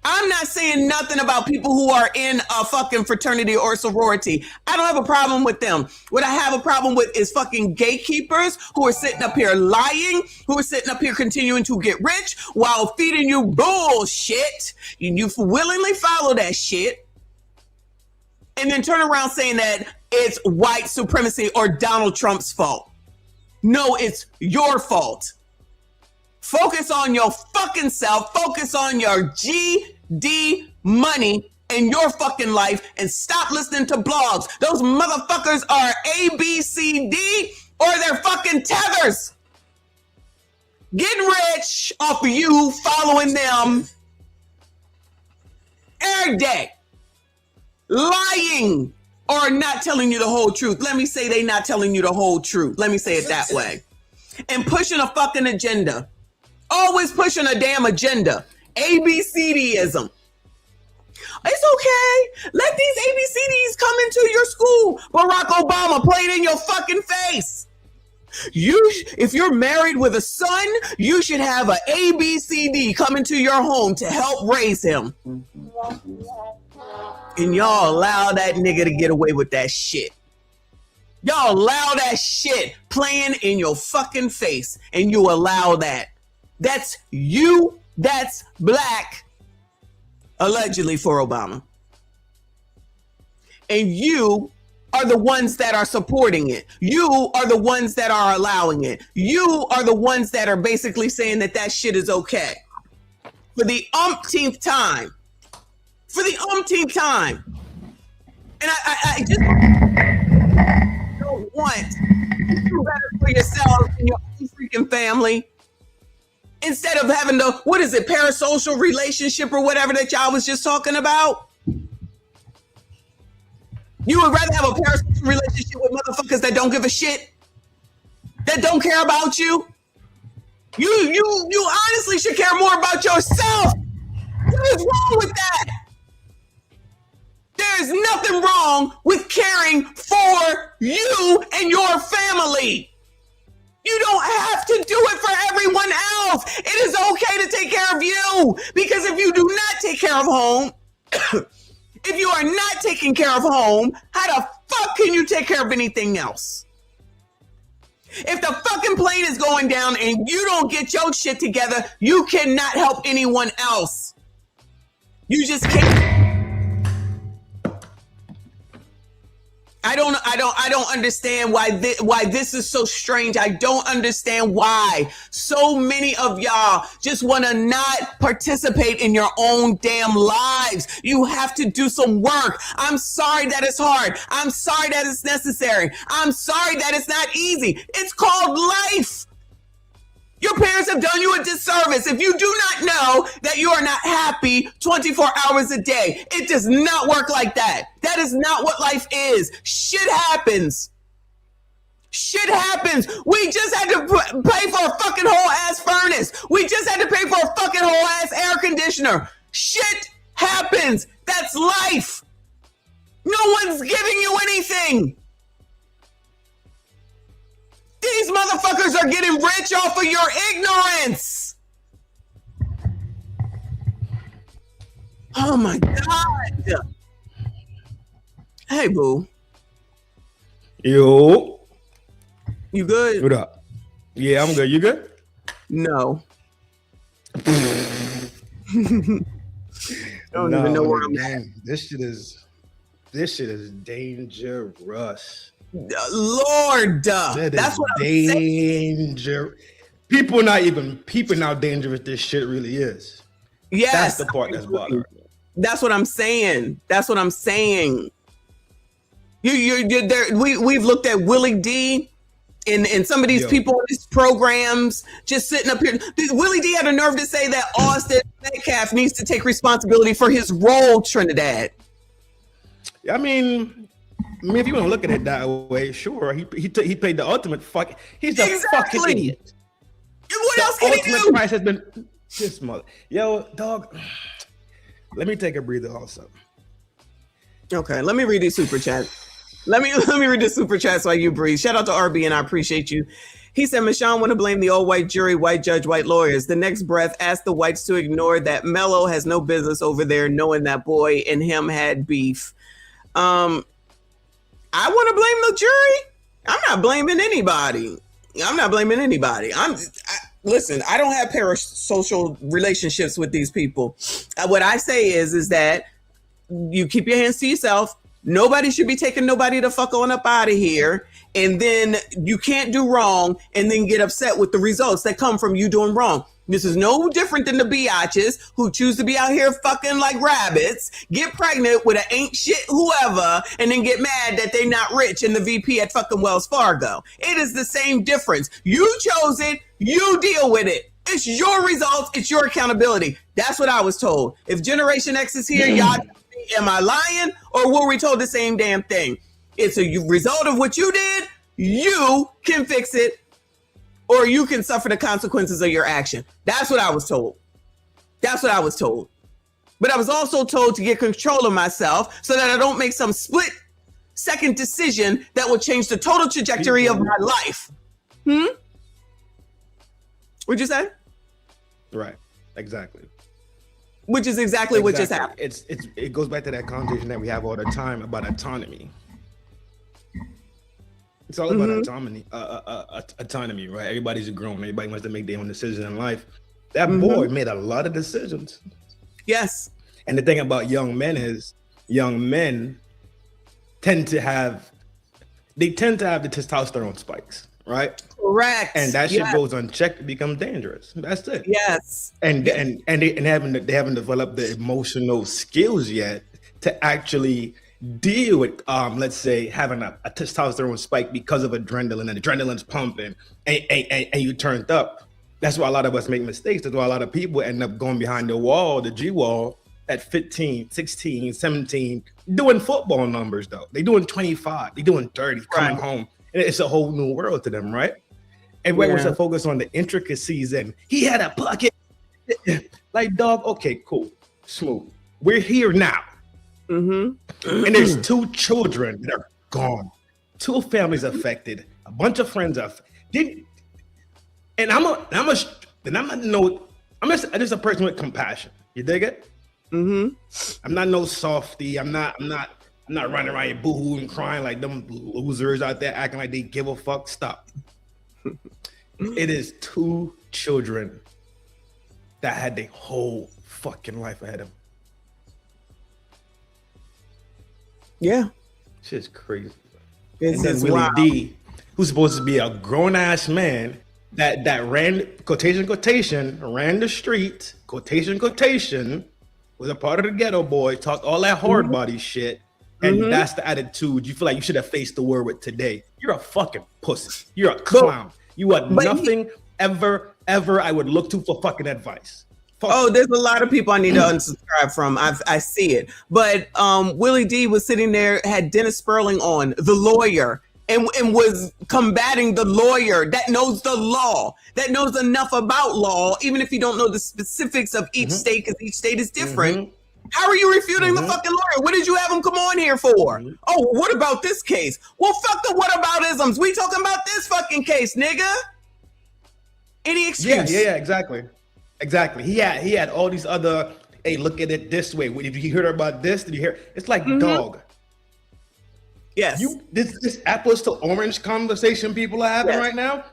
I'm not saying nothing about people who are in a fucking fraternity or sorority. I don't have a problem with them. What I have a problem with is fucking gatekeepers who are sitting up here lying, who are sitting up here continuing to get rich while feeding you bullshit. You willingly follow that shit and then turn around saying that it's white supremacy or Donald Trump's fault. No, it's your fault. Focus on your fucking self. Focus on your GD money in your fucking life and stop listening to blogs. Those motherfuckers are ABCD or they're fucking tethers. Getting rich off of you following them every day. Lying or not telling you the whole truth. Let me say they not telling you the whole truth. Let me say it that way. And pushing a fucking agenda. Always pushing a damn agenda. ABCDism. It's okay. Let these ABCDs come into your school. Barack Obama, play it in your fucking face. If you're married with a son, you should have an ABCD come into your home to help raise him. And y'all allow that nigga to get away with that shit. Y'all allow that shit playing in your fucking face, and you allow that. That's you, that's black, allegedly for Obama. And you are the ones that are supporting it. You are the ones that are allowing it. You are the ones that are basically saying that that shit is okay. For the umpteenth time. For the umpteenth time. And I just don't want to do better for yourselves and your own freaking family. instead of having the, what is it, parasocial relationship or whatever that y'all was just talking about? You would rather have a parasocial relationship with motherfuckers that don't give a shit, that don't care about you. You honestly should care more about yourself. What is wrong with that? There is nothing wrong with caring for you and your family. You don't have to do it for everyone else. It is okay to take care of you, because if you do not take care of home, if you are not taking care of home, how the fuck can you take care of anything else? If the fucking plane is going down and you don't get your shit together, you cannot help anyone else. You just can't. I don't understand why this is so strange. I don't understand why so many of y'all just want to not participate in your own damn lives. You have to do some work. I'm sorry that it's hard. I'm sorry that it's necessary. I'm sorry that it's not easy. It's called life. Your parents have done you a disservice if you do not know that you are not happy 24 hours a day. It does not work like that. That is not what life is. Shit happens. Shit happens. We just had to pay for a fucking whole ass furnace. We just had to pay for a fucking whole ass air conditioner. Shit happens. That's life. No one's giving you anything. These motherfuckers are getting rich off of your ignorance. Oh my God. Hey, boo. Yo. You good? What up? Yeah, I'm good. You good? No. I don't even know where I'm at. This shit is dangerous. Lord, that's what I'm saying. People now dangerous this shit really is. Yes, that's the part that's bothering me. That's what I'm saying. That's what I'm saying. You're there. We've looked at Willie D and some of these people in these programs just sitting up here. Willie D had a nerve to say that Austin Metcalf needs to take responsibility for his role, Trinidad. I mean, if you want to look at it that way, sure. He played the ultimate fuck. He's a fucking idiot. What else can he do? Ultimate price has been this mother. Yo, dog. Let me take a breather also. Okay, let me read these super chats. Let me read the super chats while you breathe. Shout out to RB, and I appreciate you. He said, Michonne want to blame the old white jury, white judge, white lawyers. The next breath, ask the whites to ignore that Melo has no business over there knowing that boy and him had beef. I want to blame the jury. I'm not blaming anybody. Listen, I don't have parasocial relationships with these people. What I say is that you keep your hands to yourself. Nobody should be taking nobody the fuck on up out of here. And then you can't do wrong and then get upset with the results that come from you doing wrong. This is no different than the biatches who choose to be out here fucking like rabbits, get pregnant with an ain't shit whoever, and then get mad that they not rich in the VP at fucking Wells Fargo. It is the same difference. You chose it, you deal with it. It's your results, it's your accountability. That's what I was told. If Generation X is here, y'all tell me, am I lying? Or were we told the same damn thing? It's a result of what you did, you can fix it, or you can suffer the consequences of your action. That's what I was told. But I was also told to get control of myself so that I don't make some split second decision that will change the total trajectory of my life. What'd you say? Right. Exactly. Which is exactly what just happened. It goes back to that conversation that we have all the time about autonomy. It's all about autonomy, right? Everybody's grown. Everybody wants to make their own decisions in life. That boy made a lot of decisions. Yes. And the thing about young men is young men tend to have the testosterone spikes, right? Correct. And that shit goes unchecked, it becomes dangerous. That's it. Yes. And they haven't developed the emotional skills yet to actually deal with let's say having a testosterone spike because of adrenaline, and adrenaline's pumping and you turned up. That's why a lot of us make mistakes. That's why a lot of people end up going behind the wall, the G wall, at 15, 16, 17, doing football numbers though. They doing 25, they doing 30, coming home. And it's a whole new world to them, right? Everybody wants to focus on the intricacies and he had a pocket. Like, dog, okay, cool, smooth. We're here now. And there's 2 children that are gone, 2 families affected, a bunch of friends affected. And I'm just a person with compassion. You dig it? I'm not no softy. I'm not running around here boo-hooing and crying like them losers out there acting like they give a fuck. Stop. It is 2 children that had their whole fucking life ahead of them. Yeah. Shit's crazy. It's and then Willie wild. D, who's supposed to be a grown-ass man, that ran, quotation, ran the street, quotation, was a part of the ghetto boy, talked all that hard body shit, and that's the attitude you feel like you should have faced the world with today. You're a fucking pussy. You're a clown. You are nothing ever I would look to for fucking advice. There's a lot of people I need to unsubscribe from. I see it. But Willie D was sitting there, had Dennis Sperling on, the lawyer, and was combating the lawyer that knows the law, that knows enough about law, even if you don't know the specifics of each state, because each state is different. How are you refuting the fucking lawyer? What did you have him come on here for? Oh, what about this case? Well, fuck the whataboutisms. We talking about this fucking case, nigga. Any excuse? Yeah, exactly. He had all these other, hey, look at it this way. Did you hear about this? Did you hear? It's like, dog. Yes. This apples to orange conversation people are having right now.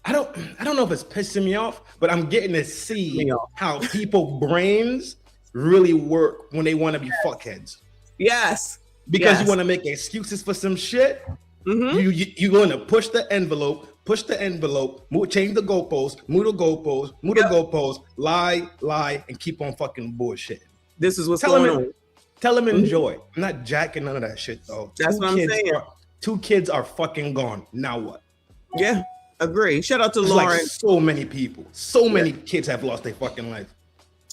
I don't know if it's pissing me off, but I'm getting to see how people brains really work when they want to be fuckheads. Yes. Because you want to make excuses for some shit. You want to push the envelope, change the goalposts, move the goalposts, lie, and keep on fucking bullshit. This is what's going on. Tell them enjoy. I'm not jacking none of that shit though. That's what I'm saying. 2 kids are fucking gone. Now what? Yeah, agree. Shout out to It's Lauren. like so many people. So many kids have lost their fucking life.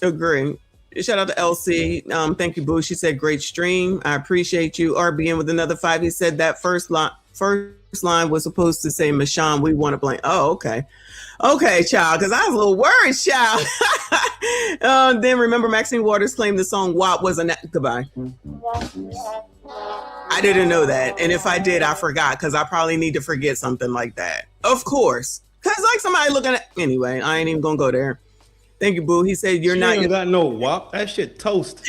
Agree. Shout out to LC. Thank you, Boo. She said, great stream. I appreciate you. RBN with another 5. He said that first line was supposed to say, Michonne, we want to blame. Oh, okay. Okay, child, because I was a little worried, child. Then remember, Maxine Waters claimed the song WAP was goodbye. I didn't know that. And if I did, I forgot, because I probably need to forget something like that. Of course. Because like somebody looking at, anyway, I ain't even going to go there. Thank you, Boo. He said, you're not. You got no WAP. That shit toast.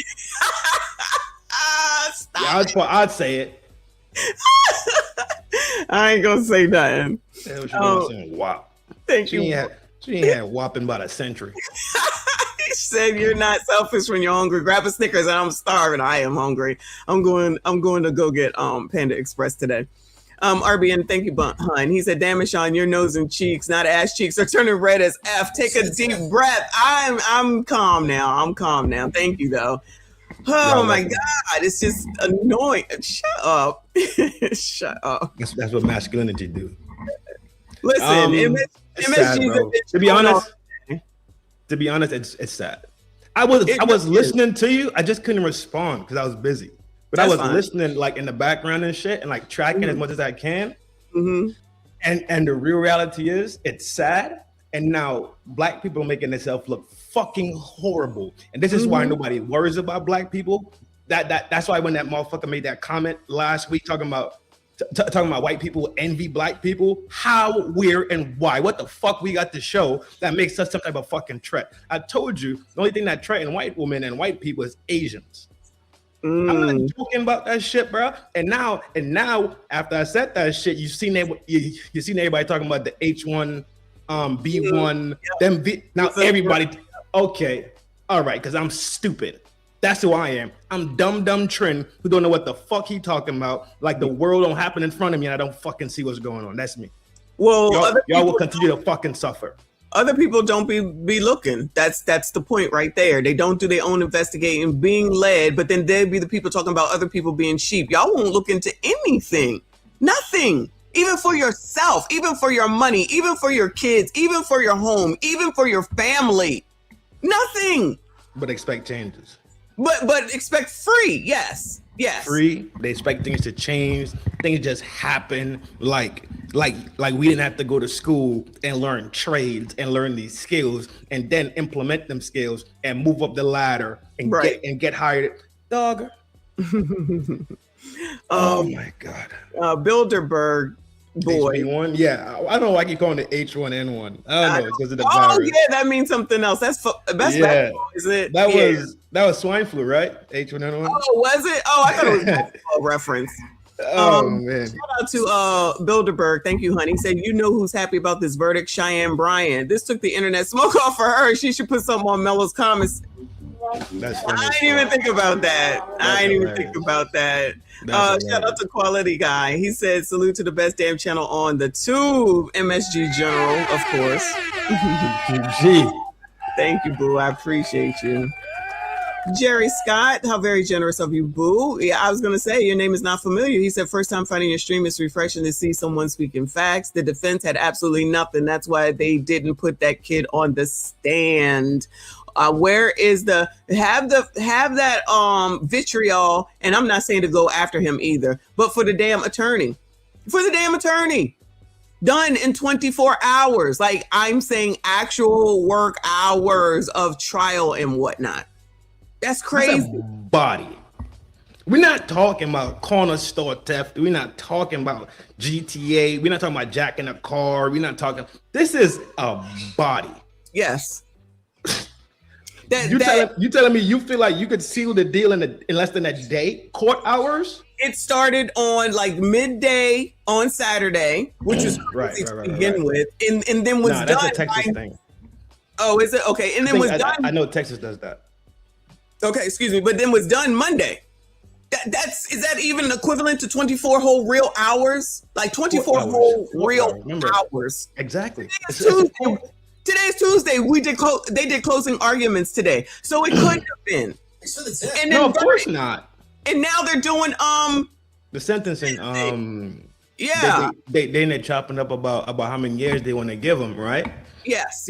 Yeah, I'd say it. I ain't gonna say nothing. WAP. Thank you. She ain't had WAP in about a century. He said, "You're not selfish when you're hungry. Grab a Snickers." And I'm starving. I am hungry. I'm going to go get Panda Express today. RBN, thank you, hun. He said, "Damn it, Sean, your nose and cheeks, not ass cheeks, are turning red as F. Take a deep breath." I'm calm now. I'm calm now. Thank you, though. Oh my God, it's just annoying. Shut up. Shut up. That's what masculinity do. Listen, sad, bro. To be honest, it's sad. I was listening to you. I just couldn't respond because I was busy. But I was listening like in the background and shit and like tracking as much as I can. And the real reality is it's sad. And now Black people are making themselves look fucking horrible. And this is why nobody worries about Black people. That's why when that motherfucker made that comment last week talking about white people envy Black people, how, where, and why. What the fuck we got to show that makes us some type of fucking threat? I told you the only thing that threaten white women and white people is Asians. I'm not joking about that shit, bro. And now after I said that shit, you seen everybody talking about the H1 B1 now everybody okay, all right, because I'm stupid. That's who I am. I'm dumb Trin who don't know what the fuck he talking about. Like the world don't happen in front of me and I don't fucking see what's going on. That's me. Well, y'all will continue to fucking suffer. Other people don't be looking. That's the point right there. They don't do their own investigating, being led, but then they'll be the people talking about other people being sheep. Y'all won't look into anything. Nothing. even for yourself, even for your money, even for your kids, even for your home, even for your family. Nothing. But expect changes. But expect free. Yes. Yes. Free. They expect things to change. Things just happen. Like we didn't have to go to school and learn trades and learn these skills and then implement them skills and move up the ladder and get hired. Dog. Oh my God. Bilderberg boy. H1? Yeah, I don't know why I keep calling it H1N1. I don't know because of the Oh virus. yeah, that means something else. That's Yeah. is it? That Yeah. was swine flu, right? H1N1. Oh, was it? Oh, I thought it was a reference. Oh man. Shout out to Bilderberg. Thank you, honey. He said, you know who's happy about this verdict? Cheyenne Bryant. This took the internet smoke off for her. She should put something on Mello's comments. That's I didn't even think about that. Shout out to Quality Guy. He said, salute to the best damn channel on the tube. MSG General, of course. Thank you, boo. I appreciate you. Jerry Scott, how very generous of you, boo. Yeah, I was going to say, your name is not familiar. He said, first time finding your stream is refreshing to see someone speaking facts. The defense had absolutely nothing. That's why they didn't put that kid on the stand. Where is have that vitriol? And I'm not saying to go after him either, but for the damn attorney, done in 24 hours. Like, I'm saying actual work hours of trial and whatnot. That's crazy. Body. We're not talking about corner store theft. We're not talking about GTA. We're not talking about jacking a car. We're not talking. This is a body. Yes. You telling me you feel like you could seal the deal in less than a day? Court hours? It started on like midday on Saturday, which was crazy to begin with, and then was done. That's a Texas thing. Oh, is it? Okay, and then was done. I know Texas does that. Okay, excuse me, but then was done Monday. Is that even equivalent to 24 whole real hours? Like 24 whole real hours. Exactly. Today's Tuesday. They did closing arguments today, so it couldn't have been. And no, of course not. And now they're doing the sentencing. Yeah. They're chopping up about how many years they want to give them, right? Yes.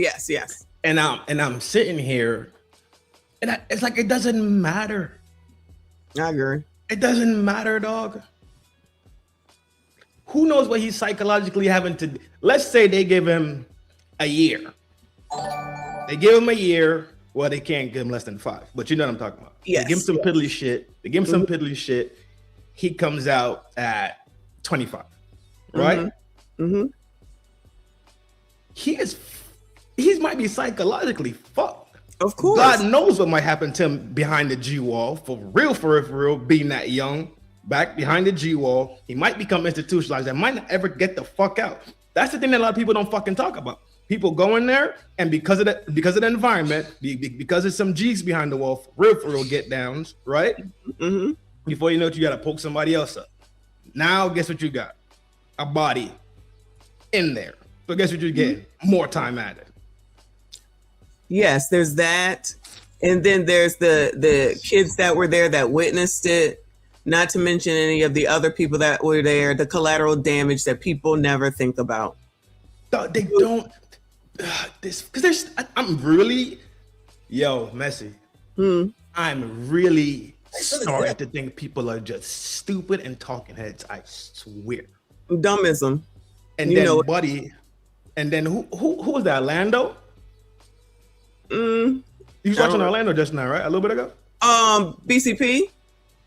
And I'm sitting here, and it's like it doesn't matter. I agree. It doesn't matter, dog. Who knows what he's psychologically having to? Let's say they give him a year. They give him a year. Well, they can't give him less than 5, but you know what I'm talking about. Yes. They give him some piddly shit. He comes out at 25, right? Mm-hmm. He might be psychologically fucked. Of course. God knows what might happen to him behind the G wall. For real, being that young, back behind the G wall, he might become institutionalized and might not ever get the fuck out. That's the thing that a lot of people don't fucking talk about. People go in there, and because of the environment, because there's some G's behind the wall, for real get downs, right? Mm-hmm. Before you know it, you gotta poke somebody else up. Now, guess what you got? A body in there. So guess what you're getting? More time added. Yes, there's that, and then there's the kids that were there that witnessed it. Not to mention any of the other people that were there. The collateral damage that people never think about. They don't. Because I'm really, Messi. I'm really starting to think people are just stupid and talking heads. I swear. Dummism. And then Buddy, and then who was that? Orlando? You was watching Orlando just now, right? A little bit ago. BCP.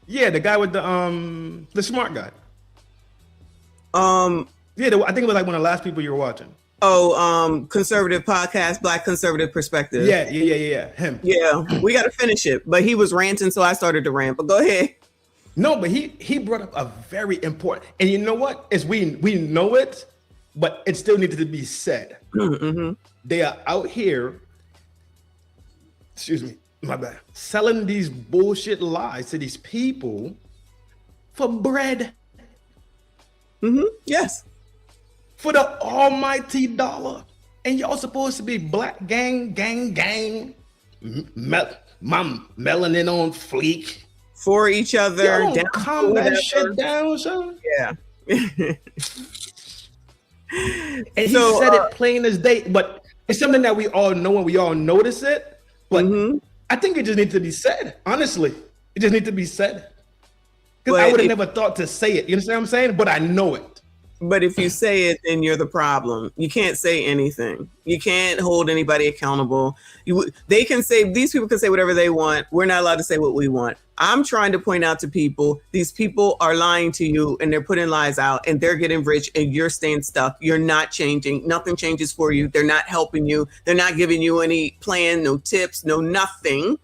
Yeah, the guy with the smart guy. Yeah, I think it was like one of the last people you were watching. Oh, conservative podcast, Black Conservative Perspective. Yeah. Him. Yeah, we got to finish it, but he was ranting, so I started to rant. But go ahead. No, but he brought up a very important, and you know what? Is we know it, but it still needed to be said. Mm-hmm. They are out here. Excuse me, my bad. Selling these bullshit lies to these people for bread. Yes. For the almighty dollar. And y'all supposed to be black gang. My melanin on fleek. For each other. Don't calm that shit down, son. Yeah. And he said it plain as day, but it's something that we all know and we all notice it. But I think it just needs to be said. Honestly, it just needs to be said. Because I would have never thought to say it. You understand what I'm saying? But I know it. But if you say it, then you're the problem. You can't say anything. You can't hold anybody accountable. They can say, these people can say whatever they want. We're not allowed to say what we want. I'm trying to point out to people, these people are lying to you and they're putting lies out and they're getting rich and you're staying stuck. You're not changing. Nothing changes for you. They're not helping you. They're not giving you any plan, no tips, no nothing.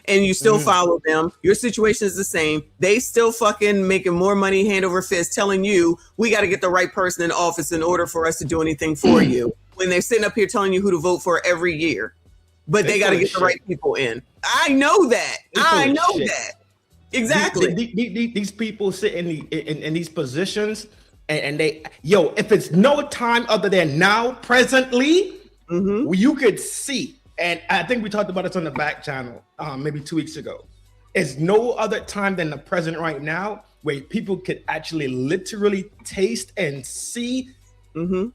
And you still follow them. Your situation is the same. They still fucking making more money hand over fist, telling you we got to get the right person in office in order for us to do anything for you. When they're sitting up here telling you who to vote for every year, but they got to get the right people in. I know that. I know that. Exactly. These people sit in these positions, and they, if it's no time other than now, presently, you could see. And I think we talked about this on the back channel maybe 2 weeks ago. It's no other time than the present right now where people could actually literally taste and see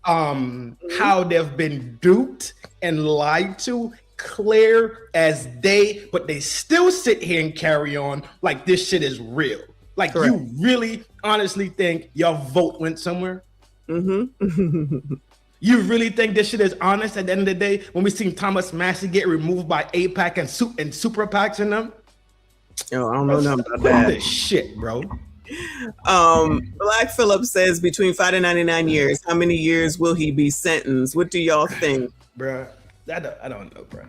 how they've been duped and lied to, clear as day, but they still sit here and carry on like this shit is real. Like, you really honestly think your vote went somewhere? You really think this shit is honest at the end of the day? When we seen Thomas Massey get removed by AIPAC and Super PACs in them? Yo, I don't know nothing about that. This shit, bro. Black Phillip says between 5 to 99 years. How many years will he be sentenced? What do y'all think? Bro, I don't know, bro.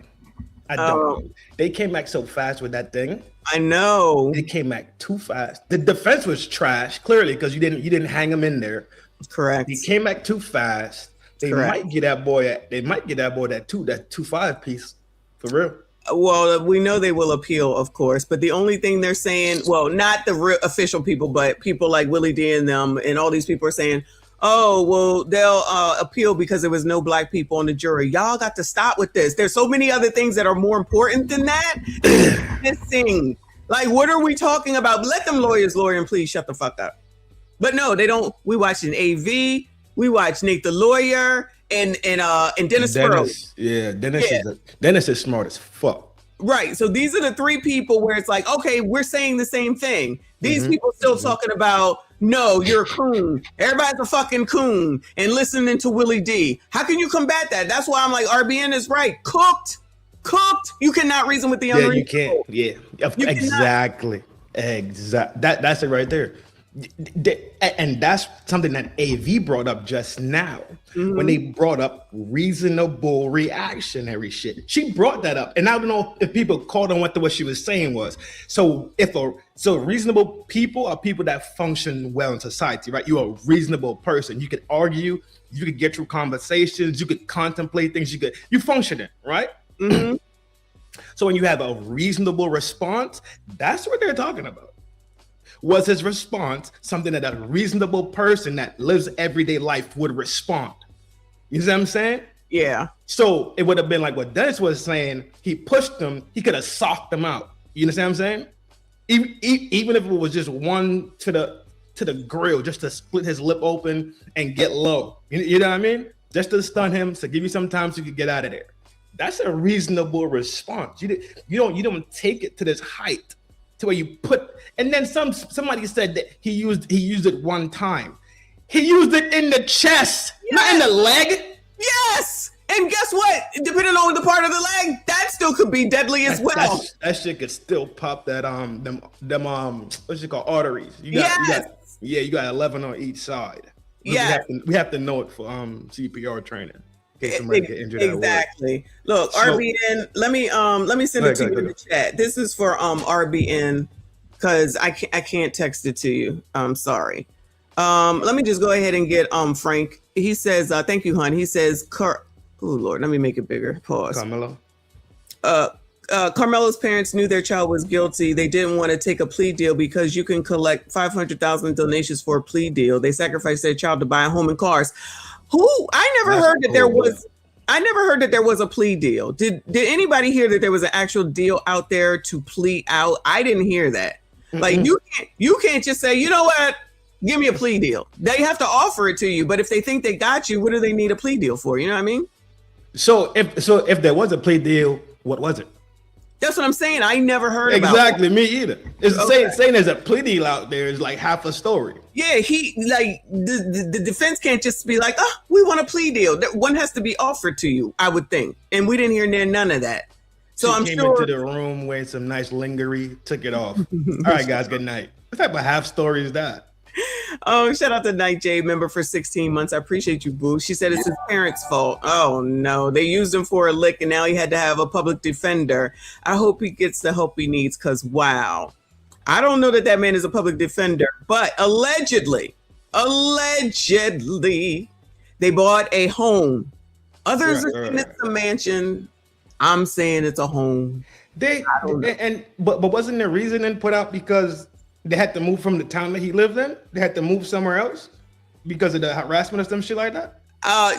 I don't know. They came back so fast with that thing. I know. They came back too fast. The defense was trash, clearly, because you didn't hang him in there. Correct. He came back too fast. They might get that boy that 2-5 piece for real. Well, we know they will appeal, of course, but the only thing they're saying, well, not the real official people, but people like Willie D and them, and all these people are saying, oh, well, they'll appeal because there was no black people on the jury. Y'all got to stop with this. There's so many other things that are more important than that. Missing. Like, what are we talking about? Let them lawyers lawyer and please shut the fuck up. But no, they don't. We watched an AV. We watched Nate the lawyer and Dennis Furrow. Yeah, Dennis is smart as fuck. Right. So these are the three people where it's like, okay, we're saying the same thing. These people still talking about, no, you're a coon. Everybody's a fucking coon and listening to Willie D. How can you combat that? That's why I'm like, RBN is right. Cooked. You cannot reason with the unreasonable. You can't. Yeah, exactly. That's it right there. And that's something that AV brought up just now when they brought up reasonable reactionary shit. She brought that up, and I don't know if people caught on what she was saying was. So reasonable people are people that function well in society, right? You're a reasonable person. You could argue, you could get through conversations, you could contemplate things, you functioning, right? So when you have a reasonable response, that's what they're talking about. Was his response something that a reasonable person that lives everyday life would respond? You see what I'm saying? Yeah. So it would have been like what Dennis was saying. He pushed them. He could have socked them out. You understand what I'm saying? Even if it was just one to the grill, just to split his lip open and get low. You know what I mean? Just to stun him, to give you some time so you could get out of there. That's a reasonable response. You don't take it to this height. To where you put, and then somebody said that he used it one time. He used it in the chest, not in the leg. Yes, and guess what? Depending on the part of the leg, that still could be deadly as well. That shit could still pop that them what's it called, arteries. You got 11 on each side. Yeah, we have to know it for CPR training. In case somebody get injured exactly. Look, RBN. Let me send it to you in the chat. This is for RBN because I can't text it to you. I'm sorry. Let me just go ahead and get Frank. He says, thank you, hon. He says, oh Lord, let me make it bigger. Pause. Karmelo. Karmelo's parents knew their child was guilty. They didn't want to take a plea deal because you can collect 500,000 donations for a plea deal. They sacrificed their child to buy a home and cars. I never heard that there was a plea deal. Did anybody hear that there was an actual deal out there to plea out? I didn't hear that. Like you can't just say, you know what, Give me a plea deal. They have to offer it to you, but if they think they got you, what do they need a plea deal for? You know what I mean? So if there was a plea deal, what was it? That's what I'm saying. I never heard about Exactly, me either. It's saying there's a plea deal out there is like half a story. Yeah, the defense can't just be like, oh, we want a plea deal. That one has to be offered to you, I would think. And we didn't hear none of that. So I'm came sure into the room with some nice lingerie, took it off. All right, guys, good night. What type of half story is that? Oh, shout out to Night J member for 16 months. I appreciate you, boo. She said it's his parents' fault. Oh no, they used him for a lick and now he had to have a public defender. I hope he gets the help he needs, because wow. I don't know that man is a public defender, but allegedly, they bought a home. Others are saying it's a mansion. I'm saying it's a home. But wasn't the reasoning put out because they had to move from the town that he lived in? They had to move somewhere else because of the harassment or some shit like that?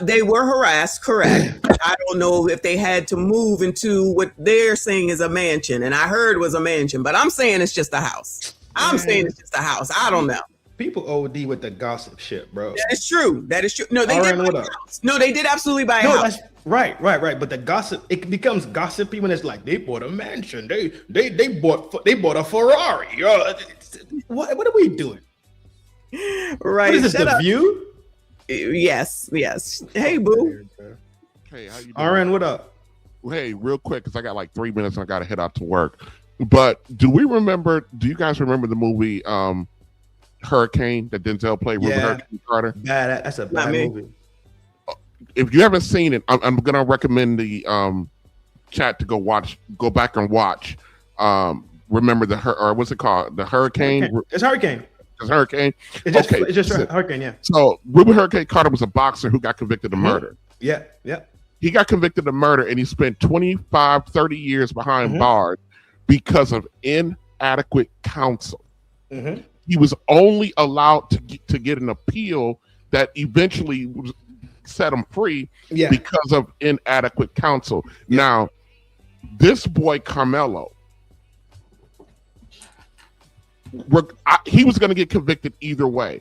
They were harassed, correct. I don't know if they had to move into what they're saying is a mansion, and I heard was a mansion, but I'm saying it's just a house. Saying it's just a house. I don't know. People OD with the gossip shit, bro. That is true. No, they did buy a house. No, they did absolutely buy a house. Right. But the gossip, it becomes gossipy when it's like they bought a mansion. They bought a Ferrari. What are we doing? Right. What is this, The View? Yes. Hey, boo. Hey, how you doing? RN, what up? Hey, real quick, because I got like 3 minutes and I got to head out to work. But do you guys remember the movie Hurricane that Denzel played with Hurricane Carter? Bad. That's a bad movie. If you haven't seen it, I'm gonna recommend the chat to go back and watch. Remember what's it called? The Hurricane. It's Hurricane. It's Hurricane. It's just Hurricane. Yeah. So Ruben Hurricane Carter was a boxer who got convicted of murder. Yeah. He got convicted of murder and he spent 25, 30 years behind bars because of inadequate counsel. He was only allowed to get an appeal that eventually set him free because of inadequate counsel. Now, this boy Karmelo, he was going to get convicted either way.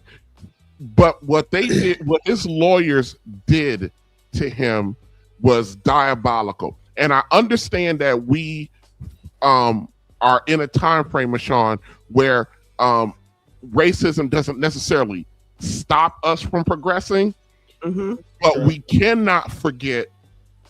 But what his lawyers did to him was diabolical. And I understand that we are in a time frame, Michonne, where racism doesn't necessarily stop us from progressing, but we cannot forget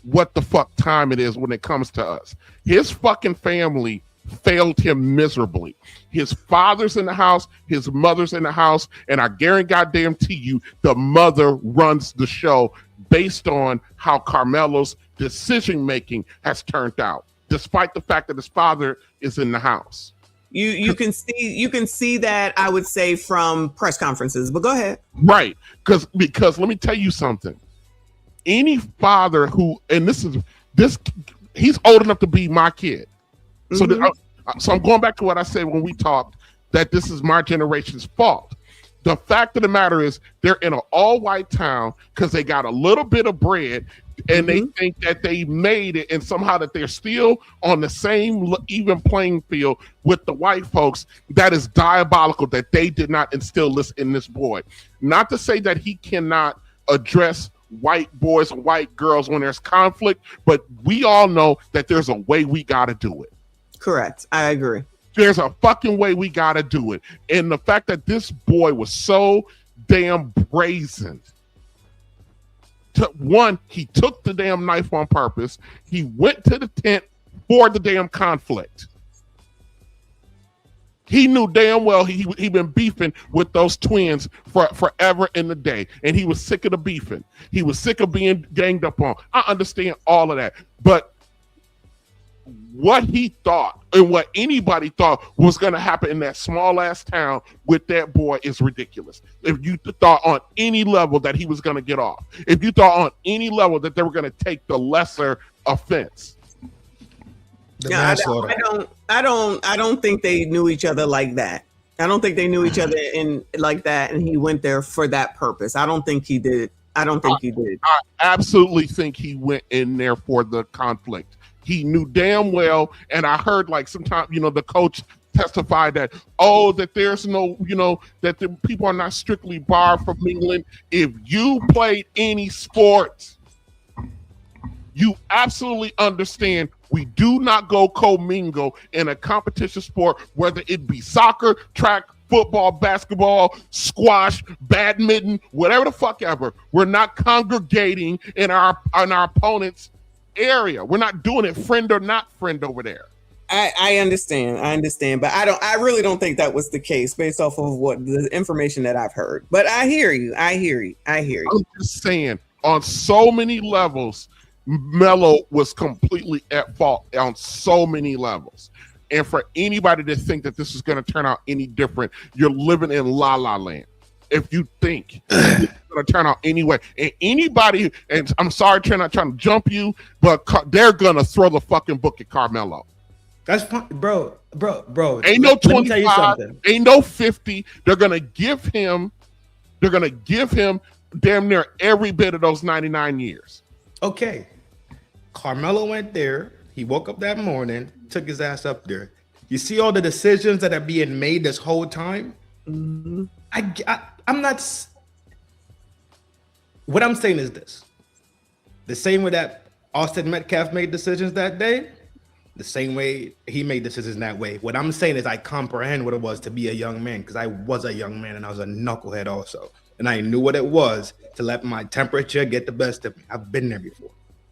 what the fuck time it is when it comes to us. His fucking family failed him miserably. His father's in the house, his mother's in the house, and I guarantee you the mother runs the show based on how Karmelo's decision making has turned out, despite the fact that his father is in the house. You can see that, I would say, from press conferences, but go ahead. Right. Because let me tell you something. Any father who, and he's old enough to be my kid. So I'm going back to what I said when we talked, that this is my generation's fault. The fact of the matter is they're in an all-white town because they got a little bit of bread and they think that they made it, and somehow that they're still on the same even playing field with the white folks. That is diabolical that they did not instill this in this boy. Not to say that he cannot address white boys and white girls when there's conflict, but we all know that there's a way we got to do it. Correct. I agree. There's a fucking way we got to do it. And the fact that this boy was so damn brazen. He took the damn knife on purpose. He went to the tent for the damn conflict. He knew damn well he been beefing with those twins for forever in the day. And he was sick of the beefing. He was sick of being ganged up on. I understand all of that. But what he thought and what anybody thought was going to happen in that small ass town with that boy is ridiculous. If you thought on any level that he was going to get off, if you thought on any level that they were going to take the lesser offense. I don't think they knew each other like that. I don't think they knew each other like that, and he went there for that purpose. I don't think he did. I absolutely think he went in there for the conflict. He knew damn well, and I heard like sometimes, the coach testified that, that there's no, that the people are not strictly barred from mingling. If you played any sports, you absolutely understand we do not go co-mingle in a competition sport, whether it be soccer, track, football, basketball, squash, badminton, whatever the fuck ever. We're not congregating in our opponent's area. We're not doing it friend or not friend over there. I understand, but I really don't think that was the case based off of what the information that I've heard. But I hear you. I'm just saying, on so many levels, Melo was completely at fault on so many levels. And for anybody to think that this is going to turn out any different, you're living in la la land. If you think it's going to turn out anyway, and anybody, and I'm sorry, not trying to jump you, but they're going to throw the fucking book at Karmelo. That's fine, bro. Ain't no 25, ain't no 50. They're going to give him damn near every bit of those 99 years. Okay. Karmelo went there. He woke up that morning, took his ass up there. You see all the decisions that are being made this whole time? Mm-hmm. I'm not. What I'm saying is this. The same way that Austin Metcalf made decisions that day, the same way he made decisions that way. What I'm saying is I comprehend what it was to be a young man, because I was a young man and I was a knucklehead also. And I knew what it was to let my temperature get the best of me. I've been there before.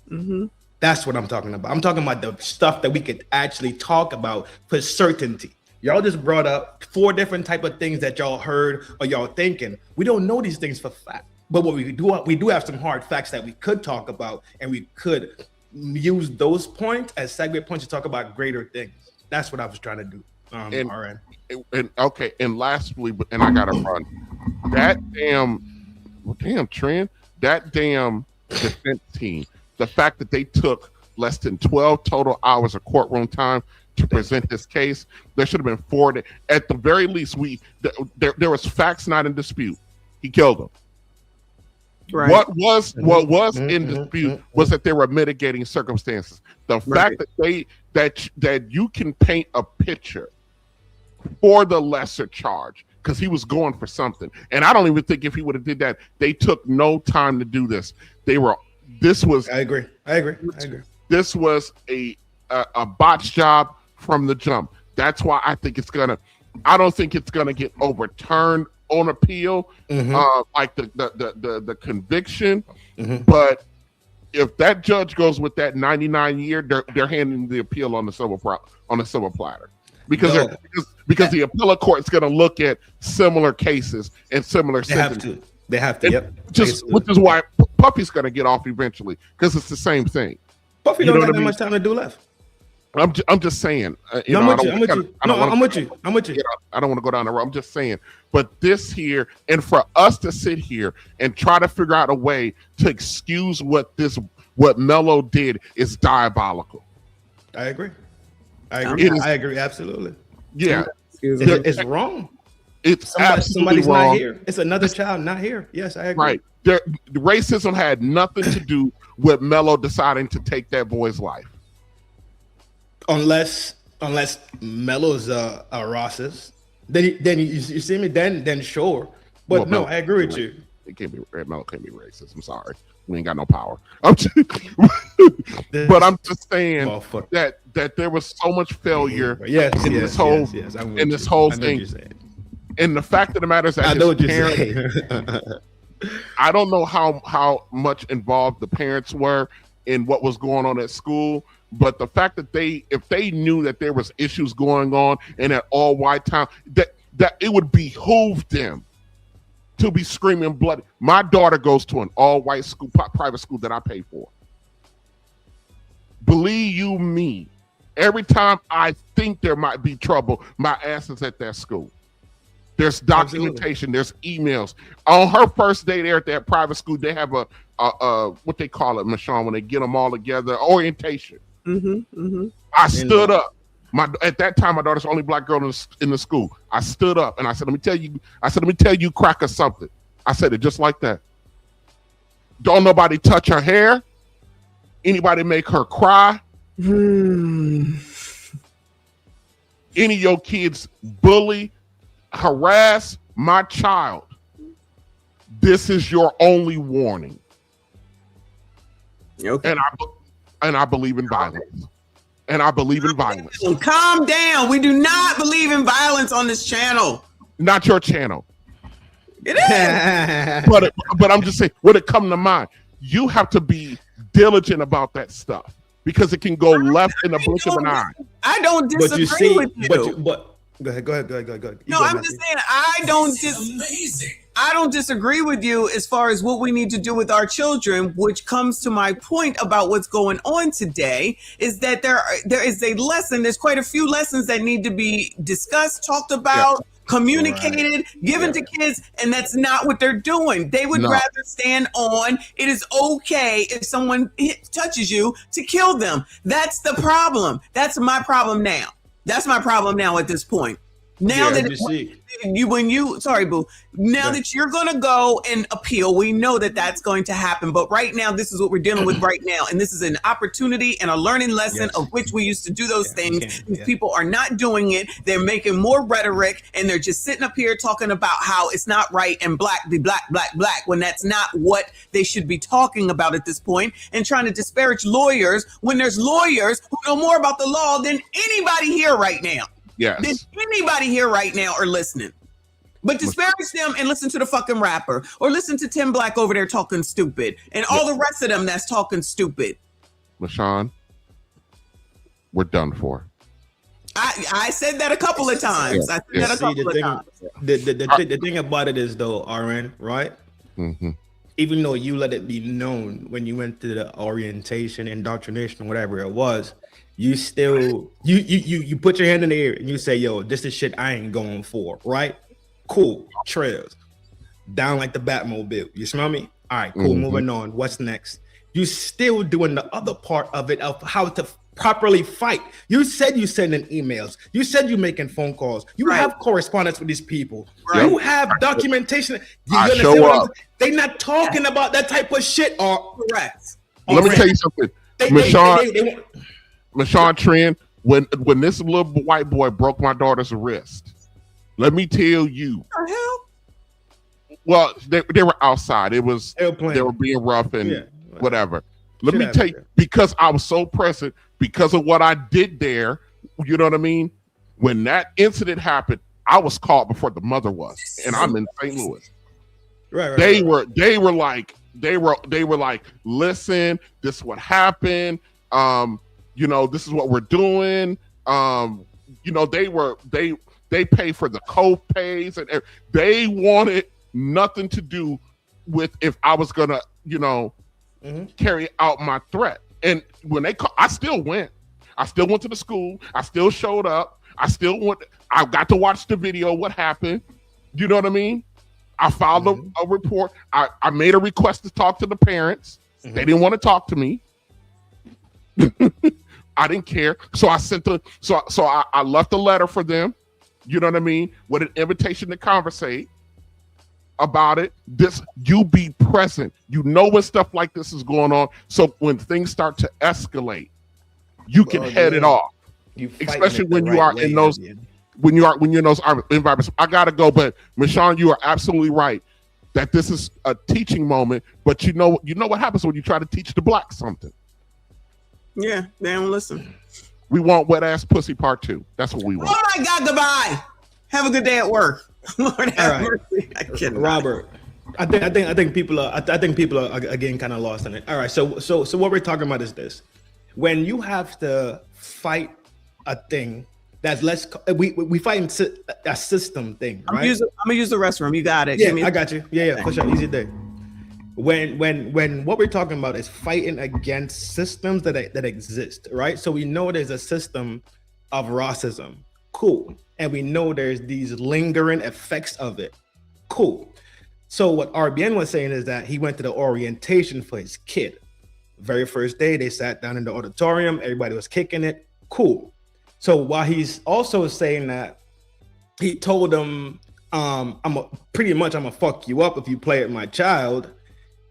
Mm-hmm. That's what I'm talking about. I'm talking about the stuff that we could actually talk about for certainty. Y'all just brought up 4 different type of things that y'all heard or y'all thinking. We don't know these things for fact. But what we do have some hard facts that we could talk about, and we could use those points as segue points to talk about greater things. That's what I was trying to do. And lastly, and I gotta run. That damn Trent, that damn defense team. The fact that they took less than 12 total hours of courtroom time to present this case, there should have been 4. At the very least, there was facts not in dispute. He killed them. Right. What was in dispute was that there were mitigating circumstances. The fact that you can paint a picture for the lesser charge, because he was going for something, and I don't even think if he would have did that, they took no time to do this. I agree. This was a botch job from the jump. That's why I don't think it's gonna get overturned on appeal, like the conviction. But if that judge goes with that 99 year, they're handing the appeal on the silver platter, because the appellate court is going to look at similar cases and similar sentences. They have to. Yep. Which is why Puffy's going to get off eventually, because it's the same thing. Puffy don't have that much time to do left. I'm just saying. I'm with you. I don't want to go down the road. I'm just saying. But this here, and for us to sit here and try to figure out a way to excuse what Melo did is diabolical. I agree. I agree. Absolutely. Yeah. It's wrong. It's somebody's wrong. Not here. It's another child not here. Yes, I agree. Right. Racism had nothing to do with Melo deciding to take that boy's life. Unless Melo's a racist, then you see me. Then sure. But well, no, I agree with you. Melo can't be racist. I'm sorry. We ain't got no power. But I'm just saying that there was so much failure in this whole thing. And the fact of the matter is that I know what you're saying. I don't know how much involved the parents were in what was going on at school, but the fact that if they knew that there was issues going on in an all white town, that it would behoove them to be screaming bloody. My daughter goes to an all white school, private school that I pay for. Believe you me, every time I think there might be trouble, my ass is at that school. There's documentation. There's emails. On her first day there at that private school, they have a what they call it, Michonne, when they get them all together, orientation. I stood up. At that time, my daughter's the only black girl in the school. I stood up and I said, let me tell you, cracker, something. I said it just like that. Don't nobody touch her hair. Anybody make her cry. Any of your kids bully, harass my child, this is your only warning. Okay. And I believe in violence. And I believe in violence. Calm down. We do not believe in violence on this channel. Not your channel. It is. But I'm just saying, when it comes to mind, you have to be diligent about that stuff because it can go left in a blink of an eye. I don't disagree with you. But go ahead. No, I'm just saying I don't disagree with you as far as what we need to do with our children, which comes to my point about what's going on today is that there is a lesson. There's quite a few lessons that need to be discussed, talked about, communicated, given to kids, and that's not what they're doing. They would rather stand on, it is okay if someone touches you to kill them. That's the problem. That's my problem now. That's my problem now at this point. Now that that you're going to go and appeal, we know that that's going to happen. But right now, this is what we're dealing with right now. And this is an opportunity and a learning lesson of which we used to do those things. People are not doing it. They're making more rhetoric and they're just sitting up here talking about how it's not right and black be black, when that's not what they should be talking about at this point, and trying to disparage lawyers when there's lawyers who know more about the law than anybody here right now. Yes. Than anybody here right now are listening. But disparage them and listen to the fucking rapper or listen to Tim Black over there talking stupid and all the rest of them that's talking stupid. LaShawn, we're done for. I said that a couple of times. I said that a couple of times. The thing about it is though, RN, right? Mm-hmm. Even though you let it be known when you went to the orientation, indoctrination, whatever it was, you still you put your hand in the air and you say, yo, this is shit I ain't going for, right? Cool. Trails down like the Batmobile. You smell me? All right, cool. Moving on. What's next? You still doing the other part of it of how to properly fight. You said you sending emails. You said you making phone calls. You have correspondence with these people. You have documentation. You understand what I'm saying? They not talking about that type of shit. Or correct. Let me tell you something, Michonne Trent. When this little white boy broke my daughter's wrist, let me tell you. What the hell? Well, they were outside. They were being rough and whatever. Let me tell you, because I was so present, because of what I did there, you know what I mean? When that incident happened, I was called before the mother was, and I'm in St. Louis. They were like, listen, this is what happened. You know, this is what we're doing. You know, they pay for the co-pays and they wanted nothing to do with if I was gonna, you know, carry out my threat. And when they call, I still went to the school. I still showed up. I got to watch the video. What happened? You know what I mean? I filed a report. I made a request to talk to the parents. They didn't want to talk to me. I didn't care. So I sent I left a letter for them. You know what I mean? With an invitation to conversate about it. You be present. You know when stuff like this is going on. So when things start to escalate, you can head it off. Especially when you are in those when you're in those environments. I gotta go, but Michonne, you are absolutely right that this is a teaching moment. But you know what happens when you try to teach the blacks something. Yeah, they don't listen. We want wet ass pussy part 2. That's what we want. Oh my God, goodbye. Have a good day at work. Lord have mercy. I cannot. Robert, I think people are again kind of lost in it. All right, so what we're talking about is this: when you have to fight a thing that's less, we fight a system thing, right? I'm gonna use the restroom. You got it. Yeah, I got you. Yeah, for sure. Easy day. When what we're talking about is fighting against systems that exist, right? So we know there's a system of racism, cool, and we know there's these lingering effects of it, cool. So what RBN was saying is that he went to the orientation for his kid. Very first day, they sat down in the auditorium, everybody was kicking it, cool. So while he's also saying that, he told them, I'm gonna fuck you up if you play with my child.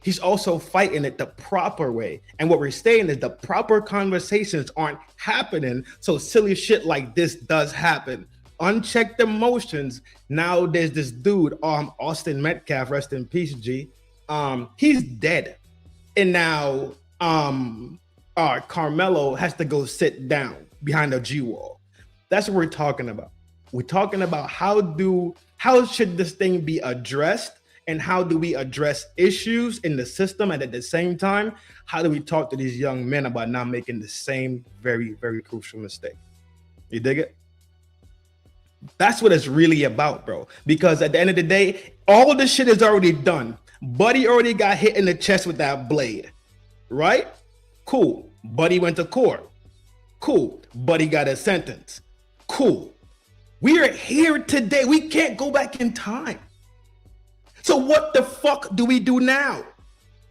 he's also fighting it the proper way. And what we're saying is the proper conversations aren't happening. So silly shit like this does happen. Unchecked emotions. Now there's this dude, Austin Metcalf, rest in peace, G. He's dead. And now Karmelo has to go sit down behind a G wall. That's what we're talking about. We're talking about how should this thing be addressed, and how do we address issues in the system, and at the same time, how do we talk to these young men about not making the same very, very crucial mistake? You dig it? That's what it's really about, bro. Because at the end of the day, all of this shit is already done. Buddy already got hit in the chest with that blade, right? Cool. Buddy went to court. Cool. Buddy got a sentence. Cool. We are here today. We can't go back in time. So what the fuck do we do now?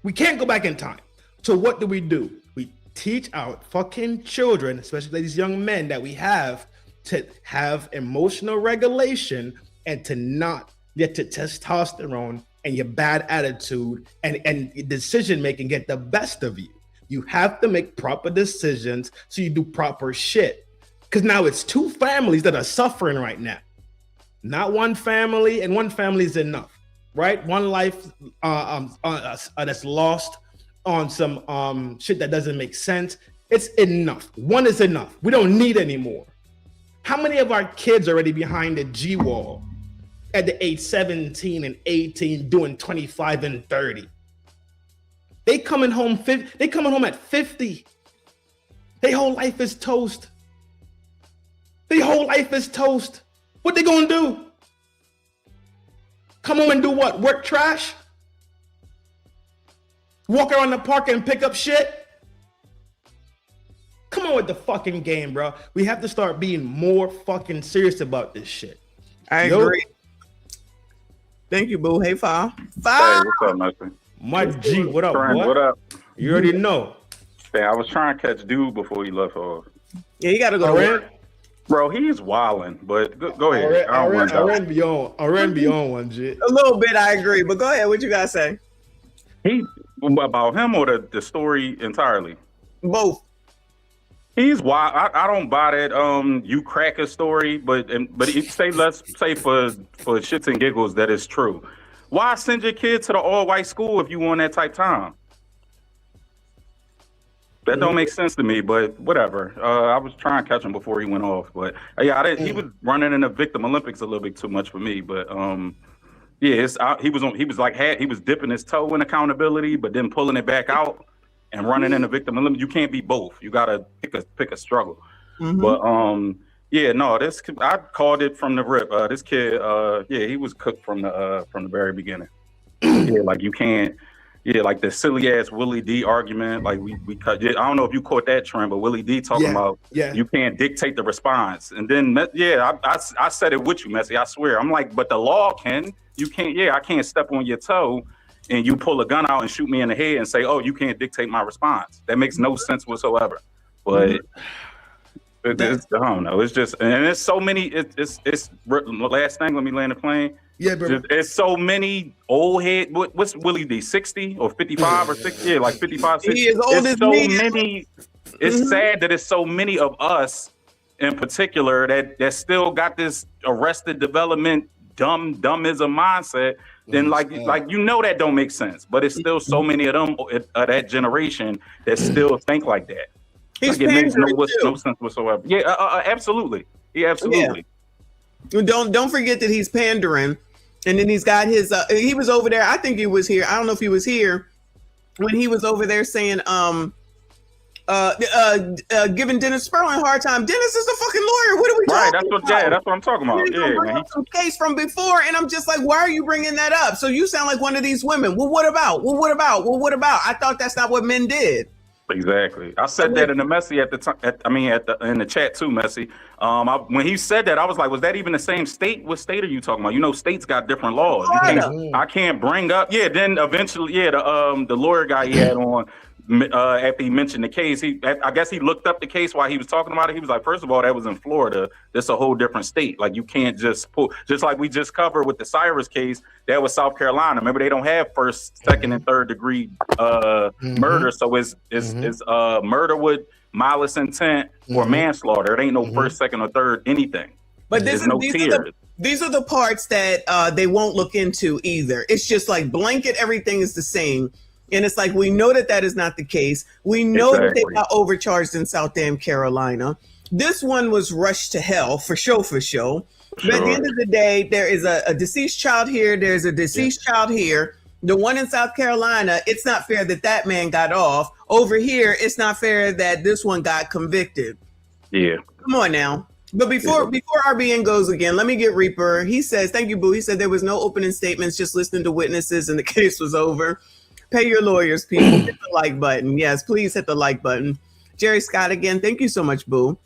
We can't go back in time. So what do? We teach our fucking children, especially these young men that we have, to have emotional regulation and to not let the testosterone and your bad attitude and decision making get the best of you. You have to make proper decisions so you do proper shit. Because now it's two families that are suffering right now. Not one family, and one family is enough, right? One life that's lost on some shit that doesn't make sense. It's enough. One is enough. We don't need any more. How many of our kids are already behind the G wall at the age 17 and 18 doing 25 and 30? They coming home at 50. Their whole life is toast. Their whole life is toast. What they gonna do? Come home and do what? Work trash? Walk around the park and pick up shit? Come on with the fucking game, bro. We have to start being more fucking serious about this shit. I agree. Thank you, boo. Hey, Fa. Hey, what's up, Messi? Mike G, what up, boy? What up? You already know. Hey, I was trying to catch dude before he left off. Yeah, you gotta go to work. Bro, he's wilding, but go ahead. I ran beyond one, G. A little bit, I agree, but go ahead. What you gotta say? About him or the story entirely? Both. He's wild. I don't buy that you cracker story, but let's say for shits and giggles that is true. Why send your kid to the all-white school if you want that type time? That don't make sense to me, but whatever. I was trying to catch him before he went off, but he was running in the Victim Olympics a little bit too much for me. But he was dipping his toe in accountability, but then pulling it back out and running in the Victim Olympics. You can't be both. You gotta pick a struggle. Mm-hmm. But I called it from the rip. This kid, he was cooked from the very beginning. Like you can't. Yeah, like the silly ass Willie D argument. Like we cut. I don't know if you caught that trend, but Willie D talking about you can't dictate the response. And then I said it with you, Messi. I swear. I'm like, but the law can. You can't. Yeah, I can't step on your toe and you pull a gun out and shoot me in the head and say, oh, you can't dictate my response. That makes no sense whatsoever. But I don't know. It's just, and it's so many. It's last thing. Let me land the plane. Yeah, bro. It's so many old head. What's Willie D? 60 or 55 or 60? Yeah, like 55, 60. He is old as me. It's sad that it's so many of us in particular that still got this arrested development dumbism mindset. Then like that don't make sense. But it's still so many of them of that generation that still think like that. It makes no sense whatsoever. Yeah, absolutely. Yeah, absolutely. Yeah. Don't forget that he's pandering. And then he's got his, he was over there. I think he was here. I don't know if he was here when he was over there saying, giving Dennis Sperling a hard time. Dennis is the fucking lawyer. What are we talking about? That's what I'm talking about. Yeah, man. Some case from before. And I'm just like, why are you bringing that up? So you sound like one of these women. Well, what about? I thought that's not what men did. Exactly. I said that in the Messi in the chat too, Messi. When he said that, I was like, was that even the same state? What state are you talking about? You know, states got different laws. I can't bring up. Yeah. Then eventually, the lawyer guy he had on after he mentioned the case, I guess he looked up the case while he was talking about it. He was like, first of all, that was in Florida. That's a whole different state. Like, you can't just pull, just like we just covered with the Cyrus case, that was South Carolina. Remember, they don't have first, second, and third degree murder. So it's murder with malice intent or manslaughter. It ain't no first, second, or third anything. But these are the parts that they won't look into either. It's just like blanket, everything is the same. And it's like, we know that is not the case. We know that they got overcharged in South damn Carolina. This one was rushed to hell for sure. But at the end of the day, there is a deceased child here. There's a deceased child here. The one in South Carolina, it's not fair that man got off. Over here, it's not fair that this one got convicted. Yeah. Come on now. But before RBN goes again, let me get Reaper. He says, thank you, Boo. He said there was no opening statements, just listening to witnesses and the case was over. Pay your lawyers, people. Hit the like button. Yes, please hit the like button. Jerry Scott again. Thank you so much, Boo.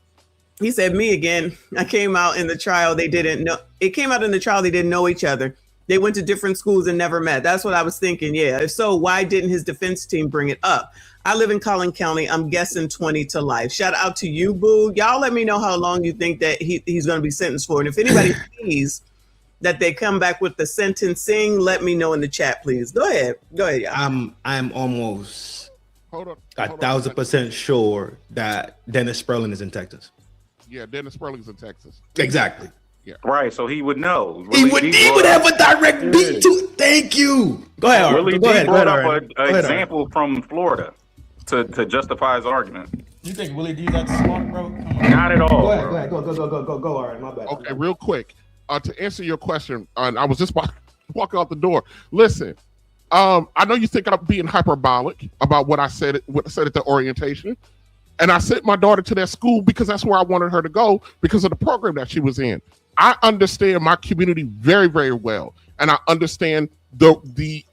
He said, me again. I came out in the trial. They didn't know. It came out in the trial. They didn't know each other. They went to different schools and never met. That's what I was thinking. Yeah. If so, why didn't his defense team bring it up? I live in Collin County. I'm guessing 20 to life. Shout out to you, Boo. Y'all let me know how long you think that he's going to be sentenced for. And if anybody sees that they come back with the sentencing, let me know in the chat, please. Go ahead, y'all. I'm almost 1,000% sure that Dennis Sperling is in Texas. Yeah, Dennis Sperling's in Texas. Exactly. Yeah. Right, so he would know. He would have a direct beat to. Thank you. Go ahead. Willie Go ahead. brought up an example from Florida to justify his argument. You think Willie D's that smart, bro? Not at all. Go ahead. Go. All right, my bad. Okay, real quick. To answer your question, I was just walking out the door. Listen, I know you think I'm being hyperbolic about what I said at the orientation, and I sent my daughter to that school because that's where I wanted her to go because of the program that she was in. I understand my community very, very well, and I understand the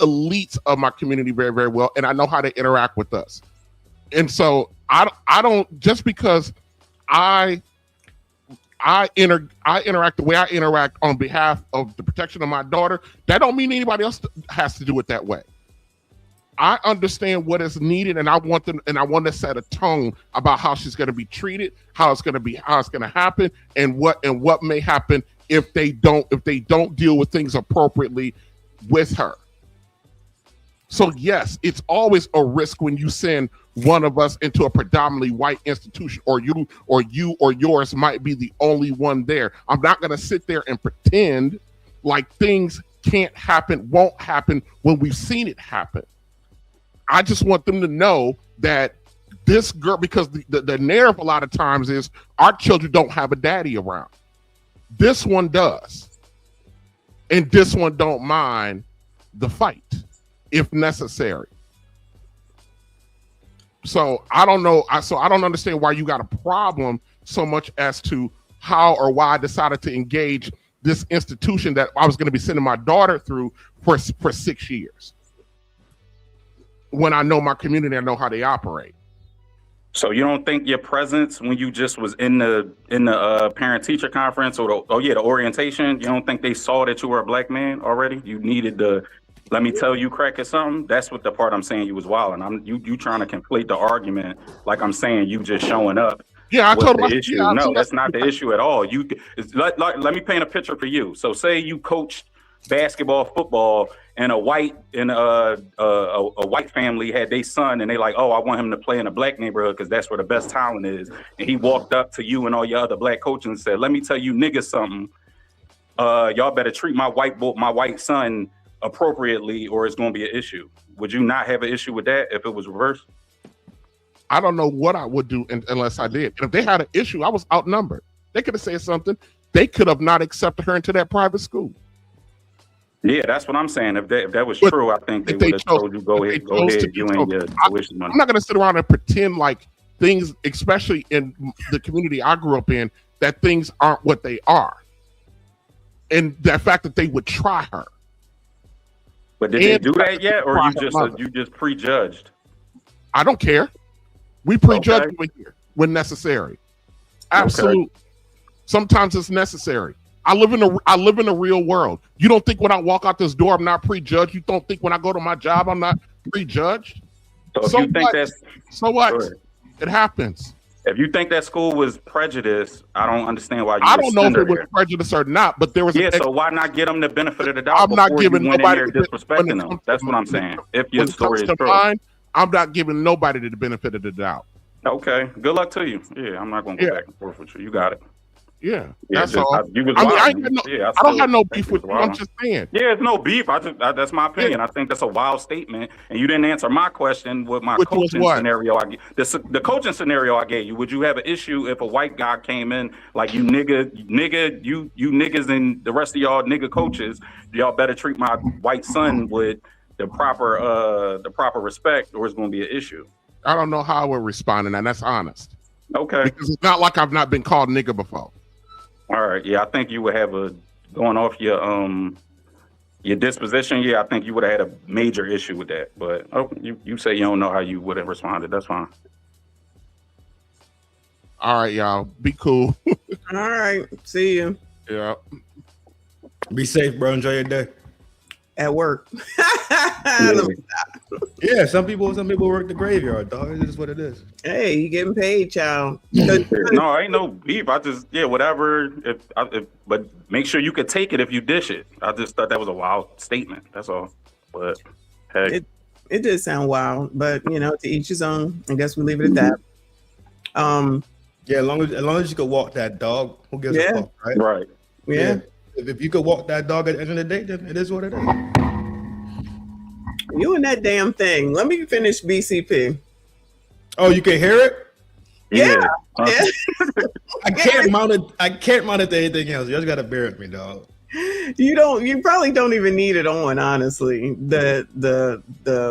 elites of my community very, very well, and I know how they interact with us. And so I don't, just because I interact the way I interact on behalf of the protection of my daughter, that don't mean anybody else has to do it that way. I understand what is needed, and I want to set a tone about how she's going to be treated, how it's going to happen, and what may happen if they don't deal with things appropriately with her. So yes, it's always a risk when you send one of us into a predominantly white institution, or you or yours might be the only one there. I'm not going to sit there and pretend like things can't happen, won't happen when we've seen it happen. I just want them to know that this girl, because the narrative a lot of times is our children don't have a daddy around. This one does. And this one don't mind the fight if necessary. So I don't know. I don't understand why you got a problem so much as to how or why I decided to engage this institution that I was going to be sending my daughter through for 6 years. When I know my community, I know how they operate. So you don't think your presence when you just was in the parent teacher conference or the orientation, you don't think they saw that you were a black man already? You needed the let me tell you crack or something? That's what the part I'm saying you was wilding. You trying to conflate the argument like I'm saying you just showing up. Yeah, I told the issue. No, that's not the issue at all. Let me paint a picture for you. So say you coached basketball, football, and a white family had their son, and they like, oh, I want him to play in a black neighborhood because that's where the best talent is. And he walked up to you and all your other black coaches and said, let me tell you niggas something. Y'all better treat my white son appropriately or it's going to be an issue. Would you not have an issue with that if it was reversed? I don't know what I would do unless I did. And if they had an issue, I was outnumbered. They could have said something. They could have not accepted her into that private school. Yeah, that's what I'm saying. If that was true, I think they would have told you, go ahead, you and your tuition money. I'm not going to sit around and pretend like things, especially in the community I grew up in, that things aren't what they are. And the fact that they would try her. But did they do that yet, or you just prejudged? I don't care. We prejudge when necessary. Absolutely. Okay. Sometimes it's necessary. I live in the real world. You don't think when I walk out this door I'm not prejudged? You don't think when I go to my job I'm not prejudged? So if you think what? that's So what? Go ahead. It happens. If you think that school was prejudiced, I don't understand why you. I don't know if send her it was there. prejudice or not, but there was. Yeah, so why not get them the benefit of the doubt I'm not before giving you went in nobody there the disrespecting them? That's what I'm saying. If your When it story comes is to true. mine, I'm not giving nobody the benefit of the doubt. Okay, good luck to you. Yeah, I'm not gonna go Yeah. back and forth with you. You got it. Yeah, Yeah, that's just, all. you was I mean, I, wilding. ain't got no, Yeah, I don't still have no think beef you with was you. I'm wilding. just saying. Yeah, it's no beef. That's my opinion. I think that's a wild statement, and you didn't answer my question with my Which was coaching what? scenario. The coaching scenario I gave you. Would you have an issue if a white guy came in like you niggas and the rest of y'all nigga coaches? Y'all better treat my white son with the proper respect, or it's going to be an issue. I don't know how I would respond, and that's honest. Okay. Because it's not like I've not been called nigga before. All right. Yeah, I think you would have going off your disposition. Yeah, I think you would have had a major issue with that. But you say you don't know how you would have responded. That's fine. All right, y'all. Be cool. All right. See you. Yeah. Be safe, bro. Enjoy your day. At work. Yeah, some people work the graveyard, dog. It is what it is. Hey, you getting paid, child. No, ain't no beef. I just whatever. But make sure you could take it if you dish it. I just thought that was a wild statement. That's all. But hey, it did sound wild, but to each his own. I guess we leave it at that. Yeah, as long as you could walk that dog, who gives a fuck, right? Right. Yeah. If you could walk that dog at the end of the day, then it is what it is. You and that damn thing. Let me finish BCP. Oh, you can hear it? Yeah. Yeah. I can't mount it. I can't mount it to anything else. You just gotta bear with me, dog. You probably don't even need it on, honestly. The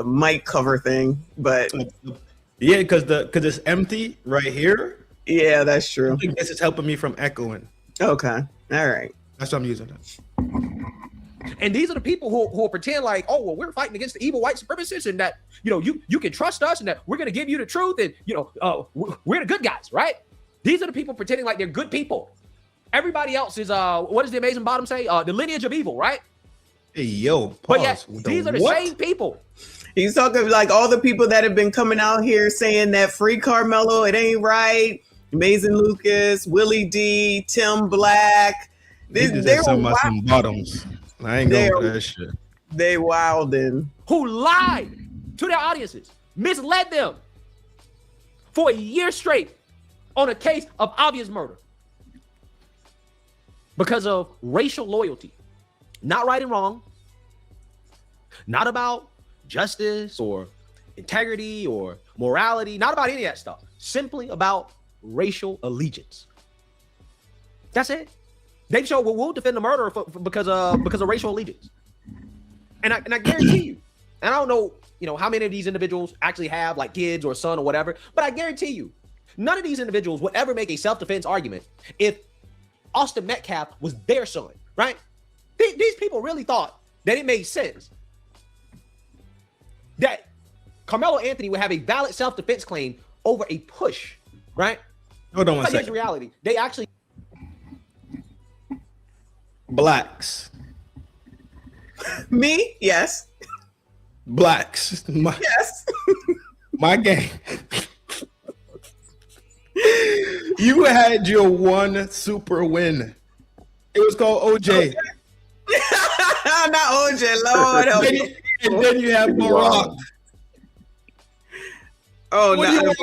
mic cover thing, but yeah, because it's empty right here. Yeah, that's true. I think this is helping me from echoing. Okay. All right. That's what I'm using that. And these are the people who will pretend like, oh, well, we're fighting against the evil white supremacists, and that you can trust us, and that we're going to give you the truth, and we're the good guys, right? These are the people pretending like they're good people. Everybody else is what does the Amazing Bottom say? The lineage of evil, right? Hey, yo, pause. But yeah, these are the same people. He's talking like all the people that have been coming out here saying that free Karmelo, it ain't right. Amazing Lucas, Willie D, Tim Black. They're some bottoms. I ain't going for that shit. They wildin'. Who lied to their audiences, misled them for a year straight on a case of obvious murder because of racial loyalty. Not right and wrong. Not about justice or integrity or morality. Not about any of that stuff. Simply about racial allegiance. That's it. They show we'll defend the murderer because of racial allegiance. And I guarantee you, and I don't know, how many of these individuals actually have like kids or a son or whatever, but I guarantee you, none of these individuals would ever make a self-defense argument if Austin Metcalf was their son, right? These people really thought that it made sense that Carmelo Anthony would have a valid self-defense claim over a push, right? Hold on one but here's second. the reality. They actually Blacks. Me? Yes. Blacks. Yes. My game. You had your one super win. It was called OJ. Not OJ, Lord help me. And then you have Barack. Oh, What no.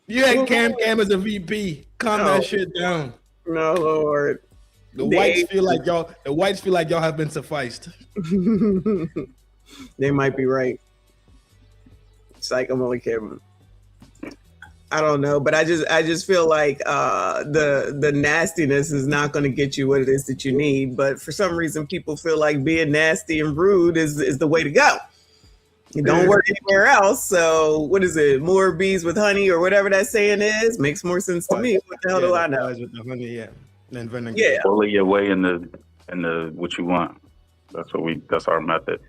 You had Cam as a VP. Calm that shit down. No, Lord. The whites feel like y'all have been sufficed. They might be right. It's like I'm only kidding. I don't know, but I just feel like the nastiness is not going to get you what it is that you need. But for some reason, people feel like being nasty and rude is the way to go. It don't work anywhere else. So what is it? More bees with honey or whatever that saying is makes more sense to me. What the hell do I know? With the honey, yeah. And vinegar. Yeah. bully your way in the what you want. That's our method.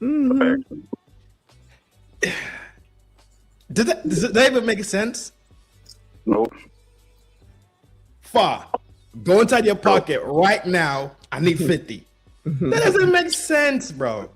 Mm-hmm. Does that even make sense? Nope. Go inside your pocket right now. I need 50. That doesn't make sense, bro.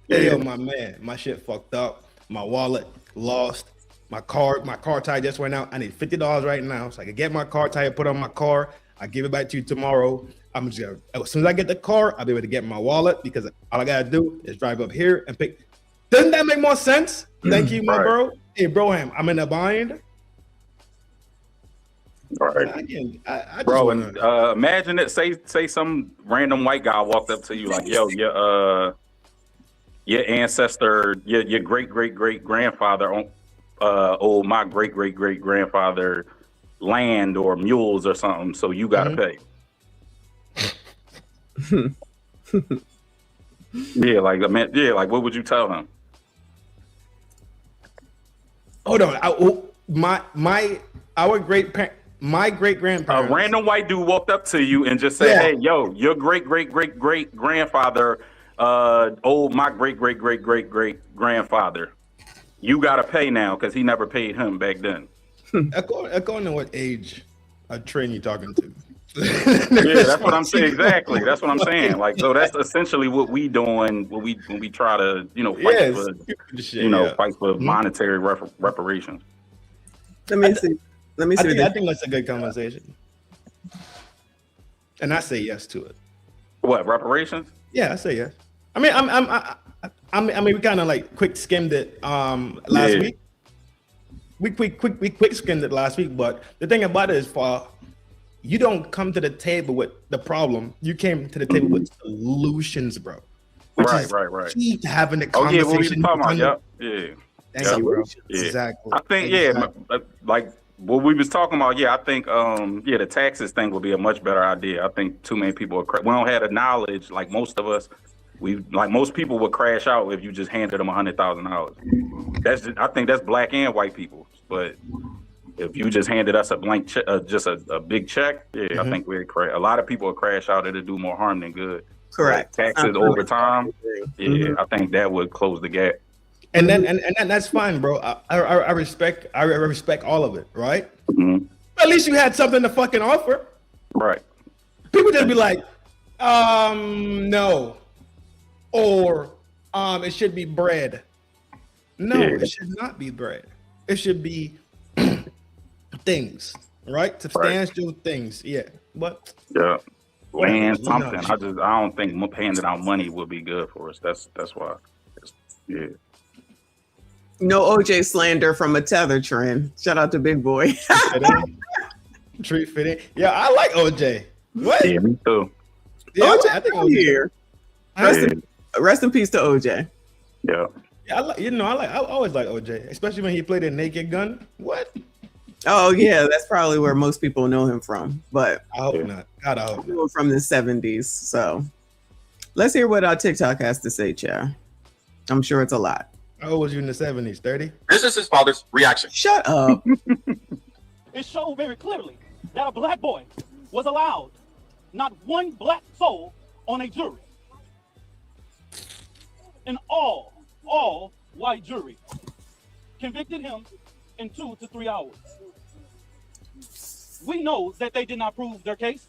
Hey, yo, my man, my shit fucked up. My wallet lost. My car tire just went out. I need $50 right now so I can get my car tire put on my car. I give it back to you tomorrow. I'm just gonna, as soon as I get the car, I'll be able to get my wallet because all I gotta do is drive up here and pick. Doesn't that make more sense? Thank you, my bro. Hey, Broham, I'm in a bind. Right. Bro, and imagine it. Say some random white guy walked up to you like, "Yo, your ancestor, your great grandfather owed my great grandfather land or mules or something, so you gotta pay." Yeah, like what would you tell him? Hold on, our my great grandparents. A random white dude walked up to you and just said, "Hey, yo, your great grandfather owed my great grandfather. You gotta pay now because he never paid him back then." According to what age a train you talking to? Yeah, that's what I'm saying. Exactly, that's what I'm saying. Like, so that's essentially what we doing when we try to fight for fight for monetary reparations. Let me see. I think that's a good conversation, and I say yes to it. What, reparations? Yeah, I say yes. I mean, we kind of like quick skimmed it last week. We quick skimmed it last week, but the thing about it is, you don't come to the table with the problem. You came to the table with solutions, bro. Right. Keep having the Oh yeah, conversation. what we talking about? Yep. Yeah. Thank you, bro. Yeah. Exactly. I think like what we was talking about. Yeah, I think the taxes thing would be a much better idea. I think too many people we don't have the knowledge like most of us. Most people would crash out if you just handed them $100,000. I think that's black and white people. But if you just handed us a blank check, just a big check, I think we'd crash. A lot of people would crash out. It'd do more harm than good. Correct. Like taxes over time. Yeah, I think that would close the gap. And then that's fine, bro. I respect all of it, right? But at least you had something to fucking offer. Right. People just be like, no. Or it should be bread. No, it should not be bread. It should be things, right? Substantial things. Yeah. But land something. I don't think handing out money would be good for us. That's why. Yeah. No OJ slander from a tether trend. Shout out to Big Boy. Treat fitting. Yeah, I like OJ. What? Yeah, me too. Yeah, OJ, I think OJ here. Rest in peace to OJ. Yeah. Yeah, I always like OJ, especially when he played a Naked Gun. What? Oh yeah, that's probably where most people know him from. But I hope not. God, I hope not. From the 70s. So let's hear what our TikTok has to say, Chair. I'm sure it's a lot. How old was you in the 70s? 30? This is his father's reaction. Shut up. It showed very clearly that a black boy was allowed not one black soul on a jury. An all white jury convicted him in 2 to 3 hours. We know that they did not prove their case.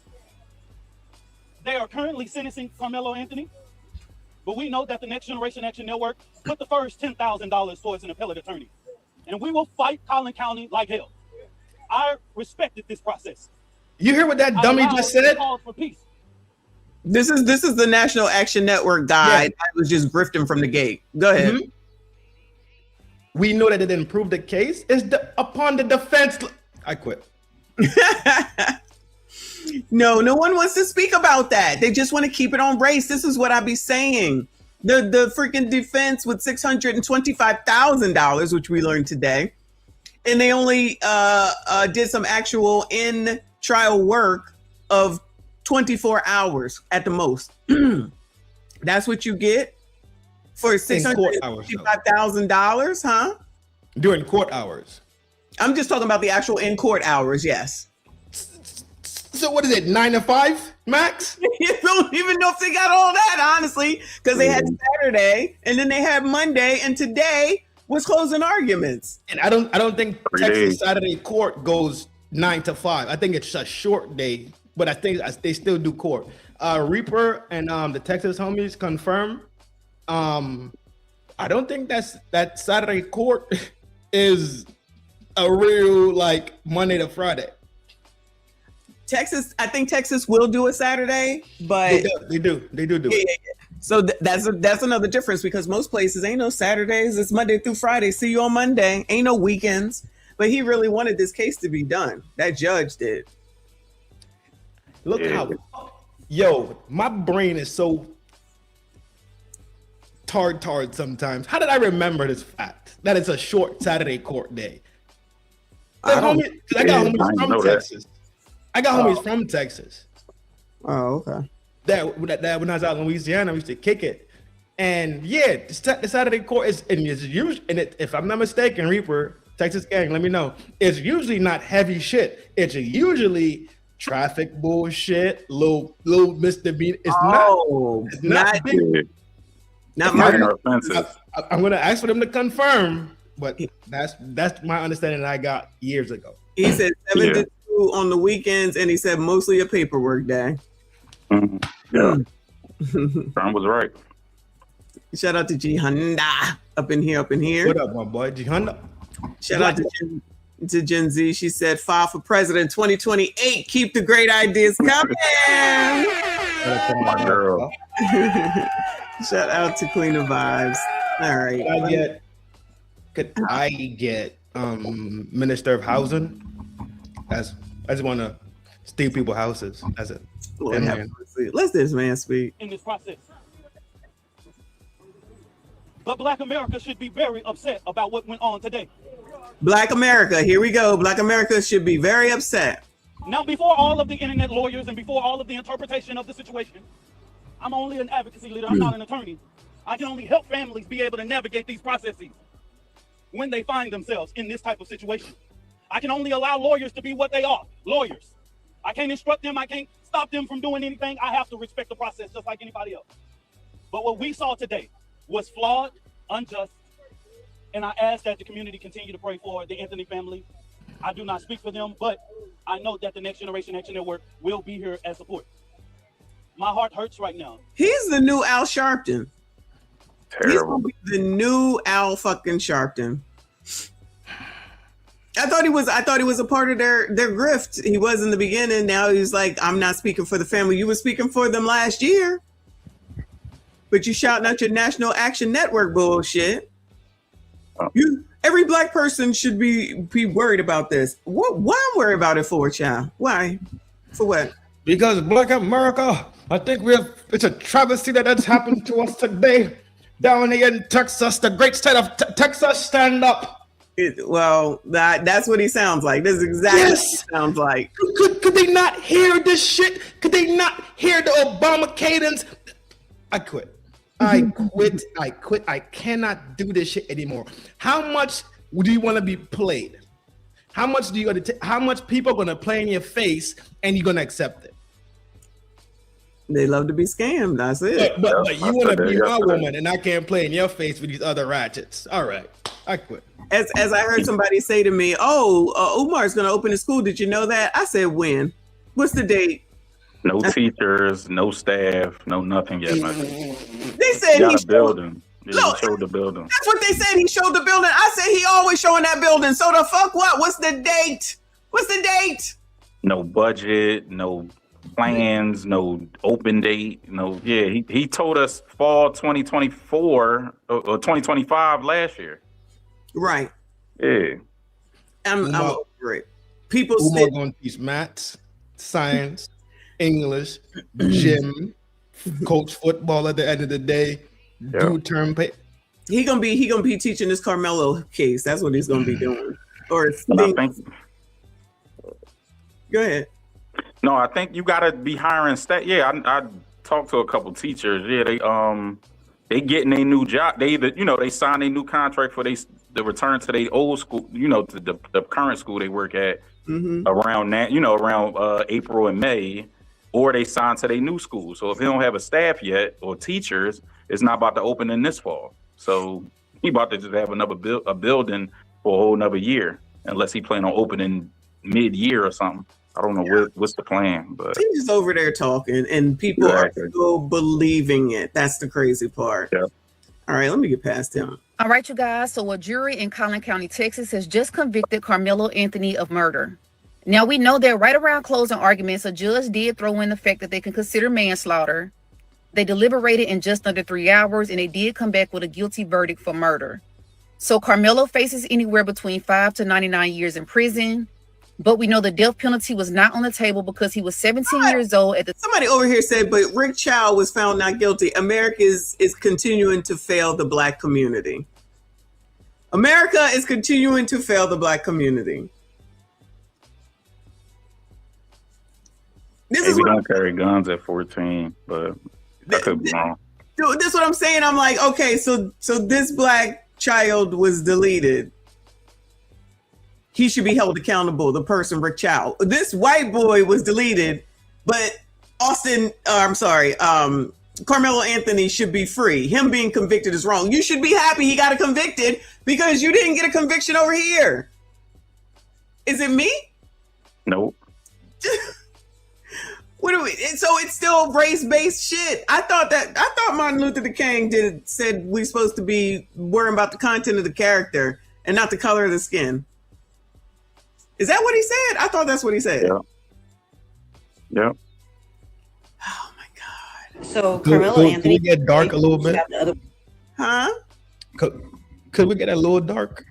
They are currently sentencing Karmelo Anthony, but we know that the Next Generation Action Network put the first $10,000 towards an appellate attorney. And we will fight Collin County like hell. I respected this process. You hear what that dummy just said? For peace. This is the National Action Network guy that was just grifting from the gate. Go ahead. We know that it didn't prove the case. It's upon the defense. I quit. No one wants to speak about that. They just want to keep it on race. This is what I be saying. The freaking defense with $625,000, which we learned today, and they only did some actual in trial work of 24 hours at the most. That's what you get for $625,000, huh? During court hours. I'm just talking about the actual in court hours. Yes. So what is it, 9 to 5 max? You don't even know if they got all that, honestly, because they had Saturday and then they had Monday, and today was closing arguments. And I don't think Texas Saturday court goes 9 to 5. I think it's a short day, but I think they still do court. Reaper and the Texas homies confirm I don't think that Saturday court is a real like Monday to Friday. Texas, I think Texas will do a Saturday, but they do. Yeah. So that's another difference, because most places ain't no Saturdays. It's Monday through Friday. See you on Monday. Ain't no weekends. But he really wanted this case to be done. That judge did. Look how, my brain is so tard sometimes. How did I remember this fact that it's a short Saturday court day? I got homies from Texas. From Texas. Oh, okay. That when I was out in Louisiana, we used to kick it. And yeah, the Saturday court is usually, and if I'm not mistaken, Reaper, Texas gang, let me know. It's usually not heavy shit. It's usually traffic bullshit, little misdemeanor. It's not big. Not minor offenses. I'm gonna ask for them to confirm, but that's my understanding that I got years ago. He said 7 to 2 on the weekends, and he said mostly a paperwork day. Yeah, Tom was right. Shout out to G Honda up in here. What up, my boy, G Honda? Shout out to Gen Z. She said, "File for president 2028. Keep the great ideas coming." My girl. Shout out to Queen of Vibes. All right. Could I get Minister of Housing? I just want to steal people's houses. That's it. Let this man speak. In this process. But Black America should be very upset about what went on today. Black America, here we go. Black America should be very upset. Now, before all of the internet lawyers and before all of the interpretation of the situation, I'm only an advocacy leader. I'm not an attorney. I can only help families be able to navigate these processes when they find themselves in this type of situation. I can only allow lawyers to be what they are, lawyers. I can't instruct them. I can't stop them from doing anything. I have to respect the process just like anybody else. But what we saw today was flawed, unjust, and I ask that the community continue to pray for the Anthony family. I do not speak for them, but I know that the Next Generation Action Network will be here as support. My heart hurts right now. He's the new Al Sharpton. Terrible. He's gonna be the new Al fucking Sharpton. I thought he was a part of their grift. He was in the beginning. Now he's like, I'm not speaking for the family. You were speaking for them last year. But you shouting out your National Action Network bullshit. Every black person should be worried about this. Why I'm worried about it for, child? Why? For what? Because Black America, I think it's a travesty that's happened to us today. Down here in Texas, the great state of Texas, stand up. That's what he sounds like. This is exactly what he sounds like. Could they not hear this shit? Could they not hear the Obama cadence? I quit. I quit. I cannot do this shit anymore. How much do you want to be played? How much how much people are gonna play in your face and you're gonna accept it? They love to be scammed. That's it. But you want to be my woman and I can't play in your face with these other ratchets. All right, I quit. As I heard somebody say to me, Umar's gonna open a school. Did you know that? I said, when? What's the date? No teachers, no staff, no nothing yet. They said he showed the building. That's what they said. He showed the building. I said he always showing that building. So the fuck what? What's the date? What's the date? No budget, no plans, no open date. He told us fall 2024 or 2025 last year. Right. Yeah. I'm over it. People said going to teach maths, science, English, gym, coach football at the end of the day, do term pay. He gonna be teaching this Karmelo case. That's what he's gonna be doing. Or go ahead. No, I think you gotta be hiring staff. Yeah, I talked to a couple teachers. Yeah, they getting a new job. They either they sign a new contract for the return to their old school. To the current school they work at around that. Around April and May. Or they sign to their new school. So if they don't have a staff yet or teachers, it's not about to open in this fall. So he about to just have another building for a whole another year, unless he plan on opening mid-year or something. I don't know what's the plan, but he's just over there talking, and people are still believing it. That's the crazy part. Yeah. All right, let me get past him. All right, you guys. So a jury in Collin County, Texas has just convicted Karmelo Anthony of murder. Now, we know that right around closing arguments, a judge did throw in the fact that they can consider manslaughter. They deliberated in just under 3 hours, and they did come back with a guilty verdict for murder. So Karmelo faces anywhere between 5 to 99 years in prison. But we know the death penalty was not on the table because he was 17 years old at the Somebody over here said, but Rick Chow was found not guilty. America is continuing to fail the Black community. America is continuing to fail the Black community. We don't carry guns at 14, but I could be wrong. Dude, this is what I'm saying. I'm like, okay, so this Black child was deleted. He should be held accountable, the person, Rick Chow. This white boy was deleted, but Karmelo Anthony should be free. Him being convicted is wrong. You should be happy he got convicted because you didn't get a conviction over here. Is it me? Nope. What do we? So it's still race-based shit. I thought Martin Luther King said we're supposed to be worrying about the content of the character and not the color of the skin. Is that what he said? I thought that's what he said. Yeah. So Could we get dark a little bit? Huh? Could we get a little dark?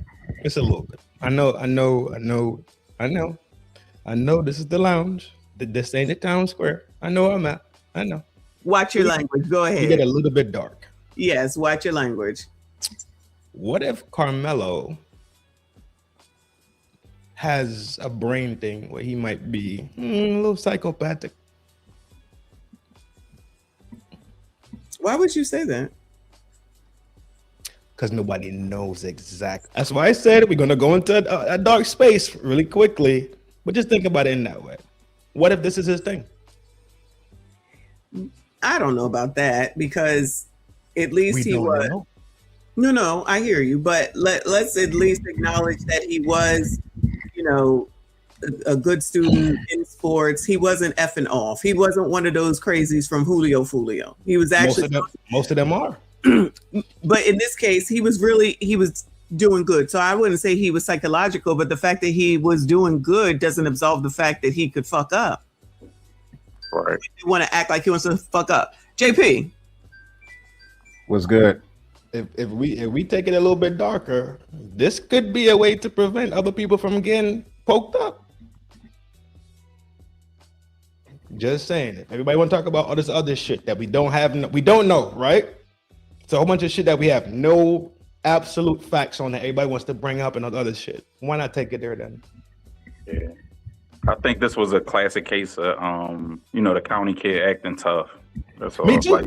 Just a little bit. I know. This is the lounge. This ain't the town square. I know where I'm at. I know. Watch your language. Go ahead. You get a little bit dark. Yes, watch your language. What if Karmelo has a brain thing where he might be a little psychopathic? Why would you say that? Because nobody knows exactly. That's why I said we're going to go into a dark space really quickly. But just think about it in that way. What if this is his thing? I don't know about that because at least he was. No, I hear you. But let's at least acknowledge that he was, a good student in sports. He wasn't effing off. He wasn't one of those crazies from Julio Fulio. He was actually most of them are. But in this case, he was doing good. So I wouldn't say he was psychological, but the fact that he was doing good doesn't absolve the fact that he could fuck up. Right. You want to act like he wants to fuck up. JP. What's good? If we take it a little bit darker, this could be a way to prevent other people from getting poked up. Just saying it. Everybody want to talk about all this other shit that we don't know, right? It's a whole bunch of shit that we have no absolute facts on that everybody wants to bring up and all the other shit. Why not take it there then? Yeah. I think this was a classic case of the county kid acting tough. That's all. Me too.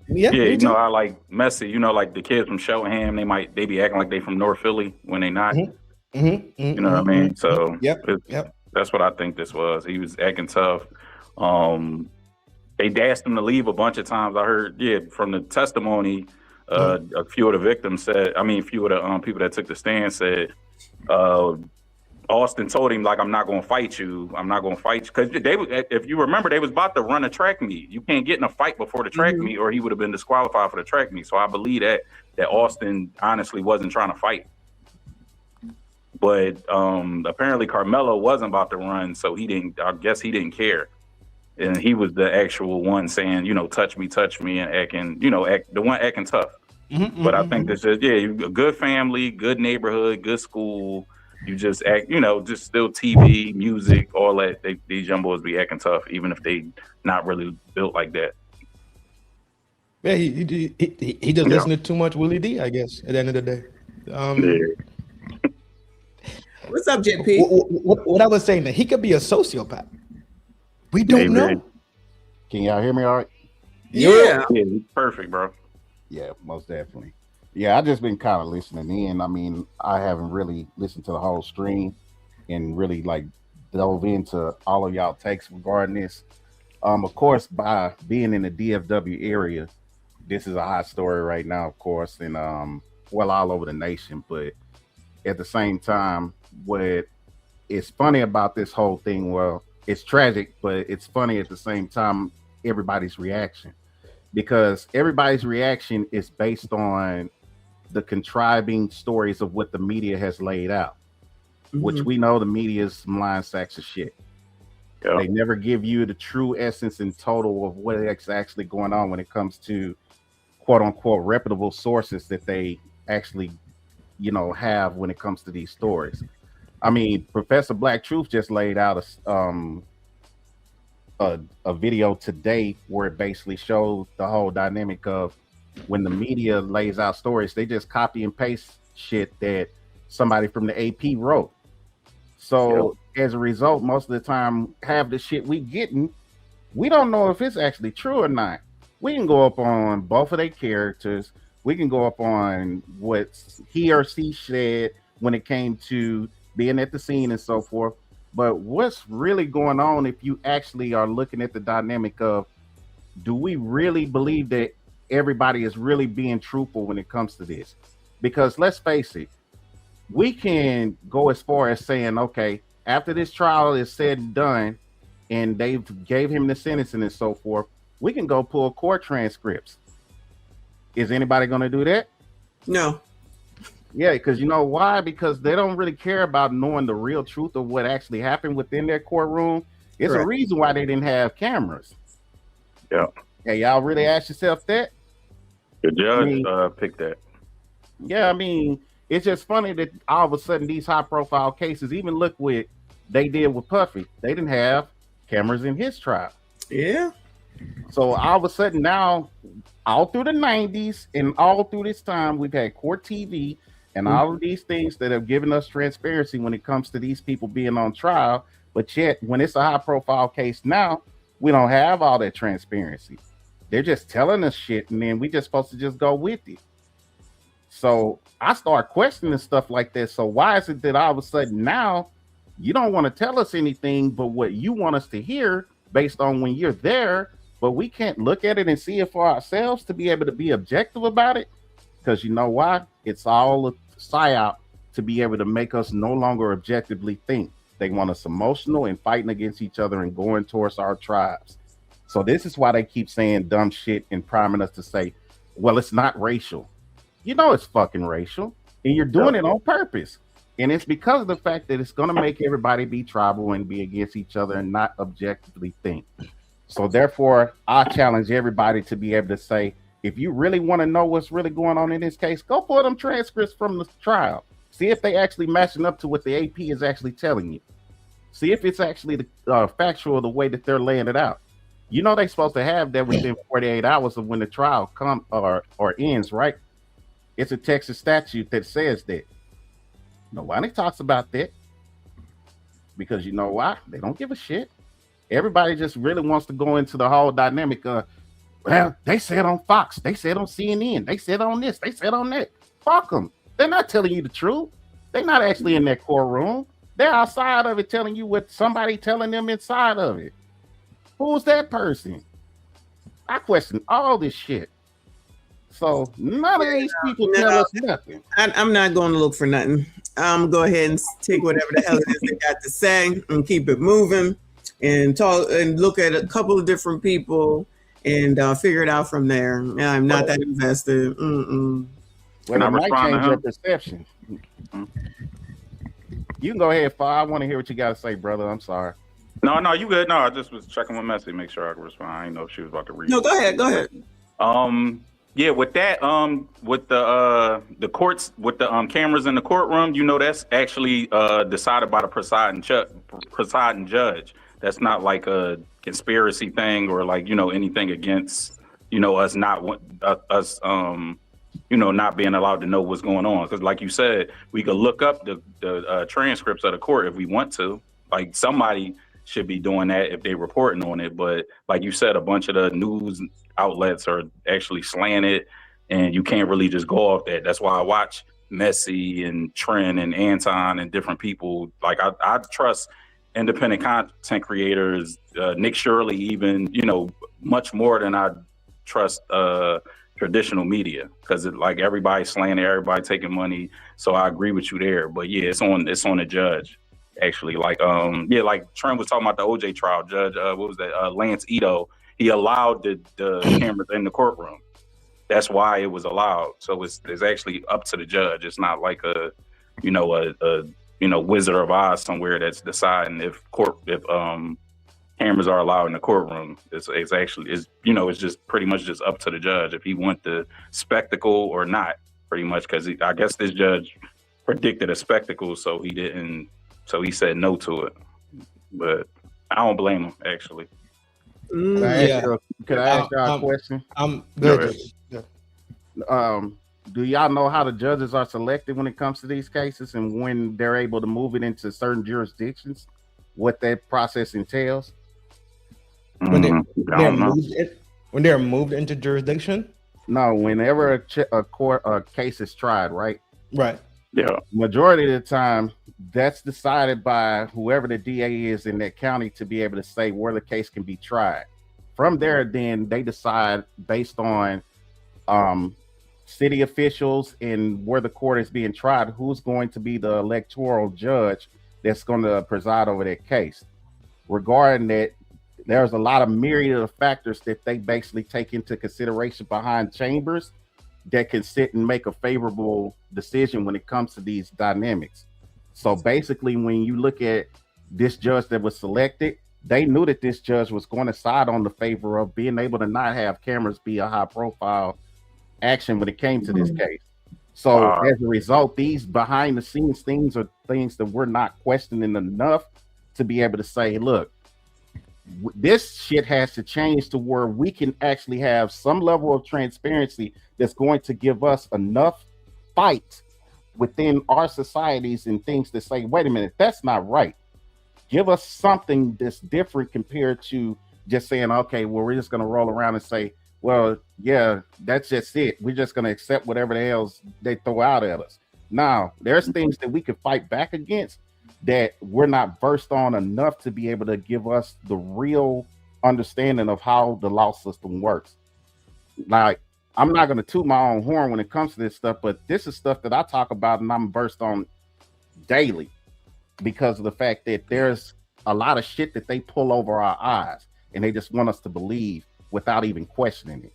Me too. I like messy, like the kids from Shelham, they be acting like they from North Philly when they not. You know what I mean? So that's what I think this was. He was acting tough. They dashed him to leave a bunch of times. I heard, from the testimony, a few of the victims said, a few of the people that took the stand said, Austin told him, like, I'm not going to fight you. I'm not going to fight you. Because if you remember, they was about to run a track meet. You can't get in a fight before the track meet or he would have been disqualified for the track meet. So I believe that Austin honestly wasn't trying to fight. But apparently Karmelo wasn't about to run, so I guess he didn't care. And he was the actual one saying, touch me, and acting, the one acting tough. But I think this is, a good family, good neighborhood, good school. You just act, just still TV, music, all that. These young boys be acting tough, even if they not really built like that. Yeah, he just listened to too much Willie D, I guess, at the end of the day. What's up, JP? What I was saying, that he could be a sociopath. We don't know. Can y'all hear me all right? Yeah, perfect, bro. Yeah, most definitely. Yeah, I just been kind of listening in. I haven't really listened to the whole stream and really dove into all of y'all takes regarding this. Of course, by being in the DFW area, this is a hot story right now, of course, and all over the nation. But at the same time, what is funny about this whole thing, it's tragic, but it's funny at the same time, everybody's reaction. Because everybody's reaction is based on the contriving stories of what the media has laid out, which we know the media is some lying sacks of shit. They never give you the true essence and total of what is actually going on when it comes to quote unquote reputable sources that they actually, you know, have when it comes to these stories. I mean, Professor Black Truth just laid out a video today where it basically shows the whole dynamic of when the media lays out stories, they just copy and paste shit that somebody from the AP wrote. So as a result, most of the time, half the shit we getting, we don't know if it's actually true or not. We can go up on both of their characters. We can go up on what he or she said when it came to being at the scene and so forth. But what's really going on if you actually are looking at the dynamic of, do we really believe that everybody is really being truthful when it comes to this? Because let's face it, we can go as far as saying, okay, after this trial is said and done and they've gave him the sentencing and so forth, we can go pull court transcripts. Is anybody going to do that? No. Yeah, because you know why? Because they don't really care about knowing the real truth of what actually happened within their courtroom. It's a reason why they didn't have cameras. Yeah. Hey, y'all really ask yourself that? The judge picked that. Yeah, I mean, it's just funny that all of a sudden these high-profile cases, even look what they did with Puffy. They didn't have cameras in his trial. Yeah. So all of a sudden now, all through the 90s and all through this time, we've had court TV and all of these things that have given us transparency when it comes to these people being on trial. But yet, when it's a high-profile case now, we don't have all that transparency. They're just telling us shit, and then we just supposed to just go with it. So I start questioning stuff like this. So why is it that all of a sudden now you don't want to tell us anything but what you want us to hear based on when you're there, but we can't look at it and see it for ourselves to be able to be objective about it? Because you know why? It's all a psyop to be able to make us no longer objectively think. They want us emotional and fighting against each other and going towards our tribes. So this is why they keep saying dumb shit and priming us to say, well, it's not racial. You know it's fucking racial, and you're doing it on purpose. And it's because of the fact that it's going to make everybody be tribal and be against each other and not objectively think. So therefore, I challenge everybody to be able to say, if you really want to know what's really going on in this case, go pull them transcripts from the trial. See if they actually matching up to what the AP is actually telling you. See if it's actually the factual the way that they're laying it out. You know they're supposed to have that within 48 hours of when the trial comes or ends, right? It's a Texas statute that says that. Nobody talks about that. Because you know why? They don't give a shit. Everybody just really wants to go into the whole dynamic of, well, they said on Fox, they said on CNN, they said on this, they said on that. Fuck them. They're not telling you the truth. They're not actually in that courtroom. They're outside of it telling you what somebody telling them inside of it. Who's that person? I question all this shit. So none of these people tell us nothing. I'm not going to look for nothing. I'm going to go ahead and take whatever the hell it is they got to say and keep it moving and talk and look at a couple of different people and figure it out from there. I'm not that invested. Well, it might change your perception. You can go ahead, Fa. I want to hear what you got to say, brother. I'm sorry. No, you good. No, I just was checking my message, make sure I could respond. I didn't know if she was about to read. No, go ahead. Yeah, with that, with the courts, with the cameras in the courtroom, you know, that's actually decided by the presiding judge. That's not like a conspiracy thing or like, you know, anything against, you know, us not you know, not being allowed to know what's going on. Because like you said, we could look up the transcripts of the court if we want to. Like somebody should be doing that if they're reporting on it. But like you said, a bunch of the news outlets are actually slanted and you can't really just go off that. That's why I watch Messi and Trent and Anton and different people. Like I trust independent content creators, Nick Shirley even, you know, much more than I trust traditional media, because like everybody's slanted, everybody taking money. So I agree with you there. But yeah, it's on the judge. Actually, like like Trent was talking about the OJ trial, Judge what was that, Lance Ito, he allowed the cameras in the courtroom. that's why it was allowed. So it's actually up to the judge. It's not like a Wizard of Oz somewhere that's deciding if cameras are allowed in the courtroom. It's just pretty much just up to the judge if he want the spectacle or not, pretty much, because I guess this judge predicted a spectacle, so he said no to it. But I don't blame him, actually. Could I ask y'all a question? Good. Do y'all know how the judges are selected when it comes to these cases and when they're able to move it into certain jurisdictions? What that process entails? When they're moved into jurisdiction? No, whenever a case is tried, right? Right. Yeah. Majority of the time, that's decided by whoever the DA is in that county to be able to say where the case can be tried. From there, then they decide based on city officials and where the court is being tried, who's going to be the electoral judge that's going to preside over that case. Regarding that, there's a lot of myriad of factors that they basically take into consideration behind chambers that can sit and make a favorable decision when it comes to these dynamics. So basically, when you look at this judge that was selected, they knew that this judge was going to side on the favor of being able to not have cameras be a high profile action when it came to this case. So as a result, these behind the scenes things are things that we're not questioning enough to be able to say, look, this shit has to change to where we can actually have some level of transparency that's going to give us enough fight within our societies and things to say, wait a minute, that's not right. Give us something that's different compared to just saying, okay, well, we're just going to roll around and say, well, yeah, that's just it. We're just going to accept whatever the hell they throw out at us. Now, there's things that we can fight back against that we're not versed on enough to be able to give us the real understanding of how the law system works. Like, I'm not going to toot my own horn when it comes to this stuff, but this is stuff that I talk about and I'm versed on daily because of the fact that there's a lot of shit that they pull over our eyes and they just want us to believe without even questioning it.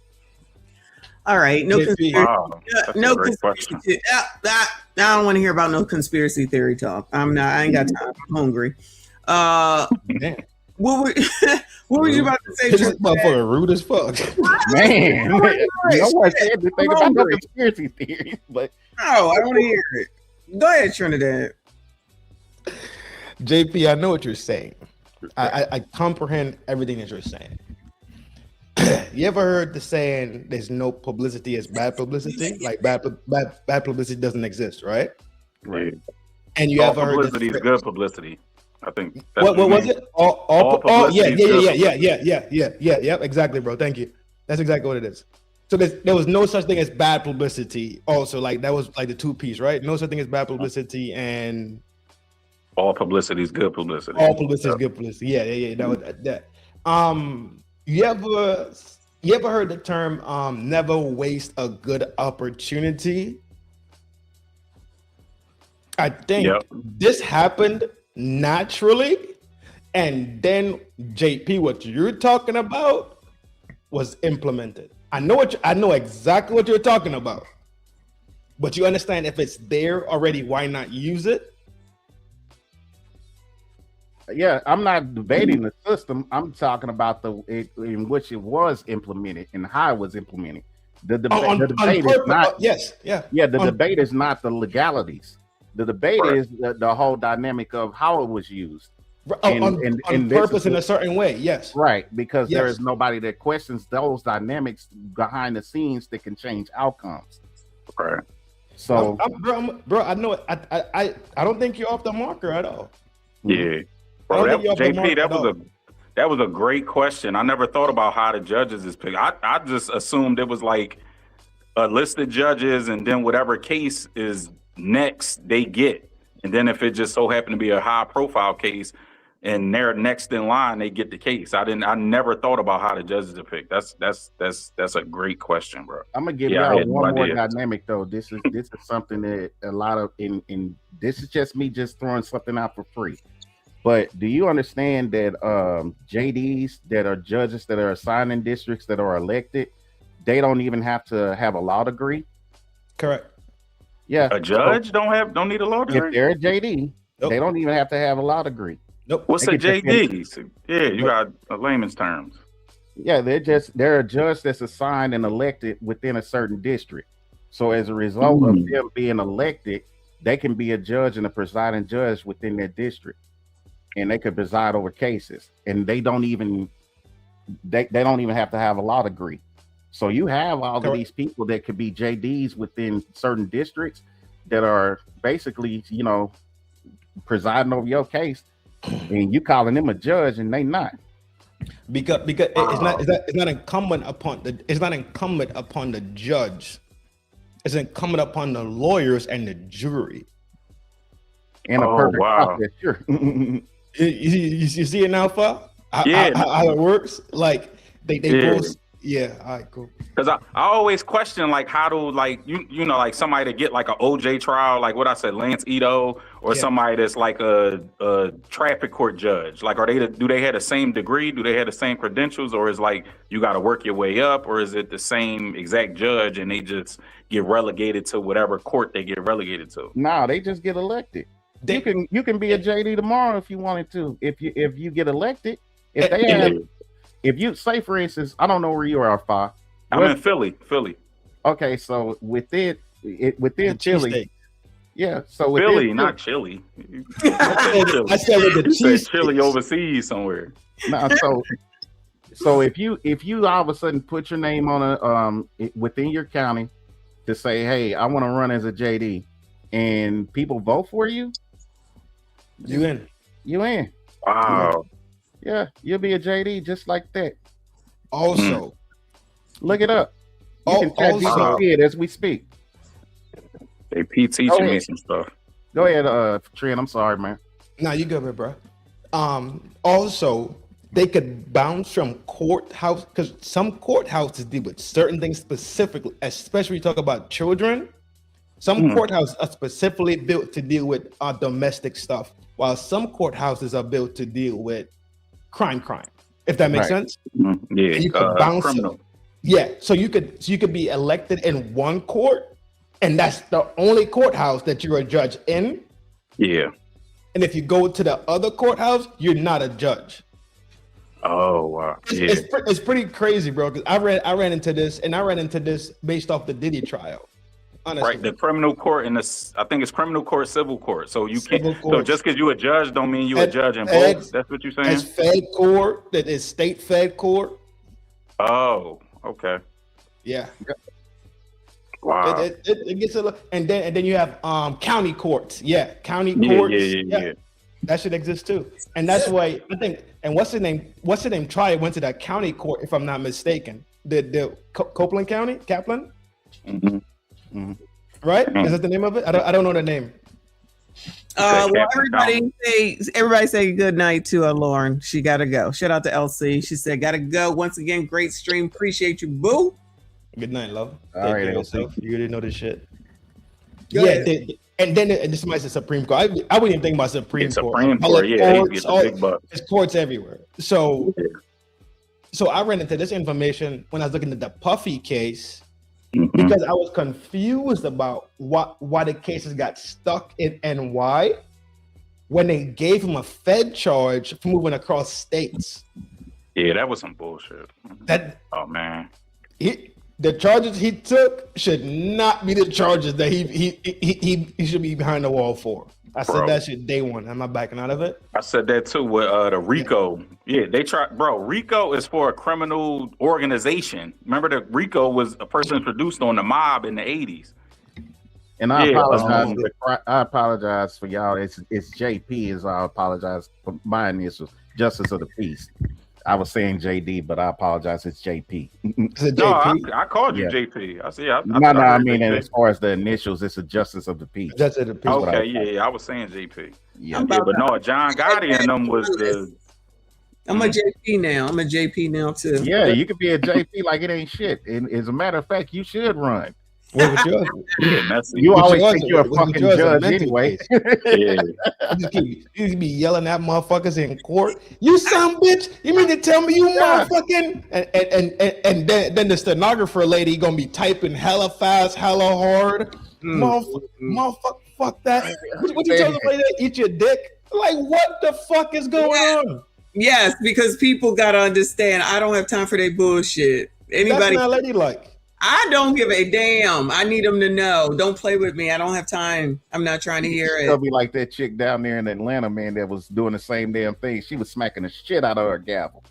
All right, no conspiracy. Wow, No conspiracy. I don't want to hear about no conspiracy theory talk. I ain't got time. I'm hungry. What were you about to say? This motherfucker rude as fuck. Man, no one said the thing about no conspiracy theories, but no, I want to hear it. Go ahead, Trinidad. JP, I know what you're saying. I comprehend everything that you're saying. You ever heard the saying, there's no publicity is bad publicity? Like bad publicity doesn't exist, right? Right. And you all ever heard publicity is good publicity? I think. What was it? All publicity yeah, exactly, bro. Thank you. That's exactly what it is. So there was no such thing as bad publicity. Also, like that was like the two piece, right? No such thing as bad publicity and all publicity is good publicity. All publicity is good publicity. Yeah. That was that. You ever heard the term never waste a good opportunity? I think this happened naturally, and then JP, what you're talking about was implemented. I know exactly what you're talking about, but you understand if it's there already, why not use it? Yeah, I'm not debating the system. I'm talking about the in which it was implemented and how it was implemented. The debate is not. The debate is not the legalities. The debate is the whole dynamic of how it was used. On purpose in a certain way, yes. Right, because there is nobody that questions those dynamics behind the scenes that can change outcomes. Right. So, bro, I know. I don't think you're off the marker at all. Yeah. Bro, JP, that was a great question. I never thought about how the judges is picked. I just assumed it was like a list of judges, and then whatever case is next they get, and then if it just so happened to be a high profile case and they're next in line, they get the case. I never thought about how the judges are picked. That's a great question, bro. I'm gonna give y'all one more dynamic though. This is something that a lot of in this is just me just throwing something out for free. But do you understand that JDs that are judges that are assigned in districts that are elected, they don't even have to have a law degree. Correct. Yeah. A judge don't need a law degree. If they're a JD, they don't even have to have a law degree. Nope. What's a JD? Yeah, you got a layman's terms. Yeah, they're a judge that's assigned and elected within a certain district. So as a result of them being elected, they can be a judge and a presiding judge within their district, and they could preside over cases. And they don't even have to have a law degree. So you have all of these people that could be JDs within certain districts that are basically, you know, presiding over your case, and you calling them a judge, and they not. Because it's not incumbent upon the judge. It's incumbent upon the lawyers and the jury. And a perfect process, sure. you see it now, Fa? How it works? Like they both. Yeah, all right, cool. Because I always question, like, how do, like, you know, like somebody to get like a OJ trial, like what I said, Lance Ito, or somebody that's like a traffic court judge. Like, do they have the same degree? Do they have the same credentials? Or is like you got to work your way up? Or is it the same exact judge and they just get relegated to whatever court they get relegated to? No, they just get elected. You can be a JD tomorrow if you wanted to. If you get elected, if you say, for instance, I don't know where you are, Fa. I'm in Philly. Okay, so within Philly, yeah. So Philly, not Chile. I said with the cheese Chile overseas somewhere. No, so if you all of a sudden put your name on within your county to say, hey, I want to run as a JD, and people vote for you, you in. Wow. Yeah, you'll be a JD just like that. Also, look it up. You can chat GPT it as we speak. AP teaching me some stuff. Go ahead, Trent. I'm sorry, man. No, you good, bro. Also, they could bounce from courthouse, because some courthouses deal with certain things specifically, especially talk about children. Some courthouses are specifically built to deal with domestic stuff, while some courthouses are built to deal with crime, if that makes sense. Yeah, and you could bounce criminal. Yeah, so you could be elected in one court, and that's the only courthouse that you're a judge in. Yeah. And if you go to the other courthouse, you're not a judge. Oh wow. It's pretty crazy, bro. Because I ran into this based off the Diddy trial. Honestly. Right, the criminal court and I think it's criminal court, civil court. So you can't. So just because you a judge, don't mean you a judge in both. That's what you're saying. It's Fed court. That is state Fed court. Oh, okay. Yeah. Wow. It gets a little, and then you have county courts. Yeah, county courts. Yeah. That should exist too. And that's why I think. And what's the name? Trial went to that county court, if I'm not mistaken. The Copeland County, Kaplan. Right? Is that the name of it? I don't know the name. Well, everybody say good night to Lauren. She gotta go. Shout out to LC. She said, gotta go. Once again, great stream. Appreciate you, boo. Good night, love. All right, LC. You didn't know this shit. Go and then somebody said Supreme Court. I wouldn't even think about Supreme Court. Supreme Court, yeah, it's a big buck. It's courts everywhere. So I ran into this information when I was looking at the Puffy case. Because I was confused about why the cases got stuck in NY when they gave him a Fed charge for moving across states. Yeah, that was some bullshit. Oh man, the charges he took should not be the charges that he should be behind the wall for. I said that shit day one. I'm not backing out of it. I said that too with the RICO. Yeah, they try, bro. RICO is for a criminal organization. Remember that RICO was a person introduced on the mob in the 80s. And I apologize. I apologize for y'all. It's JP. As I apologize for my initials. Justice of the Peace. I was saying JD, but I apologize. It's JP. I called you JP. I see. I mean, as far as the initials, it's a Justice of the Peace. Justice of the Peace. Okay, I was saying JP. Yeah, but no, John Gotti and them was the. I'm a JP now. I'm a JP now too. Yeah, you could be a JP like it ain't shit. And as a matter of fact, you should run. What's yours? Yeah, messy. You What's always yours? think you're a What's fucking yours? A judge mental anyway. case. Yeah. You be yelling at motherfuckers in court. You son bitch. You mean to tell me you motherfucking and then the stenographer lady gonna be typing hella fast, hella hard. Motherfucker, fuck that. What you tell the lady to eat your dick? Like what the fuck is going on? Yes, because people gotta understand. I don't have time for their bullshit. Anybody? That's not ladylike. I don't give a damn. I need them to know. Don't play with me. I don't have time. I'm not trying to hear it. It'll be like that chick down there in Atlanta, man, that was doing the same damn thing. She was smacking the shit out of her gavel.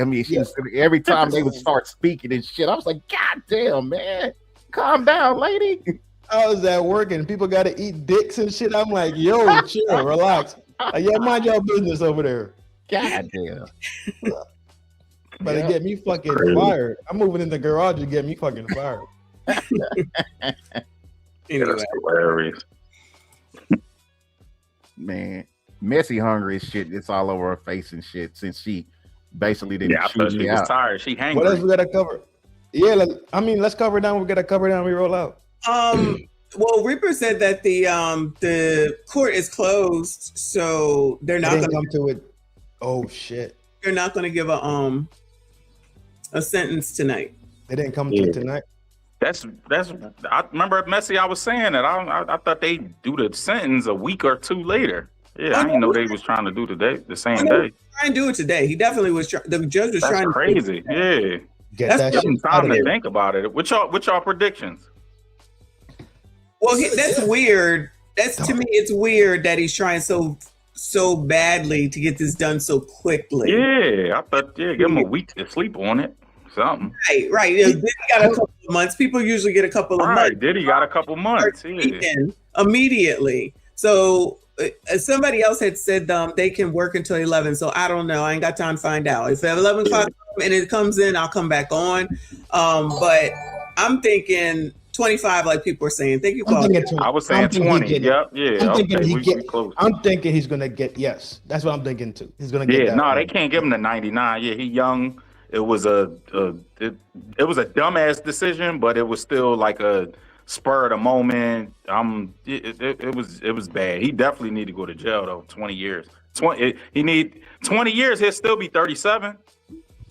I mean, she was, every time they would start speaking and shit, I was like, God damn, man, calm down, lady. I was at work and people got to eat dicks and shit. I'm like, yo, chill, relax. Like, yeah, mind your business over there. God damn. Better get me fucking fired. I'm moving in the garage to get me fucking fired. Anyway. That's hilarious. Man, Messy hungry as shit. It's all over her face and shit since she basically didn't I shoot thought she me was out. tired. She hangry. What else we got to cover? Yeah, let's cover down. We got to cover down. We roll out. Well, Reaper said that the court is closed, so they're not They going didn't come to it. Oh shit. They're not going to give a sentence tonight. They didn't come to it tonight. That's. I remember Messy. I was saying that I thought they do the sentence a week or two later. Yeah, I didn't know they was trying to do the same day. Try and do it today. He definitely was. The judge was That's trying. crazy. Yeah. Get that Give shit him out time of to there. think about it. Which y'all predictions? Well, that's weird. That's to me, it's weird that he's trying so badly to get this done so quickly. Yeah, I thought. Yeah, give him a week to sleep on it. Something. Right. Diddy got a couple of months. People usually get a couple of months. Diddy got a couple months. Yeah. Immediately. So somebody else had said they can work until 11. So I don't know. I ain't got time to find out. If at 11 o'clock and it comes in, I'll come back on. But I'm thinking 25, like people are saying. Thank you, Paul. I was saying 20. Yep. Yeah. I'm thinking he's gonna get yes. That's what I'm thinking too. He's gonna get. Yeah. that No, one. they can't give him the 99. Yeah, he young. It was a dumbass decision, but it was still like a spur of the moment. It was bad. He definitely need to go to jail though. 20 years. He need 20 years. He'll still be 37.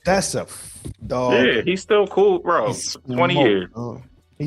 That's a dog. Yeah, he's still cool, bro. 20 years.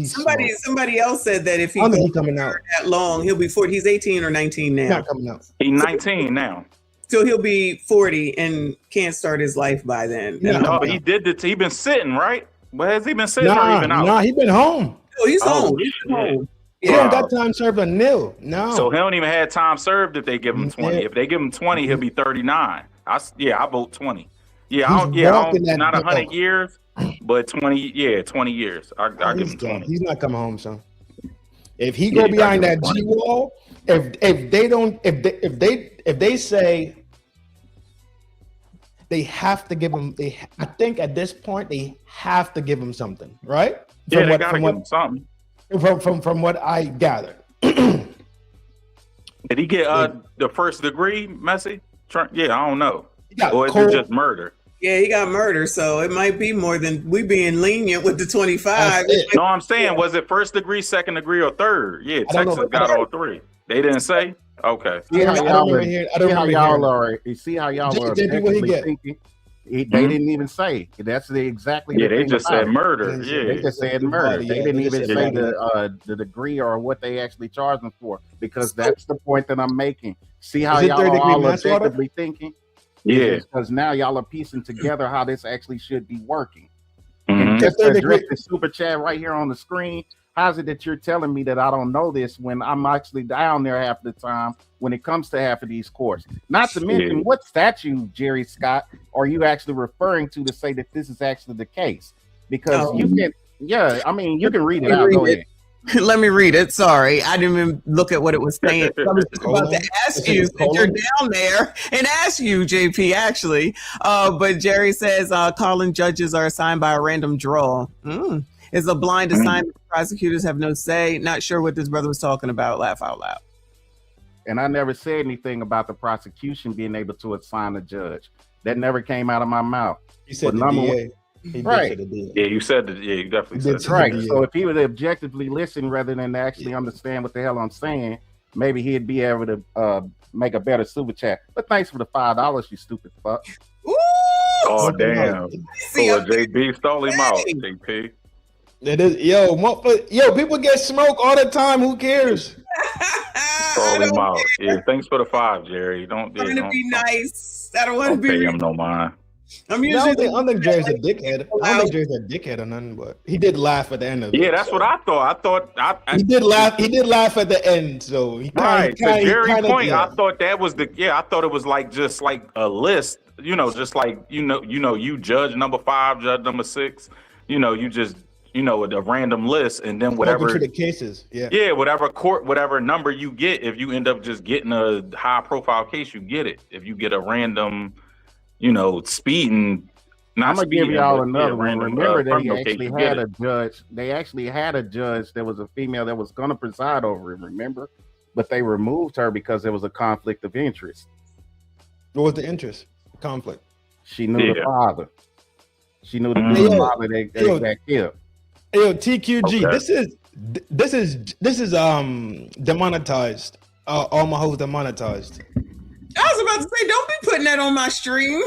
Somebody else said that if he I think goes he's coming out that long, he'll be 40. He's 18 or 19 now. Not coming out. He's 19 now. So he'll be 40 and can't start his life by then. No, but he did it. He been sitting, right? But has he been sitting or he been out? Nah, he been home. Oh, he's home. He's home. He don't got time served a nil. No. So he don't even have time served if they give him 20. If they give him 20, he'll be 39. I vote 20. Yeah, I don't, not 100 years, but 20. Yeah, 20 years. I'll give him 20. He's not coming home, son. If he go behind that G wall, if they say they have to give him, I think at this point they have to give him something, right? Yeah, they gotta give him something. From what I gathered. Did he get the first degree, Messi? Yeah, I don't know. Or is it just murder? Yeah, he got murder, so it might be more than we being lenient with the 25. No, I'm saying, was it first degree, second degree, or third? Yeah, Texas got all three. They didn't say? Okay. See how y'all are. You see how y'all are thinking. They didn't even say. That's exactly. Yeah, they just said murder. Yeah, they just said murder. They didn't even say the degree or what they actually charged them for, because that's the point that I'm making. See how y'all are all objectively thinking? Yeah, because now y'all are piecing together how this actually should be working. And just to address the super chat right here on the screen. How's it that you're telling me that I don't know this when I'm actually down there half the time when it comes to half of these courts? Not to mention, what statute, Jerry Scott, are you actually referring to say that this is actually the case? Because you can, you can read it out. Go ahead. Let me read it. Sorry, I didn't even look at what it was saying. I was just about to ask you since you're down there and ask you, JP, actually. But Jerry says calling judges are assigned by a random draw. It's a blind assignment. Prosecutors have no say. Not sure what this brother was talking about. Laugh out loud. And I never said anything about the prosecution being able to assign a judge. That never came out of my mouth. You said the DA. He Right. did say the deal. Yeah, you said that. Yeah, you definitely said that. Right. So if he would objectively listen rather than actually understand what the hell I'm saying, maybe he'd be able to make a better super chat. But thanks for the $5, you stupid fuck. Ooh! Oh damn! See, Poor JB stole him out. JP. It is, yo, people get smoke all the time. Who cares? Stole him out. Yeah, thanks for the 5, Jerry. Don't. I'm gonna be nice. I don't want to Don't pay be. him no mind. I'm No, usually. I don't think Jerry's a dickhead. I don't think Jerry's a dickhead or nothing, but he did laugh at the end of it. Yeah, that's what I thought. He did laugh. He did laugh at the end, so he Right. To Jerry's point, yeah. I thought that was I thought it was like just like a list, just like you judge number 5, judge number 6, you just a random list, and then whatever Welcome to the cases. yeah, whatever number you get, if you end up just getting a high profile case, you get it. If you get a random, speeding. I'm gonna give y'all another one. random, Remember, they criminal case, actually you had get a it. judge. They actually had a judge that was a female that was gonna preside over him. Remember, but they removed her because there was a conflict of interest. What was the interest? Conflict. She knew the father. She knew the father that killed. Yo, TQG. Okay. This is demonetized. All my hoes demonetized. I was about to say, don't be putting that on my stream.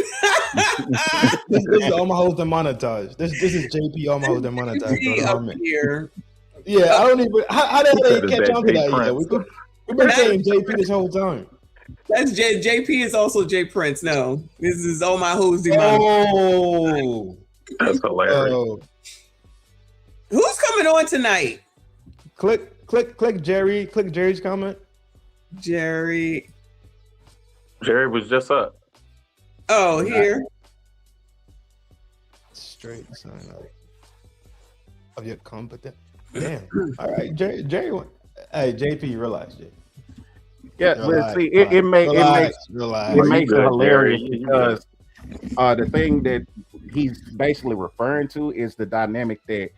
This is all my hoes demonetized. This is JP. All my hoes demonetized. JP up here. Yeah, I don't even. How the hell they catch on to that yet? Prince. We've been saying JP this whole time. That's JP is also J Prince. No, this is all my hoes. Oh, that's hilarious. Who's coming on tonight? Click Jerry. Click Jerry's comment. Jerry was just up. Oh, here. Straight sign up of your competent. Damn. All right, Jerry. Hey, JP, relax, J. Yeah, Relax, but see, it makes it hilarious because the thing that he's basically referring to is the dynamic that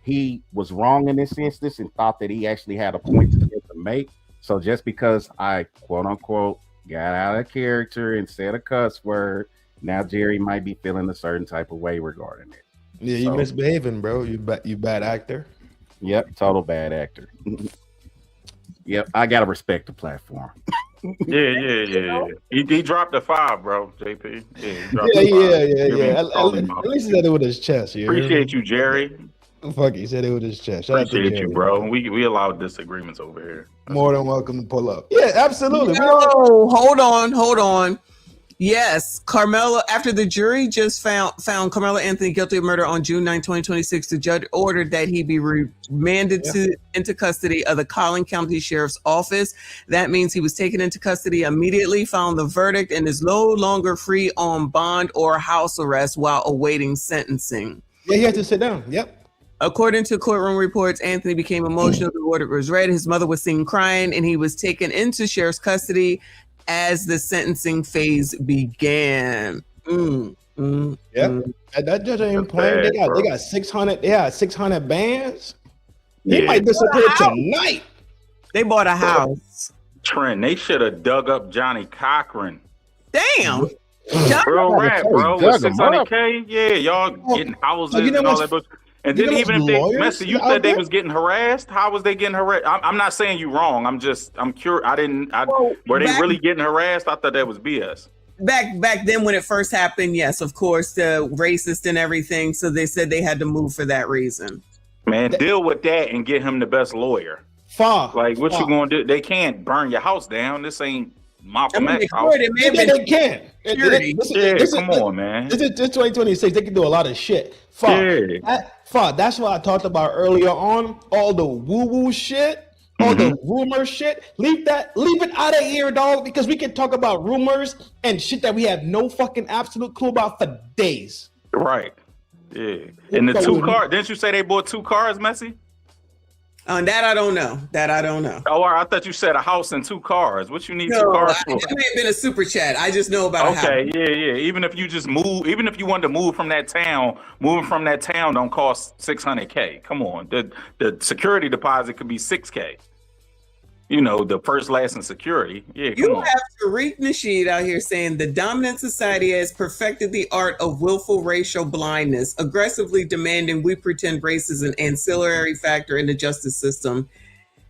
he was wrong in this instance and thought that he actually had a point to make. So just because I quote unquote got out of character and said a cuss word, now Jerry might be feeling a certain type of way regarding it. Yeah, you misbehaving, bro. You bad actor. Yep, total bad actor. Yep, I gotta respect the platform. Yeah. He dropped a 5, bro. JP. Yeah. At least he said it with his chest. Appreciate you, Jerry. Fuck, he said it with his chest. Shout out to Appreciate Jerry. you, bro. We allow disagreements over here. More than welcome to pull up. Yeah, absolutely. No, hold on. Yes, Karmelo, after the jury just found Karmelo Anthony guilty of murder on June 9, 2026, the judge ordered that he be remanded into custody of the Collin County Sheriff's Office. That means he was taken into custody immediately, found the verdict, and is no longer free on bond or house arrest while awaiting sentencing. Yeah, he had to sit down. Yep. According to courtroom reports, Anthony became emotional. The order was read. His mother was seen crying, and he was taken into sheriff's custody as the sentencing phase began. That judge ain't playing. They got 600. They had 600 bands. They might They disappear bought a house. tonight. They bought a house. Trent, they should have dug up Johnny Cochran. Damn. Real rap, bro. With Dug him up. 600K. Yeah, y'all getting houses you know and all what's- that bullshit. And you then know even what's if they, lawyers Messi, you out said they there? was getting harassed. How was they getting harassed? I'm not saying you wrong. I'm curious. Were they really getting harassed? I thought that was BS. Back then when it first happened, yes, of course, the racist and everything. So they said they had to move for that reason. Man, deal with that and get him the best lawyer. Like, what you gonna do? They can't burn your house down. This ain't Malcolm X house. They can. Come on, man. This 2026. They can do a lot of shit. That's what I talked about earlier on. All the woo-woo shit, all the rumor shit. Leave it out of here, dog, because we can talk about rumors and shit that we have no fucking absolute clue about for days. Right. Yeah. And the 2 cars, didn't you say they bought 2 cars, Messi? That I don't know. Oh, I thought you said a house and 2 cars. What you need 2 cars for? It may have been a super chat. I just know about a house. Okay, yeah. Even if you just move, even if you wanted to move from that town, moving from that town don't cost $600K. Come on, the security deposit could be $6K. you know, the first, last, and security. Yeah, come You on. have Tariq Nasheed out here saying the dominant society has perfected the art of willful racial blindness, aggressively demanding we pretend race is an ancillary factor in the justice system.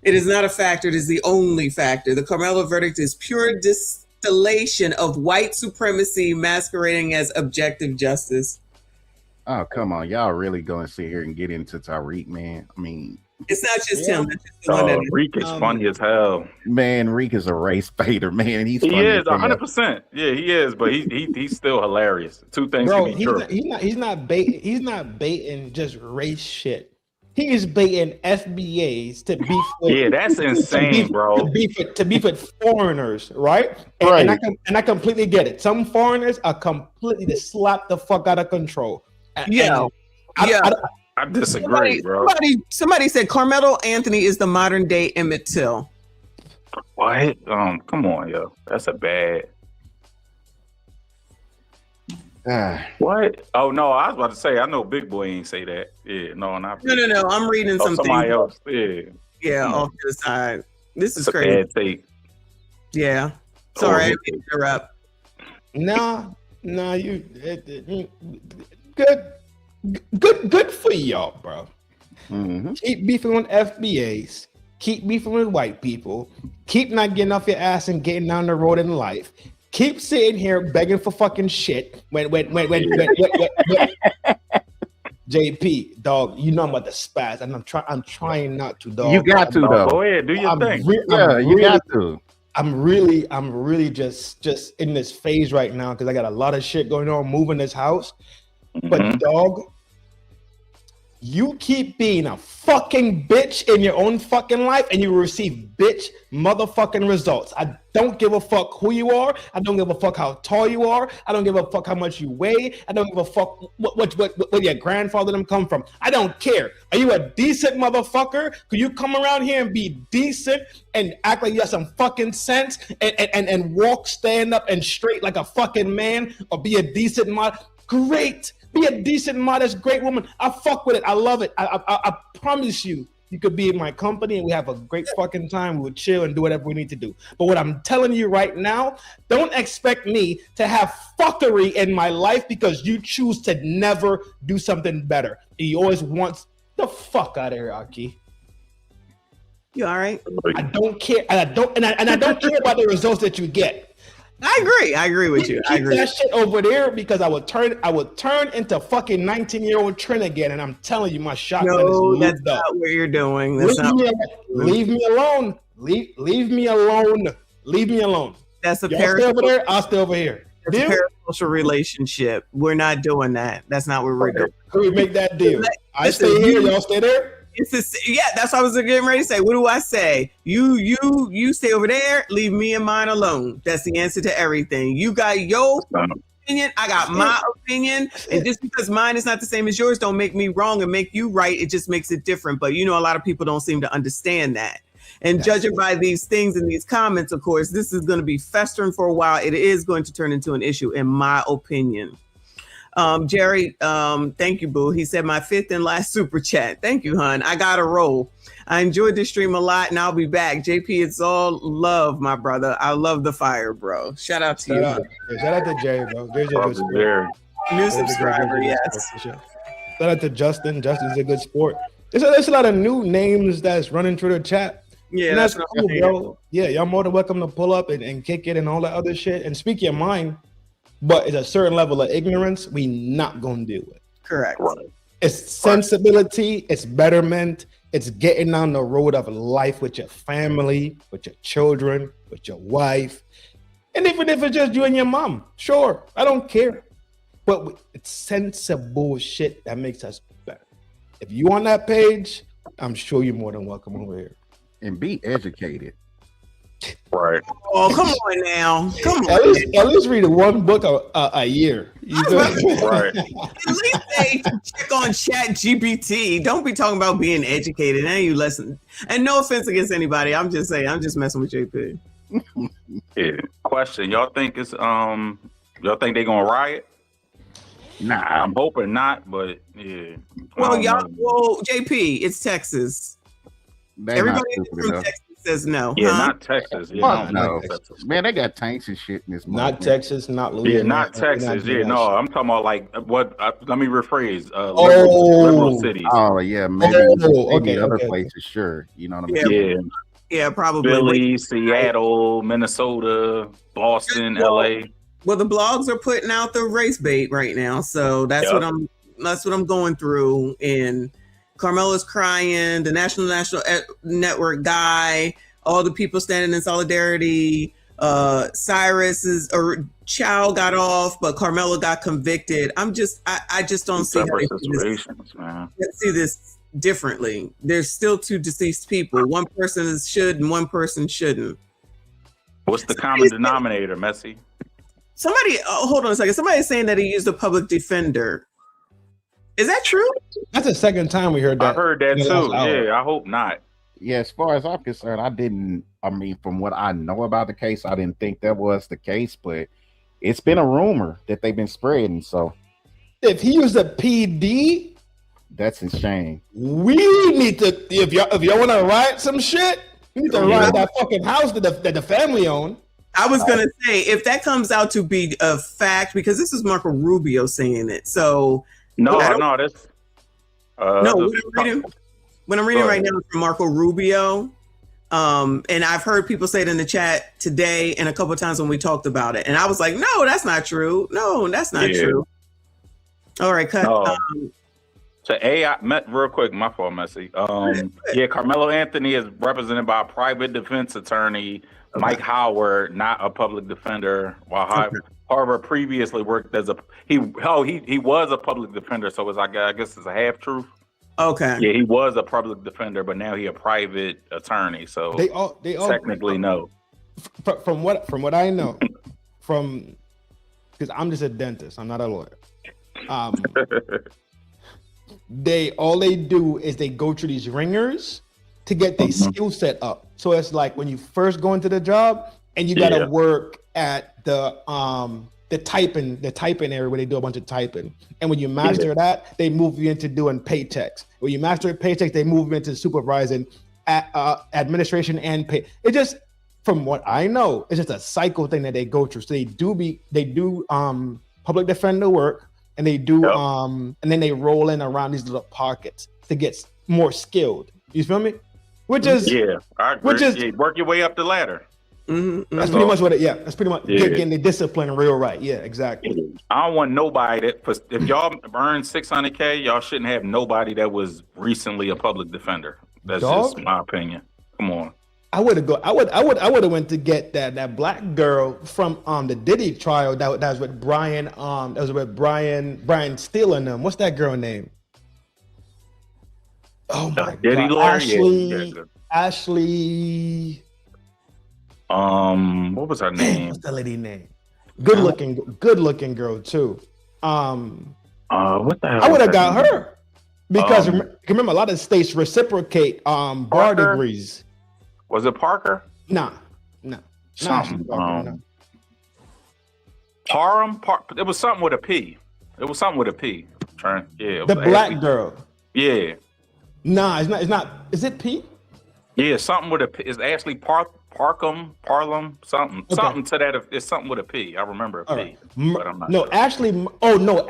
It is not a factor, it is the only factor. The Karmelo verdict is pure distillation of white supremacy masquerading as objective justice. Oh, come on. Y'all really going to sit here and get into Tariq, man? I mean, it's not just him. That's just the one that Reek is funny as hell. Man, Reek is a race baiter, man. He's He funny is as hell. 100%. Yeah, he is, but he's still hilarious. Two things Bro, can be true. he's not baiting just race shit. He is baiting FBAs to beef with. Yeah, that's insane, bro. To beef with foreigners, right? Right. And I completely get it. Some foreigners are completely to slap the fuck out of control. I disagree, bro. Somebody said Karmelo Anthony is the modern day Emmett Till. What? Come on, yo. That's a bad. What? Oh no, I was about to say I know Big Boy ain't say that. Yeah, no, not No. I'm reading something. Somebody else. Yeah. Yeah, off to the side. This is It's a crazy. bad take. Yeah. Sorry, I didn't interrupt. Nah, you good for y'all, bro. Keep beefing with FBAs. Keep beefing with white people. Keep not getting off your ass and getting down the road in life. Keep sitting here begging for fucking shit. When JP, dog, you know I'm about to spaz, and I'm trying not to, dog. You got to, though. Go ahead, do your thing. You got to. I'm really just in this phase right now because I got a lot of shit going on, moving this house. But dog, you keep being a fucking bitch in your own fucking life and you receive bitch motherfucking results. I don't give a fuck who you are. I don't give a fuck how tall you are. I don't give a fuck how much you weigh. I don't give a fuck what your grandfather them come from. I don't care. Are you a decent motherfucker? Could you come around here and be decent and act like you have some fucking sense and walk, stand up and straight like a fucking man, or be a decent mod? Great. Be a decent, modest, great woman. I fuck with it. I love it. I promise you, you could be in my company and we have a great fucking time. We would chill and do whatever we need to do. But what I'm telling you right now, don't expect me to have fuckery in my life because you choose to never do something better. You always want the fuck out of here, Aki. You all right? I don't care. And I don't care about the results that you get. I agree with you. I Keep agree. that shit over there because I would turn into fucking 19-year-old Trin again, and I'm telling you, my shotgun No, is that's moved up. not what you're doing. That's Leave me alone. Leave me alone. Leave me alone. That's a Y'all stay over there. I'll stay over here. That's a parasocial relationship. We're not doing that. That's not what we're doing. Can we make that deal? I Listen, stay here. Y'all stay there. Yeah, that's what I was getting ready to say. What do I say? You stay over there. Leave me and mine alone. That's the answer to everything. You got your opinion. I got my opinion. And just because mine is not the same as yours, don't make me wrong and make you right. It just makes it different. But a lot of people don't seem to understand that. And judging by these things and these comments, of course, this is going to be festering for a while. It is going to turn into an issue, in my opinion. Jerry, thank you, boo. He said my 5th and last super chat. Thank you, hon. I got a roll. I enjoyed this stream a lot, and I'll be back. JP, it's all love, my brother. I love the fire, bro. Shout out to you. Shout out to Jerry, bro. Jerry's a good sport. New subscriber, yes. Shout out to Justin. Justin's a good sport. There's a lot of new names that's running through the chat. Yeah, and that's that's cool, right. bro. Yeah, y'all more than welcome to pull up and kick it and all that other shit and speak your mind. But it's a certain level of ignorance we not gonna deal with. Correct. It's sensibility, it's betterment, it's getting on the road of life with your family, with your children, with your wife. And even if it's just you and your mom, sure, I don't care. But it's sensible shit that makes us better. If you on that page, I'm sure you're more than welcome over here. And be educated. Right. Oh, come on now. Come on. At least read one book a year. Right. At least they check on Chat GPT. Don't be talking about being educated. And you listen. And no offense against anybody. I'm just saying, I'm just messing with JP. Yeah. Question. Y'all think it's y'all think they gonna riot? Nah, I'm hoping not, but yeah. Well, JP, it's Texas. Everybody from Texas says no. Yeah, huh? not Texas. Yeah, Fuck no, no. not Texas. Man, they got tanks and shit in this. Not Texas, not Yeah, Louisiana. not Texas. Yeah, no, I'm talking about like what? Let me rephrase. Oh. Liberal cities. Oh yeah, maybe maybe other places. Sure, you know what I mean. Yeah, Yeah, probably. Philly, Seattle, Minnesota, Boston, LA. Well, the blogs are putting out the race bait right now, so that's what I'm going through. And Karmelo's crying, the National Network guy, all the people standing in solidarity. Cyrus's or Chow got off, but Karmelo got convicted. I just don't see how they see this differently. There's still two deceased people. One person should and one person shouldn't. What's the common denominator, Messi? Somebody, hold on a second. Somebody's saying that he used a public defender. Is that true? That's the second time we heard that. I heard that too. Yeah, I hope not. Yeah, as far as I'm concerned, I mean, from what I know about the case, I didn't think that was the case, but it's been a rumor that they've been spreading. So if he used a PD, that's a shame. We need to, if y'all want to riot some shit, we need to riot that fucking house that the family owned. I was going to say, if that comes out to be a fact, because this is Marco Rubio saying it. So no, that's what I'm reading right now from Marco Rubio. And I've heard people say it in the chat today and a couple of times when we talked about it. And I was like, no, that's not true. No, that's not true. All right, cut. So real quick, my fault, Messi. Karmelo Anthony is represented by a private defense attorney, Mike Howard, not a public defender. While Harvard previously worked as he was a public defender, so it's I guess it's a half truth. Okay. Yeah, he was a public defender, but now he a private attorney. So they all technically know. From what I know, because I'm just a dentist, I'm not a lawyer. They do is they go through these ringers to get their skill set up. So it's like when you first go into the job and you gotta work at the typing area where they do a bunch of typing. And when you master that, they move you into doing paychecks. When you master paychecks, they move into supervising administration and pay. It just, from what I know, it's just a cycle thing that they go through. So they do public defender work, and they do and then they roll in around these little pockets to get more skilled. You feel me? Which is I agree. Work your way up the ladder. That's pretty much what it. Yeah, that's pretty much getting the discipline real right. Yeah, exactly. I don't want nobody that if y'all earn $600K, y'all shouldn't have nobody that was recently a public defender. That's just my opinion. Come on. I would have went to get that black girl from the Diddy trial that was with Brian Brian Steele and them. What's that girl name? Oh my Diddy God. lawyer? Ashley. What was her name? What's the lady name? Good looking girl too. What the hell? I would have got her because remember a lot of states reciprocate bar degrees. Was it Parker? No. Something. Parham? It was something with a P. It was something with a P. The black girl. Yeah. Nah, it's not. Is it P? Yeah, something with a P. It's Ashley Parham, something. Okay. Something to that. It's something with a P. I remember a P. But I'm not sure.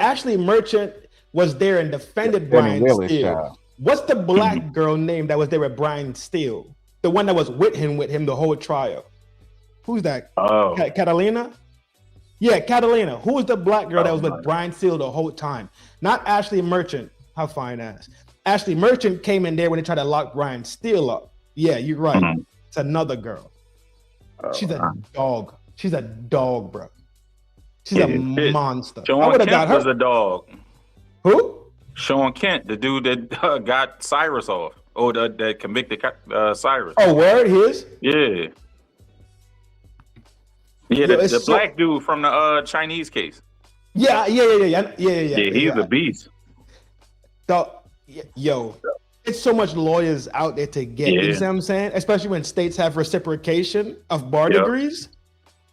Ashley Merchant was there and defended Brian Steele. What's the black girl name that was there with Brian Steele? The one that was with him the whole trial. Who's that? Oh, Catalina. Yeah, Catalina. Who was the black girl that was with Brian Steele the whole time? Not Ashley Merchant. How fine ass. Ashley Merchant came in there when they tried to lock Brian Steele up. Yeah, you're right. It's another girl. She's a dog. She's a dog, bro. She's a monster. Sean Kent was a dog. Who? Sean Kent, the dude that got Cyrus off. Oh, that convicted Cyrus. Oh, word? His? Yeah. Yeah, the black dude from the Chinese case. Yeah. Yeah, he's a beast. Yo, it's so much lawyers out there to get. You see what I'm saying? Especially when states have reciprocation of bar degrees.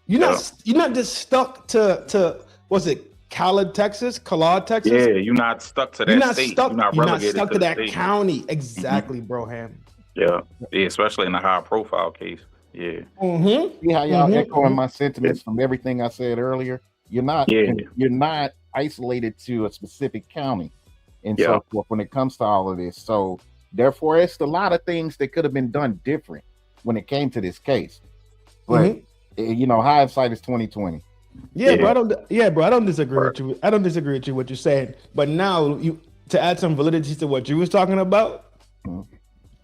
You're not just stuck to what's it? Collard, Texas? Yeah, you're not stuck to that state. You're not stuck to that county. Exactly, bro, Ham. Yeah, especially in a high profile case. Yeah. See how y'all echoing my sentiments from everything I said earlier? You're not isolated to a specific county and so forth when it comes to all of this. So therefore, it's a lot of things that could have been done different when it came to this case. But you know, hindsight is 2020. Yeah, bro. I don't disagree with you. I don't disagree with you what you're saying. But now to add some validity to what you was talking about.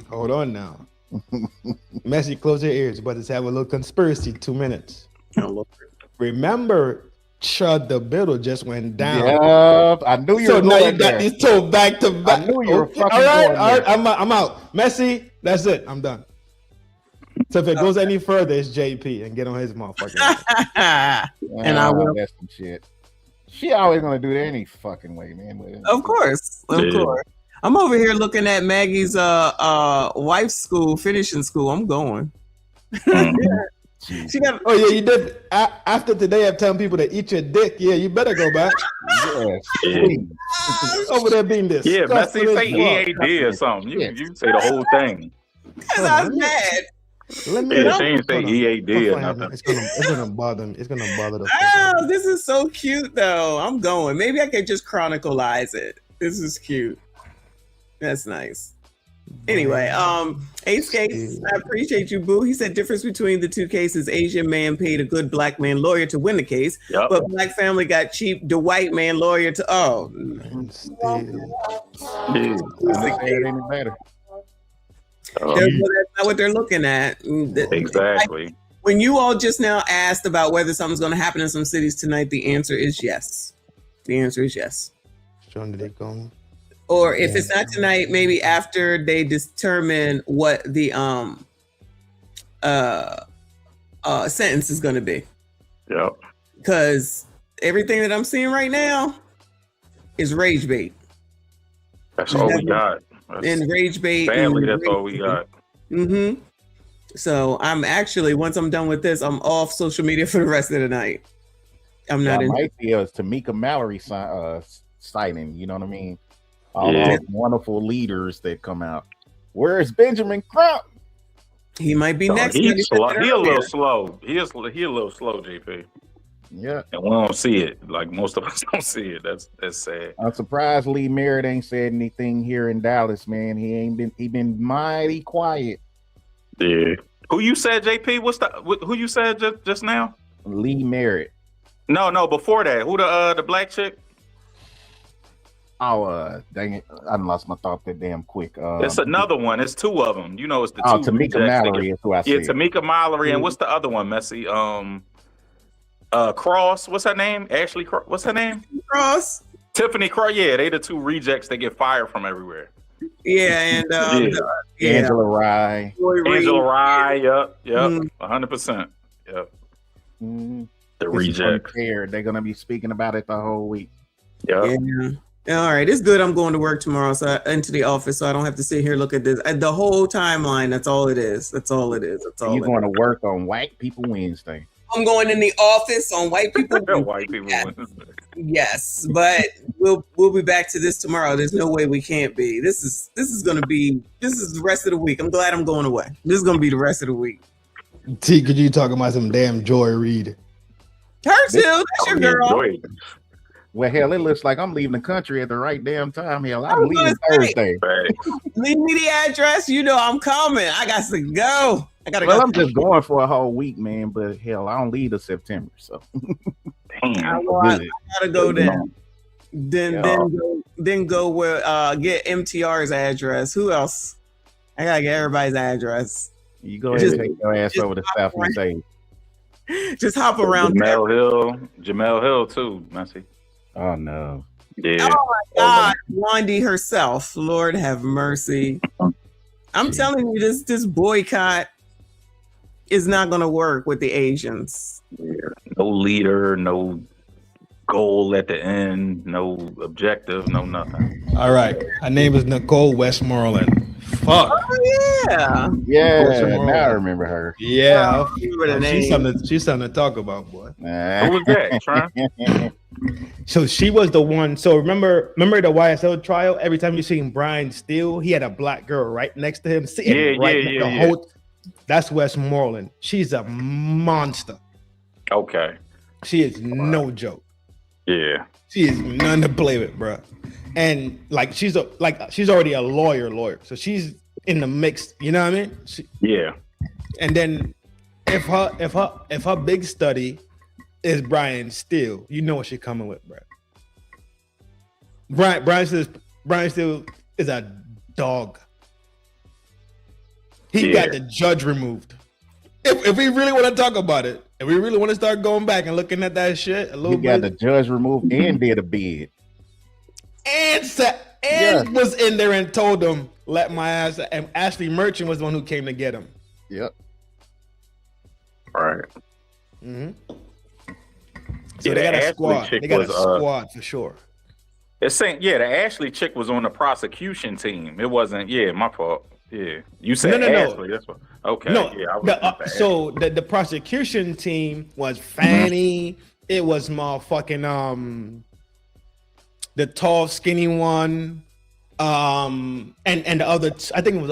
Hold on now. Messi, close your ears, but let's have a little conspiracy. 2 minutes. Remember, Chud the Biddle just went down. Yeah, I knew you were now going you got there. these two back to back. I knew you were fucking all right, going all right. there. I'm out. Messi, that's it. I'm done. So if it goes any further, it's JP and get on his motherfucking. And I will. That's some shit. She always gonna do that any fucking way, man. Of course. I'm over here looking at Maggie's wife's school, finishing school. I'm going. She got. Oh yeah, you did. After today, I'm telling people to eat your dick. Yeah, you better go back. Yes. Over there being this. Yeah, Messi say EAD or something. You say the whole thing. Because I was mad. Let me. She ain't say EAD or nothing. It's gonna bother him. It's gonna bother the. Oh, this is so cute though. I'm going. Maybe I could just chronicleize it. This is cute. That's nice. Anyway, Ace Case, I appreciate you, boo. He said difference between the two cases: Asian man paid a good black man lawyer to win the case, but black family got cheap the white man lawyer to. It ain't better. That's not what they're looking at. Exactly. When you all just now asked about whether something's going to happen in some cities tonight, the answer is yes. The answer is yes. Or if it's not tonight, maybe after they determine what the sentence is going to be. Yep. Because everything that I'm seeing right now is rage bait. That's all we got. And rage bait. Sadly, that's all we got. Mm-hmm. So I'm actually, once I'm done with this, I'm off social media for the rest of the night. I'm not That in. might be a Tamika Mallory sighting. You know what I mean? All those wonderful leaders that come out. Where's Benjamin Crump? He might be next. He's slow. He a little slow. He a little slow, JP. Yeah. And we don't see it. Like most of us don't see it. That's sad. I'm surprised Lee Merritt ain't said anything here in Dallas, man. He been mighty quiet. Yeah. Who you said, JP? Who you said just now? Lee Merritt. No, before that. Who the black chick? Oh, dang it. I lost my thought that damn quick. It's another one. It's two of them. You know, it's the two. Tamika Mallory is who I said. Yeah, Tamika Mallory. And what's the other one, Messi? Cross. What's her name? Ashley Cross. What's her name? Cross. Tiffany Cross. Yeah, they the two rejects that get fired from everywhere. Yeah, and Angela Rye. Angela Rye. Yep. 100%. Yep. The rejects. They're gonna be speaking about it the whole week. Yep. Yeah. All right, it's good. I'm going to work tomorrow, into the office, so I don't have to sit here look at this. The whole timeline. That's all it is. That's all it is. That's all. You're going to work on White People Wednesday. I'm going in the office on White People. White People Wednesday. Yes, but we'll be back to this tomorrow. There's no way we can't be. This is the rest of the week. I'm glad I'm going away. This is gonna be the rest of the week. T, could you talk about some damn Joy Reid? Her too. That's your girl. Well, hell, it looks like I'm leaving the country at the right damn time. Hell, I'm leaving Thursday. Leave me the address. You know I'm coming. I got to go. Well, I'm just going for a whole week, man. But hell, I don't leave till September, so. I gotta go then. Then go where get MTR's address. Who else? I gotta get everybody's address. You go ahead and take your ass over to Southeast Asia. Just hop around. Jamel Hill too, Messi. Oh no. Yeah. Oh my God, Blondie herself. Lord have mercy. I'm telling you, this boycott is not going to work with the Asians. No leader, no goal at the end, no objective, no nothing. All right. Her name is Nicole Westmoreland. Fuck. Oh yeah. Yeah. Now I remember her. Yeah. She's something to talk about, boy. Who was that? So she was the one. So remember the YSL trial? Every time you seen Brian Steele, he had a black girl right next to him, sitting whole. That's Westmoreland. She's a monster. Okay. She is no joke. Yeah. She is none to play with, bro. And like she's already a lawyer. So she's in the mix. You know what I mean? Yeah. And then if her big study is Brian Steele, you know what she's coming with, bro. Brian Steele is a dog. He got the judge removed. If we really want to talk about it, if we really want to start going back and looking at that shit a little bit, he got the judge removed and did a bid, and was in there and told them, "Let my ass." And Ashley Merchant was the one who came to get him. Yep. All right. Mm-hmm. So they got a squad. They got a squad for sure. It's saying, the Ashley chick was on the prosecution team. It wasn't. Yeah, my fault. Yeah, you said no. Ashley. That's what. Okay. No. Yeah. I was so the prosecution team was Fanny. It was motherfucking the tall, skinny one, and the other. I think it was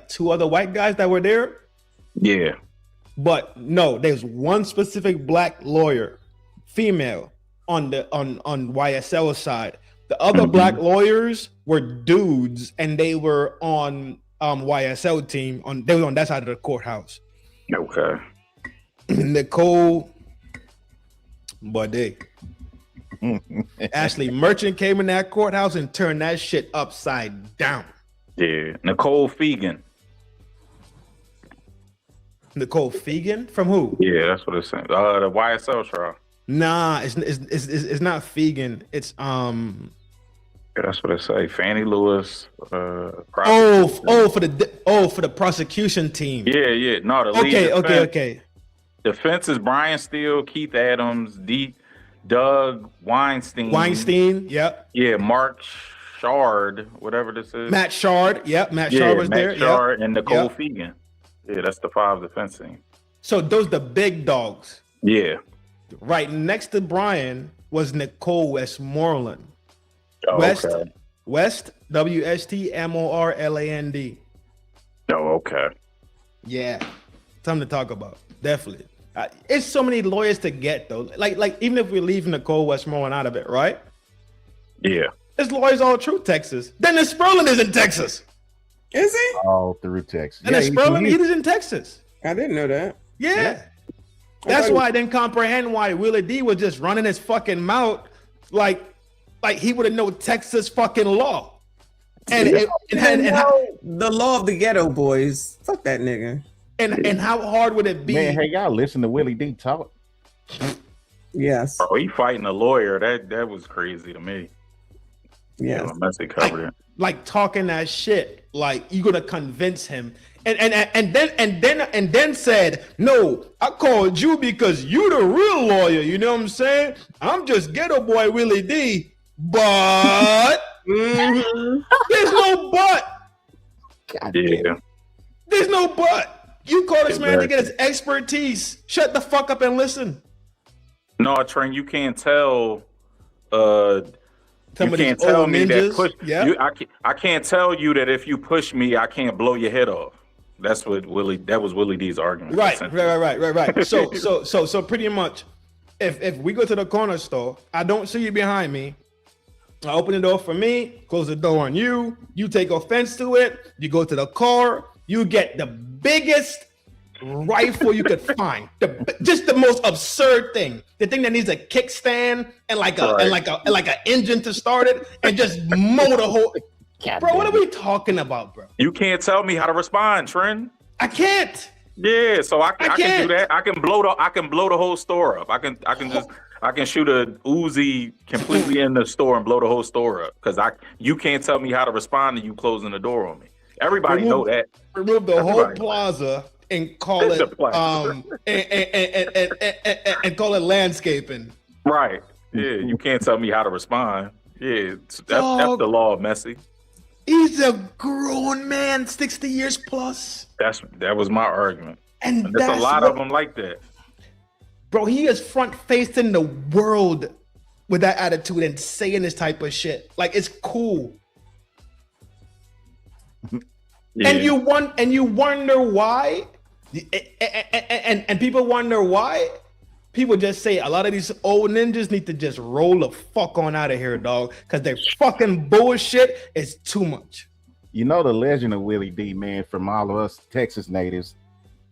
two other white guys that were there. Yeah. But no, there's one specific black lawyer, female, on YSL side. The other black lawyers were dudes, and they were on YSL team. They were on that side of the courthouse. Okay. Nicole, Ashley Merchant came in that courthouse and turned that shit upside down. Yeah, Nicole Fegan. Nicole Fegan from who? Yeah, that's what it's saying. The YSL trial. Nah, it's not Fegan. It's that's what it say. Fannie Lewis. For the prosecution team. Yeah. No, the lead okay. Defense is Brian Steele, Keith Adams, Doug Weinstein. Yep. Yeah, Mark Shard, whatever this is. Matt Shard. Yep. Matt Shard was there. Matt Shard and Nicole Fegan. Yeah, that's the 5 defense team. So those the big dogs. Yeah. Right next to Brian was Nicole Westmoreland. Oh, okay. West WSTMORLAND. Oh, okay. Yeah, something to talk about. Definitely. It's so many lawyers to get though. Like even if we're leaving Nicole Westmoreland out of it, right? Yeah. There's lawyers all through Texas. Dennis Sperling is in Texas. Is he? All through Texas. Dennis Sperling, he is in Texas. I didn't know that. Yeah. That's why I didn't comprehend why Willie D was just running his fucking mouth like he would have known Texas fucking law. And the law of the ghetto boys. Fuck that nigga. And how hard would it be? Man, hey, y'all listen to Willie D talk. Yes. Oh, he fighting a lawyer. That was crazy to me. Yeah. Messy covered it. Like talking that shit. Like you gonna convince him. And then said, no, I called you because you the real lawyer. You know what I'm saying? I'm just ghetto boy Willie D. But there's no but. Yeah. There's no but. You call this man to get his expertise. Shut the fuck up and listen. No, Trent, you can't tell. You can't tell me that push. Yeah. I can't tell you that if you push me, I can't blow your head off. That's what that was Willie D's argument. Right. So pretty much, if we go to the corner store, I don't see you behind me. I open the door for me, close the door on you. You take offense to it. You go to the car. You get the biggest rifle you could find. Just the most absurd thing. The thing that needs a kickstand and like a engine to start it, and just mow the whole. Bro, what are we talking about, bro? You can't tell me how to respond, Trent. I can't. Yeah, so I can do that. I can blow the whole store up. I can shoot a Uzi completely in the store and blow the whole store up because you can't tell me how to respond to you closing the door on me. Everybody know that. Remove the whole plaza and call it and call it landscaping. Right. Yeah, you can't tell me how to respond. Yeah, that's the law of messy. He's a grown man, 60 years plus. That was my argument. And there's a lot of them like that. Bro, he is front facing the world with that attitude and saying this type of shit. Like, it's cool. Yeah. And you wonder why, and people wonder why. People just say a lot of these old ninjas need to just roll the fuck on out of here, dog, because their fucking bullshit is too much. You know the legend of Willie D, man, from all of us Texas natives.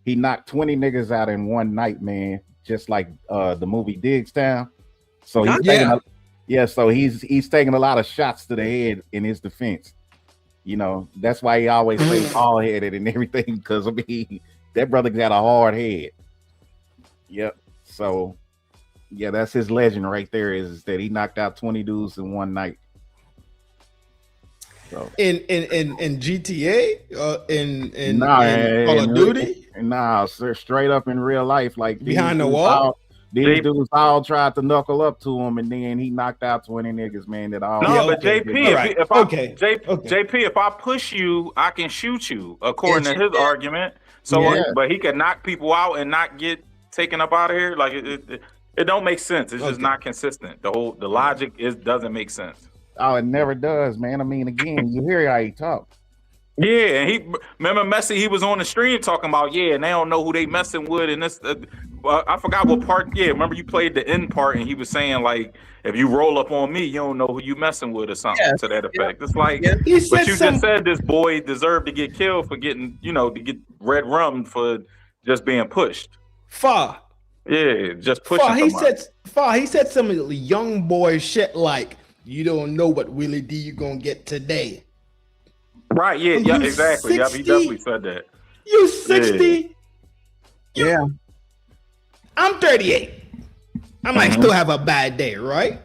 He knocked 20 niggas out in one night, man, just like the movie Digstown. So he's taking a lot of shots to the head in his defense. You know, that's why he always plays hard-headed and everything, because I mean, that brother got a hard head. Yep. So, yeah, that's his legend right there, is that he knocked out 20 dudes in one night. So. In GTA, in Call of Duty? Nah, sir, straight up in real life, like behind the wall. These dudes all tried to knuckle up to him, and then he knocked out 20 niggas, man. That all. No, but JP, JP, if I push you, I can shoot you, according to his argument. So, but he could knock people out and not get taken up out of here. Like it don't make sense. It's just not consistent. The logic doesn't make sense. Oh, it never does, man. I mean, again, you hear how he talk. Yeah, and remember Messi, he was on the stream talking about, and they don't know who they messing with, and this I forgot what part. Yeah, remember you played the end part, and he was saying, like, if you roll up on me, you don't know who you messing with or something to that effect. It's like, but you just said this boy deserved to get killed for getting, to get red rum for just being pushed. Yeah, just pushing. He said some young boy shit like, you don't know what Willie D you gonna get today. Right, yeah, exactly. Yeah, he definitely said that. You 60? Yeah. I'm 38. I might still have a bad day, right?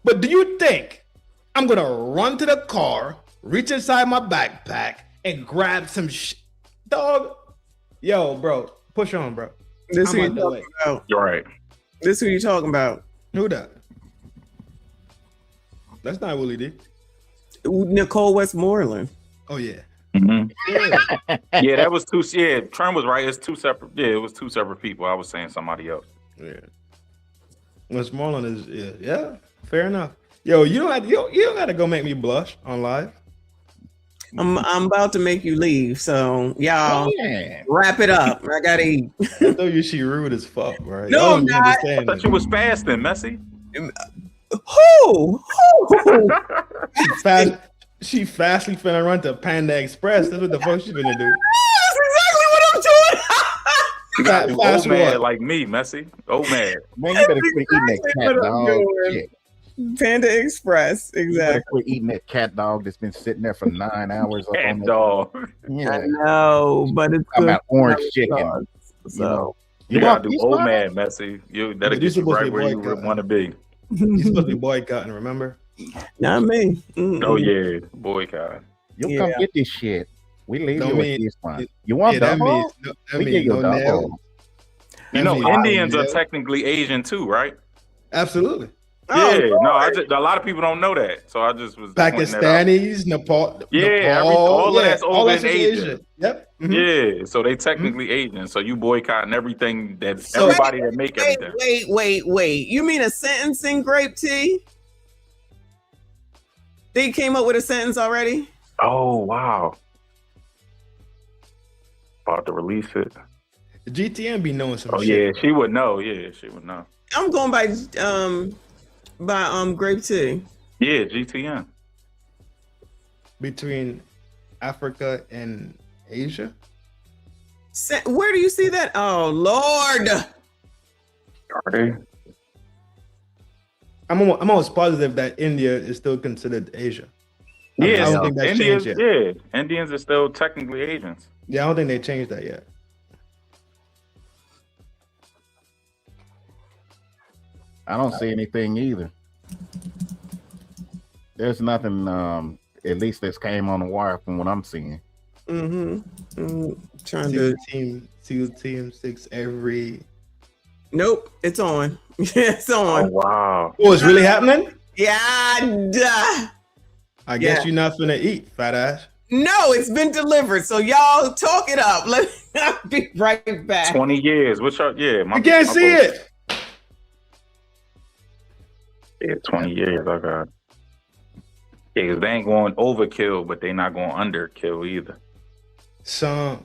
But do you think I'm gonna run to the car, reach inside my backpack, and grab some dog? Yo, bro, push on, bro. This who you talking about? You're right. This who you talking about? Who that? That's not Willie D. Nicole Westmoreland. Oh yeah. Yeah, that was two. Yeah, Trent was right. It's two separate. Yeah, it was two separate people. I was saying somebody else. Yeah. Westmoreland is yeah. Fair enough. Yo, you don't got to go make me blush on live. I'm about to make you leave, so y'all wrap it up. I gotta eat. I thought she rude as fuck, right? No, I'm not. I thought you was fasting, Messi. Who? She fastly finna run to Panda Express. That's what the fuck she finna do. That's exactly what I'm doing. You got to old man like me, Messi. Old man. Man, you better quit eating that cat dog. Shit. Panda Express, exactly. You better quit eating that cat dog that's been sitting there for 9 hours. Cat dog. Yeah. I know, but it's good. About orange chicken. So you gotta do old man, Messi. That'll get you right where you want to be. You're supposed to be boycotting, remember? Not me. Oh yeah, boycott. You come get this shit. We leave you with this one. You want that? We get your dog. Indians are technically Asian too, right? Absolutely. Yeah, a lot of people don't know that, so I just was Pakistanis, Nepal. All of that's over in Asia. Yep. Mm-hmm. Yeah, so they technically Asian. So you boycotting everything that everybody that make everything. Wait. You mean a sentencing, Grape Tea? They came up with a sentence already? Oh wow! About to release it. The GTN be knowing some. Oh shit. Yeah, she would know. Yeah, she would know. I'm going by Grape Tea. Yeah, GTN. Between Africa and Asia. Where do you see that? Oh Lord! Are they? I'm almost positive that India is still considered Asia. Yeah, I don't think that's changed yet. Yeah, Indians are still technically Asians. Yeah, I don't think they changed that yet. I don't see anything either. There's nothing, at least that's came on the wire from what I'm seeing. Trying to team 6 every. Nope, it's on. It's on. Oh, wow. Oh, it's really happening? Yeah. I guess you're not finna eat, fat ass. No, it's been delivered. So y'all talk it up. Let me be right back. 20 years. I can't see it. Yeah, 20 years. I got. Yeah, because they ain't going overkill, but they not going underkill either. So,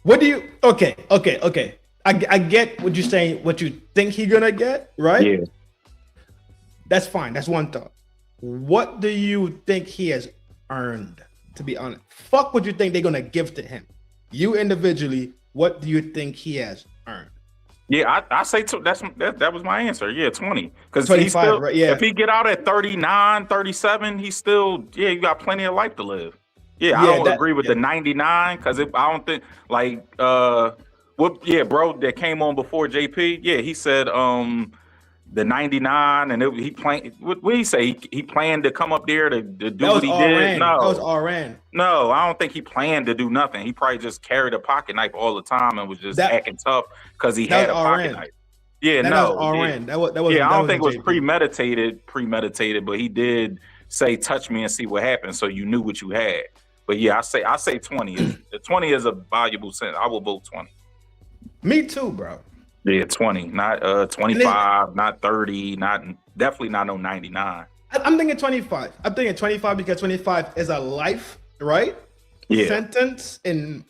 what do you? Okay. I get what you're saying. What you think he gonna get, right? Yeah. That's fine. That's one thought. What do you think he has earned? To be honest, fuck what you think they're gonna give to him. You individually, what do you think he has earned? Yeah, I say that was my answer. Yeah, 20. Because 25, right? Yeah. If he get out at 39, 37, he's still, you got plenty of life to live. Yeah, I don't agree with the 99 because I don't think bro that came on before JP. Yeah, he said the 99 and he planned. What did he say? He planned to come up there to do what he did. No, that was RN. No, I don't think he planned to do nothing. He probably just carried a pocket knife all the time and was just acting tough because he had a pocket knife. Yeah, that no, was RN. That was. Yeah, I don't think it was premeditated, but he did say, "Touch me and see what happens," so you knew what you had. But yeah, I say 20. 20 is a valuable sentence. I will vote 20. Me too, bro. Yeah, 20, not 25, not 30, definitely not no 99. I'm thinking 25. I'm thinking 25 because 25 is a life, right? Yeah. Sentence in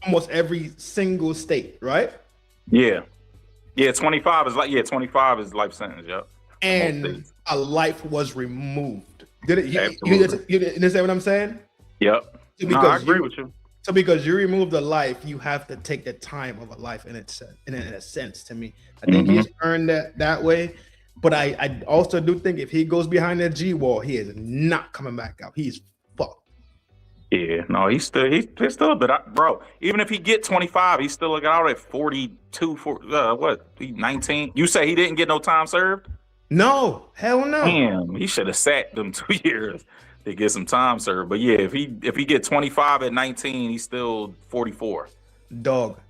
almost every single state, right? Yeah. Yeah, 25 is life sentence, yeah. And a life was removed. Did it? You understand what I'm saying? Yep. No, I agree with you. So because you remove the life, you have to take the time of a life in a sense. To me, I think he's earned that way. But I also do think if he goes behind that G wall, he is not coming back out. He's fucked. Yeah, no, he's still a bit, bro. Even if he get 25, he still got out at 42. He 19. You say he didn't get no time served? No, hell no. Damn, he should have sat them 2 years. To get some time served. But yeah, if he get 25 at 19, he's still 44. Dog,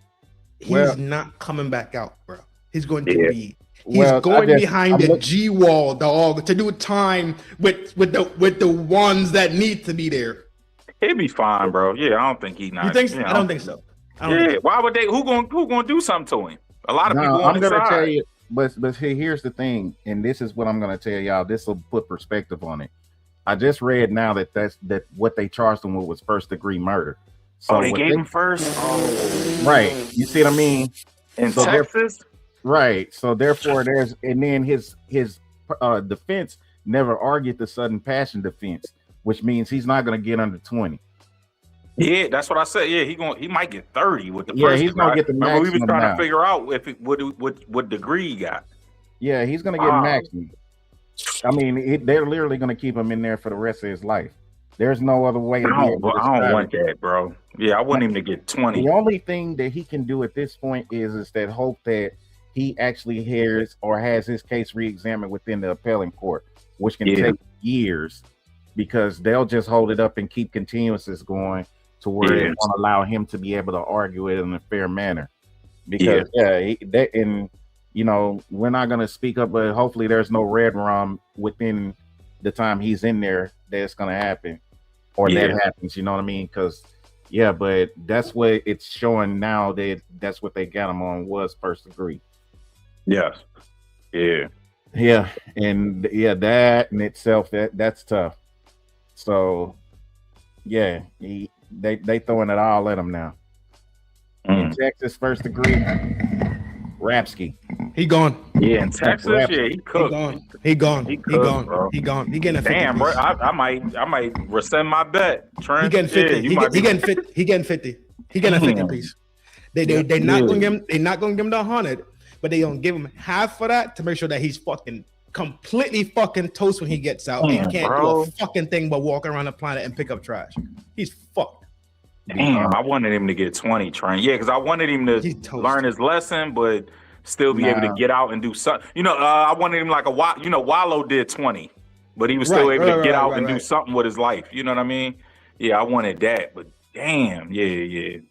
he's not coming back out, bro. He's going to be going behind the G wall, dog, to do time with the ones that need to be there. He'll be fine, bro. Yeah, I don't think he's not. You think so? I don't think so. Why would they? Who gonna do something to him? A lot of people. I'm gonna tell you, but here's the thing, and this is what I'm gonna tell y'all. This will put perspective on it. I just read now that what they charged him with was first degree murder. So they gave him first? Right. You see what I mean? In Texas? Right. So therefore then his defense never argued the sudden passion defense, which means he's not going to get under 20. Yeah, that's what I said. Yeah, he might get 30 with the first. He's going to get the maximum. We was trying to figure out what degree he got. Yeah, he's going to get maximum. I mean, they're literally going to keep him in there for the rest of his life. There's no other way. I don't want that, bro. Yeah, I want him to get 20. The only thing that he can do at this point is that hope that he actually hears or has his case re-examined within the appellate court, which can take years because they'll just hold it up and keep continuances going to where they won't allow him to be able to argue it in a fair manner. Because you know, we're not going to speak up, but hopefully there's no red rum within the time he's in there that's going to happen or that happens. You know what I mean? Because, but that's what it's showing now that's what they got him on was first degree. Yes. Yeah. Yeah. And that in itself, that's tough. So, they throwing it all at him now. In Texas, first degree, Rapsky. He gone. Yeah, in Texas, he cooked. He gone. He getting a 50 damn, bro. I might rescind my bet. Trent, he getting 50. He getting 50. He getting 50. He getting a 50 piece. They not gonna give him. They not gonna give him the 100, but they gonna give him half for that to make sure that he's fucking completely fucking toast when he gets out. He can't do a fucking thing but walk around the planet and pick up trash. He's fucked. Damn, I wanted him to get 20, Trent. Yeah, because I wanted him to learn his lesson, but still be able to get out and do something. You know, I wanted him like Wallow did 20, but he was still able to get out and do something with his life. You know what I mean? Yeah, I wanted that, but damn,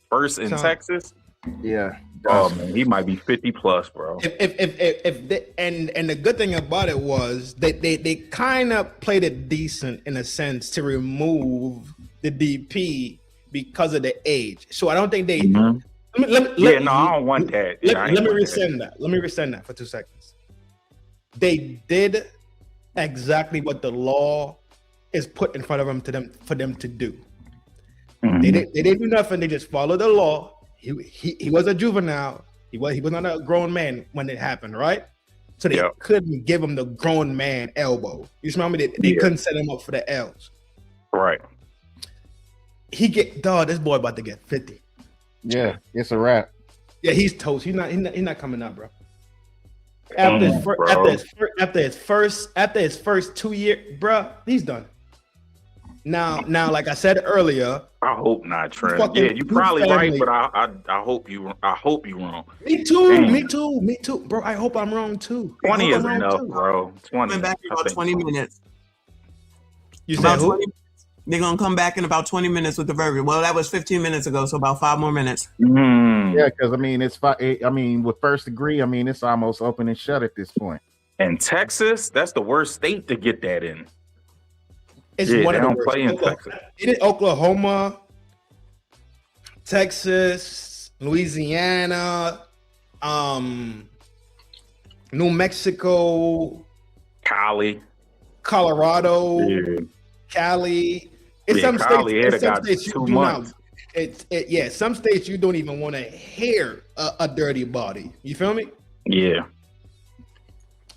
first in Texas. Yeah. Oh man, he might be 50 plus, bro. If the good thing about it was they kind of played it decent in a sense to remove the DP because of the age. So I don't think they. I don't want that. Let me rescind that. Let me rescind that for 2 seconds. they did exactly what the law is put in front of them for them to do. They didn't do nothing. They just followed the law. He was a juvenile. He was not a grown man when it happened, right? So they couldn't give him the grown man elbow. You smell me? They couldn't set him up for the L's. Right. This boy about to get 50. Yeah, it's a wrap. Yeah, he's toast. He's not coming up, bro. After his first 2 years, bro, he's done. Now, like I said earlier, I hope not, Trent. Yeah, you're probably right, but I hope you wrong. Me too, bro. I hope I'm wrong too. 20 is enough, bro. 20. Coming back in about 20 minutes. You said who? They're gonna come back in about 20 minutes with the verdict. Well, that was 15 minutes ago, so about 5 more minutes. Yeah, because I mean, with first degree, I mean, it's almost open and shut at this point. And Texas, that's the worst state to get that in. It's one of the worst. Play in Texas. It is Oklahoma, Texas, Louisiana, New Mexico, Colorado, Cali. It's some states you do not. Some states you don't even want to hear a dirty body. You feel me? Yeah.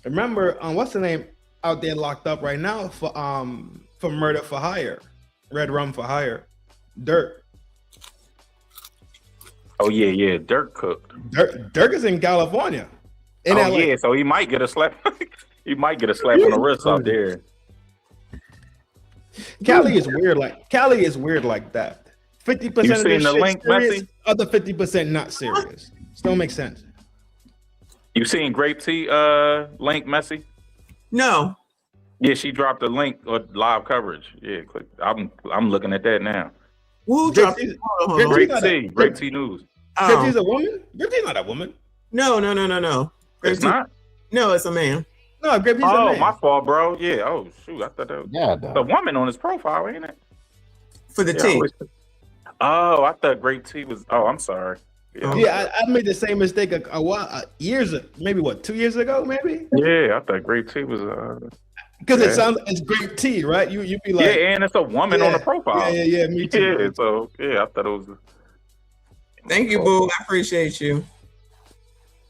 Remember, what's the name out there locked up right now for murder for hire, red rum for hire, Dirk. Oh yeah, Dirk cooked. Dirk is in California. LA. So he might get a slap. He might get a slap on the wrist out there. Cali is weird like that. 50% of this the shit link, serious, Messi? other 50% not serious. Still makes sense. You seen Grape Tea link, Messi? No. Yeah, she dropped a link or live coverage. Yeah, click. I'm looking at that now. Who dropped it? Grape Tea News. Grape Tea's a woman? Grape Tea's not a woman. No. It's not? No, it's a man. No, Grape Tea's a man. Oh, my fault, bro. Yeah. Oh, shoot. I thought that was the woman on his profile, ain't it? For the tea. Oh, I thought Grape Tea was. Oh, I'm sorry. Yeah, I made the same mistake a while, maybe 2 years ago, maybe. Yeah, I thought Grape Tea was. Because it's Grape Tea, right? You be like, yeah, and it's a woman on the profile. Yeah, me too. Yeah, so I thought it was. Thank you, boo. I appreciate you.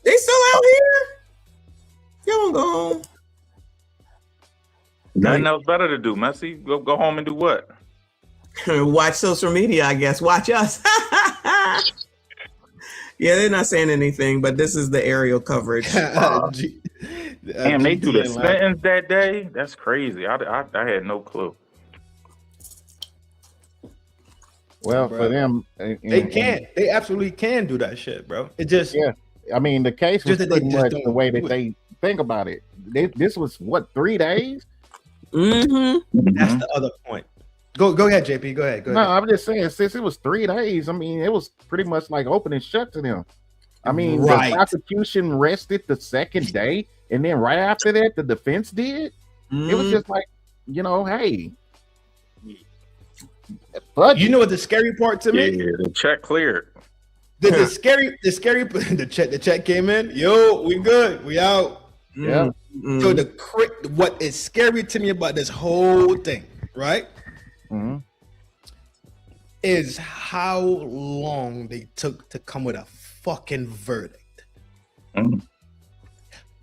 They still out here? Y'all go home. Nothing else better to do, Messi. Go home and do what? Watch social media, I guess. Watch us. Yeah, they're not saying anything, but this is the aerial coverage. Damn, they do the sentence that day? That's crazy. I had no clue. Well, for them, they absolutely can do that shit, bro. It just, I mean, the case was pretty much the way that they think about it. This was what, 3 days? Mm-hmm. That's the other point. Go ahead, JP. Go ahead. No, I'm just saying, since it was 3 days, I mean, it was pretty much like open and shut to them. I mean, the prosecution rested the second day, and then right after that, the defense did. It was just like, hey. You know what the scary part to me? Yeah, the check cleared. The check came in. Yo, we good. We out. Yeah. So what is scary to me about this whole thing, right? Is how long they took to come with a fucking verdict.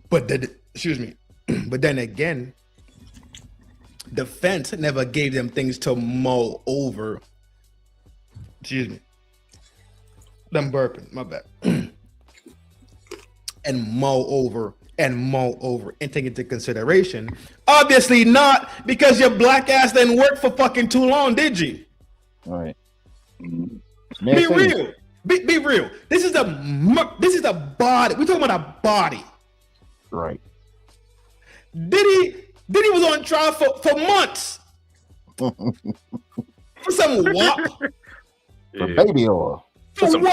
But then again, defense never gave them things to mull over. Excuse me. I'm burping, my bad. and mull over and take into consideration. Obviously not, because your black ass didn't work for fucking too long, did you? All right. Be real. Be real. This is a body. We're talking about a body. Right. Diddy was on trial for months. For some wop. For baby oil. For some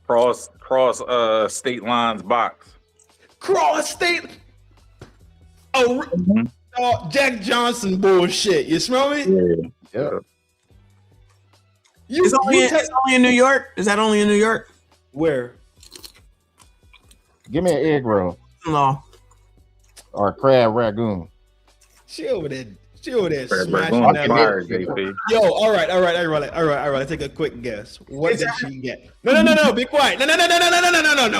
cross state lines box. Cross state. Jack Johnson bullshit. You smell me? Yeah. It's only in New York? Is that only in New York? Where? Give me an egg roll. No. or crab ragoon? She over there Crab smashing ragoon that. fire, JP. Yo, all right. Let's take a quick guess. What did she get? No. Be quiet. No.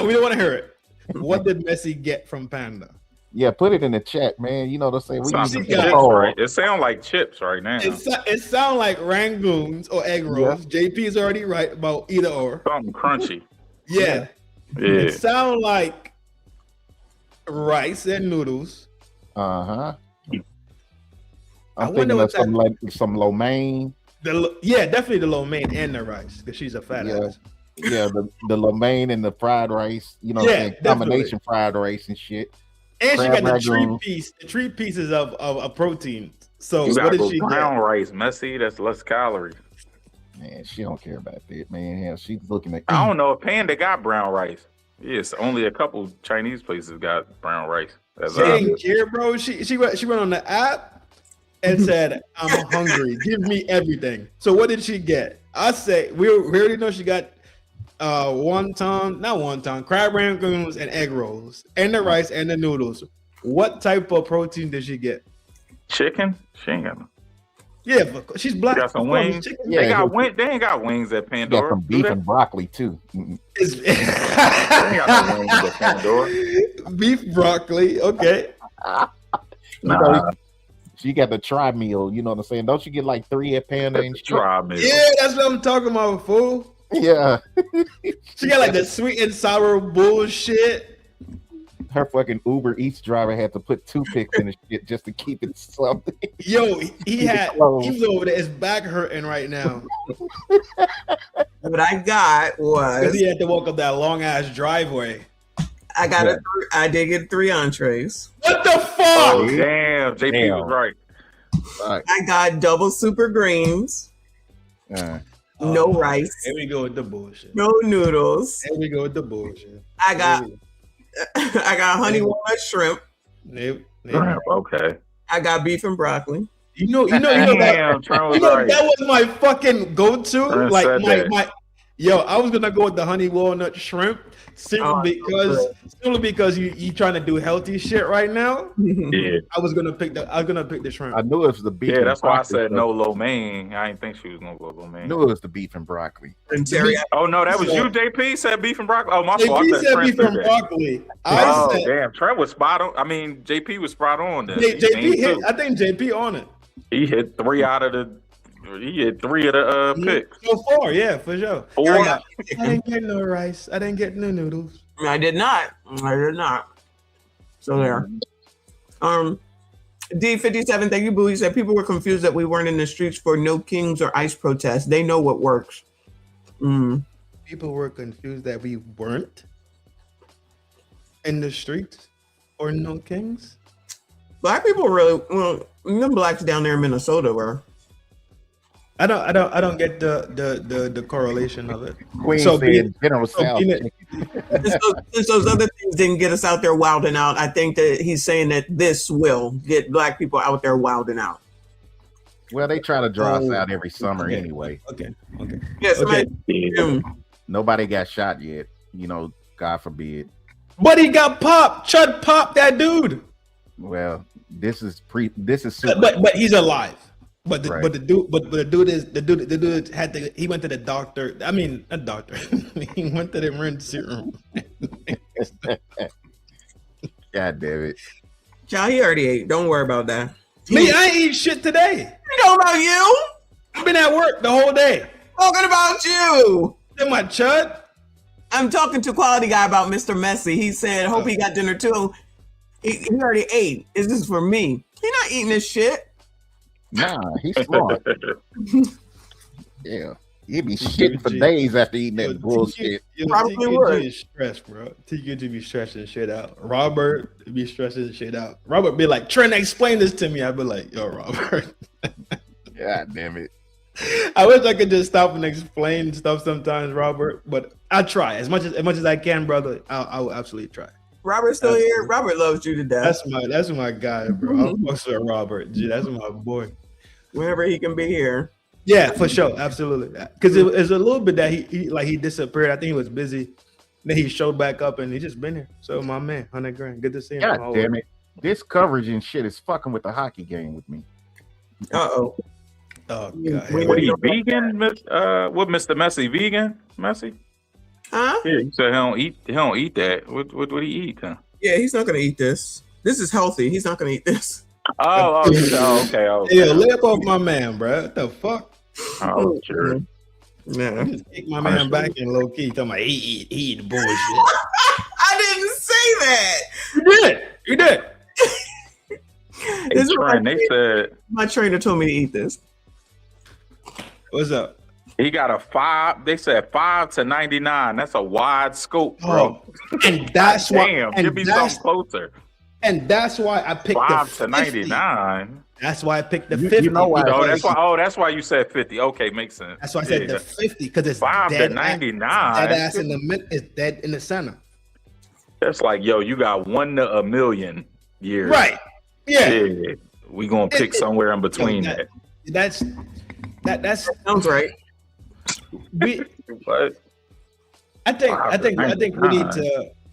We don't want to hear it. What did Messi get from Panda? Yeah, put it in the chat, man. You know what I'm saying? We Sounds need like to chips, control. right? It sounds like chips right now. It sounds like rangoons or egg rolls. JP is already right about either or. Something crunchy. Yeah. Yeah. It sounds like rice and noodles. I'm I wonder thinking what of some like some lo mein. Definitely the lo mein and the rice because she's a fat ass. Yeah, the lo mein and the fried rice. You know, what I'm saying? Combination fried rice and shit. And she Crab got the ragoon. three pieces of protein. So You what gotta did go she brown get? rice, Messi. That's less calories. Man, she don't care about that, man. Hell, she's looking at. I don't know if Panda got brown rice. Yes, only a couple Chinese places got brown rice. She didn't care, bro. She went on the app and said, "I'm hungry. Give me everything." So what did she get? I say we already know she got not wonton, crab rangoons and egg rolls, and the rice and the noodles. What type of protein did she get? Chicken? She ain't got no. Yeah, she's black. She got some wings. Yeah, They ain't got wings at Got Pandora. some beef and broccoli too. They ain't got no wings at Pandora. Beef broccoli. Okay. You know, she got the tri meal. You know what I'm saying? Don't you get like 3 at Panda and shit? Yeah, that's what I'm talking about, fool. Yeah. She got like the sweet and sour bullshit. Her fucking Uber Eats driver had to put toothpicks in the shit just to keep it something. Yo, he was over there. His back hurting right now. What I got was Because he had to walk up that long ass driveway. I did get 3 entrees. What the fuck? Oh, damn. JP was right. I got double super greens. No rice. Here we go with the bullshit. No noodles. Here we go with the bullshit. I got honey walnut shrimp. Okay. I got beef and broccoli. You know that was my fucking go-to. Trent Like said my I was gonna go with the honey walnut shrimp simply because you trying to do healthy shit right now. Yeah. I was gonna pick the shrimp. I knew it was the beef. Yeah, and that's why I broccoli, said though. no lo mein. I didn't think she was gonna go lo mein. I knew it was the beef and broccoli. Oh no, that was you, JP. Said beef and broccoli. Oh, my fault. JP I said Trent beef said and that. broccoli. Oh damn, Trent was spot on. I mean, JP was spot on. Then. JP hit. I think JP on it. He hit 3 out of the. He hit 3 of the picks. So 4, yeah, for sure. 4. I didn't get no rice. I didn't get no noodles. I did not. So there. D57, thank you, Boo. He said people were confused that we weren't in the streets for no kings or ICE protests. They know what works. People were confused that we weren't in the streets or no kings. Black people really them blacks down there in Minnesota were. I don't get the correlation of it. Queen said General South. Since those other things didn't get us out there wilding out, I think that he's saying that this will get black people out there wilding out. Well, they try to draw us out every summer anyway. Okay. Yes. Nobody got shot yet. You know, God forbid. But he got popped. Chud popped that dude. Well, this is super. But he's alive. But the Right. dude had to. He went to the doctor. I mean, a doctor. He went to the emergency room. God damn it. Child, he already ate. Don't worry about that. Me, I ain't eat shit today. You know about you? I've been at work the whole day. Talking about you. In my chud. I'm talking to Quality Guy about Mr. Messi. He said, hope he got dinner too. He already ate. This is for me. He not eating this shit. Nah, he's smart. Yeah. He'd be shitting for days after eating that bullshit. Probably would. Is stressed, bro. TQG be stressing shit out. Robert be stressing shit out. Robert be like, Trent, explain this to me. I'd be like, yo, Robert. God damn it. I wish I could just stop and explain stuff sometimes, Robert. But I try as much as I can, brother. I will absolutely try. Robert's still here. Robert loves you to death. That's my guy, bro. I'm fucking with Robert. Gee, that's my boy. Whenever he can be here. Yeah, for sure, absolutely. Because it's a little bit that he disappeared. I think he was busy. Then he showed back up, and he just been here. So my man, 100 grand. Good to see him. God damn it. This coverage and shit is fucking with the hockey game with me. Uh-oh. Oh god. What, he vegan? What, Mr. Messi vegan? Messi? Huh? Yeah, you said he don't eat that. What he eat then? Yeah, he's not gonna eat this. This is healthy. He's not gonna eat this. Okay. Yeah, lay up off my man, bro. What the fuck? Oh, sure. Yeah. Just kick my man back in low key. Talking about he eat the bullshit. I didn't say that. You did. This is what They said my trainer told me to eat this. What's up? he got a 5. They said 5 to 99. That's a wide scope, bro. And that's why. Damn, And give me something closer. And that's why I picked 5 the to 99. That's why I picked the 50. You know why? Oh, that's why you said 50. Okay, makes sense. That's why I said the 50 because it's 5 dead to 99. That ass in the mid is dead in the center. That's like, yo, you got 1 to a million years. Right. Yeah. We gonna pick somewhere in between that. That sounds right. I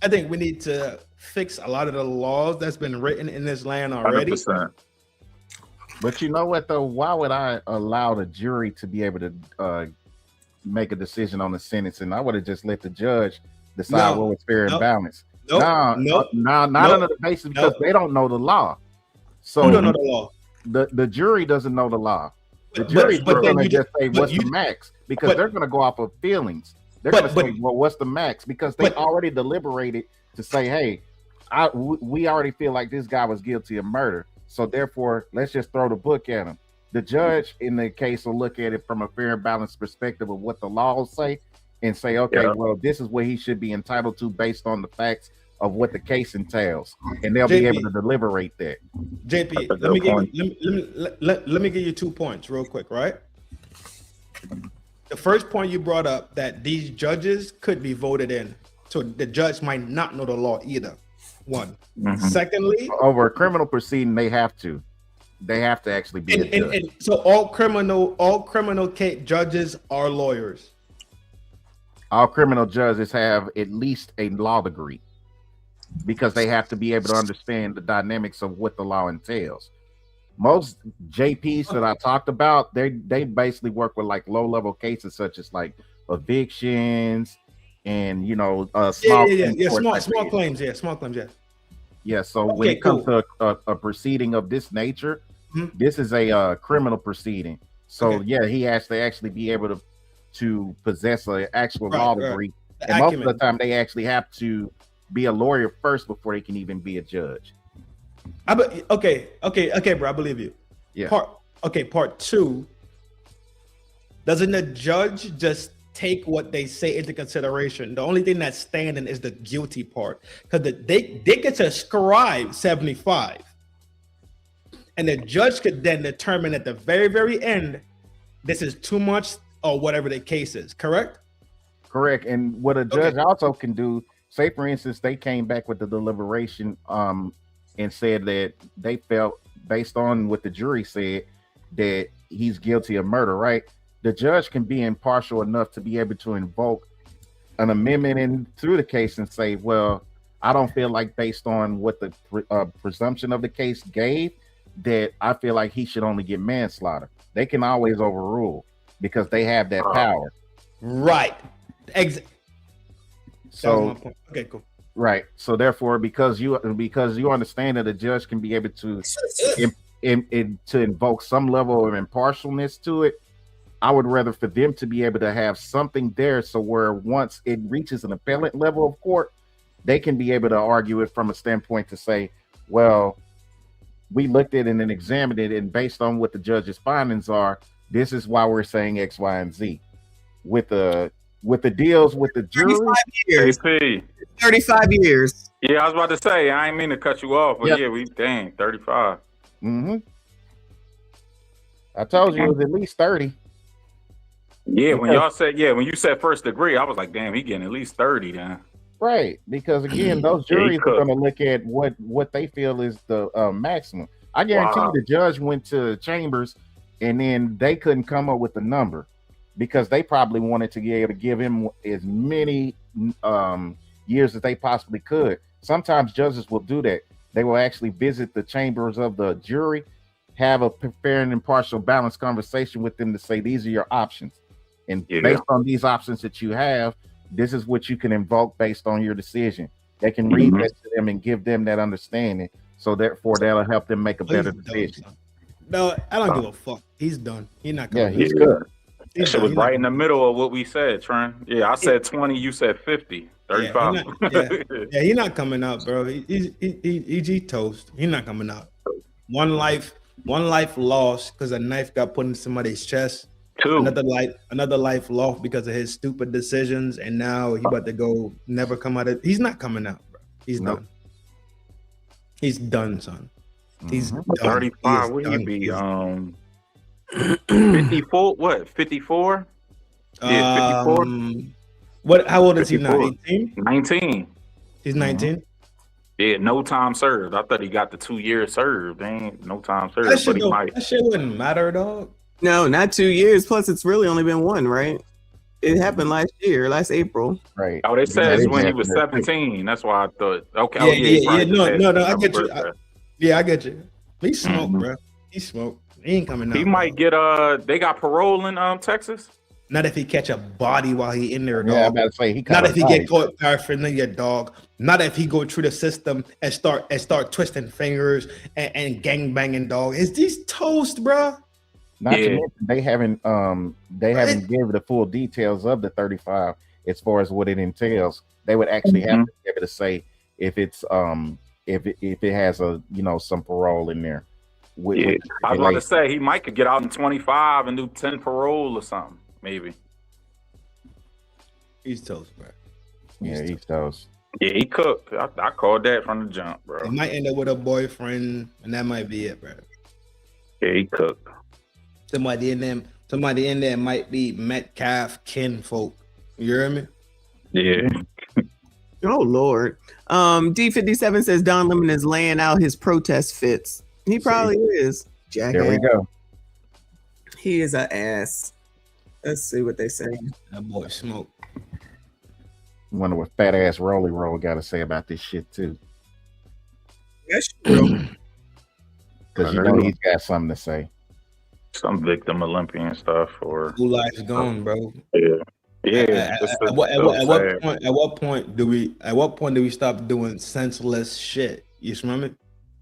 think we need to fix a lot of the laws that's been written in this land already. 100%. But you know what though? Why would I allow the jury to be able to make a decision on the sentence? And I would have just let the judge decide what was fair and balanced. Not under the basis because they don't know the law. So who don't know the law? The jury doesn't know the law. The jury's going to just say what's the max because they're going to go off of feelings. They're going to say, well, what's the max? Because they already deliberated to say, hey, we already feel like this guy was guilty of murder. So therefore, let's just throw the book at him. The judge in the case will look at it from a fair and balanced perspective of what the laws say and say, okay, well, this is what he should be entitled to based on the facts of what the case entails. And they'll be able to deliberate that. JP, let me give you 2 points real quick, right? The first point you brought up that these judges could be voted in. So the judge might not know the law either. One. Secondly, over a criminal proceeding, they have to actually be a judge. And so all criminal case judges are lawyers. All criminal judges have at least a law degree because they have to be able to understand the dynamics of what the law entails. Most JPs that I talked about, they basically work with like low-level cases such as like evictions and small claims. Yeah. So when it comes to a proceeding of this nature, this is a criminal proceeding. So he has to actually be able to possess an actual law degree. And most of the time, they actually have to be a lawyer first before they can even be a judge. Okay, bro, I believe you. Yeah. Part 2. Doesn't the judge just take what they say into consideration? The only thing that's standing is the guilty part, because they get to ascribe 75, and the judge could then determine at the very, very end, this is too much or whatever the case is. Correct. And what a judge also can do, say for instance, they came back with the deliberation and said that they felt, based on what the jury said, that he's guilty of murder, right? The judge can be impartial enough to be able to invoke an amendment in through the case and say, well, I don't feel like based on what the presumption of the case gave, that I feel like he should only get manslaughter. They can always overrule because they have that power. Right. So okay, cool. Right. So therefore, because you understand that a judge can be able to invoke some level of impartialness to it, I would rather for them to be able to have something there, so where once it reaches an appellate level of court, they can be able to argue it from a standpoint to say, well, we looked at it and examined it, and based on what the judge's findings are, this is why we're saying X, Y, and Z. With the deals with the jury, 35 years. Yeah, I was about to say, I ain't mean to cut you off, but 35. I told you it was at least 30. Yeah, when you said first degree, I was like, damn, he getting at least 30 then. Right, because again, those juries are going to look at what they feel is the maximum. I guarantee you the judge went to chambers and then they couldn't come up with a number because they probably wanted to be able to give him as many years as they possibly could. Sometimes judges will do that. They will actually visit the chambers of the jury, have a fair and impartial, balanced conversation with them to say, these are your options. And based on these options that you have, this is what you can invoke based on your decision. They can read that to them and give them that understanding. So therefore, that'll help them make a better decision. No, I don't give a fuck. He's done. He's not coming. Yeah, he's good. That shit was right in the middle of what we said, Trent. Yeah, I said 20, you said 50, 35. Yeah, he's not coming out, bro. He toast. He's not coming out. One life lost because a knife got put in somebody's chest. Another life lost because of his stupid decisions, and now he about to go never come out of. He's not coming out, bro. He's done. He's done, son. He's done. 35. Would he be 54? What? 54? Yeah, 54. What? How old is 54. he now? 18? 19. He's 19. Yeah, no time served. I thought he got the 2 years served. Ain't no time served. That shit wouldn't matter, dog. No, not 2 years. Plus, it's really only been one, right? It happened last April. Right. Oh, they said it's when he was 17. That's why I thought. Okay. No, I get you. I get you. He smoked, bro. He smoked. He ain't coming out. He might get they got parole in Texas. Not if he catch a body while he in there, dog. Yeah, I'm about to say not if he get caught paraphernalia, dog. Not if he go through the system and start twisting fingers and gang banging, dog. Is these toast, bro? Not to mention they haven't given the full details of the 35 as far as what it entails. They would actually have to be able to say if it's if it has a some parole in there. I was about to say he might could get out in 25 and do 10 parole or something, maybe. He's toast, bro. He's toast. Yeah, he cooked. I called that from the jump, bro. He might end up with a boyfriend, and that might be it, bro. Yeah, he cooked. Somebody in there might be Metcalf kinfolk. You hear me? Yeah. Oh Lord. D57 says Don Lemon is laying out his protest fits. He probably is. Jackass. There we go. He is an ass. Let's see what they say. That boy smoke. Wonder what fat ass Rolly Roll got to say about this shit too. That's true. Because he's got something to say. Some victim Olympian stuff or who life's gone, bro. Yeah. At what point do we stop doing senseless shit? You smell me?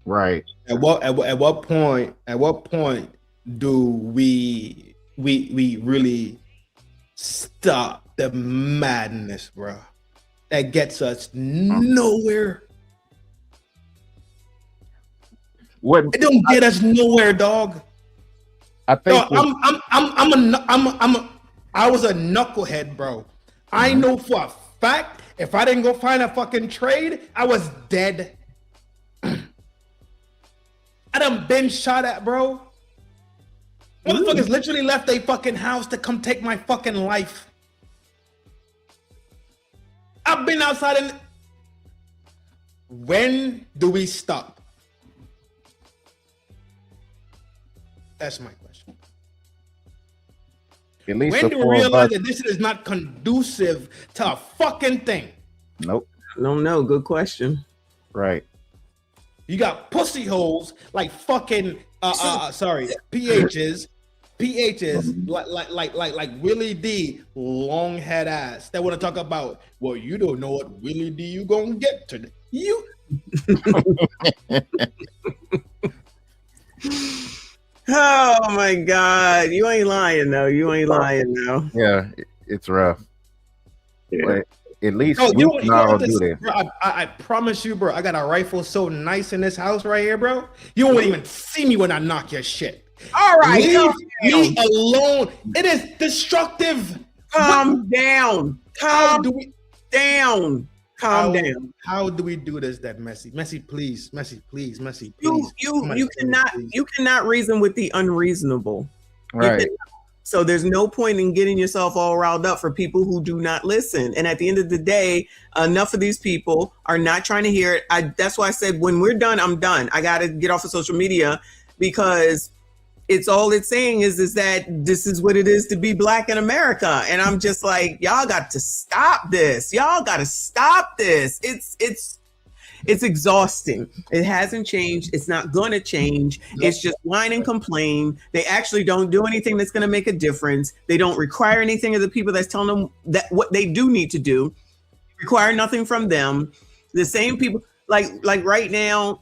Right. At what point do we really stop the madness, bro? That gets us nowhere. It don't get us nowhere, dog. I think I was a knucklehead, bro. I know for a fact if I didn't go find a fucking trade, I was dead. I done been shot at, bro. Motherfuckers literally left their fucking house to come take my fucking life. I've been outside and when do we stop? That's my question. At least when do we realize that this is not conducive to a fucking thing? Nope. No, good question. Right. You got pussy holes like fucking PHs like Willie D, long head ass that want to talk about, well, you don't know what Willie D you gonna get today. You Oh my God. You ain't lying though. Yeah, it's rough. Yeah. But at least bro, we can all do this. Bro, I promise you, bro, I got a rifle so nice in this house right here, bro. You won't even see me when I knock your shit. All right. Leave me alone. It is destructive. Calm down. Calm down. Calm down. How do we do this, that Messy? Messy, please. Messy, please. Messy, please. You cannot reason with the unreasonable. Right. So there's no point in getting yourself all riled up for people who do not listen. And at the end of the day, enough of these people are not trying to hear it. That's why I said when we're done, I'm done. I got to get off of social media because it's saying is that this is what it is to be Black in America. And I'm just like, y'all got to stop this. Y'all got to stop this. It's exhausting. It hasn't changed. It's not going to change. It's just whine and complain. They actually don't do anything that's going to make a difference. They don't require anything of the people that's telling them that what they do need to do. Require nothing from them. The same people, like right now,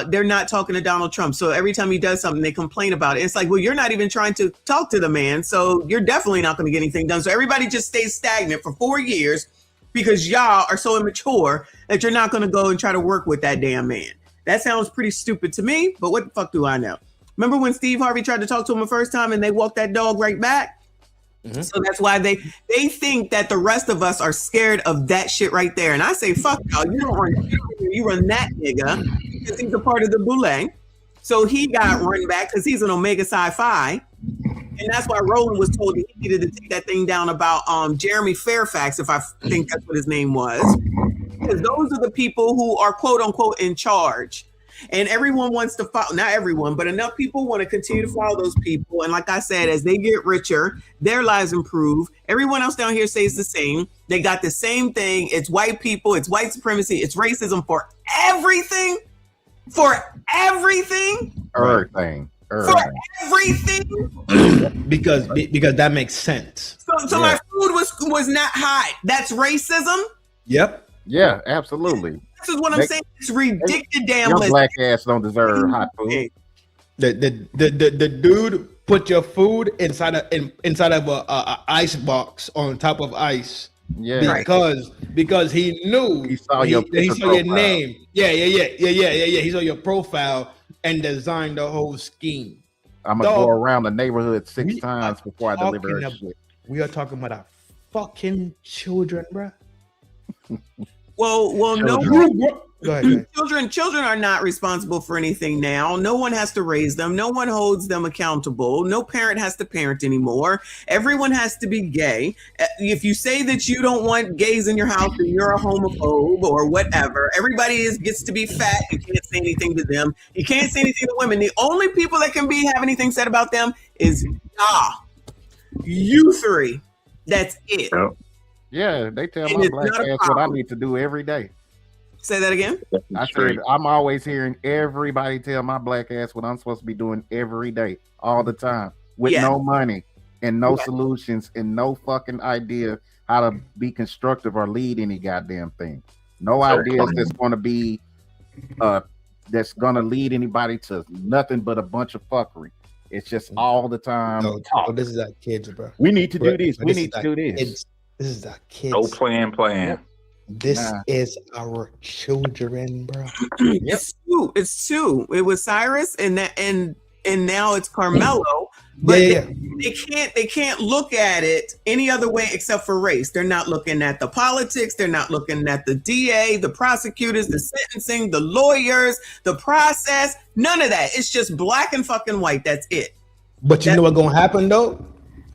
they're not talking to Donald Trump. So every time he does something, they complain about it. It's like, well, you're not even trying to talk to the man. So you're definitely not going to get anything done. So everybody just stays stagnant for 4 years because y'all are so immature that you're not going to go and try to work with that damn man. That sounds pretty stupid to me, but what the fuck do I know? Remember when Steve Harvey tried to talk to him the first time and they walked that dog right back? So that's why they think that the rest of us are scared of that shit right there. And I say, fuck y'all, you don't run, you run that nigga because he's a part of the boule. So he got run back because he's an Omega Sci-Fi. And that's why Roland was told that he needed to take that thing down about Jeremy Fairfax, if I think that's what his name was. Because those are the people who are quote unquote in charge. And everyone wants to follow, not everyone, but enough people want to continue to follow those people. And like I said, as they get richer, their lives improve. Everyone else down here stays the same. They got the same thing. It's white people. It's white supremacy. It's racism for everything. For everything. Everything. For everything. because that makes sense. So my food was not hot. That's racism. Yep. Yeah, absolutely. This is what I'm saying. It's ridiculous. Damn, your black ass don't deserve hot food. The dude put your food inside of a ice box on top of ice. Yeah, because he knew he saw your name. Yeah. He saw your profile and designed the whole scheme. I'm gonna go around the neighborhood 6 times before I deliver her shit. We are talking about our fucking children, bro. Well, no. Go ahead. Children are not responsible for anything now. No one has to raise them. No one holds them accountable. No parent has to parent anymore. Everyone has to be gay. If you say that you don't want gays in your house and you're a homophobe or whatever, everybody gets to be fat. You can't say anything to them. You can't say anything to women. The only people that can have anything said about them is you three. That's it. Yeah, they tell my black ass what I need to do every day. Say that again? I said I'm always hearing everybody tell my black ass what I'm supposed to be doing every day, all the time, with no money and no solutions and no fucking idea how to be constructive or lead any goddamn thing. No ideas that's going to be that's going to lead anybody to nothing but a bunch of fuckery. It's just all the time. No, this is our kids, bro. We need to do this. We need to do this. This is our kids. No plan. This is our children, bro. It's two. It was Cyrus and now it's Karmelo. But they can't look at it any other way except for race. They're not looking at the politics. They're not looking at the DA, the prosecutors, the sentencing, the lawyers, the process. None of that. It's just black and fucking white. That's it. But you know what's gonna happen though?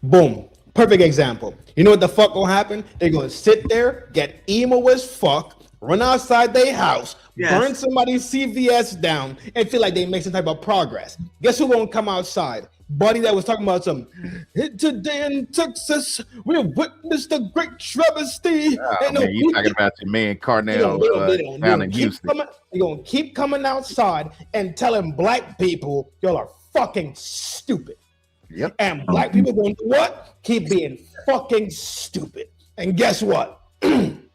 Boom. Perfect example. You know what the fuck gonna happen? They're gonna sit there, get emo as fuck, run outside their house, burn somebody's CVS down, and feel like they make some type of progress. Guess who won't come outside? Buddy that was talking about some today in Texas, we have witnessed a great travesty. You talking about your man Karmelo down in Houston. They're gonna keep coming outside and telling black people y'all are fucking stupid. Yep. And black people going to do what? Keep being fucking stupid. And guess what? when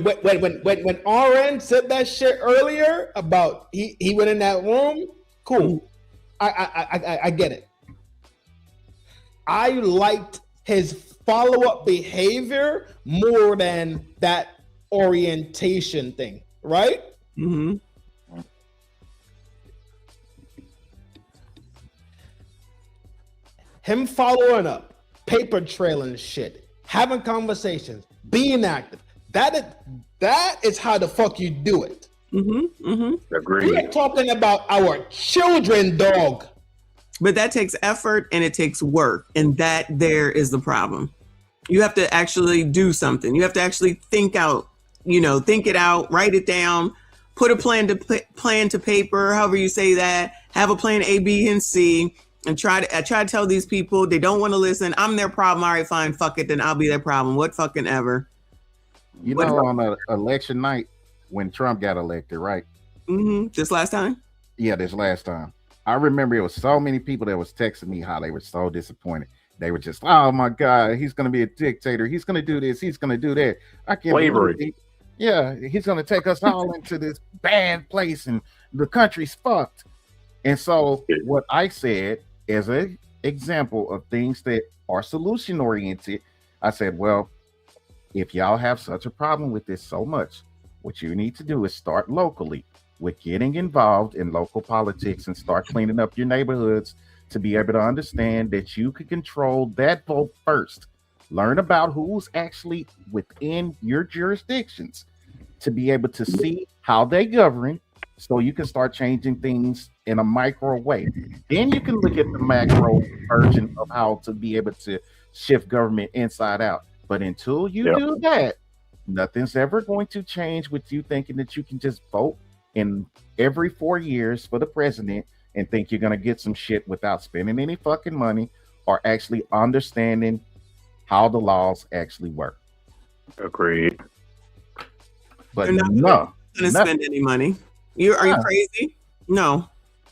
RN said that shit earlier about he went in that room, cool. I get it. I liked his follow-up behavior more than that orientation thing, right? Mm-hmm. Him following up, paper trailing shit, having conversations, being active. That is how the fuck you do it. Agreed. We're talking about our children, dog. But that takes effort and it takes work. And that there is the problem. You have to actually do something. You have to actually think it out, write it down, put a plan to paper, however you say that, have a plan A, B, and C. And I try to tell these people they don't want to listen. I'm their problem. All right, fine, fuck it. Then I'll be their problem. What fucking ever. On an election night, when Trump got elected, right? This last time? Yeah, this last time. I remember it was so many people that was texting me how they were so disappointed. They were just, oh my God, he's going to be a dictator. He's going to do this. He's going to do that. I can't believe it. Yeah, he's going to take us all into this bad place and the country's fucked. And so what I said as an example of things that are solution oriented, I said, well, if y'all have such a problem with this so much, what you need to do is start locally with getting involved in local politics and start cleaning up your neighborhoods to be able to understand that you can control that vote first. Learn about who's actually within your jurisdictions to be able to see how they govern so you can start changing things in a micro way. Then you can look at the macro version of how to be able to shift government inside out. But until you do that, nothing's ever going to change with you thinking that you can just vote in every 4 years for the president and think you're going to get some shit without spending any fucking money or actually understanding how the laws actually work. Agreed. But They're not no, going to spend any money. Are you crazy? No.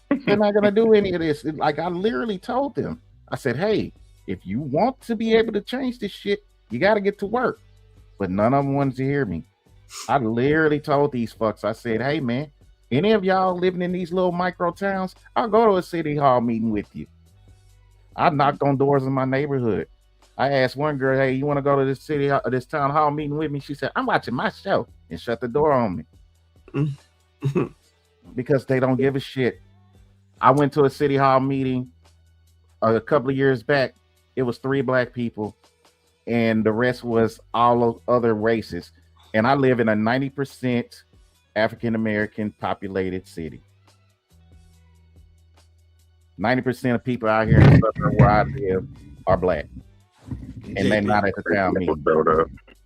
They're not going to do any of this. Like I literally told them, I said, hey, if you want to be able to change this shit, you got to get to work. But none of them wanted to hear me. I literally told these fucks, I said, hey, man, any of y'all living in these little micro towns, I'll go to a city hall meeting with you. I knocked on doors in my neighborhood. I asked one girl, hey, you want to go to this town hall meeting with me? She said, I'm watching my show, and shut the door on me. Because they don't give a shit. I went to a city hall meeting a couple of years back. It was 3 black people, and the rest was all other races. And I live in a 90% African-American populated city. 90% of people out here in the suburb where I live are black. And they're not at the town meeting.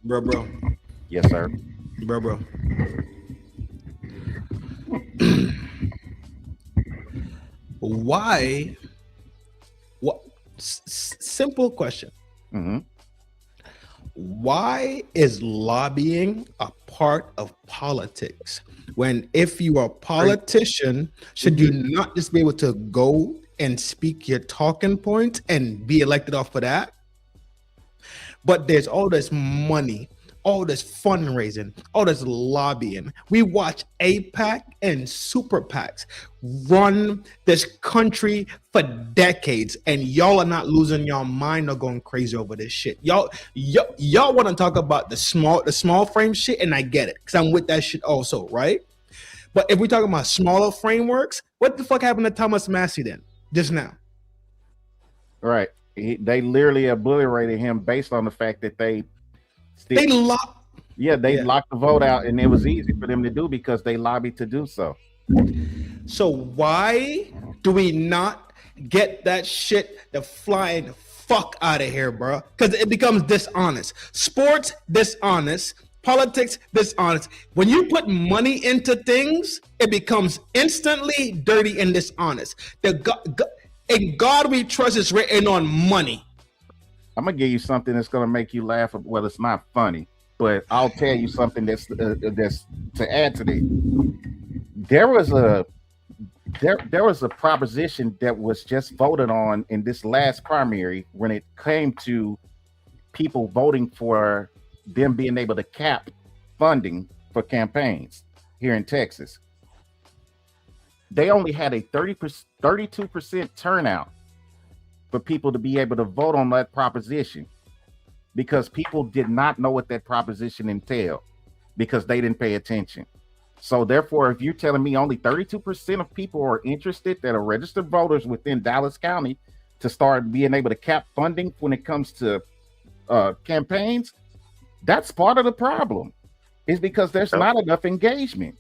Bro. Yes, sir. Bro. Why? What? Simple question. Why is lobbying a part of politics? When if you are a politician, should you not just be able to go and speak your talking points and be elected off of that? But there's all this money, all this fundraising, all this lobbying. We watch APAC and super PACs run this country for decades, and y'all are not losing your mind or going crazy over this shit. Y'all want to talk about the small frame shit, and I get it because I'm with that shit also, right? But if we're talking about smaller frameworks, what the fuck happened to Thomas Massey then just now? Right. They literally obliterated him based on the fact that they locked the vote out, and it was easy for them to do because they lobbied to do so. So why do we not get that shit the flying fuck out of here, bro? Because it becomes dishonest. Sports, dishonest. Politics, dishonest. When you put money into things, it becomes instantly dirty and dishonest. In God we trust is written on money. I'm gonna give you something that's gonna make you laugh. Well, it's not funny, but I'll tell you something that's to add to that. There was a proposition that was just voted on in this last primary when it came to people voting for them being able to cap funding for campaigns here in Texas. They only had a 32% turnout for people to be able to vote on that proposition because people did not know what that proposition entailed because they didn't pay attention. So therefore, if you're telling me only 32% of people are interested that are registered voters within Dallas County to start being able to cap funding when it comes to campaigns, that's part of the problem. Is because there's not enough engagement.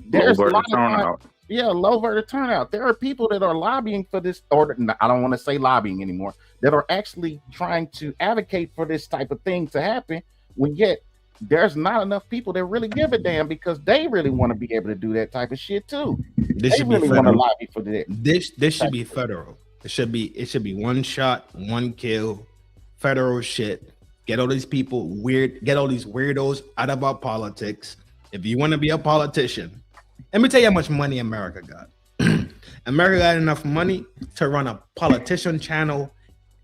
There's a lot of low voter turnout. There are people that are lobbying for this, or I don't want to say lobbying anymore, that are actually trying to advocate for this type of thing to happen, when yet there's not enough people that really give a damn because they really want to be able to do that type of shit too. This they really want to lobby for that. This should be federal. It should be one shot, one kill, federal shit. Get all these people get all these weirdos out of our politics. if you want to be a politician, let me tell you how much money America got. America got enough money to run a politician channel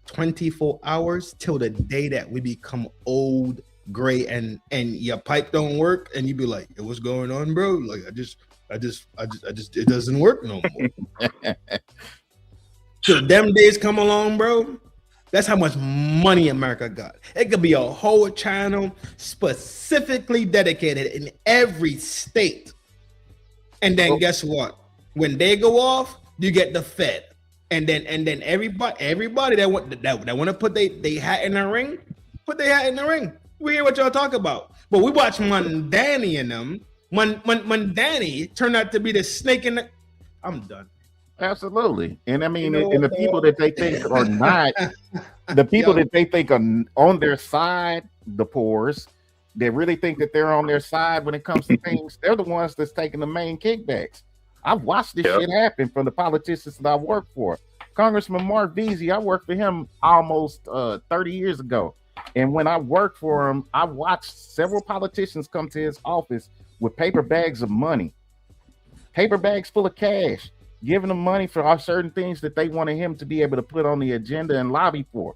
24 hours till the day that we become old, gray, and your pipe don't work, and you be like, hey, what's going on, bro? Like, I just it doesn't work no more. Till them days come along, bro. That's how much money America got. It could be a whole channel specifically dedicated in every state. And then guess what? When they go off, you get the Fed. And then everybody that want to put they hat in the ring, put their hat in the ring. We hear what y'all talk about. But we watch Mondani and them. Mondani turned out to be the snake in the. I'm done. Absolutely. And I mean, and the people that they think are not, the people that they think are on their side, the poors, that really think that they're on their side when it comes to things, they're the ones that's taking the main kickbacks. I've watched this shit happen from the politicians that I work for. Congressman Mark Veazey, I worked for him almost 30 years ago. And when I worked for him, I watched several politicians come to his office with paper bags of money, paper bags full of cash, giving them money for certain things that they wanted him to be able to put on the agenda and lobby for.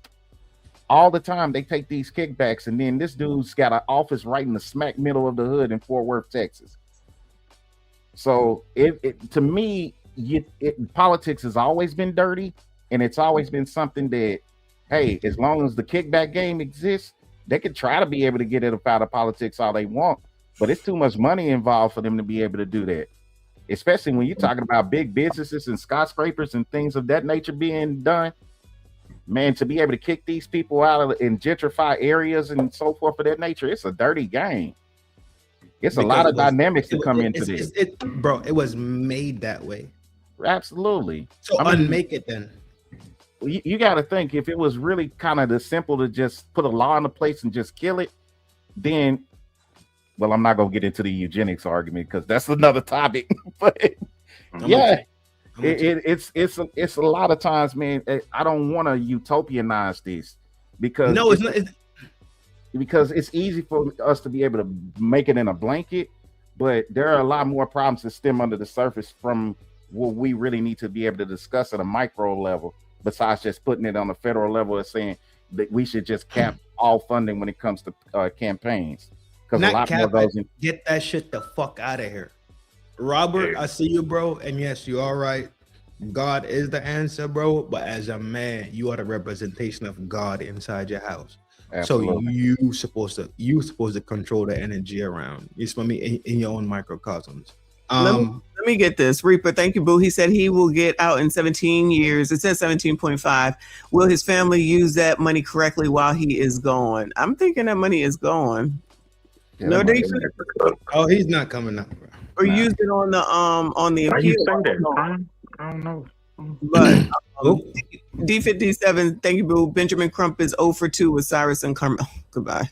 All the time they take these kickbacks, and then this dude's got an office right in the smack middle of the hood in Fort Worth, Texas. So to me, politics has always been dirty, and it's always been something that, hey, as long as the kickback game exists, they could try to be able to get it up out of politics all they want, but it's too much money involved for them to be able to do that. Especially when you're talking about big businesses and skyscrapers and things of that nature being done, man, to be able to kick these people out of in gentrify areas and so forth of that nature, it's a dirty game. It's a lot of dynamics to come into this. Bro, it was made that way. Absolutely. So unmake it then. You got to think, if it was really kind of the simple to just put a law into place and just kill it, then, well, I'm not going to get into the eugenics argument because that's another topic. But yeah, it's a lot of times, man. I don't want to utopianize this because no, it's not. Because it's easy for us to be able to make it in a blanket, but there are a lot more problems that stem under the surface from what we really need to be able to discuss at a micro level, besides just putting it on the federal level and saying that we should just cap all funding when it comes to campaigns. Because a lot more goes in. Get that shit the fuck out of here. Robert, I see you, bro. And yes, you are right. God is the answer, bro. But as a man, you are the representation of God inside your house. Absolutely. So you supposed to control the energy around. You feel me in your own microcosms. Let me get this. Reaper, thank you, boo. He said he will get out in 17 years. It says 17.5. Will his family use that money correctly while he is gone? I'm thinking that money is gone. Yeah, no, oh, he's not coming out, bro. Or use it on the Why appeal. you say that? I don't know. But D57, thank you, boo. Benjamin Crump is 0 for 2 with Cyrus and Carmelo. Goodbye.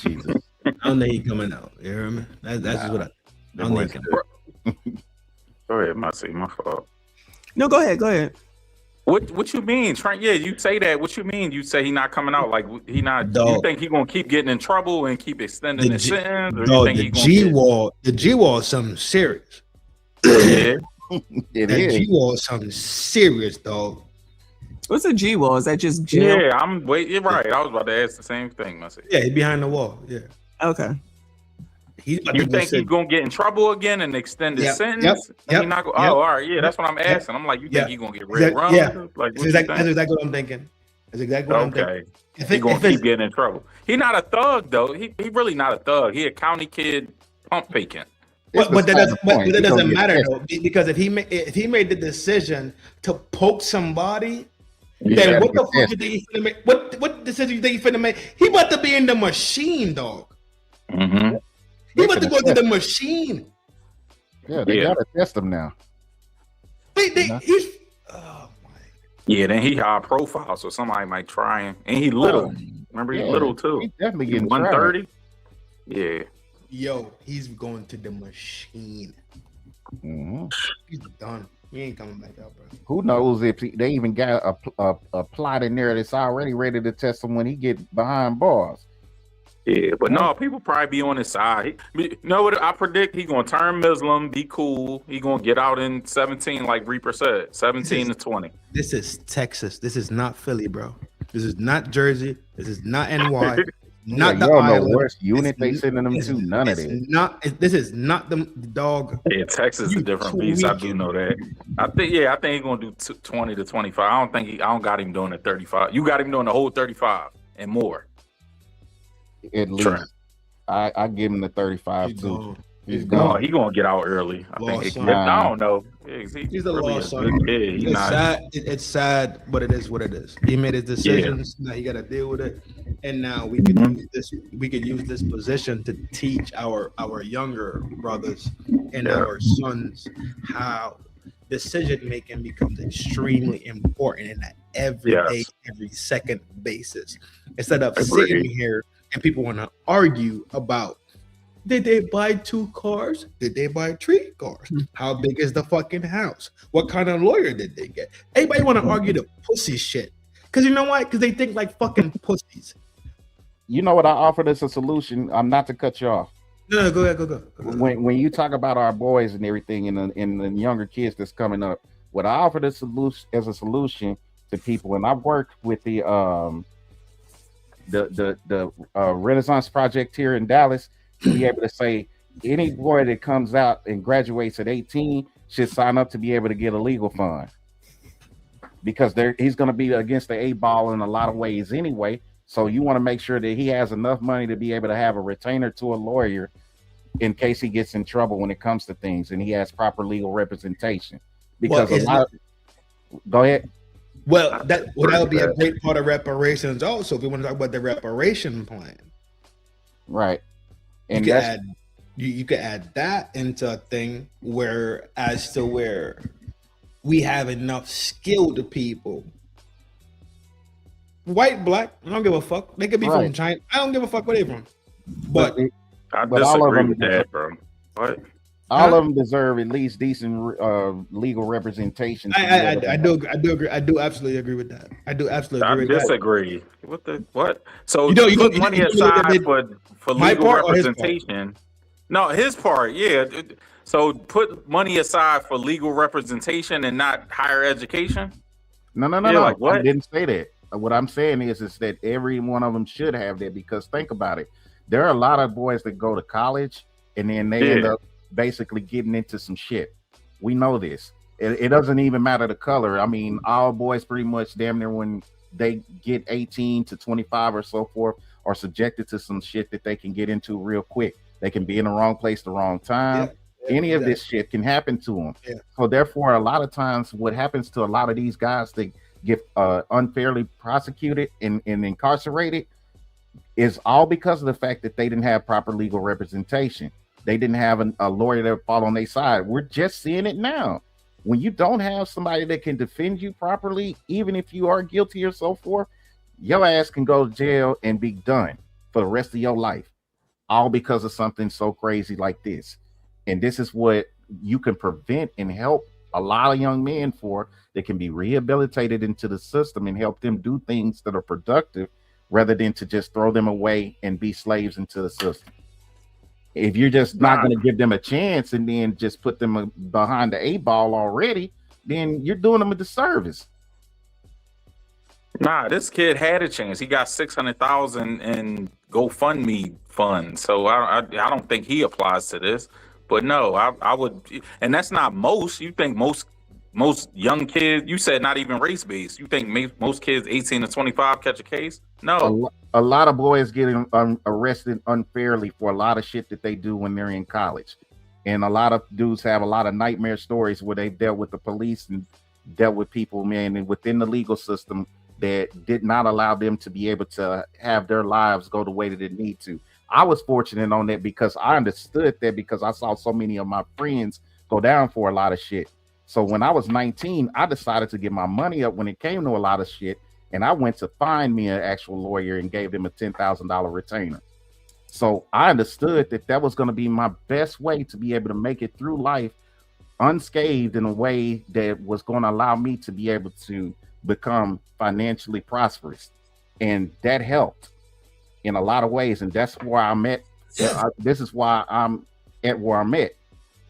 Jesus. I don't think he's coming out. You hear me? That's just what I don't think. Go ahead, my fault. No, go ahead. What you mean, Trent? Yeah, you say that. What you mean? You say he not coming out? Like he not? Dog. You think he gonna keep getting in trouble and keep extending his sentence? Or Dog, you think the G wall is something serious. Yeah. It the is. G wall is something serious, dog. What's a G wall? Is that just jail? Yeah, you're right. I was about to ask the same thing, myself. Yeah, he's behind the wall. Yeah. Okay. You think he's gonna get in trouble again and extend his sentence? Oh, all right. Yeah, that's what I'm asking. I'm like, you think he's gonna get red run? Yeah. Like, That's exactly what I'm thinking. That's exactly what I'm thinking. He's gonna keep getting in trouble. He not a thug though. He really not a thug. He a county kid pump faking. But that doesn't matter though, because if he made the decision to poke somebody, then what the fuck do you think he's gonna make? What decision you think he's gonna make? He about to be in the machine, dog. Mm-hmm. He about to go to the machine. Yeah, they gotta test him now. He's Yeah, then he high profile, so somebody might try him. And he little. Remember, he's little too. He's definitely getting 130. Yeah. Yo, he's going to the machine. Mm-hmm. He's done. He ain't coming back out, bro. Who knows if they even got a plot in there that's already ready to test him when he get behind bars. Yeah, but no, people probably be on his side. You know what? I predict he gonna turn Muslim, be cool. He gonna get out in 17, like Reaper said, 17 to 20. This is Texas. This is not Philly, bro. This is not Jersey. This is not NY. Not the y'all island. know worst unit they sending them to. None of this. This is not the dog. Yeah, Texas is a different beast. I do know that. I think he's gonna do 20 to 25. I don't got him doing the 35. You got him doing the whole 35 and more. At least I give him the 35 too. He's No, gone. he gonna get out early. I think. I don't know. He's the really lost a son. good kid. He's It's not. sad. It's sad, but it is what it is. He made his decisions. Now he got to deal with it. And now we can use this. We can use this position to teach our younger brothers and our sons how decision making becomes extremely important in that everyday, every second basis. Instead of sitting here and people want to argue about, did they buy 2 cars? Did they buy 3 cars? How big is the fucking house? What kind of lawyer did they get? Everybody want to argue the pussy shit. Because you know why? Because they think like fucking pussies. You know what I offered as a solution? I'm not to cut you off. No, go ahead. When you talk about our boys and everything and the younger kids that's coming up, what I offered as a solution to people, and I've worked with the Renaissance Project here in Dallas, to be able to say any boy that comes out and graduates at 18 should sign up to be able to get a legal fund, because he's going to be against the 8-ball in a lot of ways anyway. So you want to make sure that he has enough money to be able to have a retainer to a lawyer in case he gets in trouble when it comes to things, and he has proper legal representation. Because go ahead. Well, that would be a great part of reparations also, if we want to talk about the reparation plan. Right. And you could add that into a thing where we have enough skilled people, white, black, I don't give a fuck. They could be from China. I don't give a fuck where they from. But I but all of disagree them, with that, bro. What? all of them deserve at least decent legal representation. I do agree. I do absolutely agree with that. I do absolutely agree. I disagree. What? So you put money aside for my legal part or his part? representation. No, his part, yeah. So put money aside for legal representation and not higher education. No. Like what? I didn't say that. What I'm saying is that every one of them should have that, because think about it. There are a lot of boys that go to college and then they end up basically getting into some shit. We know this. It doesn't even matter the color. I mean, all boys pretty much damn near when they get 18 to 25 or so forth are subjected to some shit that they can get into real quick. They can be in the wrong place, the wrong time. Any of this shit can happen to them. So therefore, a lot of times what happens to a lot of these guys that get unfairly prosecuted and incarcerated is all because of the fact that they didn't have proper legal representation. They didn't have a lawyer that fall on their side. We're just seeing it now. When you don't have somebody that can defend you properly, even if you are guilty or so forth, your ass can go to jail and be done for the rest of your life, all because of something so crazy like this. And this is what you can prevent and help a lot of young men for, that can be rehabilitated into the system and help them do things that are productive, rather than to just throw them away and be slaves into the system. If you're just not going to give them a chance and then just put them behind the 8-ball already, then you're doing them a disservice. Nah, this kid had a chance. He got 600,000 in GoFundMe fund. So I don't think he applies to this. But no, I would, and that's not most. You think most young kids, you said not even race-based. You think most kids 18 to 25 catch a case? No. A lot of boys getting arrested unfairly for a lot of shit that they do when they're in college. And a lot of dudes have a lot of nightmare stories where they've dealt with the police and dealt with people, man, and within the legal system that did not allow them to be able to have their lives go the way that it need to. I was fortunate on that because I understood that, because I saw so many of my friends go down for a lot of shit. So when I was 19, I decided to get my money up when it came to a lot of shit. And I went to find me an actual lawyer and gave them a $10,000 retainer. So I understood that that was going to be my best way to be able to make it through life unscathed in a way that was going to allow me to be able to become financially prosperous. And that helped. in a lot of ways, and that's where I'm at. This is why I'm at where I'm at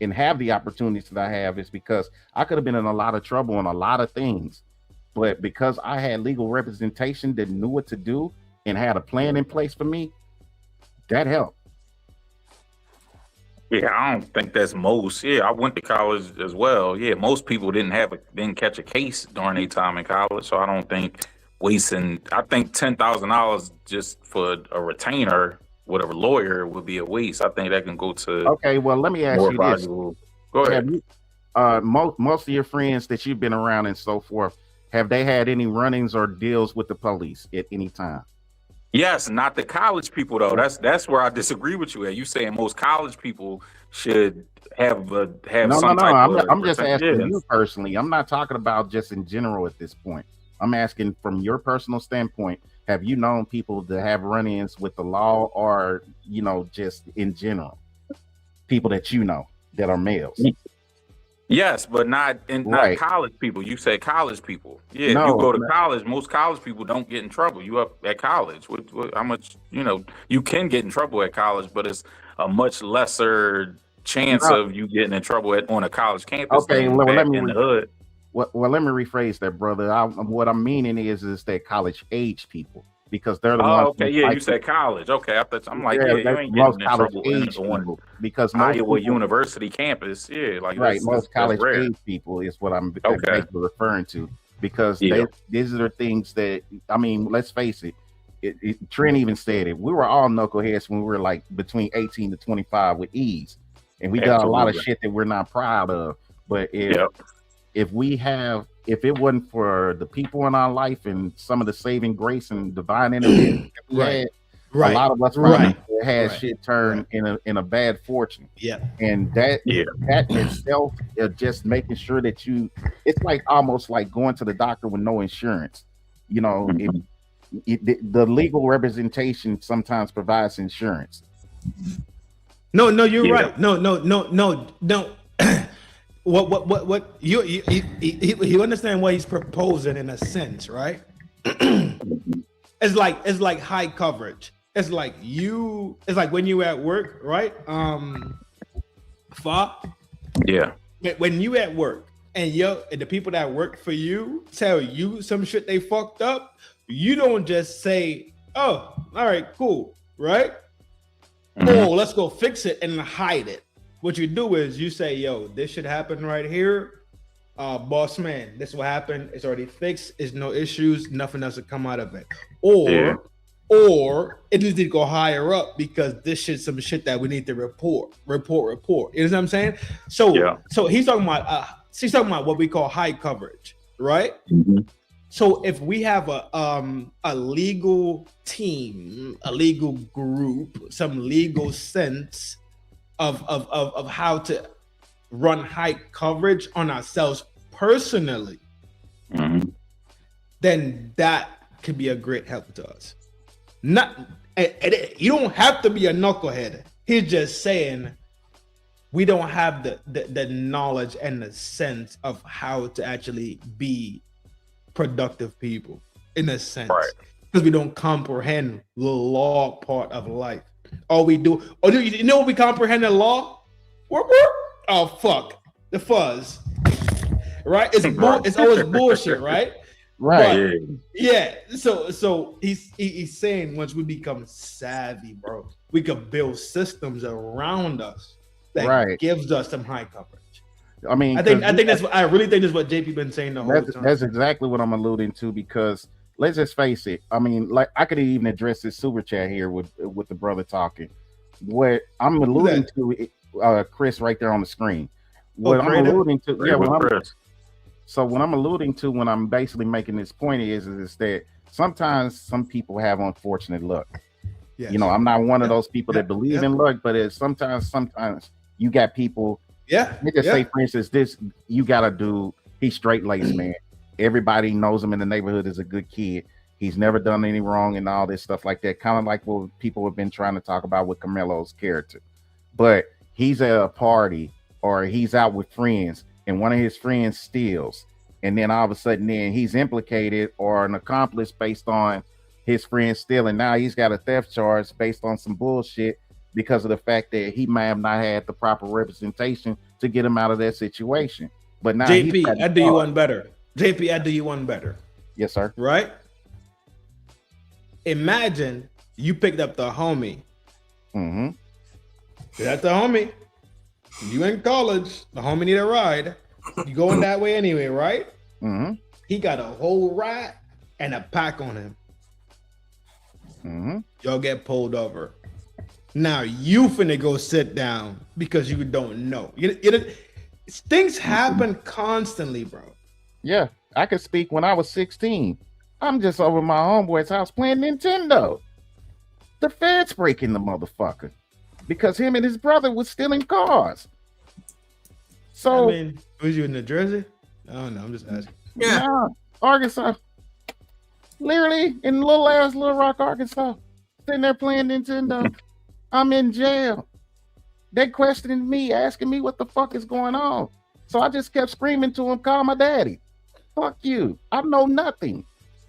and have the opportunities that I have, is because I could have been in a lot of trouble on a lot of things, but because I had legal representation that knew what to do and had a plan in place for me, that helped. Yeah, I don't think that's most. Yeah, I went to college as well. Yeah, most people didn't catch a case during their time in college, so I don't think wasting. I think $10,000 just for a retainer with a lawyer would be a waste. I think that can go to. Okay, well, let me ask you this. Go ahead. Most of your friends that you've been around and so forth, have they had any run-ins or deals with the police at any time? Yes, not the college people though. That's where I disagree with you. You saying most college people should have some type of. I'm just asking you personally. I'm not talking about just in general at this point. I'm asking from your personal standpoint. Have you known people that have run-ins with the law, or just in general, people that you know that are males? Yes, but not college people. You say college people. Yeah, No, if you go to college, most college people don't get in trouble. You up at college. How much, you can get in trouble at college, but it's a much lesser chance of you getting in trouble on a college campus. Okay, than well, back let me in the hood. Well, let me rephrase that, brother. What I'm meaning is that college age people, because they're the ones. Okay, yeah, you said college. Okay, I'm like, you ain't most getting in college trouble age on people, because most Iowa people, University campus. Yeah, like right, most that's college rare. age people is what I'm Okay. basically referring to, because these are the things that, I mean, let's face it. Trent even said it. We were all knuckleheads when we were like between 18 to 25 with ease, and we got a lot of shit that we're not proud of. But if it wasn't for the people in our life and some of the saving grace and divine intervention that we had, a lot of us probably had shit turned in a bad fortune. Yeah. And that itself, just making sure that it's like almost like going to the doctor with no insurance. The legal representation sometimes provides insurance. No, you're right. No. What you understand what he's proposing in a sense, right? It's like high coverage. It's like when you at work, right? When you at work and the people that work for you tell you some shit they fucked up, you don't just say, "Oh, all right, cool," right? Oh, let's go fix it and hide it. What you do is you say, "Yo, this should happen right here. Boss man, this will happen. It's already fixed. It's no issues. Nothing else will come out of it." Or it needs to go higher up because this shit's some shit that we need to report. You know what I'm saying? So he's talking about what we call high coverage, right? So if we have a legal team, a legal group, some legal sense of how to run high coverage on ourselves personally, then that could be a great help to us. You don't have to be a knucklehead. He's just saying we don't have the knowledge and the sense of how to actually be productive people in a sense, because we don't comprehend the law part of life. All we do, you know what we comprehend the law? Oh fuck, the fuzz, right? It's always bullshit, right? Right. But, so he's saying once we become savvy, bro, we could build systems around us that gives us some high coverage. I mean, I really think that's what JP been saying the whole time. That's exactly what I'm alluding to, because let's just face it. I mean, like, I could even address this super chat here with the brother talking. What I'm alluding to, Chris, right there on the screen. What I'm alluding to, so what I'm alluding to when I'm basically making this point is that sometimes some people have unfortunate luck. Yes. I'm not one of those people that believe in luck, but it's sometimes you got people. Let me just say, for instance, you got a dude, he's straight-laced, man. Everybody knows him in the neighborhood as a good kid. He's never done any wrong and all this stuff like that. Kind of like what people have been trying to talk about with Karmelo's character. But he's at a party or he's out with friends and one of his friends steals. And then all of a sudden then he's implicated or an accomplice based on his friend stealing. Now he's got a theft charge based on some bullshit because of the fact that he may have not had the proper representation to get him out of that situation. But now JP, I do you one better. JP, I do you one better. Yes, sir. Right? Imagine you picked up the homie. Mm-hmm. That's the homie. You in college. The homie need a ride. You going that way anyway, right? Mm-hmm. He got a whole ride and a pack on him. Mm-hmm. Y'all get pulled over. Now you finna go sit down because you don't know. Things happen constantly, bro. Yeah, I could speak when I was 16. I'm just over my homeboy's house playing Nintendo. The feds breaking the motherfucker because him and his brother was stealing cars. So, I mean, was you in New Jersey? I don't know. I'm just asking. Yeah, Arkansas. Literally in Little Rock, Arkansas, sitting there playing Nintendo. I'm in jail. They questioning me, asking me what the fuck is going on. So I just kept screaming to him, call my daddy. Fuck you. I know nothing.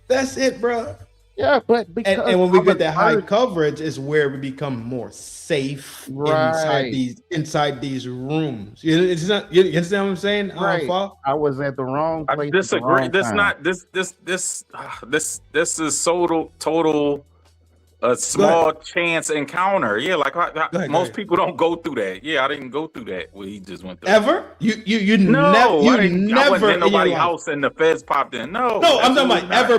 That's it, bro. Yeah, but because and when we get that high coverage is where we become more safe inside these rooms. It's not, you understand what I'm saying? Right. I was at the wrong place. I disagree. This is total a small chance encounter. Yeah, like most people don't go through that. Yeah, I didn't go through that. Well, he just went through. Ever? You no, never. I wasn't in nobody's house and the feds popped in. No, I'm talking about ever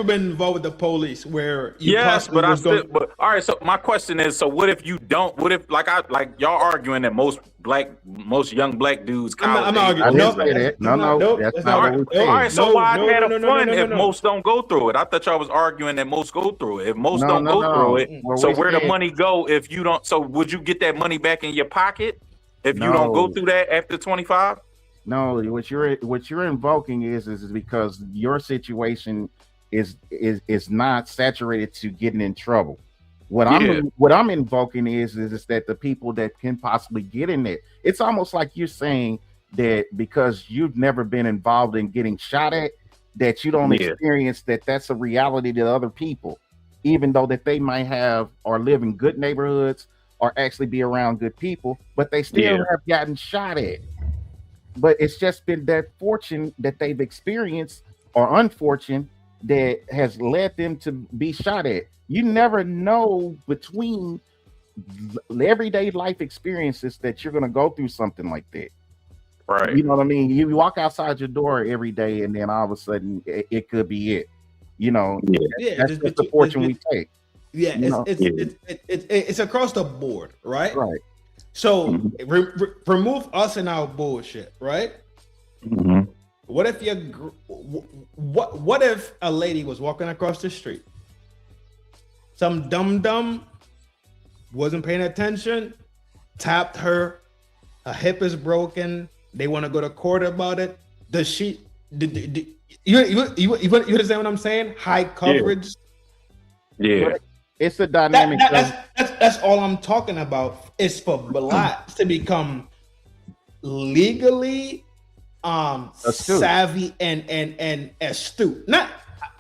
been involved with the police where you yes, but but all right. So my question is, so what if you don't? What if like y'all arguing that most young black dudes? I'm arguing. No, that's not what we said. All right, so why had a fun if most don't go through it? I thought y'all was arguing that most go through it. If most don't go through it, so where the money go if you don't? So would you get that money back in your pocket if you don't go through that after 25? No, what you're invoking is because your situation is not saturated to getting in trouble. What I'm invoking is that the people that can possibly get in it, it's almost like you're saying that because you've never been involved in getting shot at, that you don't experience that's a reality to other people, even though that they might have or live in good neighborhoods or actually be around good people, but they still have gotten shot at. But it's just been that fortune that they've experienced or unfortunate that has led them to be shot at. You never know between everyday life experiences that you're going to go through something like that. Right. You know what I mean? You walk outside your door every day and then all of a sudden it could be it. You know, that's just the fortune we take. Yeah, it's across the board, right? Right. So remove us and our bullshit, right? Mm-hmm. What if a lady was walking across the street? Some dumb wasn't paying attention, tapped her, her hip is broken. They want to go to court about it. Does she? You understand what I'm saying? High coverage. Yeah. It's a dynamic. That's all I'm talking about. Is for blacks to become legally savvy and astute. Not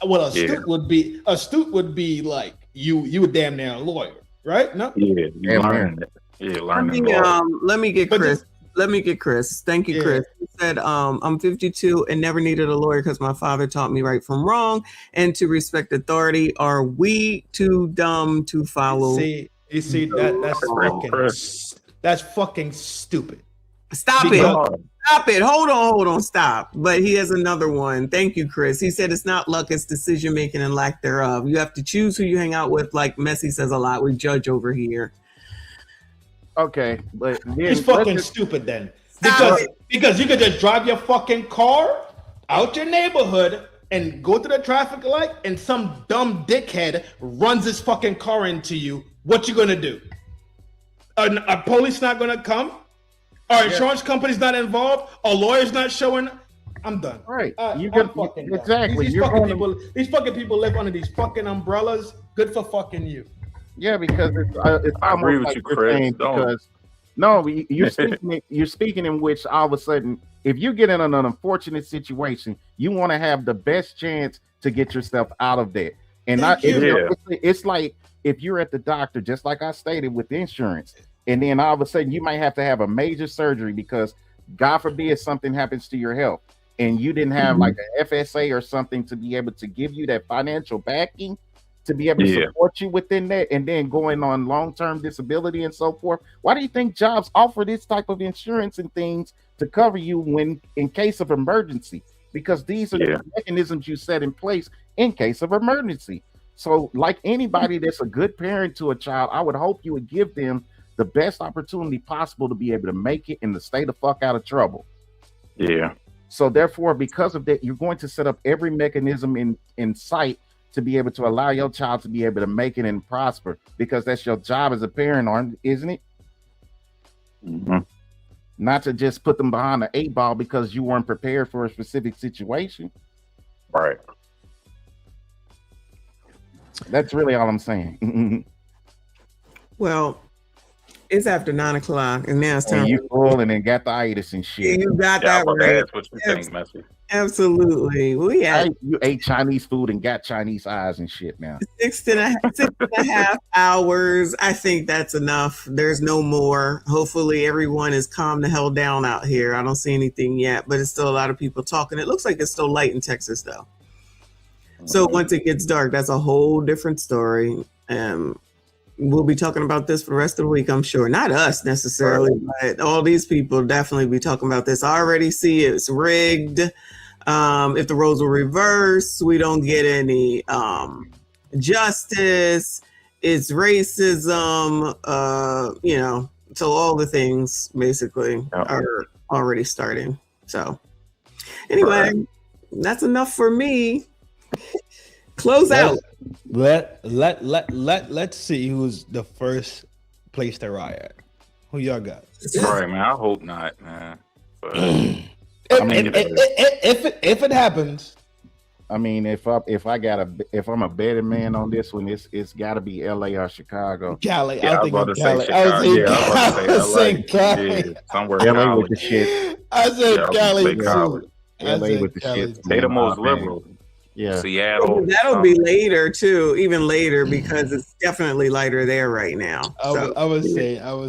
what astute would be. Astute would be like you were damn near a lawyer, right? No. Yeah, you learn that. Yeah, learn that. Let me get Chris. Let me get Chris. Thank you, Chris. He said, I'm 52 and never needed a lawyer because my father taught me right from wrong and to respect authority. Are we too dumb to follow? You see that's fucking stupid. Stop it. Hold on. Stop. But he has another one. Thank you, Chris. He said it's not luck, it's decision making and lack thereof. You have to choose who you hang out with, like Messi says a lot. We judge over here. Okay, but it's fucking stupid then. Because you could just drive your fucking car out your neighborhood and go to the traffic light and some dumb dickhead runs his fucking car into you. What you gonna do? Are police not gonna come? Are insurance companies not involved? Are lawyers not showing? I'm done. Right. Exactly. These fucking people live under these fucking umbrellas. Good for fucking you. Yeah, because it's I agree with you, Chris. Because you're speaking in which all of a sudden, if you get in an unfortunate situation, you want to have the best chance to get yourself out of that. And Yeah. it's like if you're at the doctor, just like I stated with insurance, and then all of a sudden you might have to have a major surgery because God forbid something happens to your health, and you didn't have like an FSA or something to be able to give you that financial backing to be able to support you within that, and then going on long-term disability and so forth. Why do you think jobs offer this type of insurance and things to cover you when in case of emergency? Because these are the mechanisms you set in place in case of emergency. So like anybody that's a good parent to a child, I would hope you would give them the best opportunity possible to be able to make it and to stay the fuck out of trouble. Yeah. So therefore, because of that, you're going to set up every mechanism in sight to be able to allow your child to be able to make it and prosper, because that's your job as a parent, isn't it? Not to just put them behind the 8 ball because you weren't prepared for a specific situation. Right. That's really all I'm saying. Well, it's after 9 o'clock, and now it's time. And you full and then got the itis and shit. You got that right. That's what you think, Messi. Absolutely. We had you ate Chinese food and got Chinese eyes and shit now. 6.5 hours. I think that's enough. There's no more. Hopefully everyone is calm the hell down out here. I don't see anything yet, but it's still a lot of people talking. It looks like it's still light in Texas though. So once it gets dark, that's a whole different story. We'll be talking about this for the rest of the week, I'm sure. Not us necessarily, but all these people definitely be talking about this. I already see it's rigged. If the roles were reversed, we don't get any justice. It's racism, so all the things basically are already starting. So anyway, that's enough for me. Close out. Let's see who's the first place to riot. Who y'all got? Right, man. I hope not, man. But, if it happens, I mean, if I'm a betting man on this one, it's got to be LA or Chicago. Cali. Yeah, I was about to say Chicago. I was saying Cali. Somewhere LA with the shit. I said Cali too. LA with the shit. They the most liberal. Yeah, Seattle. That'll be later too, even later, because it's definitely lighter there right now. I was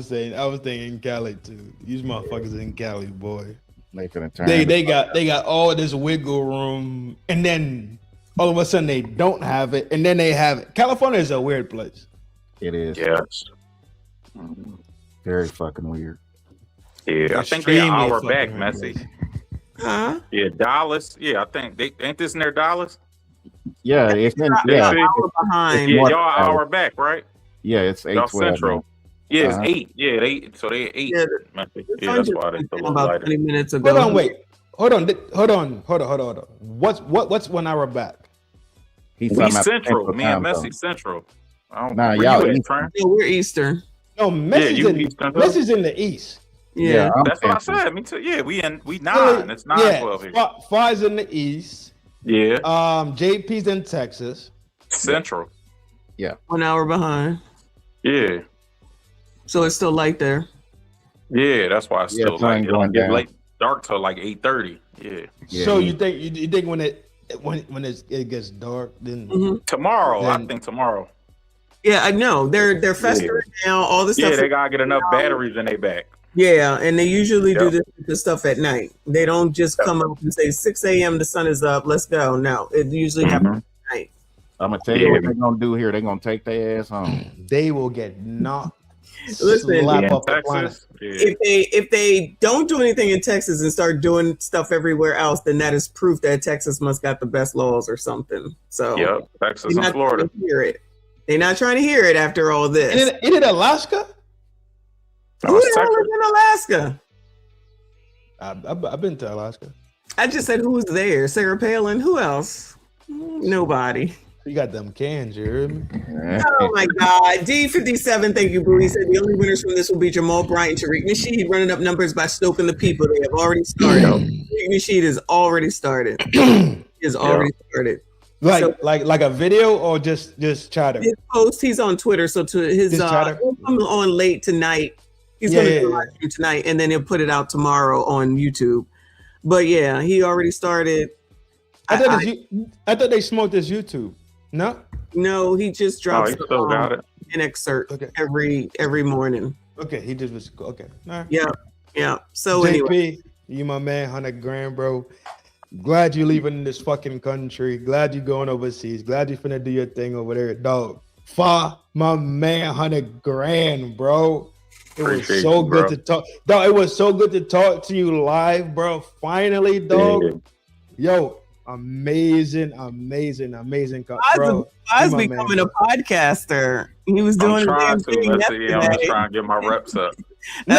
thinking Cali too. These motherfuckers in Cali, boy. They got all this wiggle room, and then all of a sudden they don't have it, and then they have it. California is a weird place. It is. Yes. Very fucking weird. Yeah, I think they're an hour back, Messi. Huh? Yeah, Dallas. Yeah, I think they ain't this in their Dallas. Yeah, it's in. Yeah, behind. Yeah, y'all an hour back, right? Yeah, it's 8:12 Central. Yeah, it's 8. Yeah, they 8. Yeah, that's why they still about lighter. 20 minutes ago. Hold on, wait. Hold on. What's 1 hour back? He's We talking about Central. Me and time Messi zone. Central. I don't Nah, where y'all you at, Eastern. Trent? Yeah, we're Eastern. No, Messi's in the East. Yeah, That's what I said. Me too. Yeah, we 9. It's 9:12 here. Five's in the East. Yeah. JP's in Texas. Central. Yeah. 1 hour behind. Yeah. So it's still light there. Yeah, that's why it's Yeah, still time like it don't going get down. late dark till like 8:30. Yeah. So you think when it gets dark, then Tomorrow, I Then- think tomorrow. Yeah, I know. They're festering now. All the stuff. Yeah, they gotta get enough batteries in their back. Yeah, and they usually do Yep. this stuff at night. They don't just come up and say 6 a.m. the sun is up, let's go. No, it usually happens at night. I'm gonna tell you what they're gonna do here. They're gonna take their ass home. they will get knocked. Listen, slap In up the planet. Texas. Yeah. if they don't do anything in Texas and start doing stuff everywhere else, then that is proof that Texas must got the best laws or something. So Yep, Texas they're and not Florida. trying to hear it. They're not trying to hear it after all this. Isn't it Alaska? Who the hell is in Alaska? I've been to Alaska. I just said who's there. Sarah Palin. Who else? Nobody. You got them cans, you heard me? Oh my God. D57, thank you, Boo. He said the only winners from this will be Jamal Bryant and Tariq Nasheed running up numbers by stoking the people. They have already started. Tariq Nasheed has already started. He has already started. Like a video or just chatter? His post, he's on Twitter, so to his Just chatter? he'll come on late tonight. He's gonna do a live stream tonight, and then he'll put it out tomorrow on YouTube. But yeah, he already started. I thought they smoked this YouTube. No? No, he just drops he still got it. an excerpt every morning. Okay, he just was okay. All right. Yeah. So JP, anyway, you my man, 100 grand, bro. Glad you leaving this fucking country. Glad you going overseas. Glad you finna do your thing over there, dog. My man, 100 grand, bro. It was Appreciate so you, good bro. to talk. Dog, it was so good to talk to you live, bro. Finally, dog. Yo, amazing, bro. Oz You my becoming man, a podcaster. He was I'm doing the trying damn to. thing Let's see. I'm just yesterday. trying to get my reps up. No,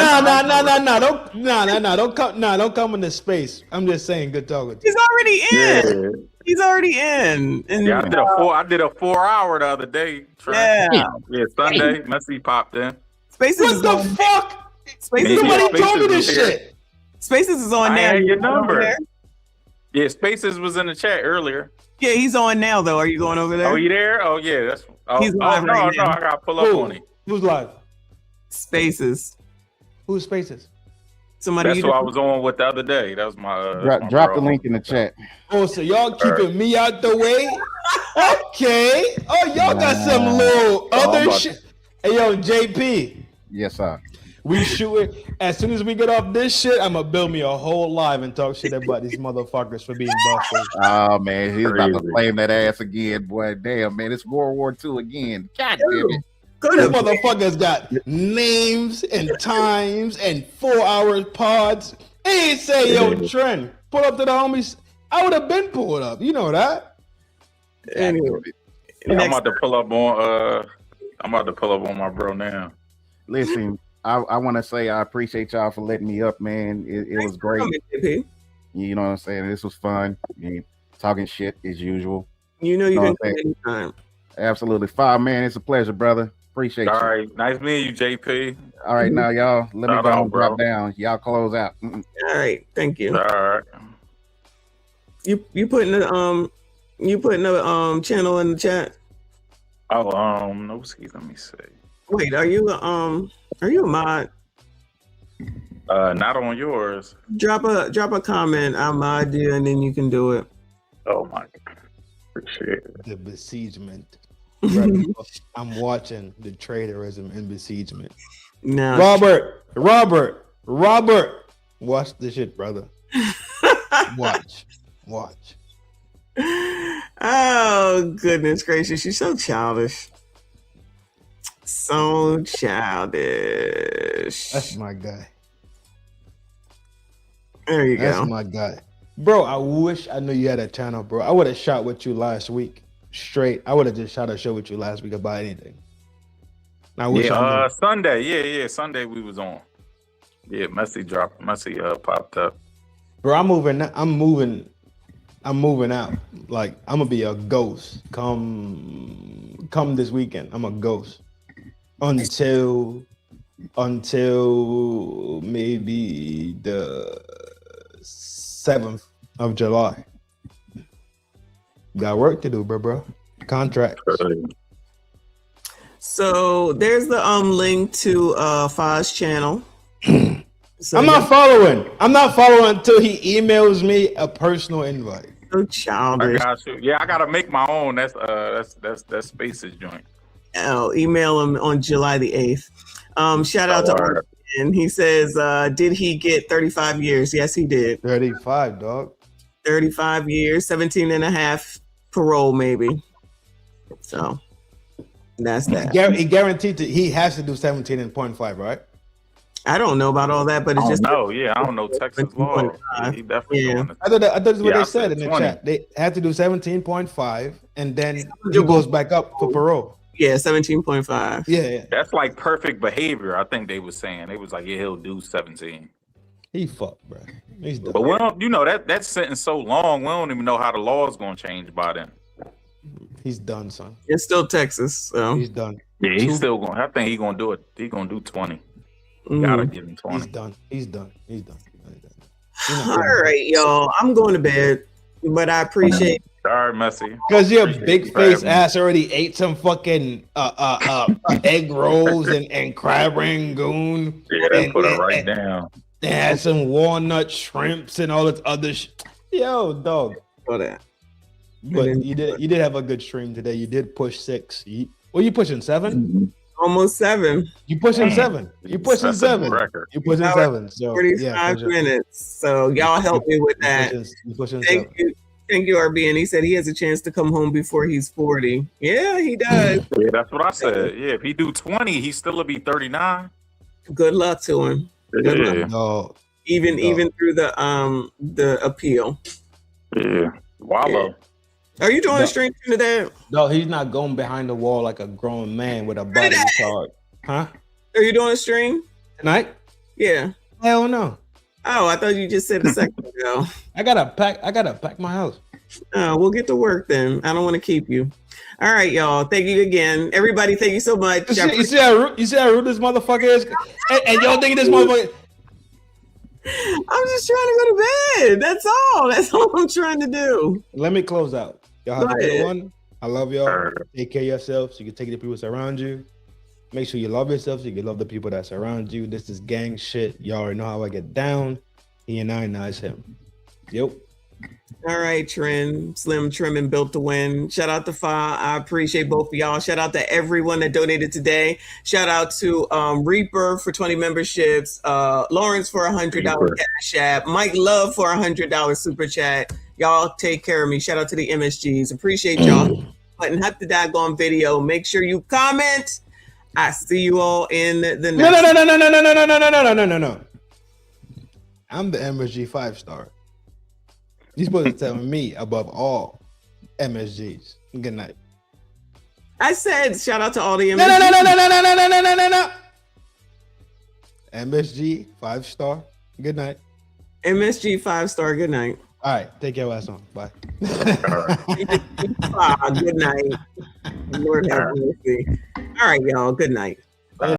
don't come into space. I'm just saying, good talk with you. He's already in. Yeah. He's already in. And, Yeah, I did a 4 hour the other day. Sunday. Messy popped in. Spaces What is the on. fuck? Spaces Somebody told me this was here. shit. Spaces is on I now. had your You going over number. there? Yeah, Spaces was in the chat earlier. Yeah, he's on now though. Are you going over there? Oh, you there? Oh, yeah. He's live no, right no. now. I gotta pull up on it. Who's live? Spaces. Who's Spaces? Somebody. That's you who I just- was on with the other day. That was my. Drop the link in the chat. Oh, so y'all keeping me out the way? Okay. Oh, y'all got some little other shit. Hey, yo, JP. Yes, sir. We shoot it. As soon as we get off this shit, I'm gonna build me a whole live and talk shit about these motherfuckers for being busted. Oh man, he's about to Crazy. flame that ass again, boy. Damn, man, it's World War II again. God damn it. These motherfuckers got names and times and 4 hour pods. He ain't say, yo, Trent, pull up to the homies. I would have been pulled up. You know that. Anyway. Yeah, I'm about to pull up on. I'm about to pull up on my bro now. Listen, I want to say I appreciate y'all for letting me up, man. It was great. You know what I'm saying? This was fun. Talking shit as usual. You know you Know can what I'm come saying? anytime. Absolutely. Fine, man. It's a pleasure, brother. Appreciate All you. right, nice meeting you, JP. All right, now y'all, let me Shout go out, and bro. drop down. Y'all close out. All right, thank you. All right. You putting the channel in the chat. Oh, no, excuse. Let me see. Wait, are you a mod? Not on yours. Drop a comment. I'm mod you, and then you can do it. Oh my God. Appreciate it. The besiegement. I'm watching the traitorism and besiegement. No, Robert, watch the shit, brother. Watch. Oh goodness gracious, you're so childish. So childish. That's my guy. There you go. That's my guy. Bro, I wish I knew you had a channel, bro. I would have shot with you last week. Straight. I would have just shot a show with you last week about anything. I wish I knew. Sunday. Yeah. Sunday we was on. Yeah, Messy popped up. Bro, I'm moving out. Like, I'm gonna be a ghost. Come this weekend. I'm a ghost. Until maybe the 7th of July. Got work to do, bro. Contract. So there's the link to Faz channel. So I'm not following until he emails me a personal invite. So I childish. got you. Yeah, I gotta make my own. That's Spaces joint. I'll email him on July the 8th. Shout out to Art. And he says, did he get 35 years? Yes, he did. 35, dog. 35 years, 17 and a half parole, maybe. So that's that. He guaranteed he has to do 17.5, right? I don't know about all that, but it's I just don't know. Yeah, I don't know Texas law. He definitely doing it. I thought that's what Yeah, I they said in the 20. chat. They had to do 17.5 and then he goes back up for parole. Yeah, 17.5. Yeah. That's like perfect behavior. I think they was saying. They was like, yeah, he'll do 17. He fucked, bro. He's done. But we don't, that sentence so long, we don't even know how the law is gonna change by then. He's done, son. It's still Texas, so he's done. Yeah, he's still going. I think he's gonna do it. He's gonna do 20. Gotta give him 20. He's done. all right, y'all. I'm going to bed, but I appreciate. Sorry, Messy. Because your Appreciate big you face for having me. ass already ate some fucking egg rolls and crab rangoon. Yeah, they put it right down. They had some walnut shrimps and all this other shit. Yo, dog. For that. But you did have a good stream today. You did push 6. You pushing 7? Almost 7. You pushing 7. You pushing That's a 7. record. You pushing 7. So 45 minutes. So y'all help me with that. You pushing Thank 7. you. Thank you, RB. And he said he has a chance to come home before he's 40. Yeah, he does. Yeah, that's what I said. Yeah, if he do 20, he still will be 39. Good luck to him. Good luck. No. Even through the appeal. Yeah. Wallow. Are you doing a stream today? No, he's not going behind the wall like a grown man with a body card. Huh? Are you doing a stream tonight? Yeah. Hell no. Oh, I thought you just said a second ago. I gotta pack my house. Oh, we'll get to work then. I don't want to keep you. All right, y'all. Thank you again. Everybody, thank you so much. You see how rude this motherfucker is? And y'all thinking this motherfucker. I'm just trying to go to bed. That's all. That's all I'm trying to do. Let me close out. Y'all have Go a good ahead. one. I love y'all. Take care of yourself so you can take the people that surround you. Make sure you love yourself so you can love the people that surround you. This is gang shit. Y'all already know how I get down. He and I, now it's him. Yep. All right, Trend, Slim, Trim, and Built to Win. Shout out to Fa. I appreciate both of y'all. Shout out to everyone that donated today. Shout out to Reaper for 20 memberships, Lawrence for $100 Cash App, Mike Love for $100 Super Chat. Y'all take care of me. Shout out to the MSGs. Appreciate y'all. Button hit the daggone video. Make sure you comment. I see you all in the next. No. I'm the MSG 5-star. You're supposed to tell me above all MSGs. Good night. I said shout out to all the MSGs. No. MSG 5-star. Good night. MSG 5-star. Good night. All right, take your ass on. Bye. Good night. Lord have mercy. All right, y'all. Good night.